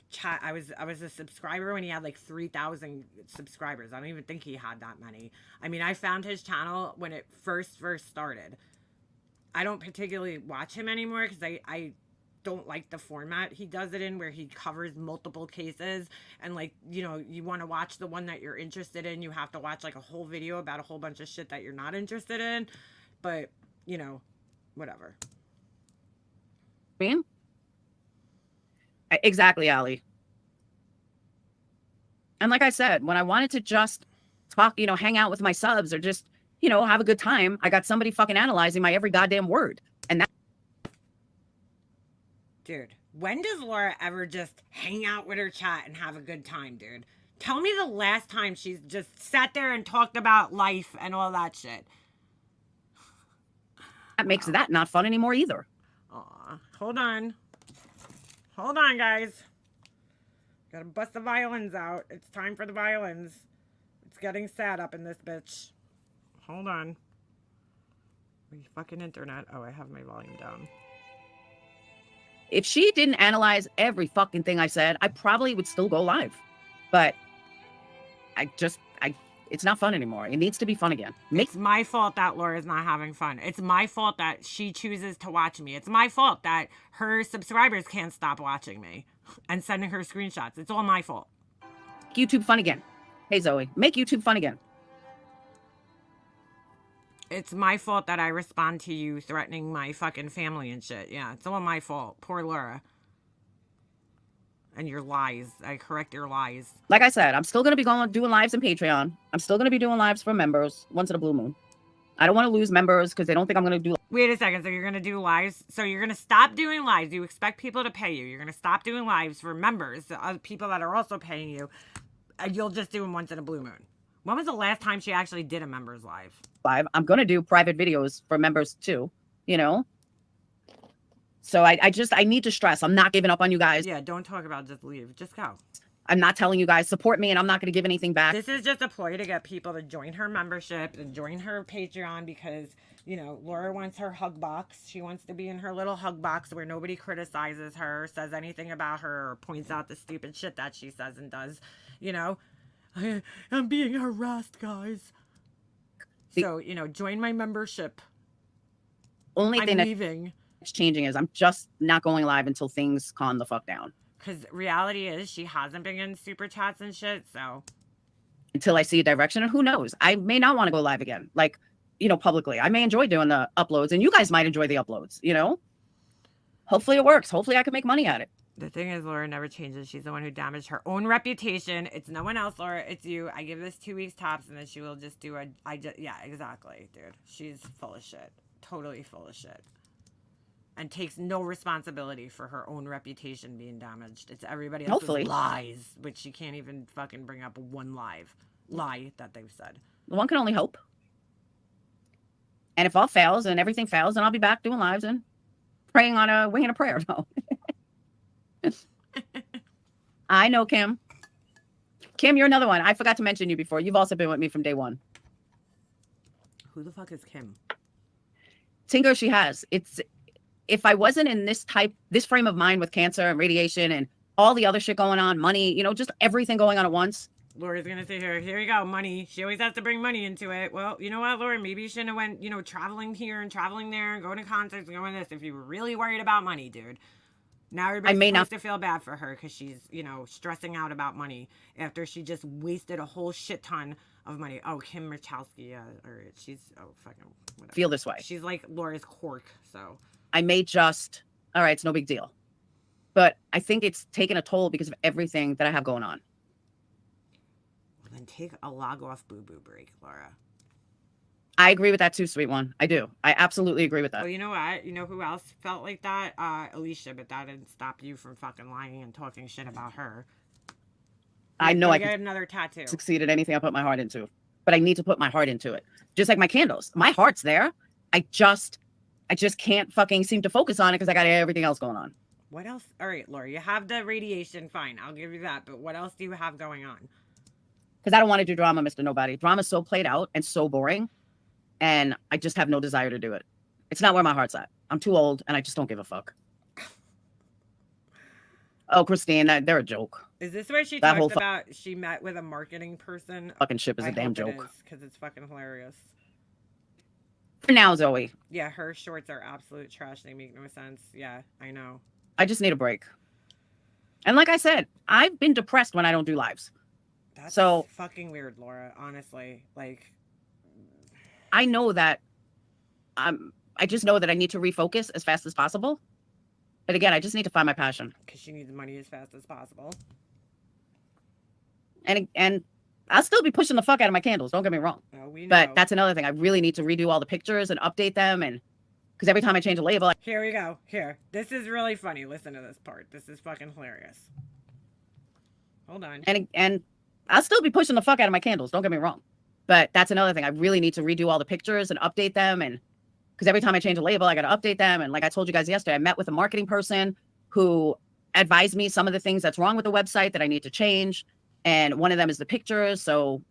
chat. I was a subscriber when he had like 3,000 subscribers. I don't even think he had that many. I mean, I found his channel when it first started. I don't particularly watch him anymore because I don't like the format he does it in, where he covers multiple cases, and like, you know, you want to watch the one that you're interested in, you have to watch like a whole video about a whole bunch of shit that you're not interested in. But, you know, whatever. mean? Exactly, Ali. And like I said, when I wanted to just talk, you know, hang out with my subs or just, you know, have a good time, I got somebody fucking analyzing my every goddamn word. And that, Dude, when does Laura ever just hang out with her chat and have a good time, dude? Tell me the last time she's just sat there and talked about life and all that shit. makes that not fun anymore either. Aw, hold on. Hold on, guys. Gotta bust the violins out. It's time for the violins. It's getting sad up in this bitch. Hold on. My fucking internet. Oh, I have my volume down. If she didn't analyze every fucking thing I said, I probably would still go live. But it's not fun anymore. It needs to be fun again. It's my fault that Laura's not having fun. It's my fault that she chooses to watch me. It's my fault that her subscribers can't stop watching me and sending her screenshots. It's all my fault. Make YouTube fun again. Hey, Zoe, make YouTube fun again. It's my fault that I respond to you threatening my fucking family and shit. Yeah, it's all my fault. Poor Laura. And your lies. I correct your lies. Like I said, I'm still going to be doing lives on Patreon. I'm still going to be doing lives for members once in a blue moon. I don't want to lose members because they don't think I'm going to do. Wait a second. So you're going to do lives? So you're going to stop doing lives. You expect people to pay you. You're going to stop doing lives for members, people that are also paying you. And you'll just do them once in a blue moon. When was the last time she actually did a members live? Live. I'm going to do private videos for members too, you know? So I need to stress, I'm not giving up on you guys. Yeah, don't talk about just leave. Just go. I'm not telling you guys support me and I'm not going to give anything back. This is just a ploy to get people to join her membership and join her Patreon because, you know, Laura wants her hug box. She wants to be in her little hug box where nobody criticizes her, says anything about her, or points out the stupid shit that she says and does. You know, I'm being harassed, guys. So, you know, join my membership. Only thing I'm leaving. That's changing is I'm just not going live until things calm the fuck down. Because reality is she hasn't been getting super chats and shit, so. Until I see a direction, and who knows? I may not want to go live again. Like, you know, publicly. I may enjoy doing the uploads, and you guys might enjoy the uploads, you know? Hopefully it works. Hopefully I can make money at it. The thing is, Laura never changes. She's the one who damaged her own reputation. It's no one else, Laura. It's you. I give this 2 weeks tops, and then she will just do yeah, exactly, dude. She's full of shit. Totally full of shit. And takes no responsibility for her own reputation being damaged. It's everybody else's lies, which she can't even fucking bring up one lie that they've said. One can only hope. And if all fails and everything fails, then I'll be back doing lives and praying on a wing and a prayer. No. I know, Kim. Kim, you're another one. I forgot to mention you before. You've also been with me from day one. Who the fuck is Kim? Tinker, she has. If I wasn't in this frame of mind with cancer and radiation and all the other shit going on, money, you know, just everything going on at once. Laura's gonna say here you go, money. She always has to bring money into it. Well, you know what, Laura? Maybe you shouldn't have went, you know, traveling here and traveling there and going to concerts and going this if you were really worried about money, dude. Now everybody's supposed to feel bad for her because she's, you know, stressing out about money after she just wasted a whole shit ton of money. Oh, Kim Murchowski, or she's, fucking whatever. Feel this way. She's like Laura's cork, so. I may just, all right, it's no big deal. But I think it's taken a toll because of everything that I have going on. Well, then take a log off boo-boo break, Laura. I agree with that too, sweet one. I do. I absolutely agree with that. Well, you know what? You know who else felt like that? Alicia, but that didn't stop you from fucking lying and talking shit about her. I know I can get another tattoo. Succeed at anything I put my heart into. But I need to put my heart into it. Just like my candles. My heart's there. I just can't fucking seem to focus on it because I got everything else going on. What else? All right, Laura, you have the radiation. Fine, I'll give you that. But what else do you have going on? Because I don't want to do drama, Mr. Nobody. Drama's so played out and so boring. and I just have no desire to do it. It's not where my heart's at. I'm too old, and I just don't give a fuck. Oh, Christine, they're a joke. Is this where she That whole talked about she met with a marketing person? Fucking ship is a damn joke. Because it's fucking hilarious. For now, Zoe, Yeah, her shorts are absolute trash. They make no sense. Yeah, I know. I just need a break. And like I said, I've been depressed when I don't do lives. That's So- fucking weird, Laura. Honestly, like, I know that I just know that I need to refocus as fast as possible. But again, I just need to find my passion. because she needs money as fast as possible. And I'll still be pushing the fuck out of my candles, don't get me wrong. Oh, we know. But that's another thing. I really need to redo all the pictures and update them, and because every time I change a label, Here we go. Here. This is really funny. Listen to this part. This is fucking hilarious. Hold on. and I'll still be pushing the fuck out of my candles, don't get me wrong. But that's another thing. I really need to redo all the pictures and update them, and because every time I change a label, I got to update them. And like I told you guys yesterday, I met with a marketing person who advised me some of the things that's wrong with the website that I need to change. And one of them is the pictures. So,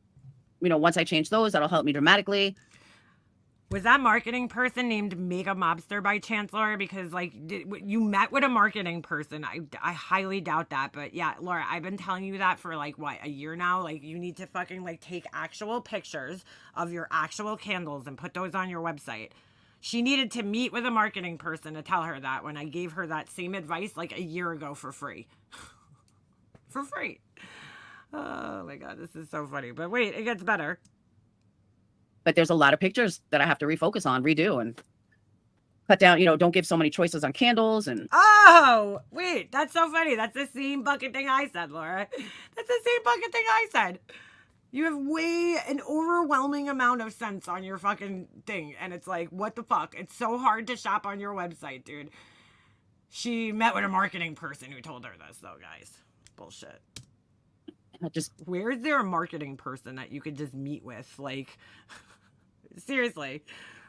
once I change those, that'll help me dramatically. Was that marketing person named Mega Mobster by chance, Laura? Because, like, you met with a marketing person. I highly doubt that. But, yeah, Laura, I've been telling you that for, like, what, a year now? Like, you need to fucking, like, take actual pictures of your actual candles and put those on your website. She needed to meet with a marketing person to tell her that when I gave her that same advice, like, a year ago for free. For free. Oh, my God. This is so funny. But wait, it gets better. But there's a lot of pictures that I have to refocus on, redo, and cut down. Don't give so many choices on candles. And Oh, wait, that's so funny. That's the same fucking thing I said, Laura. That's the same fucking thing I said. You have an overwhelming amount of scents on your fucking thing. And it's like, what the fuck? It's so hard to shop on your website, dude. She met with a marketing person who told her this, though, guys. Bullshit. Where is there a marketing person that you could just meet with? Like, seriously,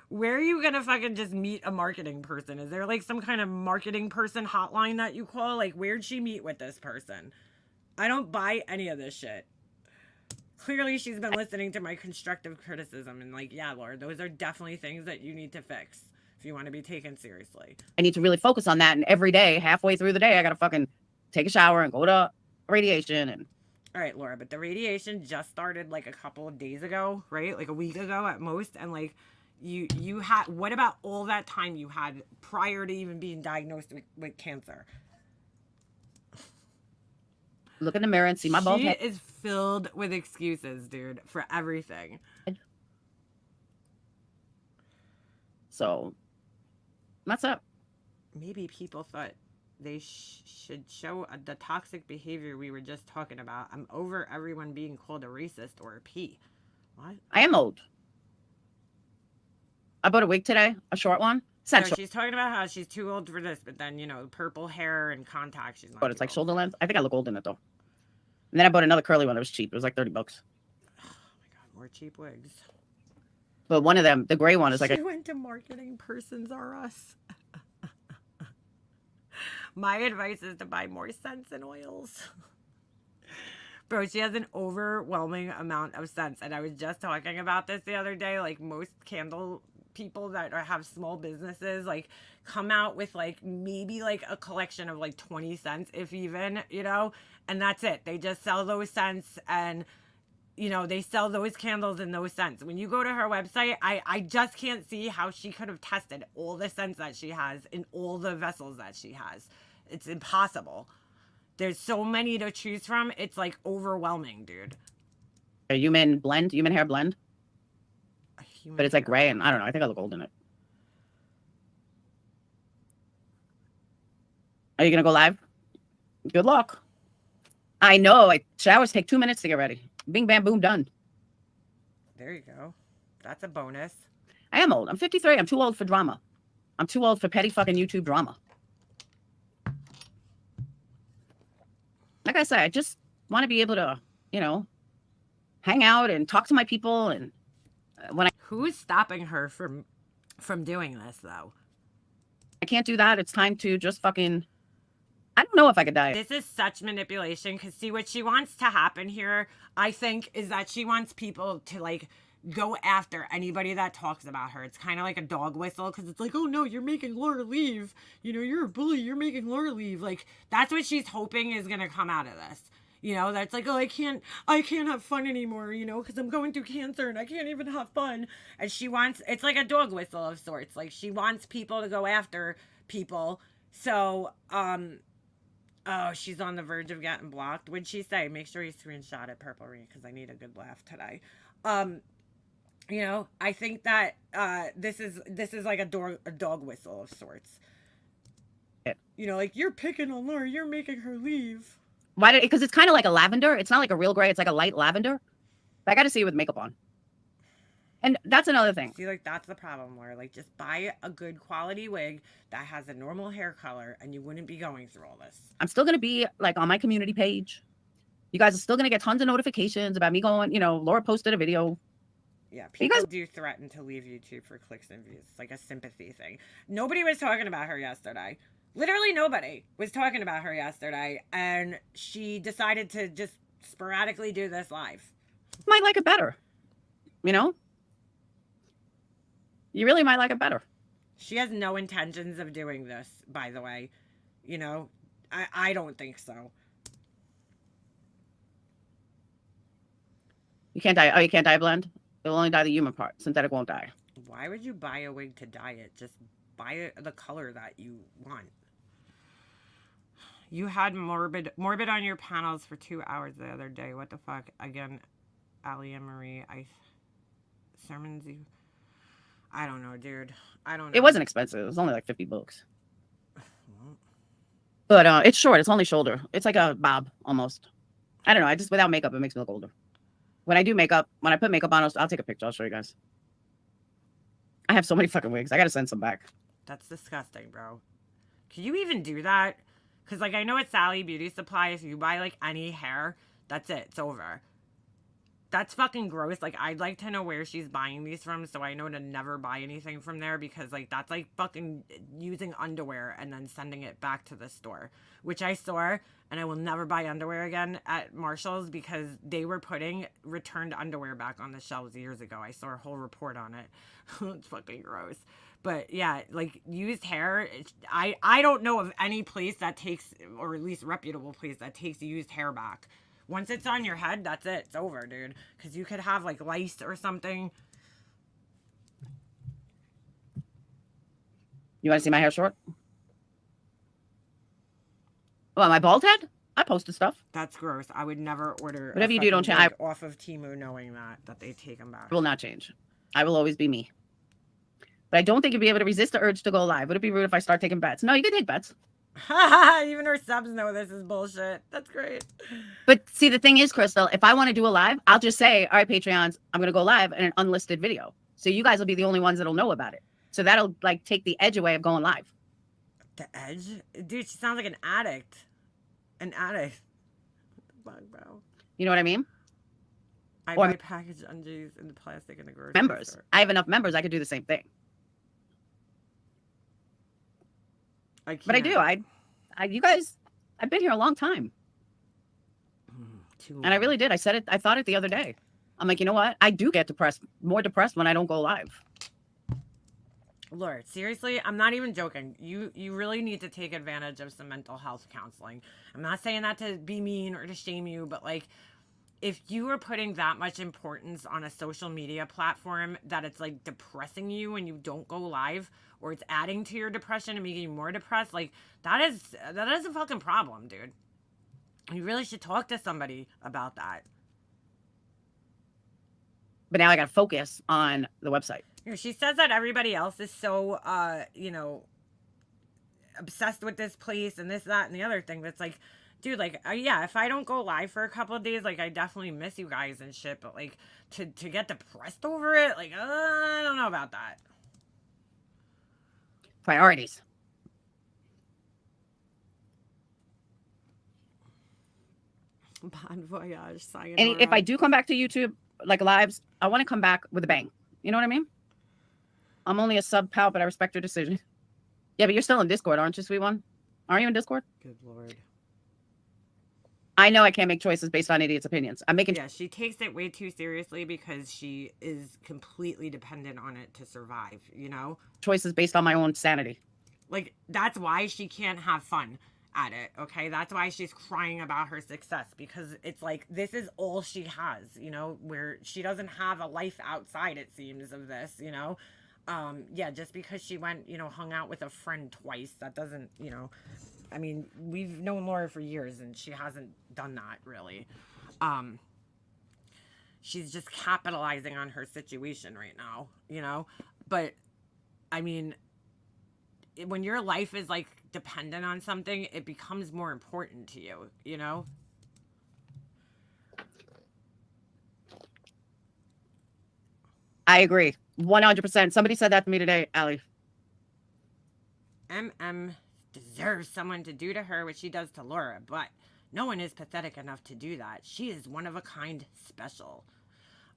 where are you gonna fucking just meet a marketing person? Is there like some kind of marketing person hotline that you call? Like, where'd she meet with this person? I don't buy any of this shit. Clearly, she's been listening to my constructive criticism, and like, yeah, Laura, those are definitely things that you need to fix if you want to be taken seriously. I need to really focus on that. And every day, halfway through the day, I got to fucking take a shower and go to radiation. And all right, Laura, but the radiation just started like a couple of days ago, right? Like a week ago at most. And like you had, what about all that time you had prior to even being diagnosed with cancer? look in the mirror and see my bald She head. is filled with excuses, dude, for everything. So that's up. Maybe people thought they should show the toxic behavior we were just talking about. I'm over everyone being called a racist or a P. What? I am old. I bought a wig today, a short one. It's not So short, she's talking about how she's too old for this, but then, purple hair and contacts, she's not but it's too like old. shoulder length. I think I look old in it though. And then I bought another curly one that was cheap. It was like $30. Oh my God, more cheap wigs. But one of them, the gray one, is like She went to Marketing Persons R Us. My advice is to buy more scents and oils. Bro, she has an overwhelming amount of scents. And I was just talking about this the other day. Like, most candle people that have small businesses, like, come out with, like, maybe, like, a collection of, like, 20 cents, if even, And that's it. They just sell those scents and... they sell those candles in those scents. When you go to her website, I just can't see how she could have tested all the scents that she has in all the vessels that she has. It's impossible. There's so many to choose from. It's like overwhelming, dude. a human hair blend. But it's like gray, and I don't know. I think I look old in it. Are you gonna go live? Good luck. I know. Showers take 2 minutes to get ready. Bing, bam, boom, done. There you go. That's a bonus. I am old. I'm 53. I'm too old for drama. I'm too old for petty fucking YouTube drama. Like I said, I just want to be able to, hang out and talk to my people. And Who's stopping her from doing this, though? I can't do that, it's time to just fucking... I don't know if I could die. This is such manipulation because see what she wants to happen here, I think, is that she wants people to like go after anybody that talks about her. It's kind of like a dog whistle because it's like, oh no, you're making Laura leave. You know, you're a bully. You're making Laura leave. Like, that's what she's hoping is going to come out of this. You know, that's like, oh, I can't have fun anymore, you know, because I'm going through cancer and I can't even have fun. And she wants, it's like a dog whistle of sorts. Like, she wants people to go after people. So, oh, she's on the verge of getting blocked. What'd she say? Make sure you screenshot it, Purple Rain, because I need a good laugh today. You know, I think that this is like a dog whistle of sorts. You know, like, you're picking on Laura, you're making her leave. Why did? Because it's kind of like a lavender. It's not like a real gray. It's like a light lavender. But I got to see it with makeup on. And that's another thing. See, like, that's the problem, Laura. Like, just buy a good quality wig that has a normal hair color, and you wouldn't be going through all this. I'm still going to be like on my community page. You guys are still going to get tons of notifications about me going, you know, Laura posted a video. Yeah, people do threaten to leave YouTube for clicks and views. It's like a sympathy thing. Nobody was talking about her yesterday. Literally nobody was talking about her yesterday, and she decided to just sporadically do this live. Might like it better. You know? You really might like it better. She has no intentions of doing this, by the way. You know, I don't think so. You can't dye. Oh, you can't dye blend? It'll only dye the human part. Synthetic won't dye. Why would you buy a wig to dye it? Just buy the color that you want. You had morbid on your panels for 2 hours the other day. What the fuck? Again, Ali and Marie, sermons you. I don't know, dude. I don't know. It wasn't expensive. It was only like $50. But it's short. It's only shoulder. It's like a bob almost. I don't know. I just, without makeup, it makes me look older. When I do makeup, when I put makeup on, I'll take a picture. I'll show you guys. I have so many fucking wigs. I got to send some back. That's disgusting, bro. Can you even do that? Because, like, I know at Sally Beauty Supply, if you buy, like, any hair, that's it. It's over. That's fucking gross. Like, I'd like to know where she's buying these from so I know to never buy anything from there because, like, that's like fucking using underwear and then sending it back to the store, which I saw, and I will never buy underwear again at Marshall's because they were putting returned underwear back on the shelves years ago. I saw a whole report on it. It's fucking gross. But yeah, like, used hair, I don't know of any place that takes, or at least reputable place that takes used hair back. Once it's on your head, that's it. It's over, dude. Because you could have, like, lice or something. You want to see my hair short? Well, my bald head? I posted stuff. That's gross. I would never order whatever you do, don't change off of Temu knowing that they take them back. I will not change. I will always be me. But I don't think you'll be able to resist the urge to go live. Would it be rude if I start taking bets? No, you can take bets. Even her subs know this is bullshit. That's great. But see, the thing is, Crystal, if I want to do a live, I'll just say, all right, Patreons, I'm going to go live in an unlisted video. So you guys will be the only ones that'll know about it. So that'll, like, take the edge away of going live. The edge? Dude, she sounds like an addict. An addict. What the fuck, bro? You know what I mean? I buy packaged undies in the plastic in the grocery members. store. I have enough members. I could do the same thing. But I do. I you guys, I've been here a long time. And I really did. I said it. I thought it the other day. I'm like, you know what? I do get depressed, more depressed when I don't go live. Lord, seriously, I'm not even joking. You really need to take advantage of some mental health counseling. I'm not saying that to be mean or to shame you, but, like, if you are putting that much importance on a social media platform that it's, like, depressing you when you don't go live, or it's adding to your depression and making you more depressed, like, that is a fucking problem, dude. You really should talk to somebody about that. But now I got to focus on the website. She says that everybody else is so, obsessed with this place and this, that, and the other thing. That's like, dude, like, yeah, if I don't go live for a couple of days, like, I definitely miss you guys and shit. But, like, to get depressed over it, like, I don't know about that. Priorities. Bon voyage, sayonara. And if I do come back to YouTube, like, lives, I want to come back with a bang. You know what I mean? I'm only a sub pal, but I respect your decision. Yeah, but you're still in Discord, aren't you, sweet one? Aren't you in Discord? Good Lord. I know I can't make choices based on idiots' opinions. I'm making Yeah, she takes it way too seriously because she is completely dependent on it to survive, you know? choices based on my own sanity. Like, that's why she can't have fun at it, okay? That's why she's crying about her success, because it's like, this is all she has, you know, where she doesn't have a life outside, it seems, of this, you know? Yeah, just because she went, you know, hung out with a friend twice, that doesn't, you know, I mean, we've known Laura for years and she hasn't done that really. She's just capitalizing on her situation right now, you know? But I mean, when your life is like dependent on something, it becomes more important to you, you know? I agree. 100%. Somebody said that to me today, Allie. MM deserves someone to do to her what she does to Laura, but no one is pathetic enough to do that. She is one of a kind, special.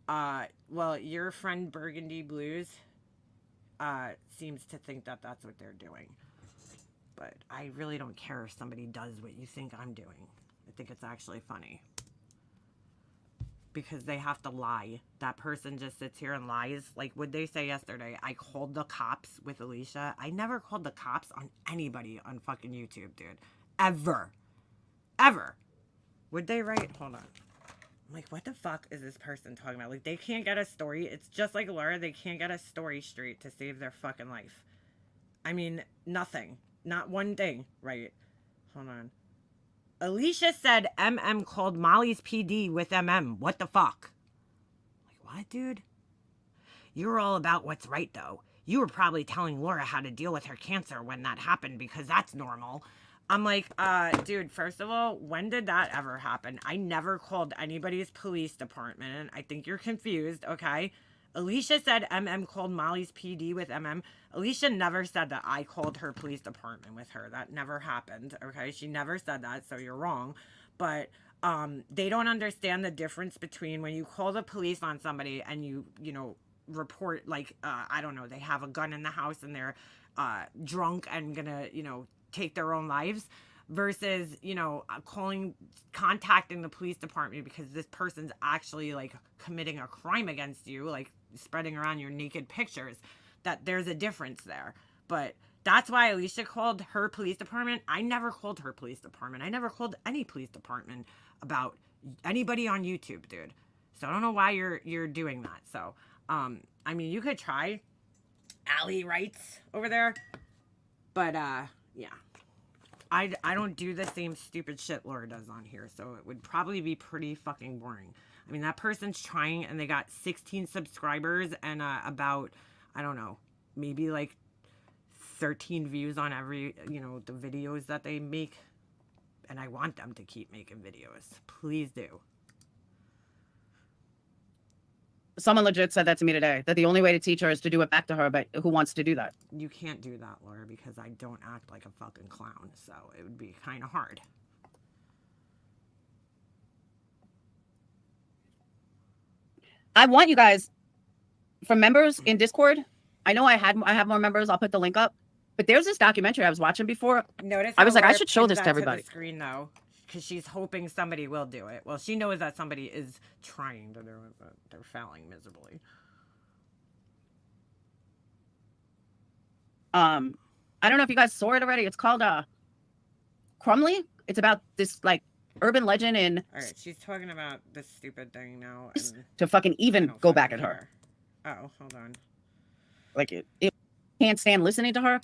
Well, your friend Burgundy Blues seems to think that that's what they're doing. But I really don't care if somebody does what you think I'm doing. I think it's actually funny. Because they have to lie. That person just sits here and lies. Like, would they say yesterday, I called the cops with Alicia? I never called the cops on anybody on fucking YouTube, dude. Ever. Ever. Would they write? Hold on. I'm like, what the fuck is this person talking about? Like, they can't get a story. It's just like Laura. They can't get a story straight to save their fucking life. I mean, nothing. Not one thing, right? Hold on. Alicia said MM called Molly's PD with MM. What the fuck? Like, what, dude? You're all about what's right, though. You were probably telling Laura how to deal with her cancer when that happened because that's normal. I'm like, dude, first of all, when did that ever happen? I never called anybody's police department. I think you're confused, okay? Alicia said MM called Molly's PD with MM. Alicia never said that I called her police department with her. That never happened, okay? She never said that, so you're wrong. But they don't understand the difference between when you call the police on somebody and you know, report, like, I don't know, they have a gun in the house and they're drunk and gonna, you know, take their own lives, versus, you know, contacting the police department because this person's actually like committing a crime against you, like spreading around your naked pictures. That there's a difference there. But that's why Alicia called her police department. I never called her police department. I never called any police department about anybody on YouTube, dude. So I don't know why you're doing that. So I mean, you could try. Allie writes over there, but yeah. I don't do the same stupid shit Laura does on here, so it would probably be pretty fucking boring. I mean, that person's trying, and they got 16 subscribers and about, I don't know, maybe like 13 views on every, you know, the videos that they make. And I want them to keep making videos. Please do. Someone legit said that to me today, that the only way to teach her is to do it back to her, but who wants to do that? You can't do that, Laura, because I don't act like a fucking clown, so it would be kind of hard. I want you guys, for members in Discord, I know I have more members, I'll put the link up, but there's this documentary I was watching before. Notice I was like, I Laura should show pinned this to that everybody. the screen, though, because she's hoping somebody will do it. Well, she knows that somebody is trying to do it, but they're failing miserably. I don't know if you guys saw it already. It's called Crumley. It's about this like urban legend in All right, she's talking about this stupid thing now. And to fucking I even don't go fucking back at her. care. Oh, hold on. Like it can't stand listening to her.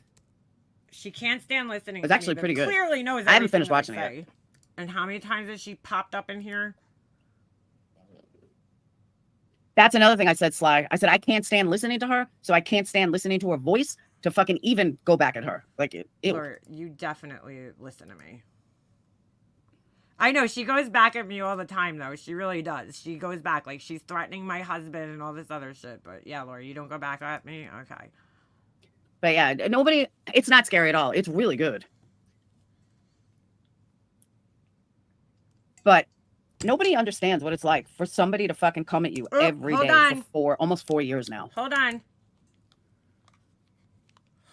She can't stand listening. It's to actually me, but pretty good. Clearly knows. I haven't everything finished that I watching it say. And how many times has she popped up in here? That's another thing I said, Sly. I said I can't stand listening to her, so I can't stand listening to her voice to fucking even go back at her. Like it. Or you definitely listen to me. I know she goes back at me all the time, though. She really does. She goes back like she's threatening my husband and all this other shit. But yeah, Laura, you don't go back at me, okay? But yeah, nobody. It's not scary at all. It's really good. But nobody understands what it's like for somebody to fucking come at you every day for almost 4 years now. Hold on.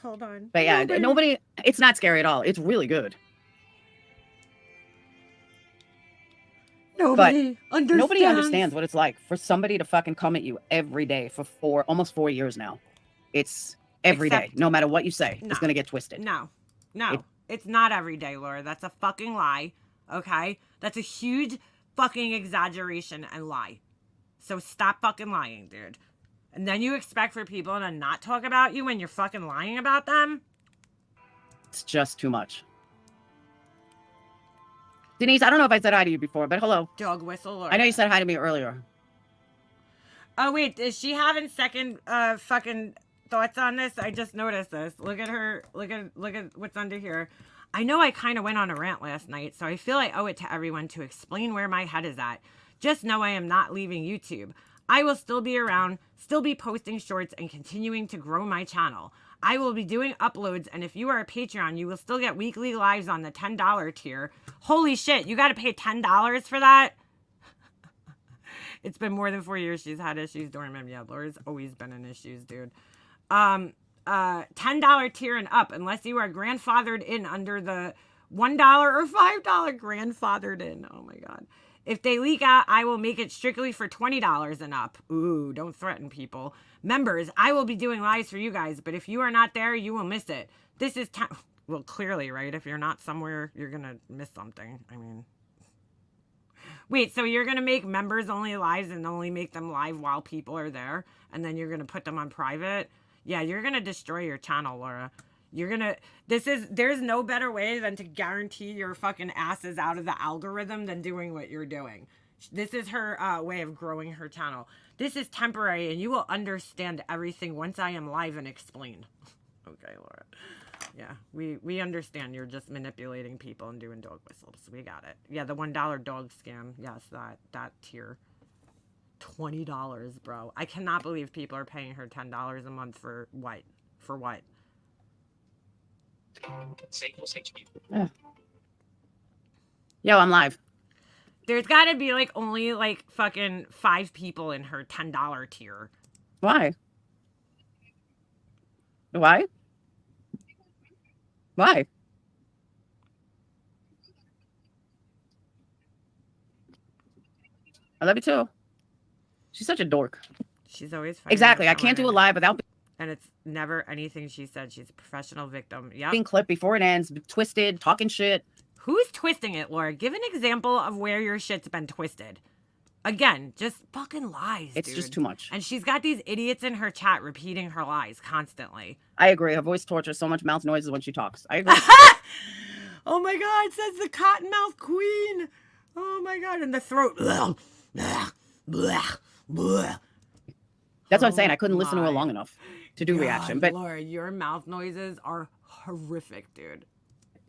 Hold on. But yeah, nobody. It's not scary at all. It's really good. Nobody understands. Nobody understands what it's like for somebody to fucking come at you every day for almost 4 years now. It's every day, Except- no matter what you say, No. it's gonna get twisted. No, It- it's not every day, Laura. That's a fucking lie. Okay? That's a huge fucking exaggeration and lie. So stop fucking lying, dude. And then you expect for people to not talk about you when you're fucking lying about them? It's just too much. Denise, I don't know if I said hi to you before, but hello. Dog whistle, Laura. I know you said hi to me earlier. Oh, wait. Is she having second fucking thoughts on this? I just noticed this. Look at her. Look at what's under here. I know I kind of went on a rant last night, so I feel I owe it to everyone to explain where my head is at. Just know I am not leaving YouTube. I will still be around, still be posting shorts, and continuing to grow my channel. I will be doing uploads, and if you are a Patreon, you will still get weekly lives on the $10 tier. Holy shit, you got to pay $10 for that? It's been more than 4 years she's had issues, Dorman. Yeah, Laura's always been in issues, dude. $10 tier and up, unless you are grandfathered in under the $1 or $5 grandfathered in. Oh my God. If they leak out, I will make it strictly for $20 and up. Ooh, don't threaten people. Members, I will be doing lives for you guys, but if you are not there, you will miss it. This is well, clearly, right? If you're not somewhere, you're going to miss something. I mean, wait, so you're going to make members only lives and only make them live while people are there, and then you're going to put them on private? Yeah, you're going to destroy your channel, Laura. You're going to, there's no better way than to guarantee your fucking asses out of the algorithm than doing what you're doing. This is her way of growing her channel. This is temporary, and you will understand everything once I am live and explain. Okay, Laura. Yeah, we understand you're just manipulating people and doing dog whistles. We got it. Yeah, the $1 dog scam. Yes, that tier. $20, bro. I cannot believe people are paying her $10 a month for what? For what? Yo, I'm live. There's got to be like only like fucking 5 people in her $10 tier. Why? Why? Why? I love you too. She's such a dork. She's always fighting Exactly. with I can't do a someone, live without and it's never anything she said. She's a professional victim. Yep. being clipped before it ends, twisted, talking shit. Who's twisting it, Laura? Give an example of where your shit's been twisted. Again, just fucking lies, It's dude. just too much. And she's got these idiots in her chat repeating her lies constantly. I agree. Her voice tortures so much mouth noises when she talks. I agree. Oh my God, says the Cottonmouth Queen. Oh my God, and the throat. Blah, blah, blah, blah. That's what I'm saying. I couldn't Oh listen to her my long enough to do reaction. But Laura, your mouth noises are horrific, dude.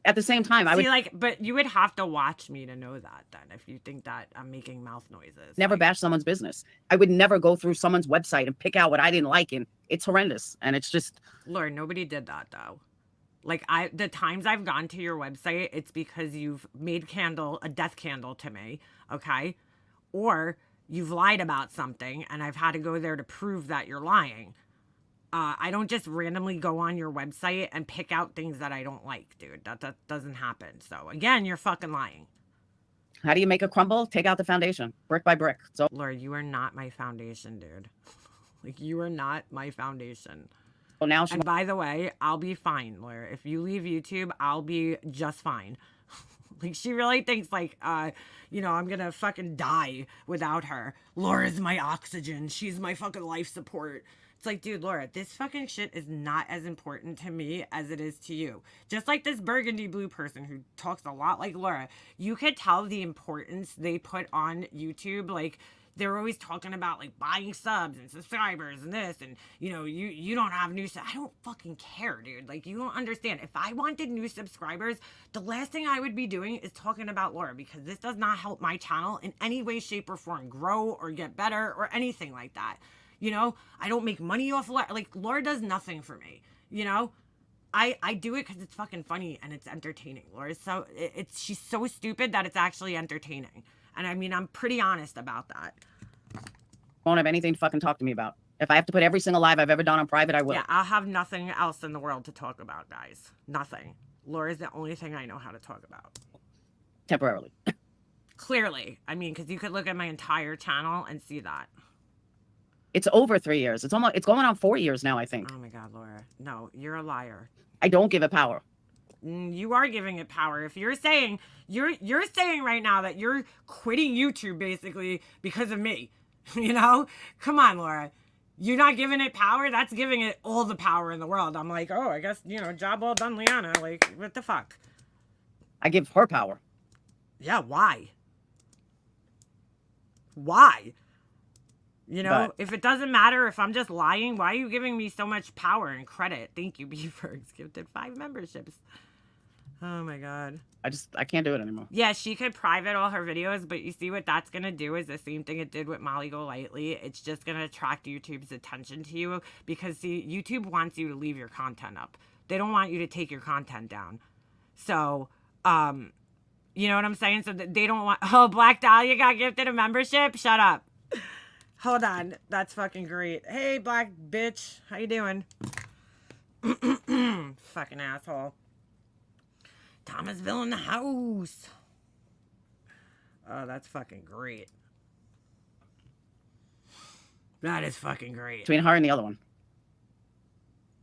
at the same time, I would See, like, but you would have to watch me to know that then if you think that I'm making mouth noises. never Like, bash someone's business. I would never go through someone's website and pick out what I didn't like. And it's horrendous. And it's just, Laura, nobody did that though. Like the times I've gone to your website, it's because you've made a death candle to me, okay? Or you've lied about something and I've had to go there to prove that you're lying. I don't just randomly go on your website and pick out things that I don't like, dude. That doesn't happen. So again, you're fucking lying. how do you make a crumble? Take out the foundation, brick by brick. So Laura, you are not my foundation, dude. Like, you are not my foundation. now she And by the way, I'll be fine, Laura. If you leave YouTube, I'll be just fine. Like, she really thinks, like, you know, I'm gonna fucking die without her. Laura's my oxygen. She's my fucking life support. It's like, dude, Laura, this fucking shit is not as important to me as it is to you. Just like this burgundy blue person who talks a lot like Laura, you could tell the importance they put on YouTube. Like, they're always talking about like buying subs and subscribers and this, and you know, you don't have new I don't fucking care, dude. Like, you don't understand. If I wanted new subscribers, the last thing I would be doing is talking about Laura, because this does not help my channel in any way, shape, or form grow or get better or anything like that. You know, I don't make money off Laura. Like, Laura does nothing for me, you know? I do it because it's fucking funny and it's entertaining. Laura's so, she's so stupid that it's actually entertaining. And I mean, I'm pretty honest about that. won't have anything to fucking talk to me about. If I have to put every single live I've ever done on private, I will. Yeah, I'll have nothing else in the world to talk about, guys. Nothing. Laura's the only thing I know how to talk about. Temporarily. Clearly. I mean, because you could look at my entire channel and see that. It's over 3 years. It's going on 4 years now, I think. Oh my God, Laura. No, you're a liar. I don't give it power. You are giving it power. If you're saying you're saying right now that you're quitting YouTube basically because of me, you know? Come on, Laura. You're not giving it power. That's giving it all the power in the world. I'm like, oh, I guess, you know, job well done, Liana. Like, what the fuck? I give her power. Yeah, why? Why? You know, But- if it doesn't matter, if I'm just lying, why are you giving me so much power and credit? Thank you, Beavergs. Gifted 5 memberships. Oh my God. I can't do it anymore. Yeah, she could private all her videos, but you see what that's going to do is the same thing it did with Molly Golightly. It's just going to attract YouTube's attention to you because, see, YouTube wants you to leave your content up. They don't want you to take your content down. So, you know what I'm saying? So they don't want... Oh, Black Dahlia got gifted a membership? Shut up. Hold on. That's fucking great. Hey, black bitch. How you doing? Fucking asshole. Thomasville in the house. Oh, that's fucking great. That is fucking great. Between her and the other one.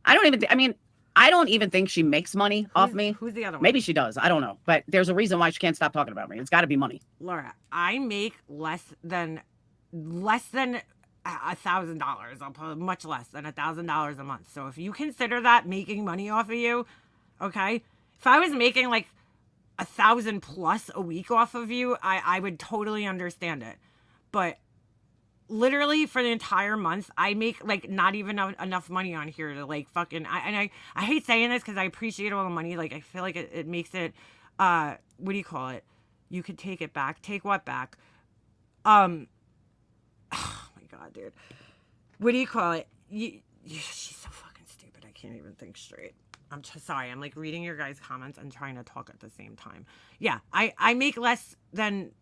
I don't even think she makes money off me. Who's the other one? Maybe she does. I don't know. But there's a reason why she can't stop talking about me. It's got to be money. Laura, I make less than $1,000. I'll put much less than $1,000 a month. So if you consider that making money off of you, okay? If I was making like 1,000 plus a week off of you, I would totally understand it. But literally for the entire month, I make like not even enough money on here to like fucking. I hate saying this because I appreciate all the money. Like I feel like it makes it. What do you call it? You could take it back. Take what back? Oh my God, dude. What do you call it? She's so fucking stupid. I can't even think straight. I'm sorry. I'm like reading your guys' comments and trying to talk at the same time. Yeah, I make less than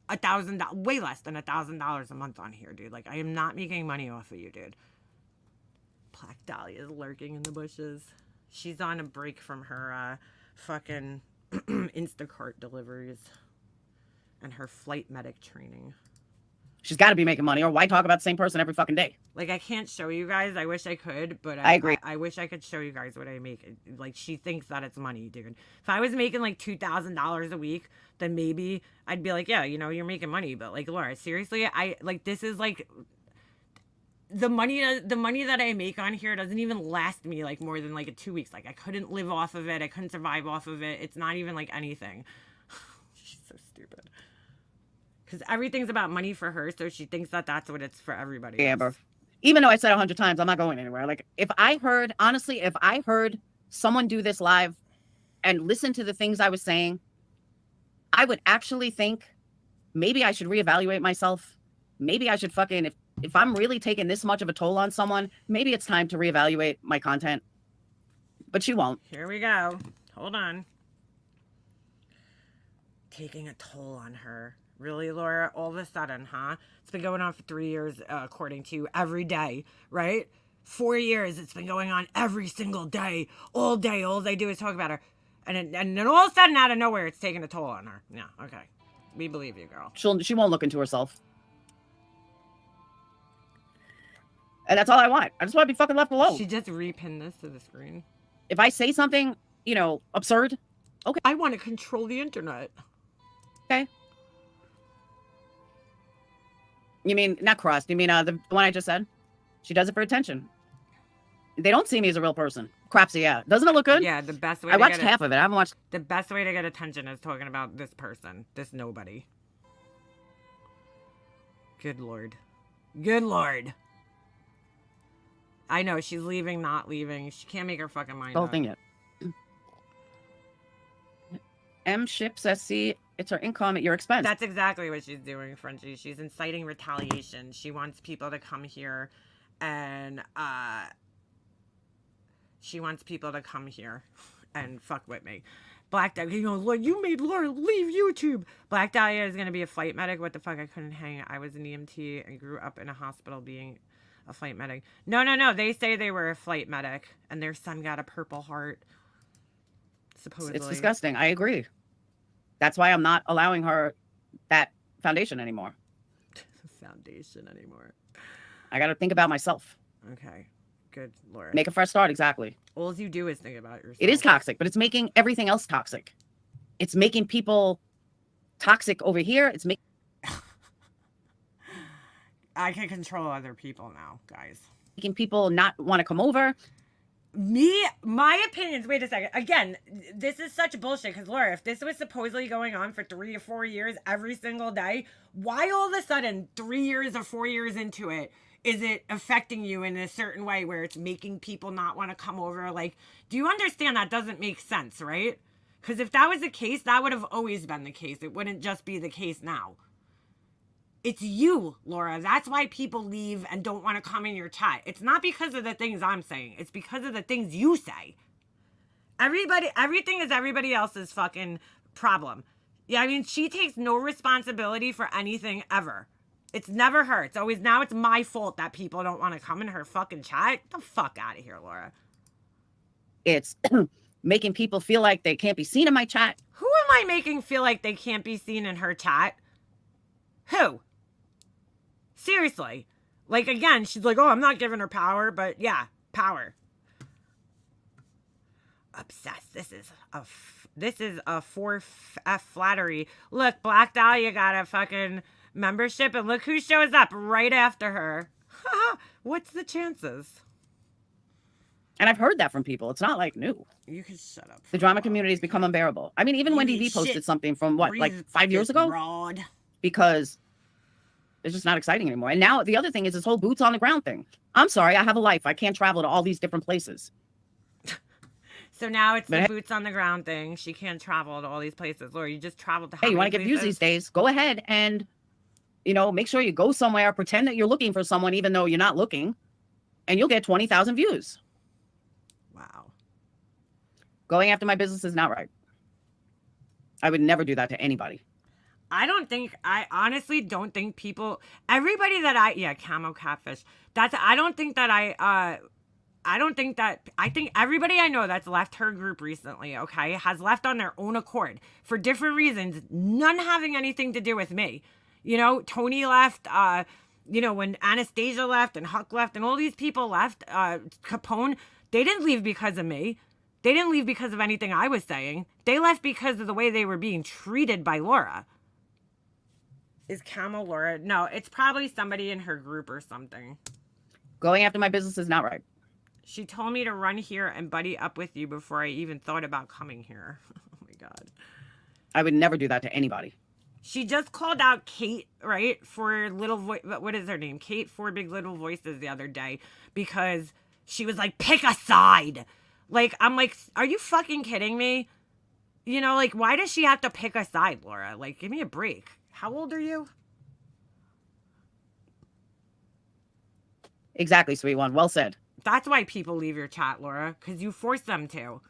$1,000, way less than $1,000 a month on here, dude. Like I am not making money off of you, dude. Black Dahlia is lurking in the bushes. She's on a break from her fucking Instacart deliveries and her flight medic training. She's got to be making money, or why talk about the same person every fucking day? Like, I can't show you guys. I wish I could, but I agree. I wish I could show you guys what I make. Like, she thinks that it's money, dude. If I was making, like, $2,000 a week, then maybe I'd be like, yeah, you know, you're making money. But, like, Laura, seriously, this is, like, the money that I make on here doesn't even last me, like, more than, like, 2 weeks. Like, I couldn't live off of it. I couldn't survive off of it. It's not even, like, anything. She's so stupid. Because everything's about money for her, so she thinks that that's what it's for everybody else. Amber. Even though I said 100 times, I'm not going anywhere. Like, if I heard someone do this live and listen to the things I was saying, I would actually think maybe I should reevaluate myself. Maybe I should fucking, if I'm really taking this much of a toll on someone, maybe it's time to reevaluate my content. But she won't. Here we go. Hold on. Taking a toll on her. Really, Laura? All of a sudden, huh? It's been going on for 3 years, according to you, every day, right? 4 years, it's been going on every single day. All day, all they do is talk about her. And then all of a sudden, out of nowhere, it's taking a toll on her. Yeah, okay. We believe you, girl. She won't look into herself. And that's all I want. I just want to be fucking left alone. She just repinned this to the screen. If I say something, absurd, okay. I want to control the internet. Okay. You mean, not crust, you mean the one I just said? She does it for attention. They don't see me as a real person. Crapsy, yeah. Doesn't it look good? Yeah, the best way I watched half of it. I haven't watched... The best way to get attention is talking about this person. This nobody. Good Lord. Good Lord. I know, she's leaving, not leaving. She can't make her fucking mind the whole up. thing yet. M ships SC, it's her income at your expense. That's exactly what she's doing, Frenchie. She's inciting retaliation. She wants people to come here and fuck with me. Black Dahlia, you made Laura leave YouTube. Black Dahlia is going to be a flight medic. What the fuck? I couldn't hang. I was an EMT and grew up in a hospital being a flight medic. No. They say they were a flight medic and their son got a Purple Heart. Supposedly. It's disgusting. I agree. That's why I'm not allowing her that foundation anymore. Foundation anymore. I got to think about myself. Okay. Good, Laura. Make a fresh start. Exactly. All you do is think about yourself. It is toxic, but it's making everything else toxic. It's making people toxic over here. It's making I can control other people now, guys. people not want to come over. My opinions, wait a second. Again, this is such bullshit because, Laura, if this was supposedly going on for 3 or 4 years every single day, why all of a sudden 3 years or 4 years into it is it affecting you in a certain way where it's making people not want to come over? Like, do you understand that doesn't make sense, right? Because if that was the case, that would have always been the case. It wouldn't just be the case now. It's you, Laura. That's why people leave and don't want to come in your chat. It's not because of the things I'm saying. It's because of the things you say. Everything is everybody else's fucking problem. Yeah, I mean, she takes no responsibility for anything ever. It's never her. It's always, now it's my fault that people don't want to come in her fucking chat. Get the fuck out of here, Laura. It's making people feel like they can't be seen in my chat. Who am I making feel like they can't be seen in her chat? Who? Seriously. Like, again, she's like, oh, I'm not giving her power, but yeah, power. Obsessed. This is a flattery. Look, Black Dahlia got a fucking membership, and look who shows up right after her. What's the chances? And I've heard that from people. It's not like new. You can shut up. The drama community has become unbearable. I mean, even Wendy V posted something from what, like 5 years ago? Broad. Because it's just not exciting anymore. And now the other thing is this whole boots on the ground thing. I'm sorry, I have a life. I can't travel to all these different places. So now it's the boots on the ground thing. She can't travel to all these places. Laura, you just traveled to how Hey, you many want to get places? views these days? Go ahead and, make sure you go somewhere, pretend that you're looking for someone even though you're not looking, and you'll get 20,000 views. Wow. Going after my business is not right. I would never do that to anybody. I honestly don't think people, everybody that camo catfish. I think everybody I know that's left her group recently, okay, has left on their own accord for different reasons, none having anything to do with me. Tony left, when Anastasia left and Huck left and all these people left, Capone, they didn't leave because of me. They didn't leave because of anything I was saying. They left because of the way they were being treated by Laura. Is Camo Laura? No, it's probably somebody in her group or something. Going after my business is not right. She told me to run here and buddy up with you before I even thought about coming here. Oh my God. I would never do that to anybody. She just called out Kate, right? For little voice. What is her name? Kate for Big Little Voices the other day because she was like, pick a side. Like, I'm like, are you fucking kidding me? Why does she have to pick a side, Laura? Like, give me a break. How old are you? Exactly, sweet one. Well said. That's why people leave your chat, Laura, because you force them to.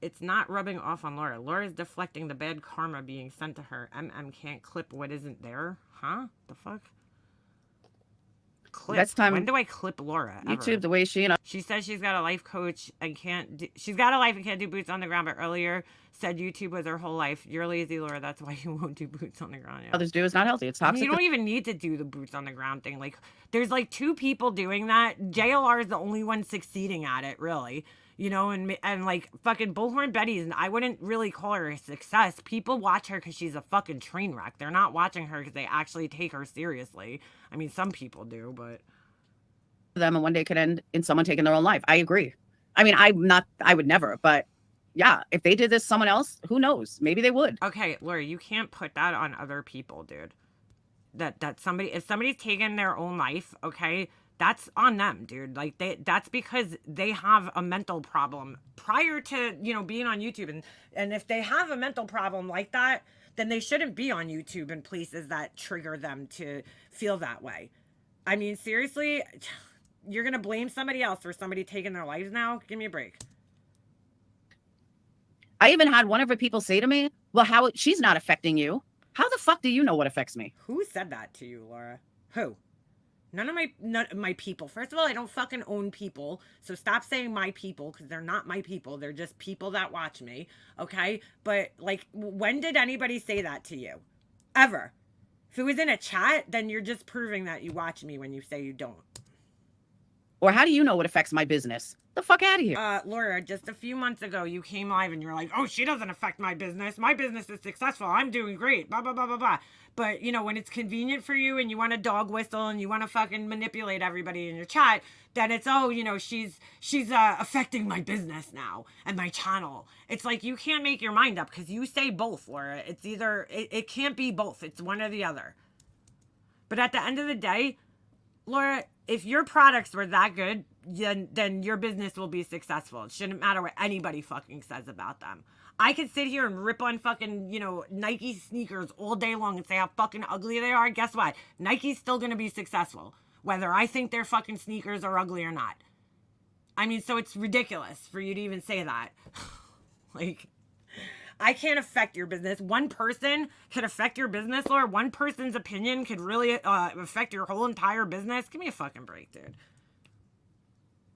It's not rubbing off on Laura. Laura's deflecting the bad karma being sent to her. MM can't clip what isn't there. Huh? The fuck? Clip. Next time, when do I clip Laura? YouTube, ever? the way she, She says she's got a life coach and she's got a life and can't do boots on the ground, but earlier said YouTube was her whole life. You're lazy, Laura. That's why you won't do boots on the ground. Yeah. others do is not healthy. It's toxic. You don't even need to do the boots on the ground thing. Like, there's like 2 people doing that. JLR is the only one succeeding at it, really. And like fucking Bullhorn Betty's, and I wouldn't really call her a success. People watch her because she's a fucking train wreck. They're not watching her because they actually take her seriously. I mean, some people do, but them and one day could end in someone taking their own life. I agree. I mean, I would never, but yeah, if they did this to someone else, who knows? Maybe they would. Okay, Laura, you can't put that on other people, dude. That if somebody's taken their own life, okay, that's on them, dude. Like that's because they have a mental problem prior to, being on YouTube. And if they have a mental problem like that, then they shouldn't be on YouTube and places that trigger them to feel that way. I mean, seriously, you're going to blame somebody else for somebody taking their lives now? Give me a break. I even had one of her people say to me, well, she's not affecting you. How the fuck do you know what affects me? Who said that to you, Laura? Who? None of my people. First of all, I don't fucking own people. So stop saying my people because they're not my people. They're just people that watch me. Okay? But like when did anybody say that to you? Ever. If it was in a chat, then you're just proving that you watch me when you say you don't. Or how do you know what affects my business? The fuck out of here. Laura, just a few months ago, you came live and you're like, oh, she doesn't affect my business. My business is successful. I'm doing great. Blah, blah, blah, blah, blah. But, you know, when it's convenient for you and you want to dog whistle and you want to fucking manipulate everybody in your chat, then it's, oh, you know, she's affecting my business now and my channel. It's like you can't make your mind up because you say both, Laura. It's either, it can't be both. It's one or the other. But at the end of the day, Laura, if your products were that good, then your business will be successful. It shouldn't matter what anybody fucking says about them. I could sit here and rip on fucking, you know, Nike sneakers all day long and say how fucking ugly they are. Guess what? Nike's still going to be successful, whether I think their fucking sneakers are ugly or not. I mean, so it's ridiculous for you to even say that. Like, I can't affect your business. One person could affect your business, Laura. One person's opinion could really affect your whole entire business. Give me a fucking break, dude.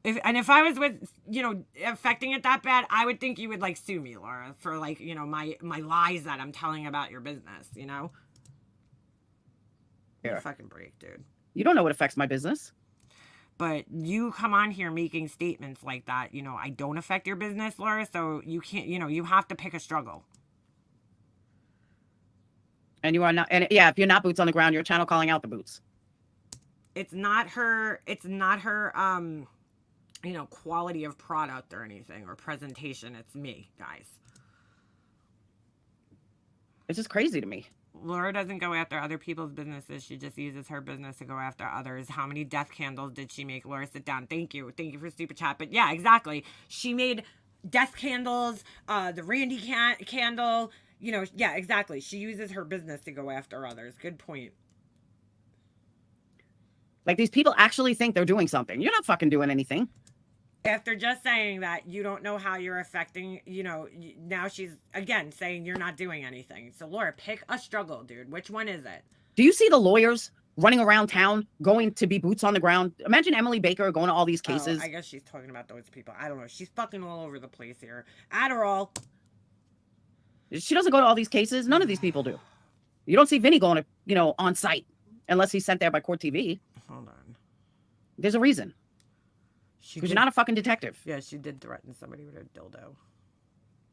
If I was with, you know, affecting it that bad, I would think you would like sue me, Laura, for like, you know, my lies that I'm telling about your business, you know? Give me a fucking break, dude. You don't know what affects my business. But you come on here making statements like that, you know, I don't affect your business, Laura, so you can't, you know, you have to pick a struggle. And you are not, and yeah, if you're not boots on the ground, your channel calling out the boots. It's not her, you know, quality of product or anything or presentation. It's me, guys. It's just crazy to me. Laura doesn't go after other people's businesses. She just uses her business to go after others. How many death candles did she make? Laura, sit down. Thank you. Thank you for super chat. But yeah, exactly. She made death candles, the Randy candle, you know, yeah, exactly. She uses her business to go after others. Good point. Like these people actually think they're doing something. You're not fucking doing anything. After just saying that you don't know how you're affecting, you know, now she's again saying you're not doing anything. So Laura, pick a struggle, dude. Which one is it? Do you see the lawyers running around town going to be boots on the ground? Imagine Emily Baker going to all these cases. I guess she's talking about those people. I don't know. She's fucking all over the place here. Adderall. She doesn't go to all these cases. None of these people do. You don't see Vinny going to, you know, on site unless he's sent there by Court TV. Hold on. There's a reason. Because you're not a fucking detective. Yeah, she did threaten somebody with a dildo.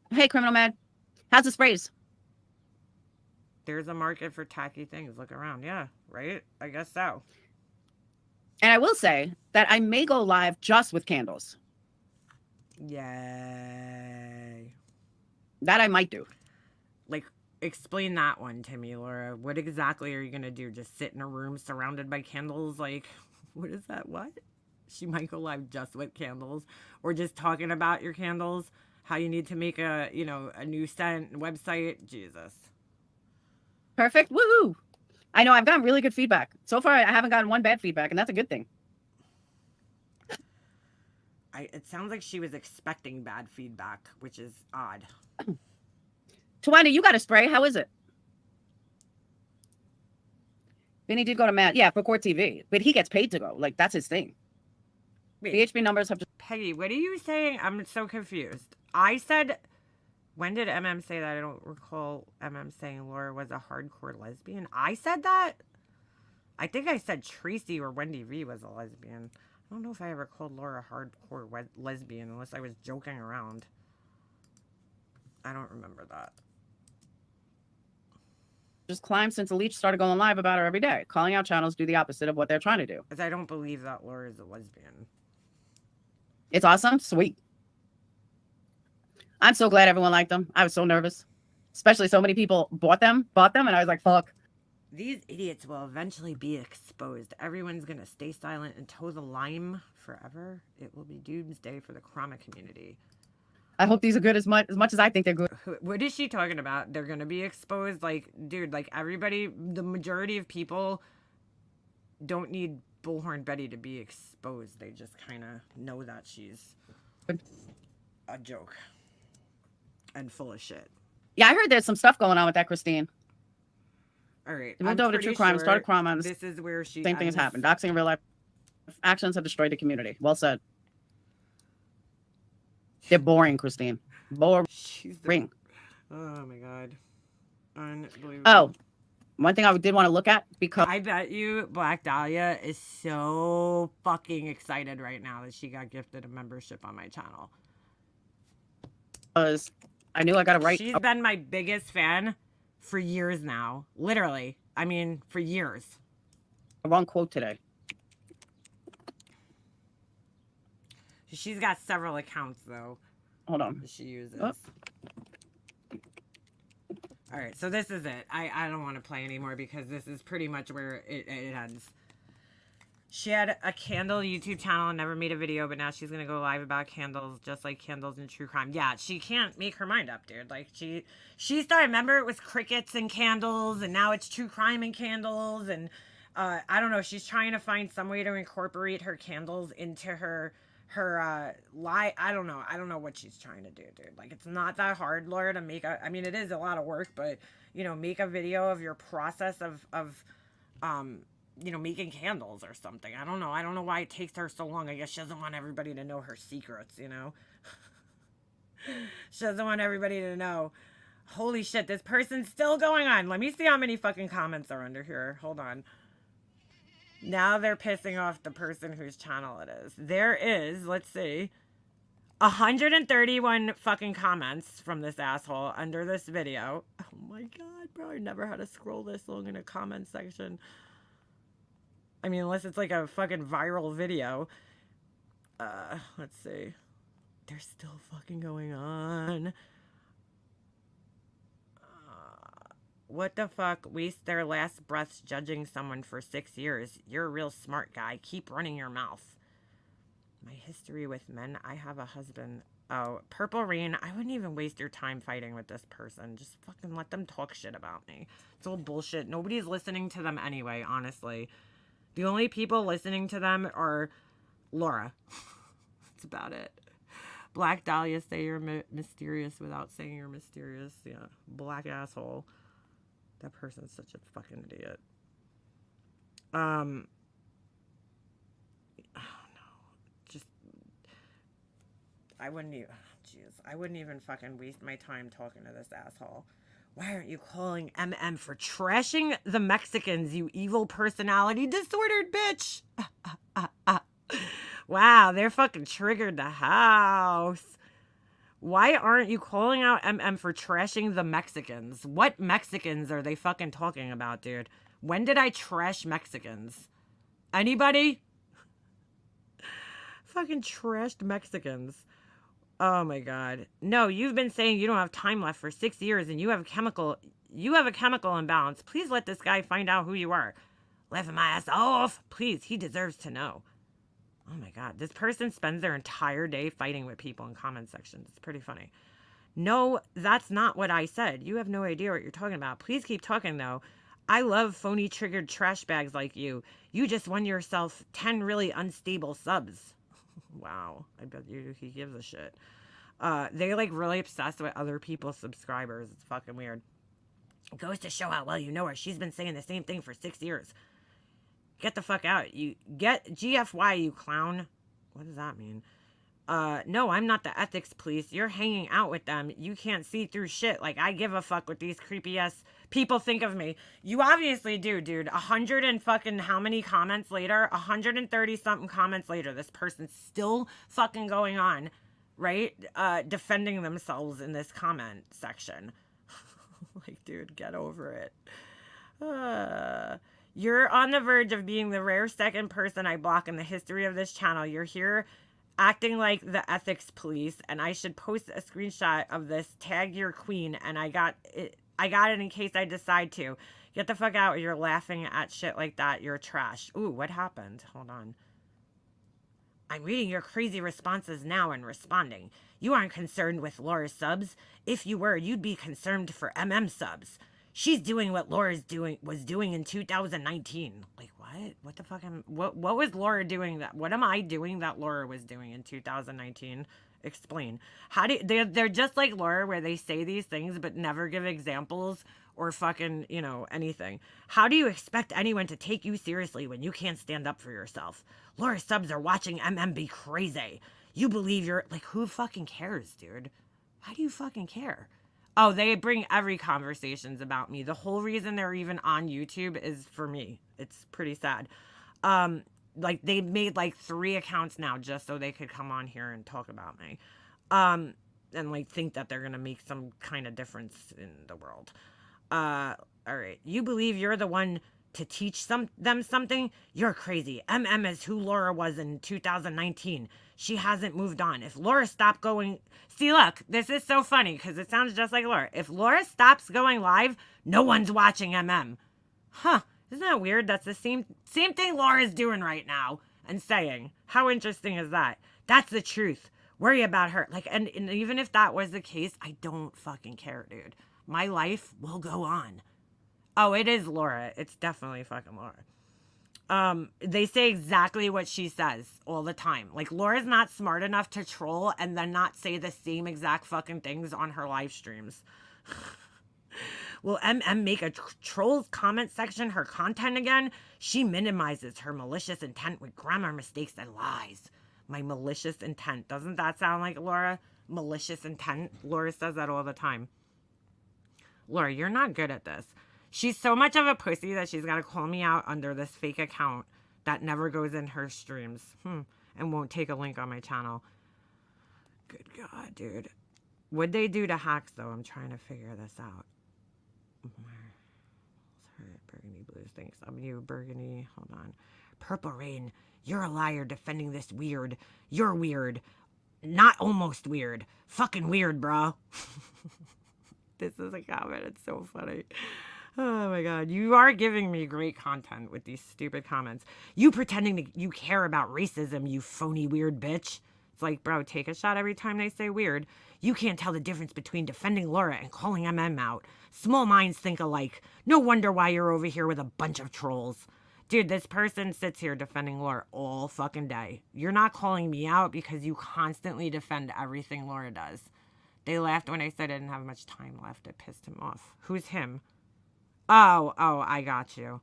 Hey, Criminal Mad. How's the sprays? There's a market for tacky things. Look around. Yeah, right? I guess so. And I will say that I may go live just with candles. Yay. That I might do. Like, explain that one to me, Laura. What exactly are you going to do? Just sit in a room surrounded by candles? Like, what is that? What? She might go live just with candles or just talking about your candles, how you need to make a, you know, a new scent website. Jesus. Perfect. Woohoo. I know I've gotten really good feedback. So far, I haven't gotten one bad feedback, and that's a good thing. It sounds like she was expecting bad feedback, which is odd. Tawanda, you got a spray. How is it? Vinny did go to Matt. Yeah, for Court TV. But he gets paid to go. Like, that's his thing. Wait, BHB numbers have just... Peggy, what are you saying? I'm so confused. I said... When did MM say that? I don't recall MM saying Laura was a hardcore lesbian. I said that? I think I said Tracy or Wendy V was a lesbian. I don't know if I ever called Laura a hardcore lesbian unless I was joking around. I don't remember that. Just climbed since Leech started going live about her every day. Calling out channels do the opposite of what they're trying to do. Because I don't believe that Laura is a lesbian. It's awesome. Sweet. I'm so glad everyone liked them. I was so nervous. Especially so many people bought them, and I was like, fuck. These idiots will eventually be exposed. Everyone's going to stay silent and toe the line forever. It will be doomsday for the Chroma community. I hope these are good as much as I think they're good. What is she talking about? They're going to be exposed? Like, dude, like everybody, the majority of people don't need Bullhorn Betty to be exposed. They just kind of know that she's a joke and full of shit. Yeah, I heard there's some stuff going on with that Christine. All right. They moved I'm over to pretty true crime, started sure crime. This is where she. Same thing has happened. Doxing in real life. Actions have destroyed the community. Well said. They're boring, Christine. Boring. She's oh my god. Unbelievable. Oh, one thing I did want to look at, because I bet you Black Dahlia is so fucking excited right now that she got gifted a membership on my channel. I knew I got to write. She's been my biggest fan for years now. Literally. I mean, for years. A wrong quote today. She's got several accounts, though. Hold on. That she uses. Oh. All right, so this is it. I don't want to play anymore because this is pretty much where it ends. She had a candle YouTube channel and never made a video, but now she's going to go live about candles, just like candles and true crime. Yeah, she can't make her mind up, dude. Like, she started, remember, it was crickets and candles, and now it's true crime and candles, and I don't know. She's trying to find some way to incorporate her candles into her lie. I don't know what she's trying to do, dude. Like, it's not that hard, Laura, to make I mean, it is a lot of work, but, you know, make a video of your process of you know, making candles or something. I don't know why it takes her so long. I guess she doesn't want everybody to know her secrets, you know. She doesn't want everybody to know. Holy shit, this person's still going on. Let me see how many fucking comments are under here. Hold on. Now they're pissing off the person whose channel it is. There is, let's see, 131 fucking comments from this asshole under this video. Oh my god, bro, I never had to scroll this long in a comment section. I mean, unless it's like a fucking viral video. Let's see. They're still fucking going on. What the fuck? Waste their last breaths judging someone for 6 years. You're a real smart guy. Keep running your mouth. My history with men. I have a husband. Oh, Purple Rain. I wouldn't even waste your time fighting with this person. Just fucking let them talk shit about me. It's all bullshit. Nobody's listening to them anyway, honestly. The only people listening to them are Laura. That's about it. Black Dahlia, say you're mysterious without saying you're mysterious. Yeah, black asshole. That person's such a fucking idiot. Oh no. Just, I wouldn't even fucking waste my time talking to this asshole. Why aren't you calling MM for trashing the Mexicans, you evil personality disordered bitch? Wow, they're fucking triggered the house. Why aren't you calling out MM for trashing the Mexicans? What Mexicans are they fucking talking about, dude? When did I trash Mexicans? Anybody? Fucking trashed Mexicans. Oh my god. No, you've been saying you don't have time left for 6 years and you have a chemical imbalance. Please let this guy find out who you are. Laughing my ass off. Please, he deserves to know. Oh my god. This person spends their entire day fighting with people in comment sections. It's pretty funny. No, that's not what I said. You have no idea what you're talking about. Please keep talking though. I love phony triggered trash bags like you. You just won yourself 10 really unstable subs. Wow, I bet you he gives a shit. They like really obsessed with other people's subscribers. It's fucking weird. It goes to show how well you know her. She's been saying the same thing for 6 years. Get the fuck out. You get GFY, you clown. What does that mean? No, I'm not the ethics police. You're hanging out with them. You can't see through shit. Like, I give a fuck what these creepy ass people think of me. You obviously do, dude. 100 and fucking how many comments later? 130 something comments later. This person's still fucking going on, right? Defending themselves in this comment section. Like, dude, get over it. You're on the verge of being the rare second person I block in the history of this channel. You're here acting like the ethics police, and I should post a screenshot of this, tag your queen, and I got it in case I decide to. Get the fuck out. You're laughing at shit like that. You're trash. Ooh, what happened? Hold on. I'm reading your crazy responses now and responding. You aren't concerned with Laura's subs. If you were, you'd be concerned for MM subs. She's doing what was doing in 2019. Like, what? What the fuck? What was Laura doing what am I doing that Laura was doing in 2019? Explain. They're just like Laura, where they say these things but never give examples or fucking, you know, anything. How do you expect anyone to take you seriously when you can't stand up for yourself? Laura subs are watching MM be crazy. You believe you're like, who fucking cares, dude? Why do you fucking care? Oh, they bring every conversations about me. The whole reason they're even on YouTube is for me. It's pretty sad. Like they made like 3 accounts now just so they could come on here and talk about me. And like think that they're gonna make some kind of difference in the world. All right. You believe you're the one to teach them something? You're crazy. MM is who Laura was in 2019. She hasn't moved on. If Laura stopped going, see, look, this is so funny because it sounds just like Laura. If Laura stops going live, no one's watching MM. Huh? Isn't that weird? That's the same thing Laura's doing right now and saying. How interesting is that? That's the truth. Worry about her. Like, and even if that was the case, I don't fucking care, dude. My life will go on. Oh, it is Laura. It's definitely fucking Laura. They say exactly what she says all the time. Like, Laura's not smart enough to troll and then not say the same exact fucking things on her live streams. Will MM make a troll's comment section her content again? She minimizes her malicious intent with grammar mistakes and lies. My malicious intent. Doesn't that sound like Laura? Malicious intent. Laura says that all the time. Laura, you're not good at this. She's so much of a pussy that she's got to call me out under this fake account that never goes in her streams and won't take a link on my channel. Good God, dude. What'd they do to hacks, though? I'm trying to figure this out. Burgundy Blues, thanks. I'm you, Burgundy. Hold on. Purple Rain, you're a liar defending this weird. You're weird. Not almost weird. Fucking weird, bro. This is a comment. It's so funny. Oh my God. You are giving me great content with these stupid comments. You pretending that you care about racism, you phony weird bitch. It's like, bro, take a shot every time they say weird. You can't tell the difference between defending Laura and calling MM out. Small minds think alike. No wonder why you're over here with a bunch of trolls. Dude, this person sits here defending Laura all fucking day. You're not calling me out because you constantly defend everything Laura does. They laughed when I said I didn't have much time left. It pissed him off. Who's him? Oh, I got you.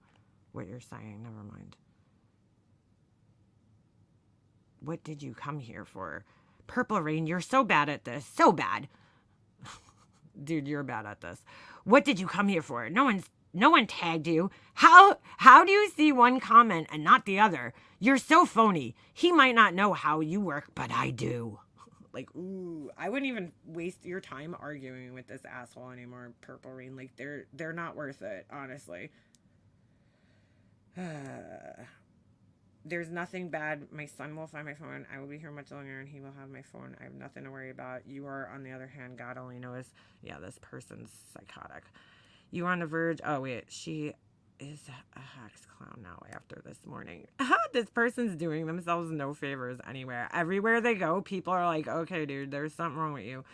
What you're saying, never mind. What did you come here for? Purple Rain, you're so bad at this. So bad. Dude, you're bad at this. What did you come here for? No one tagged you. How do you see one comment and not the other? You're so phony. He might not know how you work, but I do. Like, ooh, I wouldn't even waste your time arguing with this asshole anymore, Purple Rain. Like, they're not worth it, honestly. There's nothing bad. My son will find my phone. I will be here much longer and he will have my phone. I have nothing to worry about. You are, on the other hand, God only knows. Yeah, this person's psychotic. You are on the verge. Oh, wait. She is a hacks clown now after this morning. This person's doing themselves no favors anywhere. Everywhere they go, people are like, okay, dude, there's something wrong with you.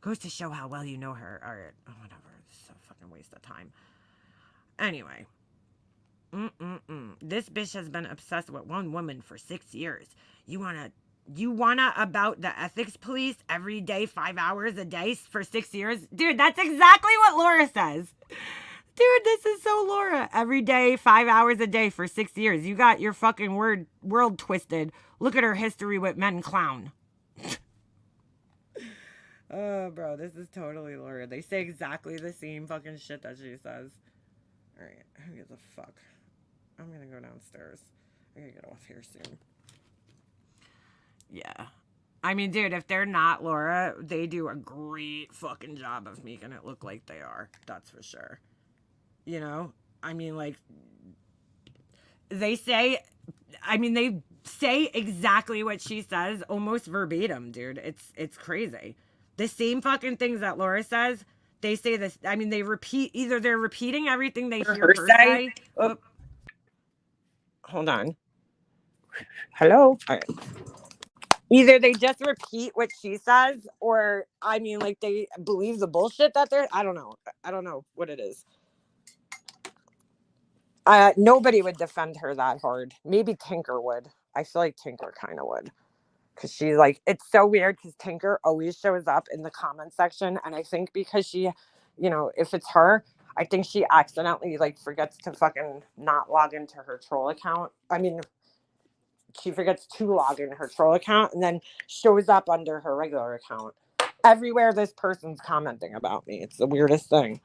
Goes to show how well you know her. All right. Oh, whatever. This is a fucking waste of time. Anyway. This bitch has been obsessed with one woman for 6 years. You wanna about the ethics police every day, 5 hours a day for 6 years? Dude, that's exactly what Laura says. Dude, this is so Laura. Every day, 5 hours a day for 6 years. You got your fucking world twisted. Look at her history with men clown. Oh, bro, this is totally Laura. They say exactly the same fucking shit that she says. All right, who gives a fuck? I'm gonna go downstairs. I gotta get off here soon. Yeah. I mean, dude, if they're not Laura, they do a great fucking job of making it look like they are. That's for sure. You know? I mean, like, they say exactly what she says, almost verbatim, dude. It's crazy. The same fucking things that Laura says, they say this. I mean, they're repeating everything they hear her say. Oh. Hold on. Hello? All right. Either they just repeat what she says, or, I mean, like, they believe the bullshit that they're... I don't know what it is. Nobody would defend her that hard. Maybe Tinker would. I feel like Tinker kind of would. Because she's like... It's so weird because Tinker always shows up in the comment section. And I think because she... You know, if it's her... I think she accidentally like forgets to fucking not log into her troll account. I mean, she forgets to log in her troll account and then shows up under her regular account. Everywhere this person's commenting about me. It's the weirdest thing.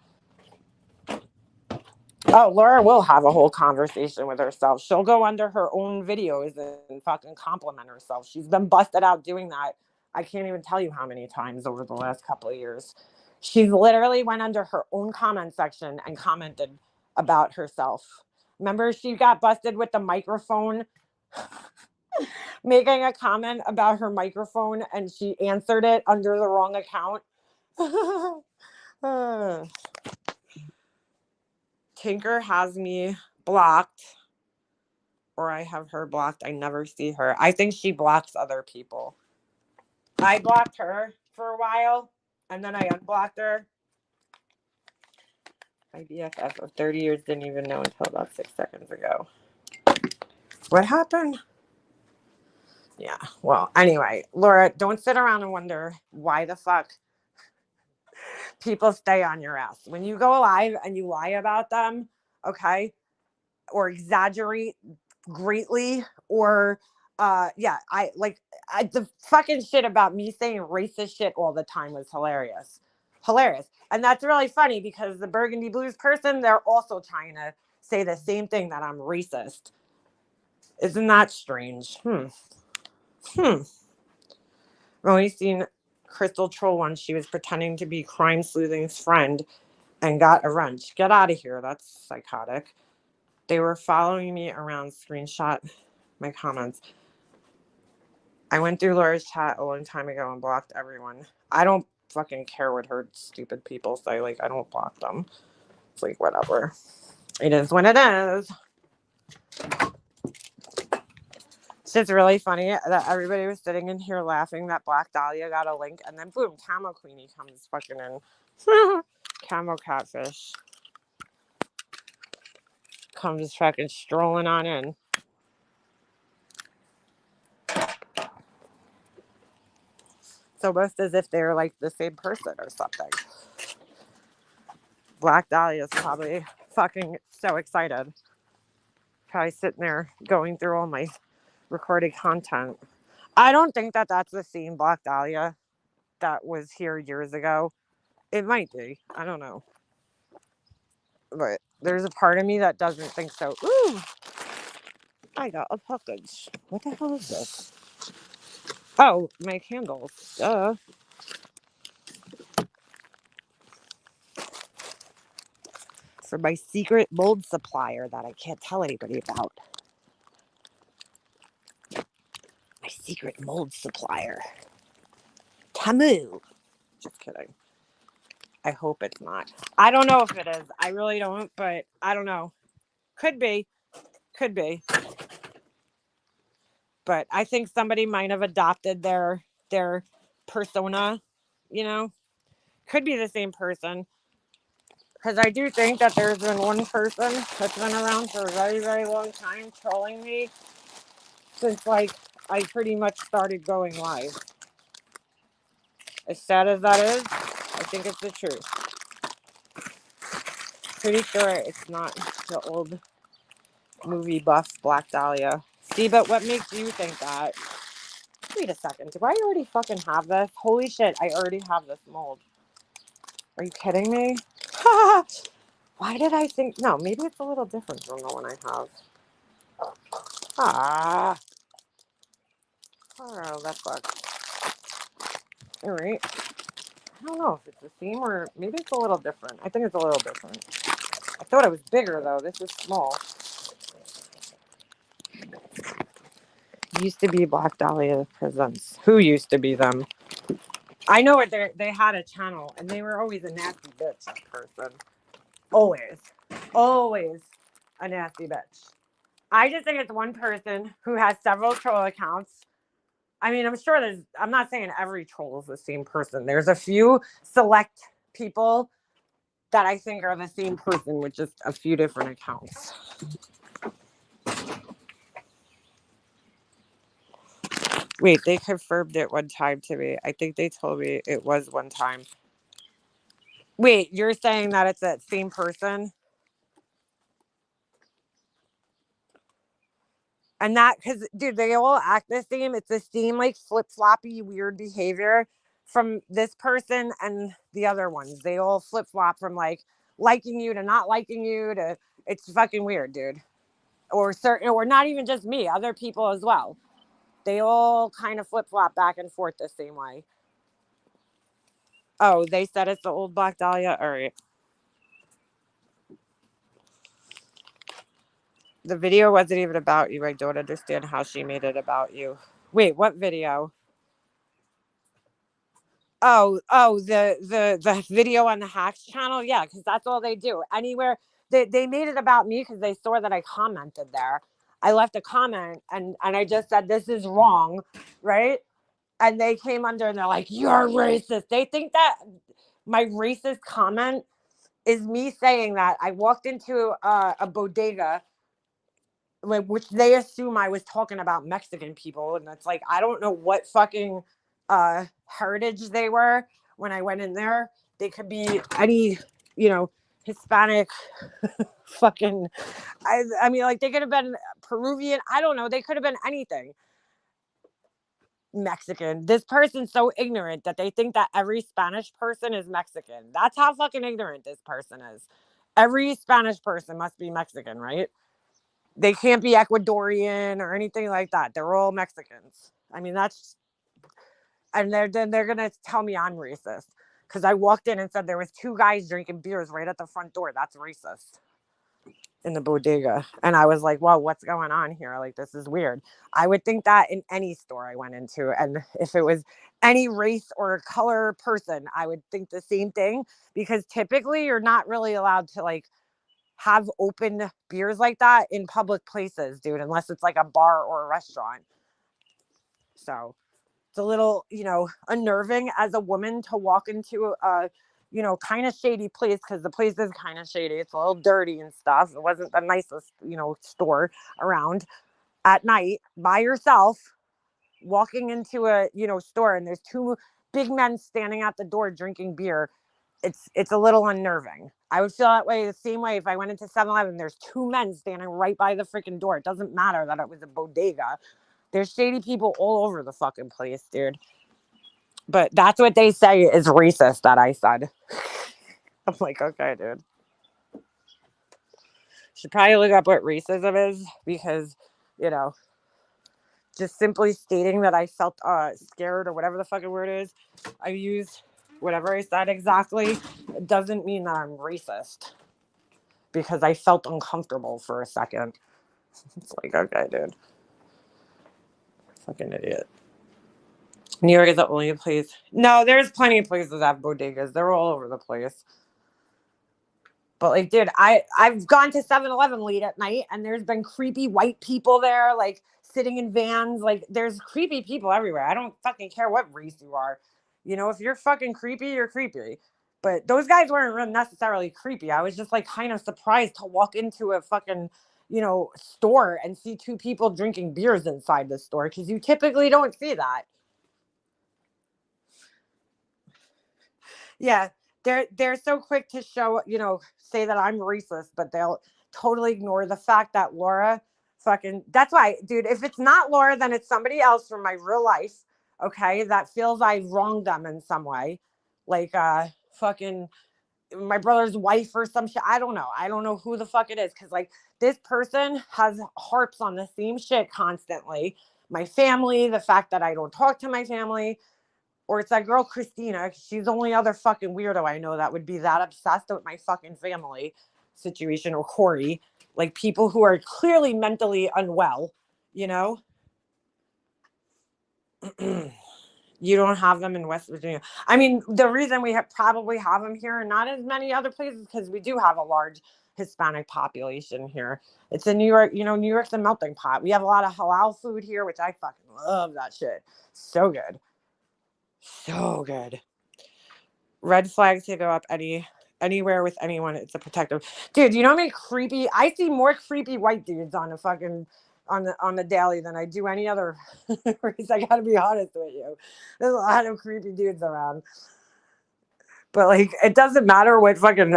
Oh, Laura will have a whole conversation with herself. She'll go under her own videos and fucking compliment herself. She's been busted out doing that. I can't even tell you how many times over the last couple of years. She's literally went under her own comment section and commented about herself. Remember, she got busted with the microphone, making a comment about her microphone, and she answered it under the wrong account. Tinker has me blocked, or I have her blocked. I never see her. I think she blocks other people. I blocked her for a while, and then I unblocked her. My BFF of 30 years didn't even know until about 6 seconds ago. What happened? Yeah, well, anyway, Laura, don't sit around and wonder why the fuck people stay on your ass. When you go live and you lie about them, okay, or exaggerate greatly, or the fucking shit about me saying racist shit all the time was hilarious. And that's really funny because the Burgundy Blues person, they're also trying to say the same thing, that I'm racist. Isn't that strange? I've only seen Crystal troll once. She was pretending to be Crime Sleuthing's friend and got a wrench. Get out of here. That's psychotic. They were following me around. Screenshot my comments. I went through Laura's chat a long time ago and blocked everyone. I don't fucking care what her stupid people say. Like, I don't block them. It's like, whatever. It is what it is. It's just really funny that everybody was sitting in here laughing that Black Dahlia got a link, and then boom, Camo Queenie comes fucking in. Camo Catfish comes fucking strolling on in. It's almost as if they're like the same person or something. Black Dahlia is probably fucking so excited. Probably sitting there going through all my recorded content. I don't think that that's the same Black Dahlia that was here years ago. It might be. I don't know. But there's a part of me that doesn't think so. Ooh, I got a package. What the hell is this? Oh, my candles. Duh. For my secret mold supplier that I can't tell anybody about. My secret mold supplier. Tamu. Just kidding. I hope it's not. I don't know if it is. I really don't, but I don't know. Could be. Could be. But I think somebody might have adopted their persona, you know? Could be the same person. Because I do think that there's been one person that's been around for a very, very long time trolling me since, like, I pretty much started going live. As sad as that is, I think it's the truth. Pretty sure it's not the old movie buff Black Dahlia. See, but what makes you think that? Wait a second. Do I already fucking have this? Holy shit, I already have this mold. Are you kidding me? Why did I think? No, maybe it's a little different from the one I have. Ah. Oh, that sucks. All right. I don't know if it's the same or maybe it's a little different. I think it's a little different. I thought it was bigger though. This is small. Used to be Black Dahlia Presents. Who used to be them? I know it. They had a channel and they were always a nasty bitch. That person. Always a nasty bitch. I just think it's one person who has several troll accounts. I mean, I'm sure I'm not saying every troll is the same person. There's a few select people that I think are the same person with just a few different accounts. Wait, they confirmed it one time to me. I think they told me it was one time. Wait, you're saying that it's that same person? And that, because, dude, they all act the same. It's the same, like, flip floppy, weird behavior from this person and the other ones. They all flip flop from, like, liking you to not liking you to, it's fucking weird, dude. Or certain, or not even just me, other people as well. They all kind of flip flop back and forth the same way. Oh, they said it's the old Black Dahlia? All right. The video wasn't even about you. I don't understand how she made it about you. Wait, what video? Oh, the video on the Hacks channel? Yeah, because that's all they do. Anywhere they made it about me because they saw that I commented there. I left a comment and I just said this is wrong, right? And they came under and they're like, "You're racist." They think that my racist comment is me saying that I walked into a bodega, which they assume I was talking about Mexican people, and it's like I don't know what fucking heritage they were when I went in there. They could be any, Hispanic, fucking. I mean, like they could have been Peruvian. I don't know. They could have been anything. Mexican. This person's so ignorant that they think that every Spanish person is Mexican. That's how fucking ignorant this person is. Every Spanish person must be Mexican, right? They can't be Ecuadorian or anything like that. They're all Mexicans. I mean, and they're gonna tell me I'm racist because I walked in and said there was 2 guys drinking beers right at the front door. That's racist in the bodega. And I was like, "Whoa, what's going on here? Like, this is weird." I would think that in any store I went into, and if it was any race or color person, I would think the same thing because typically you're not really allowed to like have open beers like that in public places, dude, unless it's like a bar or a restaurant. So it's a little, unnerving as a woman to walk into a, kind of shady place because the place is kind of shady. It's a little dirty and stuff. It wasn't the nicest, store around at night by yourself, walking into a, store and there's 2 big men standing at the door drinking beer. It's a little unnerving. I would feel that way the same way if I went into 7-Eleven. There's 2 men standing right by the freaking door. It doesn't matter that it was a bodega. There's shady people all over the fucking place, dude. But that's what they say is racist that I said. I'm like, okay, dude. Should probably look up what racism is because, just simply stating that I felt scared or whatever the fucking word is I used, whatever I said exactly, it doesn't mean that I'm racist because I felt uncomfortable for a second. It's like, okay, dude. Fucking idiot. New York is the only place. No, there's plenty of places that have bodegas. They're all over the place. But like, dude, I've gone to 7-Eleven late at night and there's been creepy white people there, like sitting in vans. Like there's creepy people everywhere. I don't fucking care what race you are. If you're fucking creepy, you're creepy. But those guys weren't necessarily creepy. I was just like kind of surprised to walk into a fucking, store and see 2 people drinking beers inside the store because you typically don't see that. Yeah, they're so quick to show, say that I'm racist, but they'll totally ignore the fact that Laura fucking that's why, dude, if it's not Laura, then it's somebody else from my real life, okay, that feels I wronged them in some way. Like fucking my brother's wife or some shit. I don't know. I don't know who the fuck it is. Cause like this person has harps on the same shit constantly. My family, the fact that I don't talk to my family, or it's that girl Christina. She's the only other fucking weirdo I know that would be that obsessed with my fucking family situation. Or Corey. Like people who are clearly mentally unwell, you know? You don't have them in West Virginia. I mean, the reason we probably have them here and not as many other places because we do have a large Hispanic population here. It's in New York. New York's a melting pot. We have a lot of halal food here, which I fucking love that shit. So good. So good. Red flags to go up anywhere with anyone. It's a protective. Dude, you know how many creepy I see more creepy white dudes on the fucking on the daily than I do any other race. I gotta be honest with you. There's a lot of creepy dudes around. But like, it doesn't matter what fucking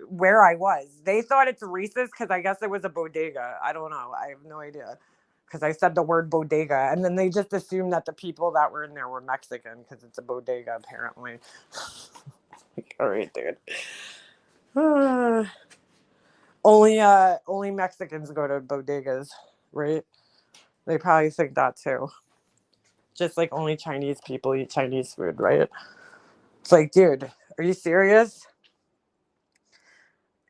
where I was. They thought it's racist because I guess it was a bodega. I don't know. I have no idea because I said the word bodega, and then they just assumed that the people that were in there were Mexican because it's a bodega apparently. All right, dude. Only Mexicans go to bodegas, right? They probably think that too. Just like only Chinese people eat Chinese food, right? It's like, dude, are you serious?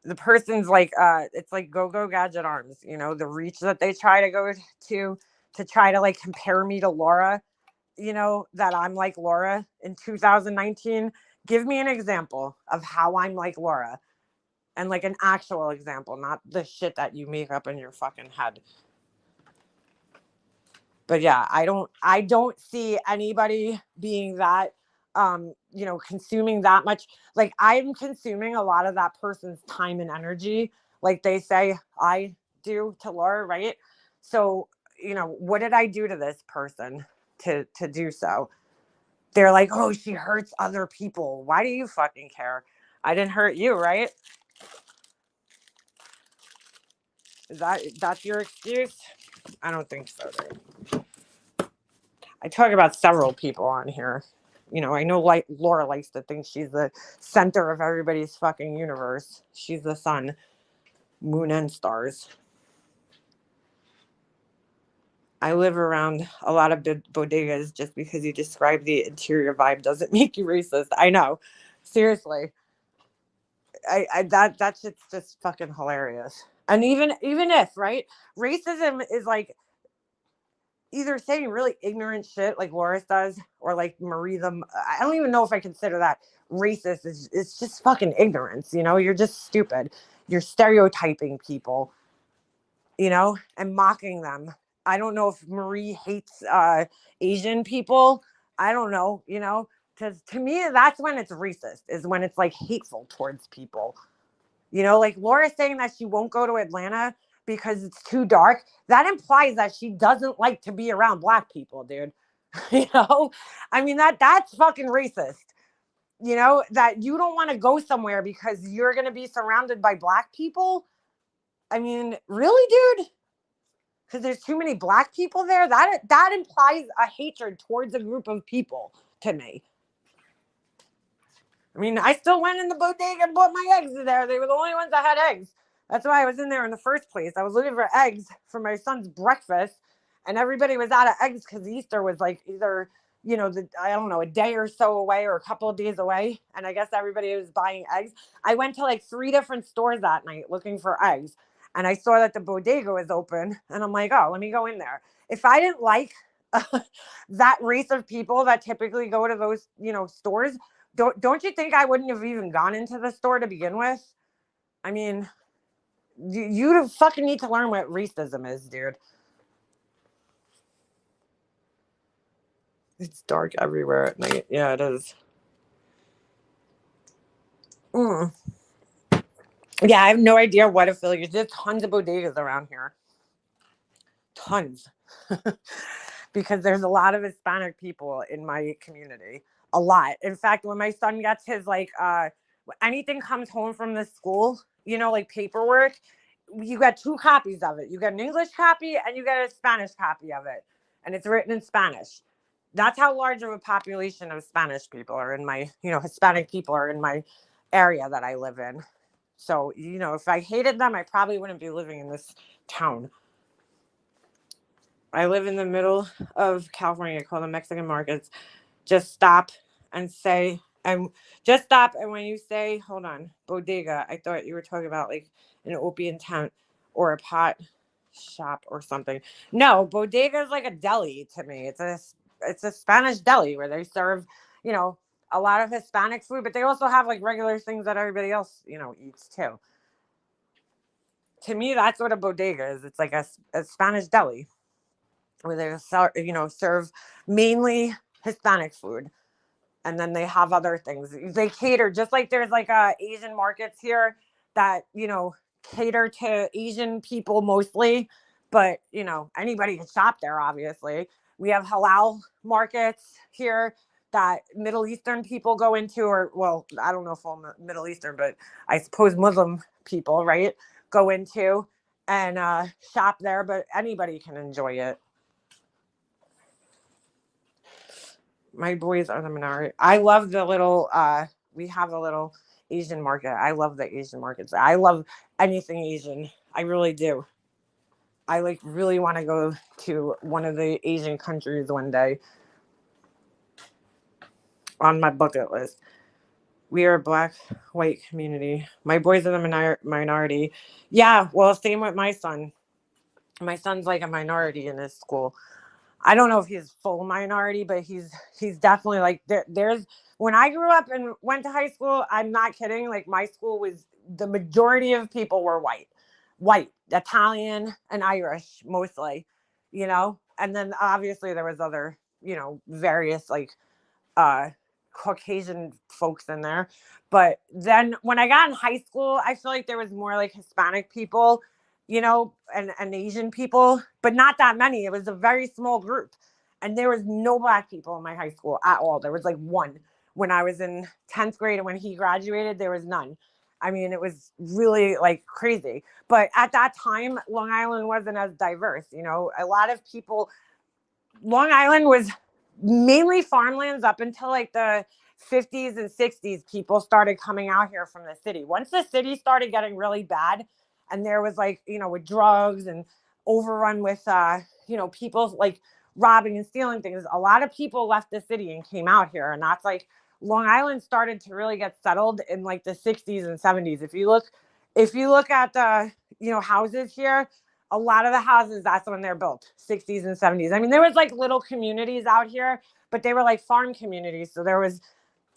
The person's like, it's like Go Gadget Arms, you know, the reach that they try to go to try to like compare me to Laura, you know, that I'm like Laura in 2019. Give me an example of how I'm like Laura, and like an actual example, not the shit that you make up in your fucking head. But yeah, I don't see anybody being that you know, consuming that much. Like, I'm consuming a lot of that person's time and energy, like they say I do to Laura, right? So, you know, what did I do to this person to do so? They're like, oh, she hurts other people. Why do you fucking care? I didn't hurt you, right? That's your excuse? I don't think so, dude. I talk about several people on here. You know, I know like Laura likes to think she's the center of everybody's fucking universe. She's the sun, moon, and stars. I live around a lot of bodegas. Just because you describe the interior vibe doesn't make you racist. I know. Seriously. That shit's just fucking hilarious. And even if, right, racism is like either saying really ignorant shit like Loris does, or like Marie them. I don't even know if I consider that racist. It's just fucking ignorance, you know? You're just stupid. You're stereotyping people, you know, and mocking them. I don't know if Marie hates Asian people. I don't know, you know, because to me, that's when it's racist, is when it's like hateful towards people. You know, like Laura saying that she won't go to Atlanta because it's too dark. That implies that she doesn't like to be around black people, dude. You know? I mean, that's fucking racist. You know, that you don't want to go somewhere because you're going to be surrounded by black people. I mean, really, dude? Because there's too many black people there? That implies a hatred towards a group of people to me. I mean, I still went in the bodega and bought my eggs there. They were the only ones that had eggs. That's why I was in there in the first place. I was looking for eggs for my son's breakfast, and everybody was out of eggs because Easter was like either, you know, I don't know, a day or so away or a couple of days away. And I guess everybody was buying eggs. I went to like 3 different stores that night looking for eggs, and I saw that the bodega was open, and I'm like, oh, let me go in there. If I didn't like that race of people that typically go to those, you know, stores, don't you think I wouldn't have even gone into the store to begin with? I mean, you fucking need to learn what racism is, dude. It's dark everywhere at night. Yeah, it is. Yeah, I have no idea what affiliates. There's tons of bodegas around here. Tons. Because there's a lot of Hispanic people in my community. A lot. In fact, when my son gets his like anything comes home from the school, you know, like paperwork, you got 2 copies of it. You get an English copy and you get a Spanish copy of it. And it's written in Spanish. That's how large of a population of Spanish people are in my, you know, Hispanic people are in my area that I live in. So, you know, if I hated them, I probably wouldn't be living in this town. I live in the middle of California called the Mexican markets. Just stop and say, and just stop. And when you say, hold on, bodega, I thought you were talking about like an opium tent or a pot shop or something. No, bodega is like a deli to me. It's a Spanish deli where they serve, you know, a lot of Hispanic food, but they also have like regular things that everybody else, you know, eats too. To me, that's what a bodega is. It's like a Spanish deli where they you know, serve mainly Hispanic food, and then they have other things. They cater just like there's like Asian markets here that, you know, cater to Asian people mostly, but you know, anybody can shop there. Obviously, we have halal markets here that Middle Eastern people go into, or, well, I don't know if all Middle Eastern, but I suppose Muslim people, right, go into and shop there, but anybody can enjoy it. My boys are the minority. I love the little, we have a little Asian market. I love the Asian markets. I love anything Asian. I really do. I like really want to go to one of the Asian countries one day on my bucket list. We are a black white community. My boys are the minority. Yeah, well, same with my son. My son's like a minority in his school. I don't know if he's full minority, but he's definitely like there's when I grew up and went to high school, I'm not kidding. Like my school was the majority of people were white, Italian and Irish mostly, you know, and then obviously there was other, you know, various like uh Caucasian folks in there. But then when I got in high school, I feel like there was more like Hispanic people, you know, and Asian people, but not that many. It was a very small group. And there was no black people in my high school at all. There was like one when I was in 10th grade, and when he graduated, there was none. I mean, it was really like crazy. But at that time, Long Island wasn't as diverse. You know, a lot of people, Long Island was mainly farmlands up until like the 50s and 60s. People started coming out here from the city. Once the city started getting really bad, and there was like, you know, with drugs and overrun with, you know, people like robbing and stealing things, a lot of people left the city and came out here. And that's like Long Island started to really get settled in like the 60s and 70s. If you look at the, you know, houses here, a lot of the houses, that's when they're built, 60s and 70s. I mean, there was like little communities out here, but they were like farm communities. So there was,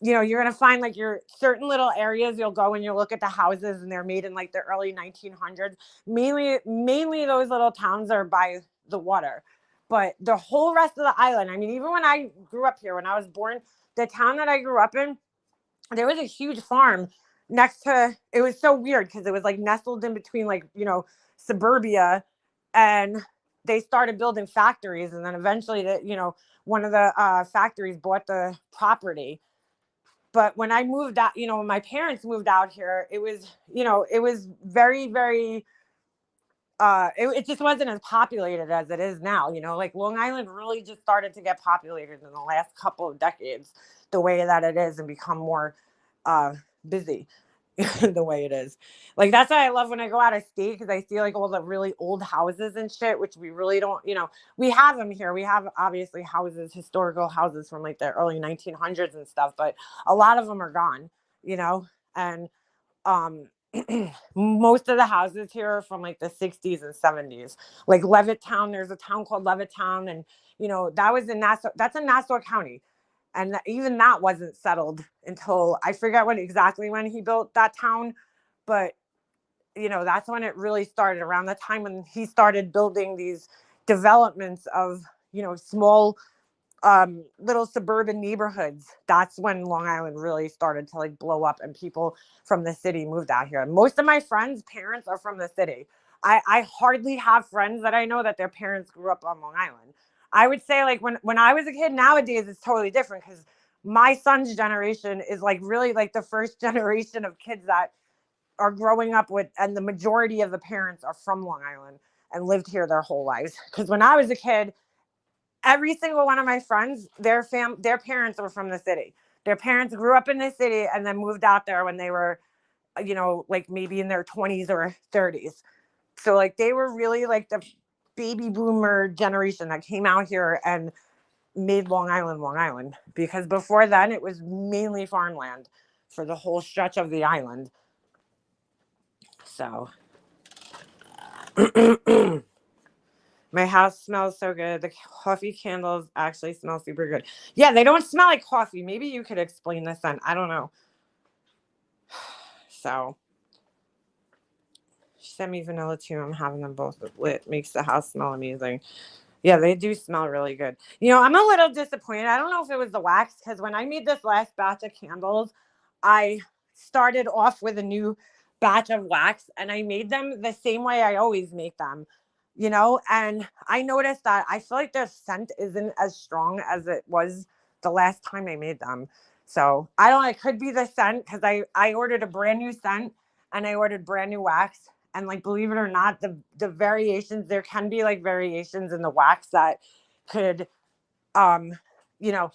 you know, you're going to find like your certain little areas, you'll go and you'll look at the houses and they're made in like the early 1900s. Mainly those little towns are by the water. But the whole rest of the island, I mean, even when I grew up here, when I was born, the town that I grew up in, there was a huge farm next to, it was so weird because it was like nestled in between like, you know, suburbia, and they started building factories, and then eventually one of the factories bought the property. But when I moved out, you know, when my parents moved out here, it was, you know, it was very, very it just wasn't as populated as it is now. You know, like Long Island really just started to get populated in the last couple of decades, the way that it is, and become more busy the way it is. Like that's why I love when I go out of state, because I see like all the really old houses and shit, which we really don't, you know, we have them here. We have obviously houses, historical houses from like the early 1900s and stuff, but a lot of them are gone, you know, and most of the houses here are from like the 60s and 70s. Like Levittown, there's a town called Levittown, and you know, that was in Nassau, that's in Nassau County. And even that wasn't settled until I forget when he built that town, but you know, that's when it really started, around the time when he started building these developments of, you know, small little suburban neighborhoods. That's when Long Island really started to like blow up, and people from the city moved out here. Most of my friends' parents are from the city. I hardly have friends that I know that their parents grew up on Long Island. I would say like when I was a kid, nowadays it's totally different, because my son's generation is like really like the first generation of kids that are growing up with, and the majority of the parents are from Long Island and lived here their whole lives. Because when I was a kid, every single one of my friends, their parents were from the city. Their parents grew up in the city and then moved out there when they were, you know, like maybe in their 20s or 30s. So like they were really like the baby boomer generation that came out here and made Long Island, because before then it was mainly farmland for the whole stretch of the island. So my house smells so good. The coffee candles actually smell super good. Yeah, they don't smell like coffee. Maybe you could explain this then. I don't know. So she sent me vanilla too. I'm having them both lit. Makes the house smell amazing. Yeah, they do smell really good. You know, I'm a little disappointed. I don't know if it was the wax, because when I made this last batch of candles, I started off with a new batch of wax, and I made them the same way I always make them, you know, and I noticed that I feel like their scent isn't as strong as it was the last time I made them. So I don't know, it could be the scent because I ordered a brand new scent and I ordered brand new wax. And like believe it or not, the variations, there can be like variations in the wax that could um, you know,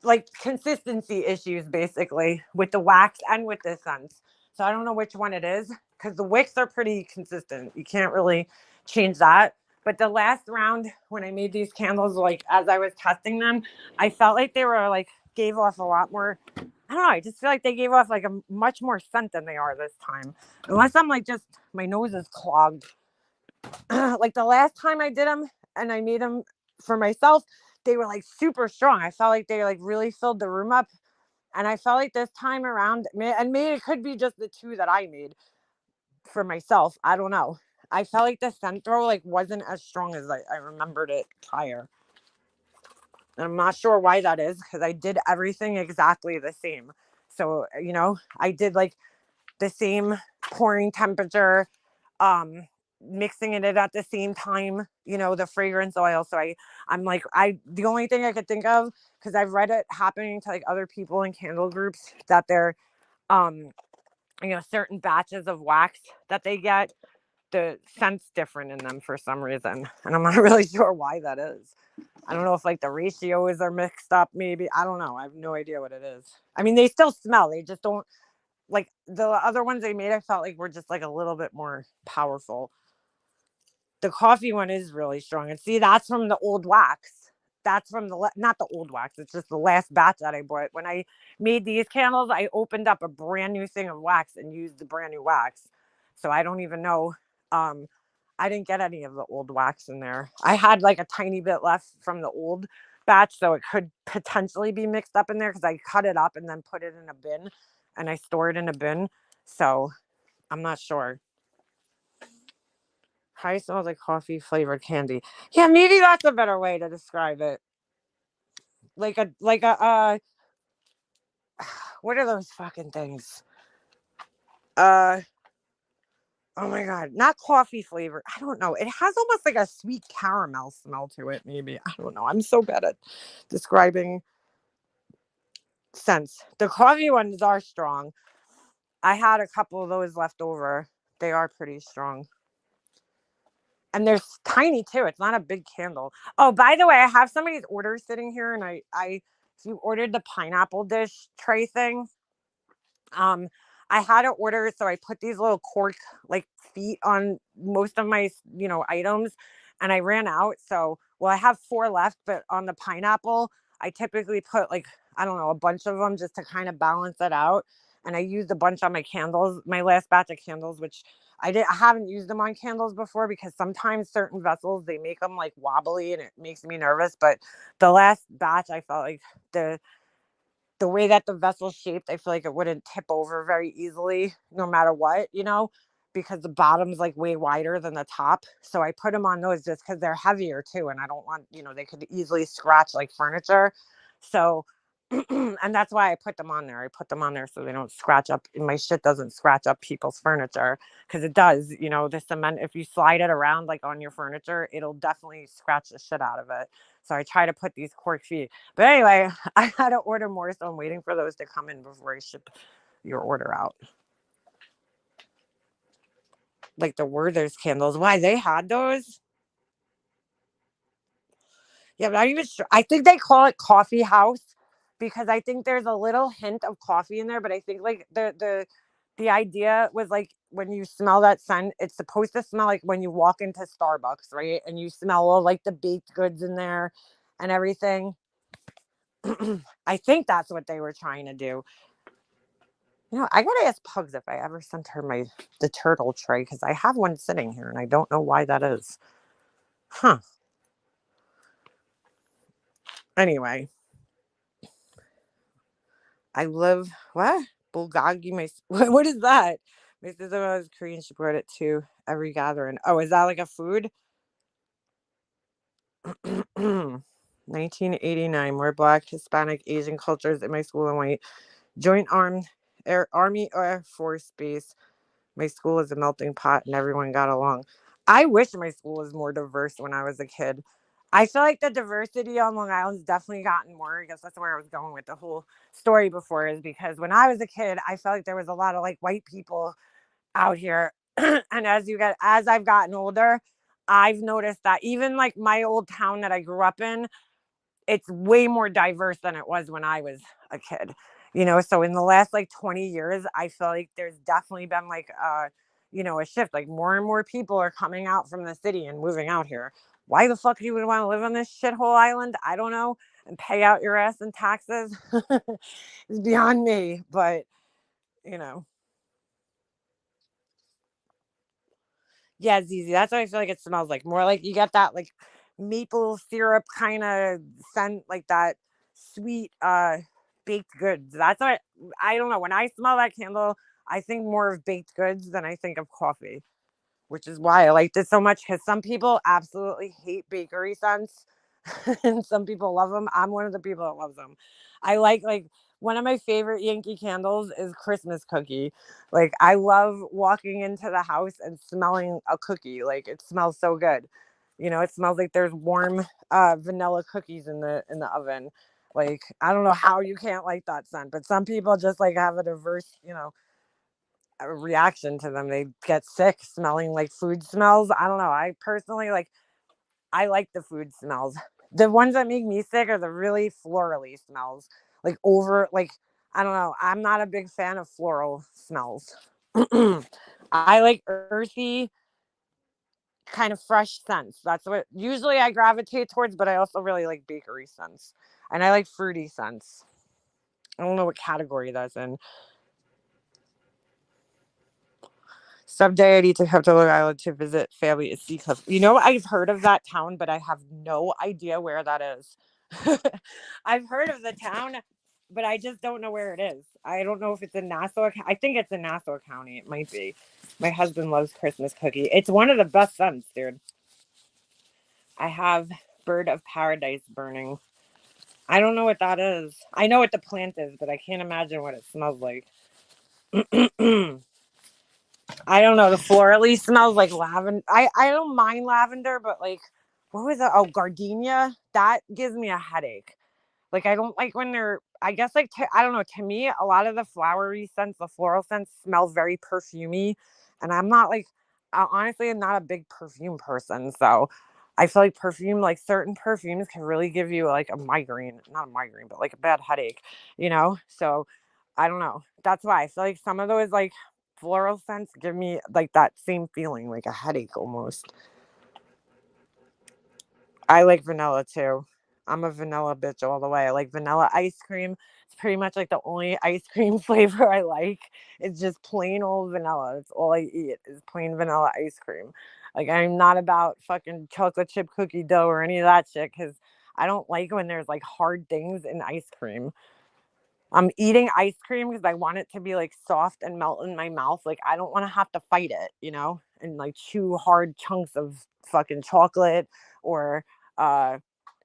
like consistency issues basically with the wax and with the scents. So I don't know which one it is because the wicks are pretty consistent. You can't really change that. But the last round when I made these candles, like as I was testing them, I felt like they were like gave off a lot more. I don't know. I just feel like they gave off like a much more scent than they are this time. Unless I'm like just my nose is clogged. Like the last time I did them and I made them for myself, they were like super strong. I felt like they like really filled the room up. And I felt like this time around, and maybe it could be just the two that I made for myself. I don't know. I felt like the scent throw like wasn't as strong as I remembered it prior. And I'm not sure why that is because I did everything exactly the same. So, I did like the same pouring temperature, um, mixing it at the same time, the fragrance oil. So I'm like, the only thing I could think of, because I've read it happening to like other people in candle groups that they're, um, certain batches of wax that they get, the scent's different in them for some reason. And I'm not really sure why that is. I don't know if like the ratios are mixed up, maybe. I don't know. I have no idea what it is. I mean, they still smell. They just don't like the other ones they made. I felt like were just like a little bit more powerful. The coffee one is really strong. And see, that's from the old wax. That's from not the old wax. It's just the last batch that I bought. When I made these candles, I opened up a brand new thing of wax and used the brand new wax. So I don't even know. I didn't get any of the old wax in there. I had like a tiny bit left from the old batch, so it could potentially be mixed up in there because I cut it up and then put it in a bin and I store it in a bin. So I'm not sure. Probably smells like coffee flavored candy. Yeah, maybe that's a better way to describe it. Like a what are those fucking things? Uh oh my god, not coffee flavor. I don't know. It has almost like a sweet caramel smell to it, maybe. I don't know. I'm so bad at describing scents. The coffee ones are strong. I had a couple of those left over. They are pretty strong. And they're tiny too. It's not a big candle. Oh, by the way, I have somebody's order sitting here, and if you ordered the pineapple dish tray thing, um, I had an order, so I put these little cork like feet on most of my items, and I ran out. So, well, I have 4 left, but on the pineapple, I typically put like I don't know a bunch of them just to kind of balance it out. And I used a bunch on my candles, my last batch of candles, which I haven't used them on candles before because sometimes certain vessels they make them like wobbly and it makes me nervous. But the last batch, I felt like the way that the vessel's shaped, I feel like it wouldn't tip over very easily, no matter what, because the bottom's like way wider than the top. So I put them on those just because they're heavier too, and I don't want, they could easily scratch like furniture. So, and that's why I put them on there. I put them on there so they don't scratch up. My shit doesn't scratch up people's furniture because it does. The cement, if you slide it around like on your furniture, it'll definitely scratch the shit out of it. So I try to put these cork feet. But anyway, I had to order more, so I'm waiting for those to come in before I ship your order out. Like the Werther's candles. Why, they had those? Yeah, but I think they call it coffee house because I think there's a little hint of coffee in there, but I think like the idea was like when you smell that scent, it's supposed to smell like when you walk into Starbucks, right? And you smell all like the baked goods in there and everything. I think that's what they were trying to do. I gotta ask Pugs if I ever sent her the turtle tray because I have one sitting here and I don't know why that is. Huh. Anyway, I live what? Bulgogi, what is that? My sister was Korean. She brought it to every gathering. Oh, is that like a food? 1989. We're Black, Hispanic, Asian cultures in my school and white. Joint Army Air Force Base. My school is a melting pot and everyone got along. I wish my school was more diverse when I was a kid. I feel like the diversity on Long Island's definitely gotten more. I guess that's where I was going with the whole story before, is because when I was a kid, I felt like there was a lot of like white people out here. And as I've gotten older, I've noticed that even like my old town that I grew up in, it's way more diverse than it was when I was a kid. So in the last like 20 years, I feel like there's definitely been like a shift. Like more and more people are coming out from the city and moving out here. Why the fuck do you want to live on this shithole island? I don't know. And pay out your ass in taxes. It's beyond me. But you know. Yeah, Zizi. That's what I feel like it smells like. More like you get that like maple syrup kind of scent, like that sweet baked goods. That's what I don't know. When I smell that candle, I think more of baked goods than I think of coffee, which is why I liked it so much, because some people absolutely hate bakery scents and some people love them. I'm one of the people that loves them. I like one of my favorite Yankee candles is Christmas cookie. Like I love walking into the house and smelling a cookie. Like it smells so good. It smells like there's warm vanilla cookies in the oven. Like I don't know how you can't like that scent, but some people just like have a diverse, a reaction to them. They get sick smelling like food smells. I don't know. I personally I like the food smells. The ones that make me sick are the really florally smells. Like I don't know. I'm not a big fan of floral smells. I like earthy, kind of fresh scents. That's what usually I gravitate towards, but I also really like bakery scents. And I like fruity scents. I don't know what category that's in. Someday I need to come to Long Island to visit family at Seacliff. I've heard of that town, but I have no idea where that is. I've heard of the town, but I just don't know where it is. I don't know if it's in Nassau. I think it's in Nassau County. It might be. My husband loves Christmas cookie. It's one of the best scents, dude. I have Bird of Paradise burning. I don't know what that is. I know what the plant is, but I can't imagine what it smells like. I don't know. The florally smells like lavender. I don't mind lavender, but like, what was that? Oh, gardenia. That gives me a headache. Like, I don't like when they're, I guess, like, I don't know. To me, a lot of the flowery scents, the floral scents smell very perfumey. And I'm not like, honestly, I'm not a big perfume person. So I feel like perfume, like certain perfumes can really give you like a migraine, not a migraine, but like a bad headache. So I don't know. That's why I feel like some of those like floral scents give me like that same feeling, like a headache almost. I like vanilla too. I'm a vanilla bitch all the way. I like vanilla ice cream. It's pretty much like the only ice cream flavor I like. It's just plain old vanilla. It's all I eat is plain vanilla ice cream. Like I'm not about fucking chocolate chip cookie dough or any of that shit, because I don't like when there's like hard things in ice cream. I'm eating ice cream because I want it to be like soft and melt in my mouth. Like I don't want to have to fight it, and like chew hard chunks of fucking chocolate or uh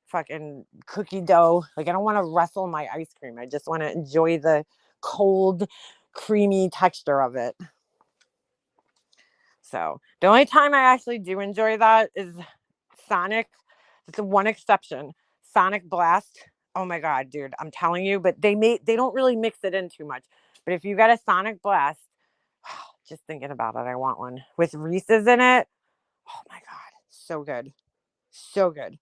fucking cookie dough. Like I don't want to wrestle my ice cream. I just want to enjoy the cold, creamy texture of it. So the only time I actually do enjoy that is Sonic. It's the one exception. Sonic Blast. Oh my god, dude, I'm telling you, but they don't really mix it in too much. But if you got a Sonic Blast, just thinking about it, I want one with Reese's in it. Oh my god, so good. So good.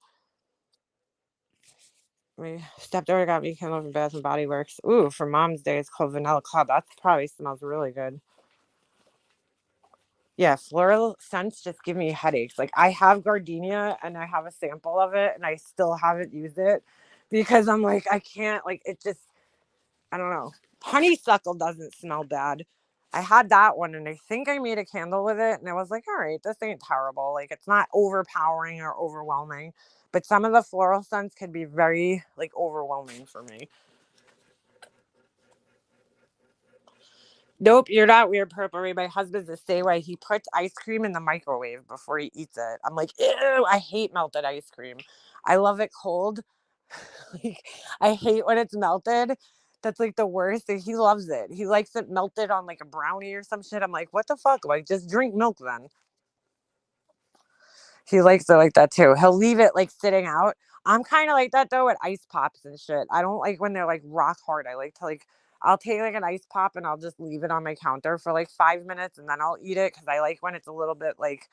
My stepdaughter got me candle from Bath and Body Works. Ooh, for Mom's Day, it's called Vanilla Club. That probably smells really good. Yeah, floral scents just give me headaches. Like I have gardenia and I have a sample of it and I still haven't used it because I'm like, I can't, like, it just, I don't know. Honeysuckle doesn't smell bad. I had that one and I think I made a candle with it and I was like, all right, this ain't terrible. Like it's not overpowering or overwhelming, but some of the floral scents can be very like overwhelming for me. Nope, you're not weird, Purple. My husband's the same way. He puts ice cream in the microwave before he eats it. I'm like, ew, I hate melted ice cream. I love it cold. Like, I hate when it's melted. That's like the worst. And he loves it. He likes it melted on like a brownie or some shit. I'm like, what the fuck? Like, just drink milk then. He likes it like that too. He'll leave it like sitting out. I'm kind of like that though with ice pops and shit. I don't like when they're like rock hard. I like to like I'll take like an ice pop and I'll just leave it on my counter for like 5 minutes and then I'll eat it because I like when it's a little bit like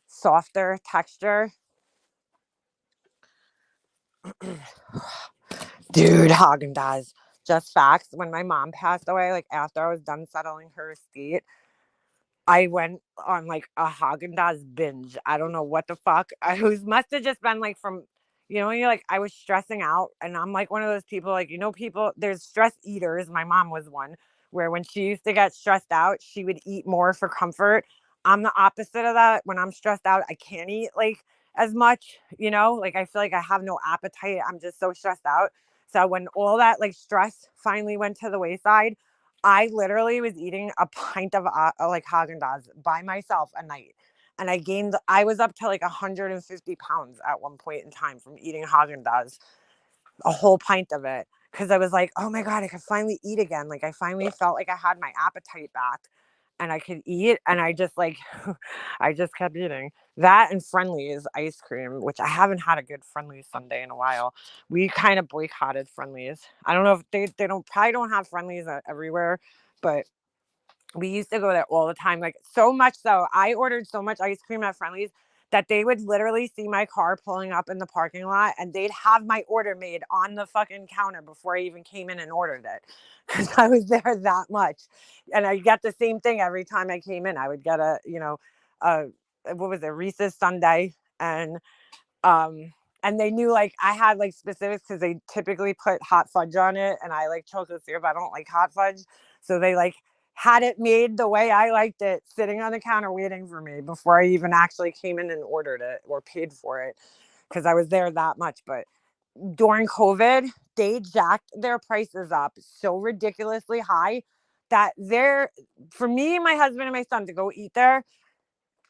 softer texture. Dude, Haagen Dazs. Just facts. When my mom passed away, like after I was done settling her estate, I went on like a Haagen Dazs binge. I don't know what the fuck. I was must have just been like from, you're like I was stressing out, and I'm like one of those people like people. There's stress eaters. My mom was one where when she used to get stressed out, she would eat more for comfort. I'm the opposite of that. When I'm stressed out, I can't eat like as much. Like I feel like I have no appetite. I'm just so stressed out. So when all that like stress finally went to the wayside, I literally was eating a pint of like Haagen Dazs by myself a night, and I was up to like 150 pounds at one point in time from eating Haagen Dazs, a whole pint of it, because I was like, oh my god, I could finally eat again. Like I finally felt like I had my appetite back, and I could eat, and I just like, I just kept eating that and Friendly's ice cream, which I haven't had a good Friendly's sundae in a while. We kind of boycotted Friendly's. I don't know if they don't probably don't have Friendly's everywhere, but we used to go there all the time, like so much so I ordered so much ice cream at Friendly's that they would literally see my car pulling up in the parking lot and they'd have my order made on the fucking counter before I even came in and ordered it, because I was there that much. And I got the same thing every time I came in. I would get a what was it, Reese's Sunday, and they knew like I had like specifics because they typically put hot fudge on it, and I like chocolate syrup. I don't like hot fudge, so they like had it made the way I liked it, sitting on the counter waiting for me before I even actually came in and ordered it or paid for it, because I was there that much. But during COVID, they jacked their prices up so ridiculously high that for me, my husband, and my son to go eat there,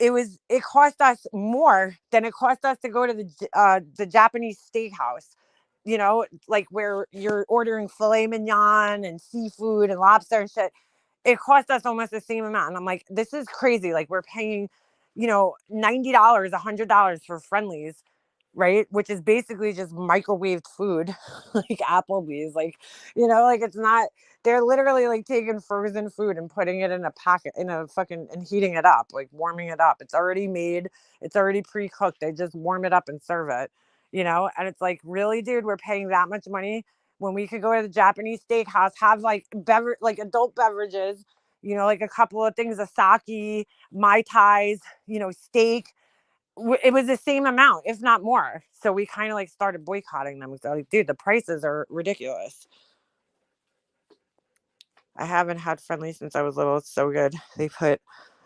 it cost us more than it cost us to go to the Japanese steakhouse, like where you're ordering filet mignon and seafood and lobster and shit. It cost us almost the same amount. And I'm like, this is crazy. Like we're paying, $90, $100 for Friendly's, right? Which is basically just microwaved food, like Applebee's. Like it's not, they're literally like taking frozen food and putting it in a packet, and heating it up, like warming it up. It's already made, it's already pre-cooked. They just warm it up and serve it, and it's like, really, dude, we're paying that much money when we could go to the Japanese steakhouse, have like like adult beverages, like a couple of things of sake, mai tais, steak. It was the same amount, if not more. So we kind of like started boycotting them. So like, dude, the prices are ridiculous. I haven't had Friendly since I was little. It's so good.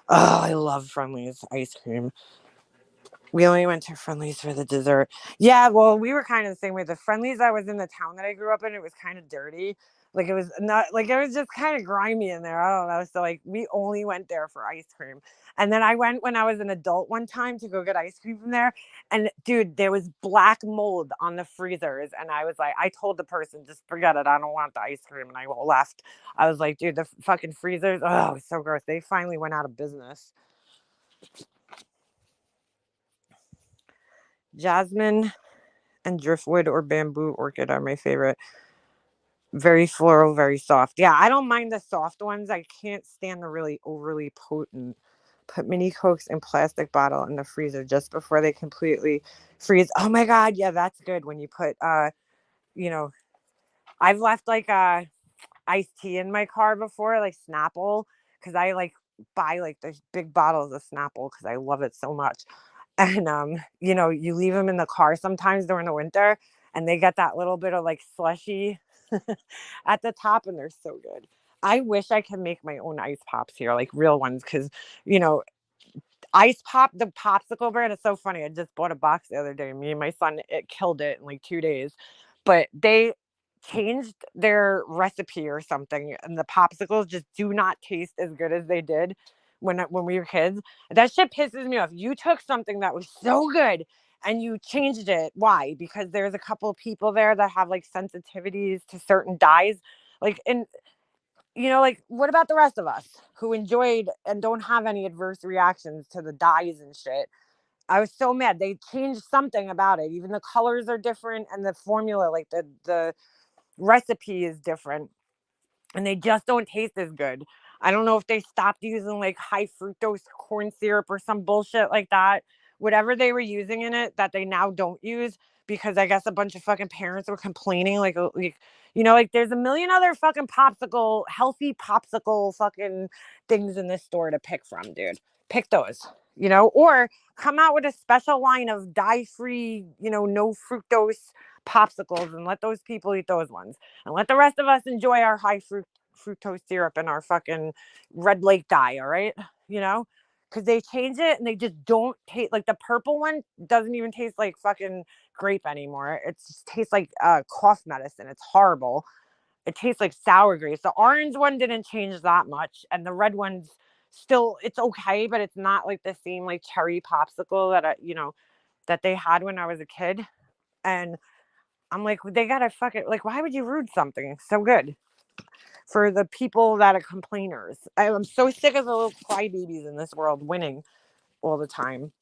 I love Friendly's ice cream. We only went to Friendly's for the dessert. Yeah, well, we were kind of the same way. The Friendly's I was in the town that I grew up in, it was kind of dirty. Like it was not like it was just kind of grimy in there. I don't know. So like we only went there for ice cream. And then I went when I was an adult one time to go get ice cream from there. And dude, there was black mold on the freezers. And I was like, I told the person, just forget it. I don't want the ice cream. And I left. I was like, dude, the fucking freezers. Oh, it's so gross. They finally went out of business. Jasmine and driftwood or bamboo orchid are my favorite. Very floral, very soft. Yeah, I don't mind the soft ones. I can't stand the really overly potent. Put mini Cokes in plastic bottle in the freezer just before they completely freeze. Oh my god, yeah, that's good when you put you know, I've left like iced tea in my car before, like Snapple, because I like buy like those big bottles of Snapple because I love it so much. And you leave them in the car sometimes during the winter, and they get that little bit of like slushy at the top, and they're so good. I wish I could make my own ice pops here, like real ones, because you know, ice pop, the popsicle brand is so funny. I just bought a box the other day. Me and my son, it killed it in like 2 days. But they changed their recipe or something, and the popsicles just do not taste as good as they did when we were kids. That shit pisses me off. You took something that was so good and you changed it. Why? Because there's a couple of people there that have like sensitivities to certain dyes. Like, and like, what about the rest of us who enjoyed and don't have any adverse reactions to the dyes and shit? I was so mad. They changed something about it. Even the colors are different and the formula, like the recipe is different. And they just don't taste as good. I don't know if they stopped using like high fructose corn syrup or some bullshit like that. Whatever they were using in it that they now don't use because I guess a bunch of fucking parents were complaining like like there's a million other fucking healthy popsicle fucking things in this store to pick from, dude. Pick those, or come out with a special line of dye-free, no fructose popsicles and let those people eat those ones and let the rest of us enjoy our fructose syrup and our fucking Red Lake dye. All right. Because they change it and they just don't taste like the purple one doesn't even taste like fucking grape anymore. It just tastes like cough medicine. It's horrible. It tastes like sour grapes. The orange one didn't change that much. And the red one's still, it's okay, but it's not like the same like cherry popsicle that they had when I was a kid. And I'm like, they gotta fucking like, why would you ruin something so good for the people that are complainers? I'm so sick of the little crybabies in this world winning all the time.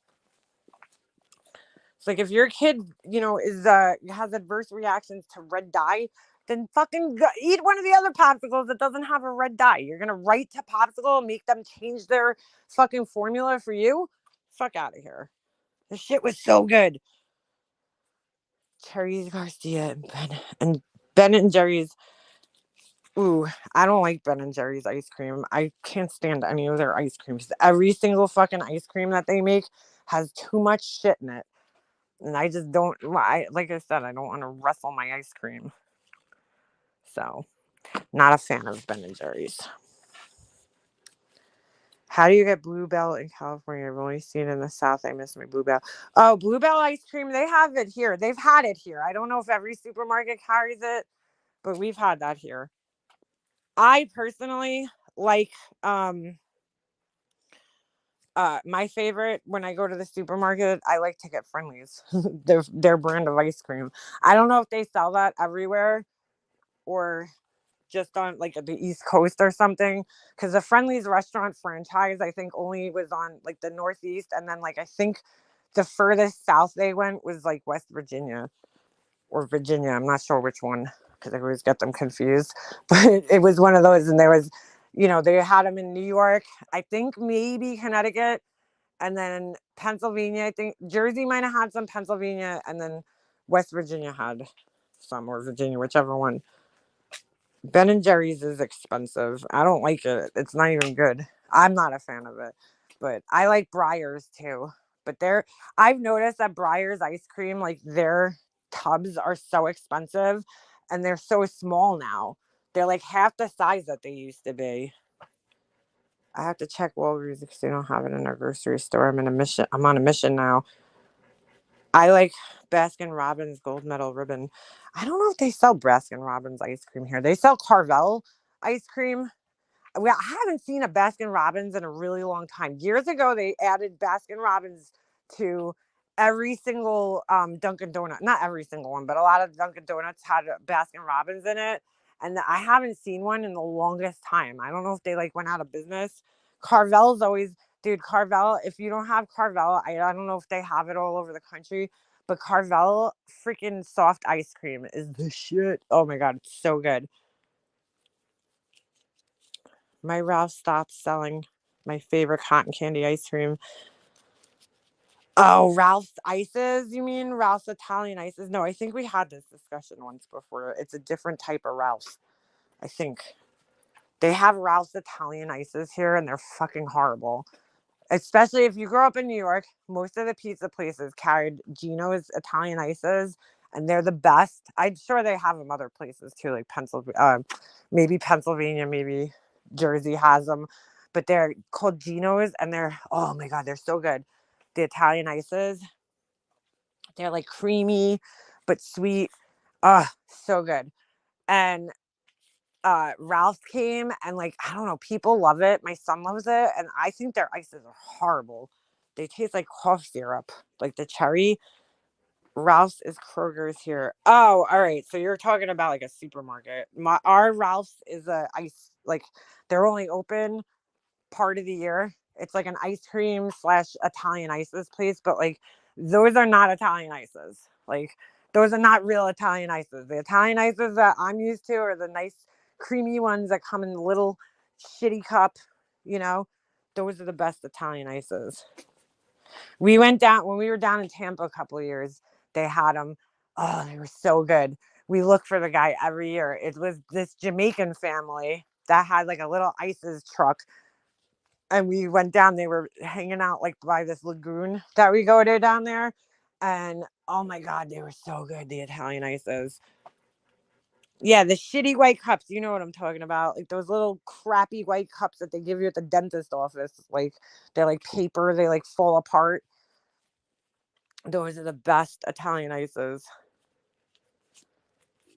It's like if your kid, is has adverse reactions to red dye, then fucking eat one of the other popsicles that doesn't have a red dye. You're gonna write to Popsicle and make them change their fucking formula for you? Fuck out of here. This shit was so good. Cherries Garcia and Ben and Jerry's. Ooh, I don't like Ben and Jerry's ice cream. I can't stand any of their ice creams. Every single fucking ice cream that they make has too much shit in it. And I just don't, like I said, I don't want to wrestle my ice cream. So, not a fan of Ben and Jerry's. How do you get Bluebell in California? I've only seen it in the South. I miss my Bluebell. Oh, Bluebell ice cream. They have it here. They've had it here. I don't know if every supermarket carries it, but we've had that here. I personally like my favorite when I go to the supermarket, I like to get Friendlies. their brand of ice cream. I don't know if they sell that everywhere or just on like the East Coast or something, because the Friendlies restaurant franchise I think only was on like the Northeast, and then like I think the furthest south they went was like West Virginia or Virginia. I'm not sure which one because I always get them confused, but it was one of those. And there was, they had them in New York, I think maybe Connecticut, and then Pennsylvania. I think Jersey might have had some, Pennsylvania, and then West Virginia had some, or Virginia, whichever one. Ben and Jerry's is expensive. I don't like it. It's not even good. I'm not a fan of it, but I like Breyers too. But I've noticed that Breyers ice cream, like their tubs are so expensive and they're so small now. They're like half the size that they used to be. I have to check Walgreens because they don't have it in our grocery store. I'm on a mission now. I like Baskin Robbins Gold Medal Ribbon. I don't know if they sell Baskin Robbins ice cream here. They sell Carvel ice cream. I haven't seen a Baskin Robbins in a really long time. Years ago, they added Baskin Robbins to every single Dunkin' Donut. Not every single one, but a lot of Dunkin' Donuts had Baskin Robbins in it. And I haven't seen one in the longest time. I don't know if they like went out of business. Carvel's always, dude, Carvel, if you don't have Carvel, I don't know if they have it all over the country, but Carvel freaking soft ice cream is the shit. Oh my God, it's so good. My Ralph stopped selling my favorite cotton candy ice cream. Oh, Ralph's Ices? You mean Ralph's Italian Ices? No, I think we had this discussion once before. It's a different type of Ralph's, I think. They have Ralph's Italian Ices here, and they're fucking horrible. Especially if you grew up in New York, most of the pizza places carried Geno's Italian Ices, and they're the best. I'm sure they have them other places too, like maybe Pennsylvania, maybe Jersey has them, but they're called Geno's, and oh my God, they're so good. The Italian Ices, they're like creamy but sweet. So good. And Ralph came, and like, I don't know, people love it. My son loves it, and I think their ices are horrible. They taste like cough syrup, like the cherry. Ralph's is Kroger's here. Oh, all right. So you're talking about like a supermarket. Our Ralph's is a ice, like they're only open part of the year. It's like an ice cream / Italian ices place, but like those are not Italian ices. Like those are not real Italian ices. The Italian ices that I'm used to are the nice creamy ones that come in the little shitty cup, you know. Those are the best Italian ices. We went down when we were down in Tampa a couple of years. They had them. Oh, they were so good. We looked for the guy every year. It was this Jamaican family that had like a little ices truck, and we went down. They were hanging out like by this lagoon that we go to down there, and oh my god, they were so good. The Italian ices. Yeah, the shitty white cups. You know what I'm talking about? Like those little crappy white cups that they give you at the dentist office. Like they're like paper. They like fall apart. Those are the best Italian ices.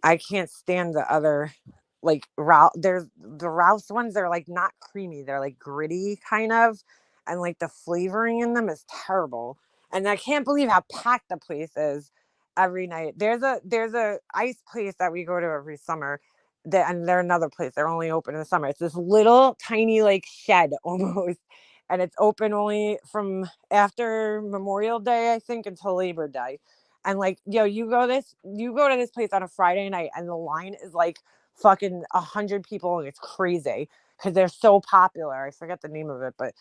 I can't stand the other, like Ralph. There's the Ralph's ones. They're like not creamy. They're like gritty kind of, and like the flavoring in them is terrible. And I can't believe how packed the place is every night. There's a ice place that we go to every summer. That and they're another place. They're only open in the summer. It's this little tiny like shed almost, and it's open only from after Memorial Day, I think, until Labor Day. And like, yo, you go to this place on a Friday night, and the line is like fucking 100 people, and it's crazy because they're so popular. I forget the name of it, but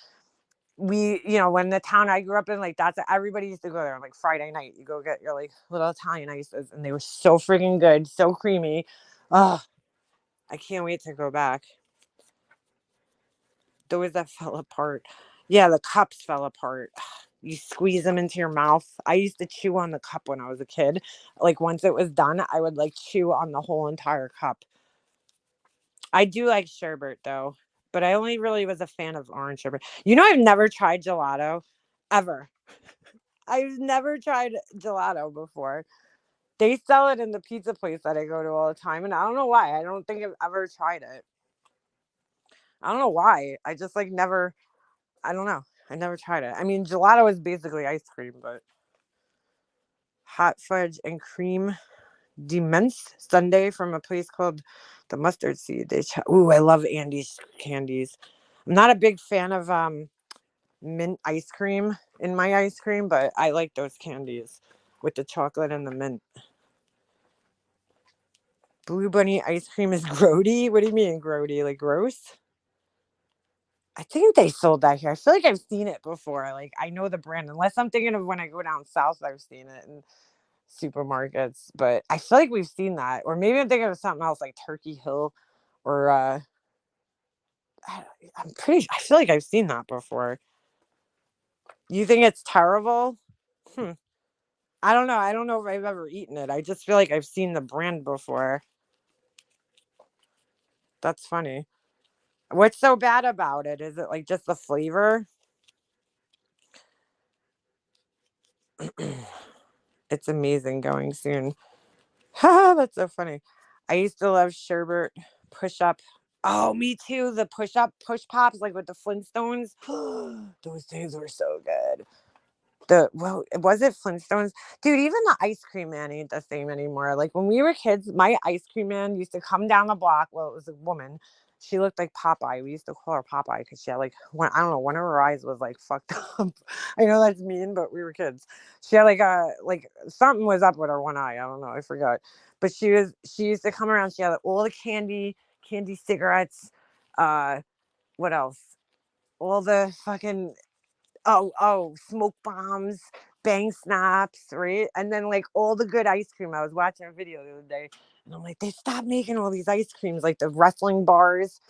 when the town I grew up in, like that's everybody used to go there on like Friday night. You go get your like little Italian ices, and they were so freaking good, so creamy. Oh, I can't wait to go back. Those that fell apart. Yeah, the cups fell apart. You squeeze them into your mouth. I used to chew on the cup when I was a kid. Like once it was done, I would like chew on the whole entire cup. I do like sherbet though, but I only really was a fan of orange sherbet. You know, I've never tried gelato ever. I've never tried gelato before. They sell it in the pizza place that I go to all the time, and I don't know why. I don't think I've ever tried it. I don't know why. I just like never. I don't know. I never tried it. I mean, gelato is basically ice cream, but hot fudge and cream Demense sundae from a place called the Mustard Seed. Ooh, I love Andy's candies. I'm not a big fan of mint ice cream in my ice cream, but I like those candies with the chocolate and the mint. Blue Bunny ice cream is grody. What do you mean grody? Like gross? I think they sold that here. I feel like I've seen it before. Like I know the brand, unless I'm thinking of when I go down south, I've seen it in supermarkets. But I feel like we've seen that, or maybe I'm thinking of something else like Turkey Hill, or I feel like I've seen that before. You think it's terrible? I don't know. I don't know if I've ever eaten it. I just feel like I've seen the brand before. That's funny. What's so bad about it? Is it like just the flavor? It's amazing going soon. That's so funny. I used to love sherbet push up. Oh, me too. The push pops, like with the Flintstones. Those things were so good. Was it Flintstones? Dude, even the ice cream man ain't the same anymore. Like when we were kids, my ice cream man used to come down the block. Well, it was a woman. She looked like Popeye. We used to call her Popeye because she had like I don't know, one of her eyes was like fucked up. I know that's mean, but we were kids. She had like something was up with her one eye. I don't know, I forgot. But she used to come around. She had all the candy cigarettes. What else? All the fucking smoke bombs, bang snaps, right? And then like all the good ice cream. I was watching a video the other day, and I'm like, they stopped making all these ice creams, like the wrestling bars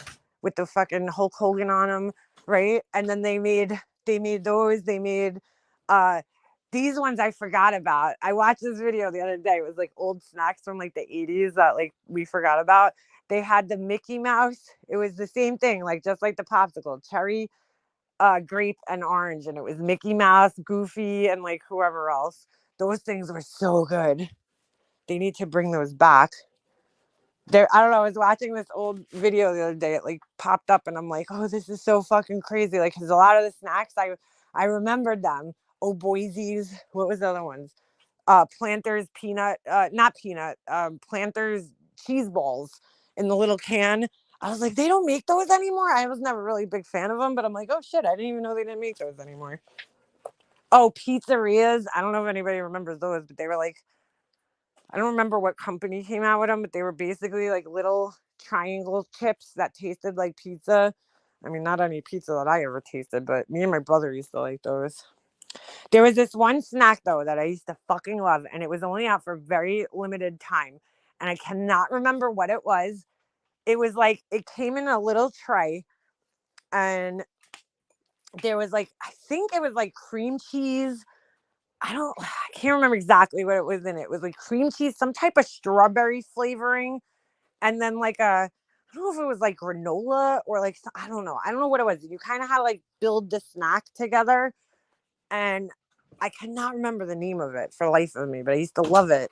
with the fucking Hulk Hogan on them, right? And then they made those. They made these ones I forgot about. I watched this video the other day. It was like old snacks from like the 80s that like we forgot about. They had the Mickey Mouse. It was the same thing, like just like the popsicle, cherry, grape and orange, and it was Mickey Mouse, Goofy, and like whoever else. Those things were so good. They need to bring those back. I don't know. I was watching this old video the other day. It like popped up, and I'm like, oh, this is so fucking crazy. Like, because a lot of the snacks, I remembered them. Oh, Boise's. What was the other ones? Planters peanut, not peanut. Planters cheese balls in the little can. I was like, they don't make those anymore. I was never really a big fan of them, but I'm like, oh shit, I didn't even know they didn't make those anymore. Oh, pizzerias. I don't know if anybody remembers those, but they were like, I don't remember what company came out with them, but they were basically like little triangle chips that tasted like pizza. I mean, not any pizza that I ever tasted, but me and my brother used to like those. There was this one snack though that I used to fucking love, and it was only out for very limited time. And I cannot remember what it was. It was like it came in a little tray, and there was like I think it was like cream cheese. I can't remember exactly what it was in it. It was like cream cheese, some type of strawberry flavoring, and then like I don't know if it was like granola or like I don't know. I don't know what it was. You kind of had to like build the snack together, and I cannot remember the name of it for the life of me, but I used to love it.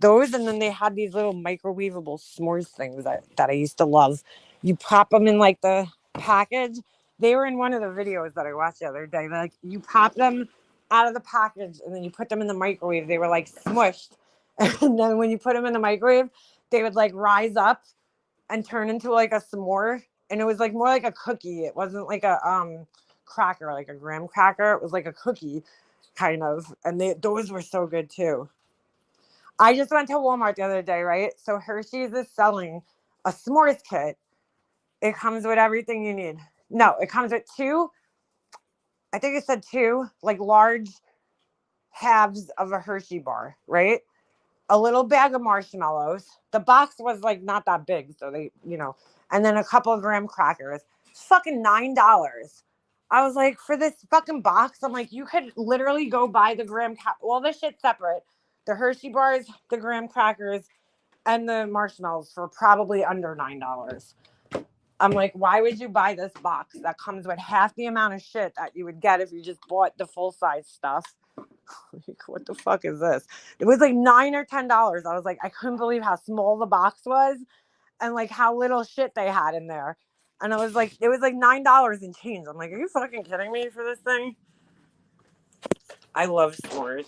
Those, and then they had these little microwavable s'mores things that I used to love. You pop them in like the package. They were in one of the videos that I watched the other day. Like you pop them out of the package and then you put them in the microwave. They were like smushed. And then when you put them in the microwave, they would like rise up and turn into like a s'more. And it was like more like a cookie. It wasn't like a cracker, like a graham cracker. It was like a cookie kind of. And those were so good too. I just went to Walmart the other day, right? So Hershey's is selling a s'mores kit. It comes with everything you need. No, it comes with I think it said two, like large halves of a Hershey bar, right? A little bag of marshmallows. The box was like not that big, so and then a couple of graham crackers. It's fucking $9. I was like, for this fucking box, I'm like, you could literally go buy the well, this shit's separate. The Hershey bars, the graham crackers, and the marshmallows for probably under $9. I'm like, why would you buy this box that comes with half the amount of shit that you would get if you just bought the full size stuff? Like, what the fuck is this? It was like $9 or $10. I was like, I couldn't believe how small the box was and like how little shit they had in there. And I was like, it was like $9 and change. I'm like, are you fucking kidding me for this thing? I love s'mores.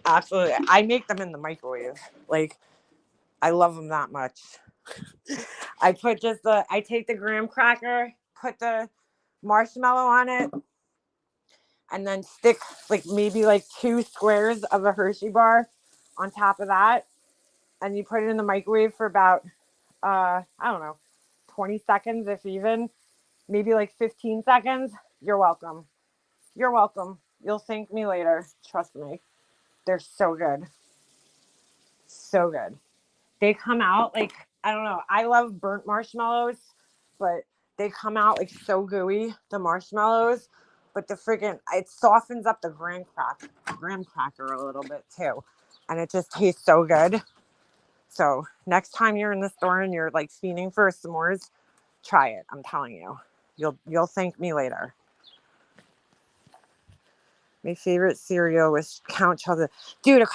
Absolutely. I make them in the microwave. Like, I love them that much. I take the graham cracker, put the marshmallow on it, and then stick like maybe like 2 squares of a Hershey bar on top of that. And you put it in the microwave for about, I don't know, 20 seconds, if even, maybe like 15 seconds. You're welcome. You're welcome. You'll thank me later. Trust me. They're so good. So good. They come out like, I don't know. I love burnt marshmallows, but they come out like so gooey, the marshmallows. But it softens up the graham cracker a little bit too. And it just tastes so good. So next time you're in the store and you're like fiending for s'mores, try it. I'm telling you. You'll thank me later. My favorite cereal was Count Chocolate. Dude,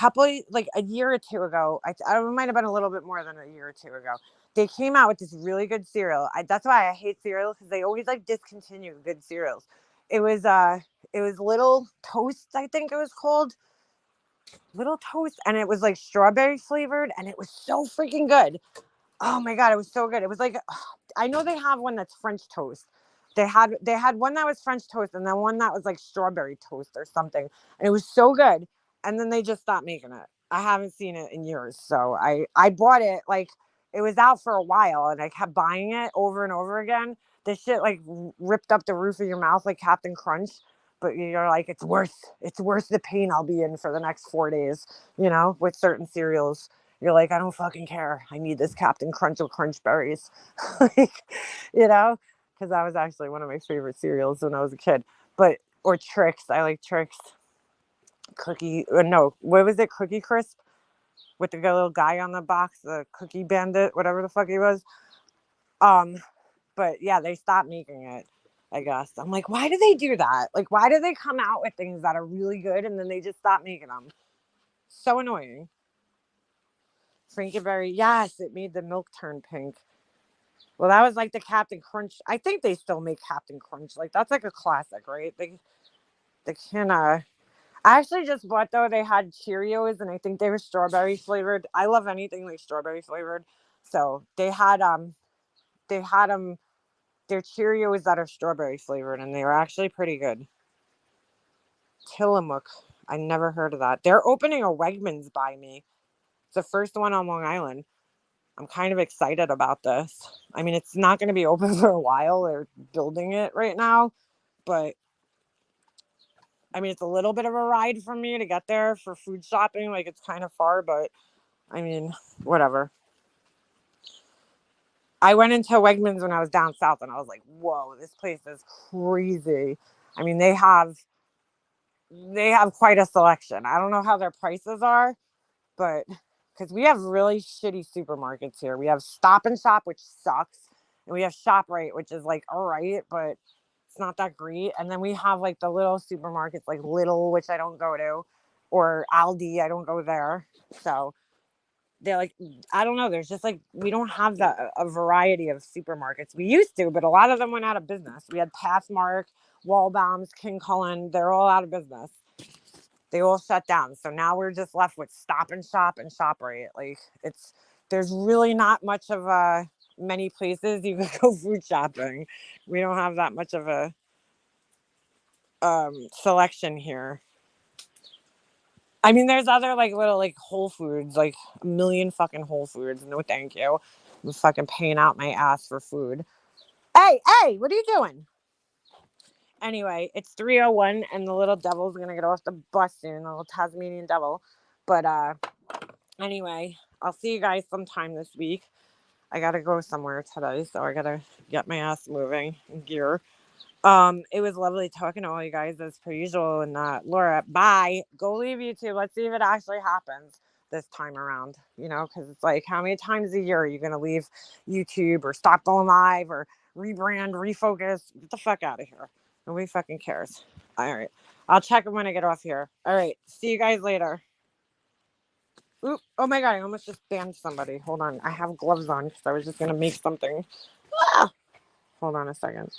like a year or two ago, I might have been a little bit more than a year or two ago. They came out with this really good cereal. That's why I hate cereal, because they always like discontinue good cereals. It was Little Toast, I think it was called. Little Toast, and it was like strawberry flavored, and it was so freaking good. Oh my God, it was so good. It was like, I know they have one that's French toast. They had one that was French toast, and then one that was like strawberry toast or something. And it was so good. And then they just stopped making it. I haven't seen it in years. So I bought it, like it was out for a while, and I kept buying it over and over again. This shit like ripped up the roof of your mouth like Captain Crunch. But you're like, it's worth the pain I'll be in for the next 4 days, with certain cereals. You're like, I don't fucking care. I need this Captain Crunch or Crunch Berries. Like, because that was actually one of my favorite cereals when I was a kid. Or Trix. I like Trix. No, what was it? Cookie Crisp? With the little guy on the box, the Cookie Bandit, whatever the fuck he was. But yeah, they stopped making it, I guess. I'm like, why do they do that? Like, why do they come out with things that are really good and then they just stop making them? So annoying. Frankenberry, yes, it made the milk turn pink. Well, that was like the Captain Crunch. I think they still make Captain Crunch. Like, that's like a classic, right? They can, I actually just bought, though, they had Cheerios, and I think they were strawberry flavored. I love anything like strawberry flavored. So they had them their Cheerios that are strawberry flavored, and they were actually pretty good. Tillamook, I never heard of that. They're opening a Wegmans by me. It's the first one on Long Island. I'm kind of excited about this. I mean, it's not going to be open for a while. They're building it right now, but I mean, it's a little bit of a ride for me to get there for food shopping. Like, it's kind of far, but I mean, whatever. I went into Wegmans when I was down south, and I was like, whoa, this place is crazy. I mean, they have quite a selection. I don't know how their prices are, but because we have really shitty supermarkets here. We have Stop and Shop, which sucks, and we have ShopRite, which is like all right, but it's not that great. And then we have like the little supermarkets like Lidl, which I don't go to, or Aldi. I don't go there. So they're like, I don't know. There's just like, we don't have a variety of supermarkets. We used to, but a lot of them went out of business. We had Pathmark, Waldbaum's, King Cullen. They're all out of business. They all shut down. So now we're just left with Stop and Shop and ShopRite. Like, there's really not much of many places you can go food shopping. We don't have that much of a selection here. I mean, there's other like little like Whole Foods, like a million fucking Whole Foods. No, thank you. I'm fucking paying out my ass for food. Hey, what are you doing? Anyway, it's 3:01 and the little devil's gonna get off the bus soon, the little Tasmanian devil. But anyway, I'll see you guys sometime this week. I gotta go somewhere today, so I gotta get my ass moving in gear. It was lovely talking to all you guys as per usual. And Laura, bye. Go leave YouTube. Let's see if it actually happens this time around. You know, because it's like, how many times a year are you gonna leave YouTube or stop going live or rebrand, refocus? Get the fuck out of here. Nobody fucking cares. All right. I'll check when I get off here. All right. See you guys later. Oop. Oh my God. I almost just banned somebody. Hold on. I have gloves on because I was just going to make something. Ah! Hold on a second.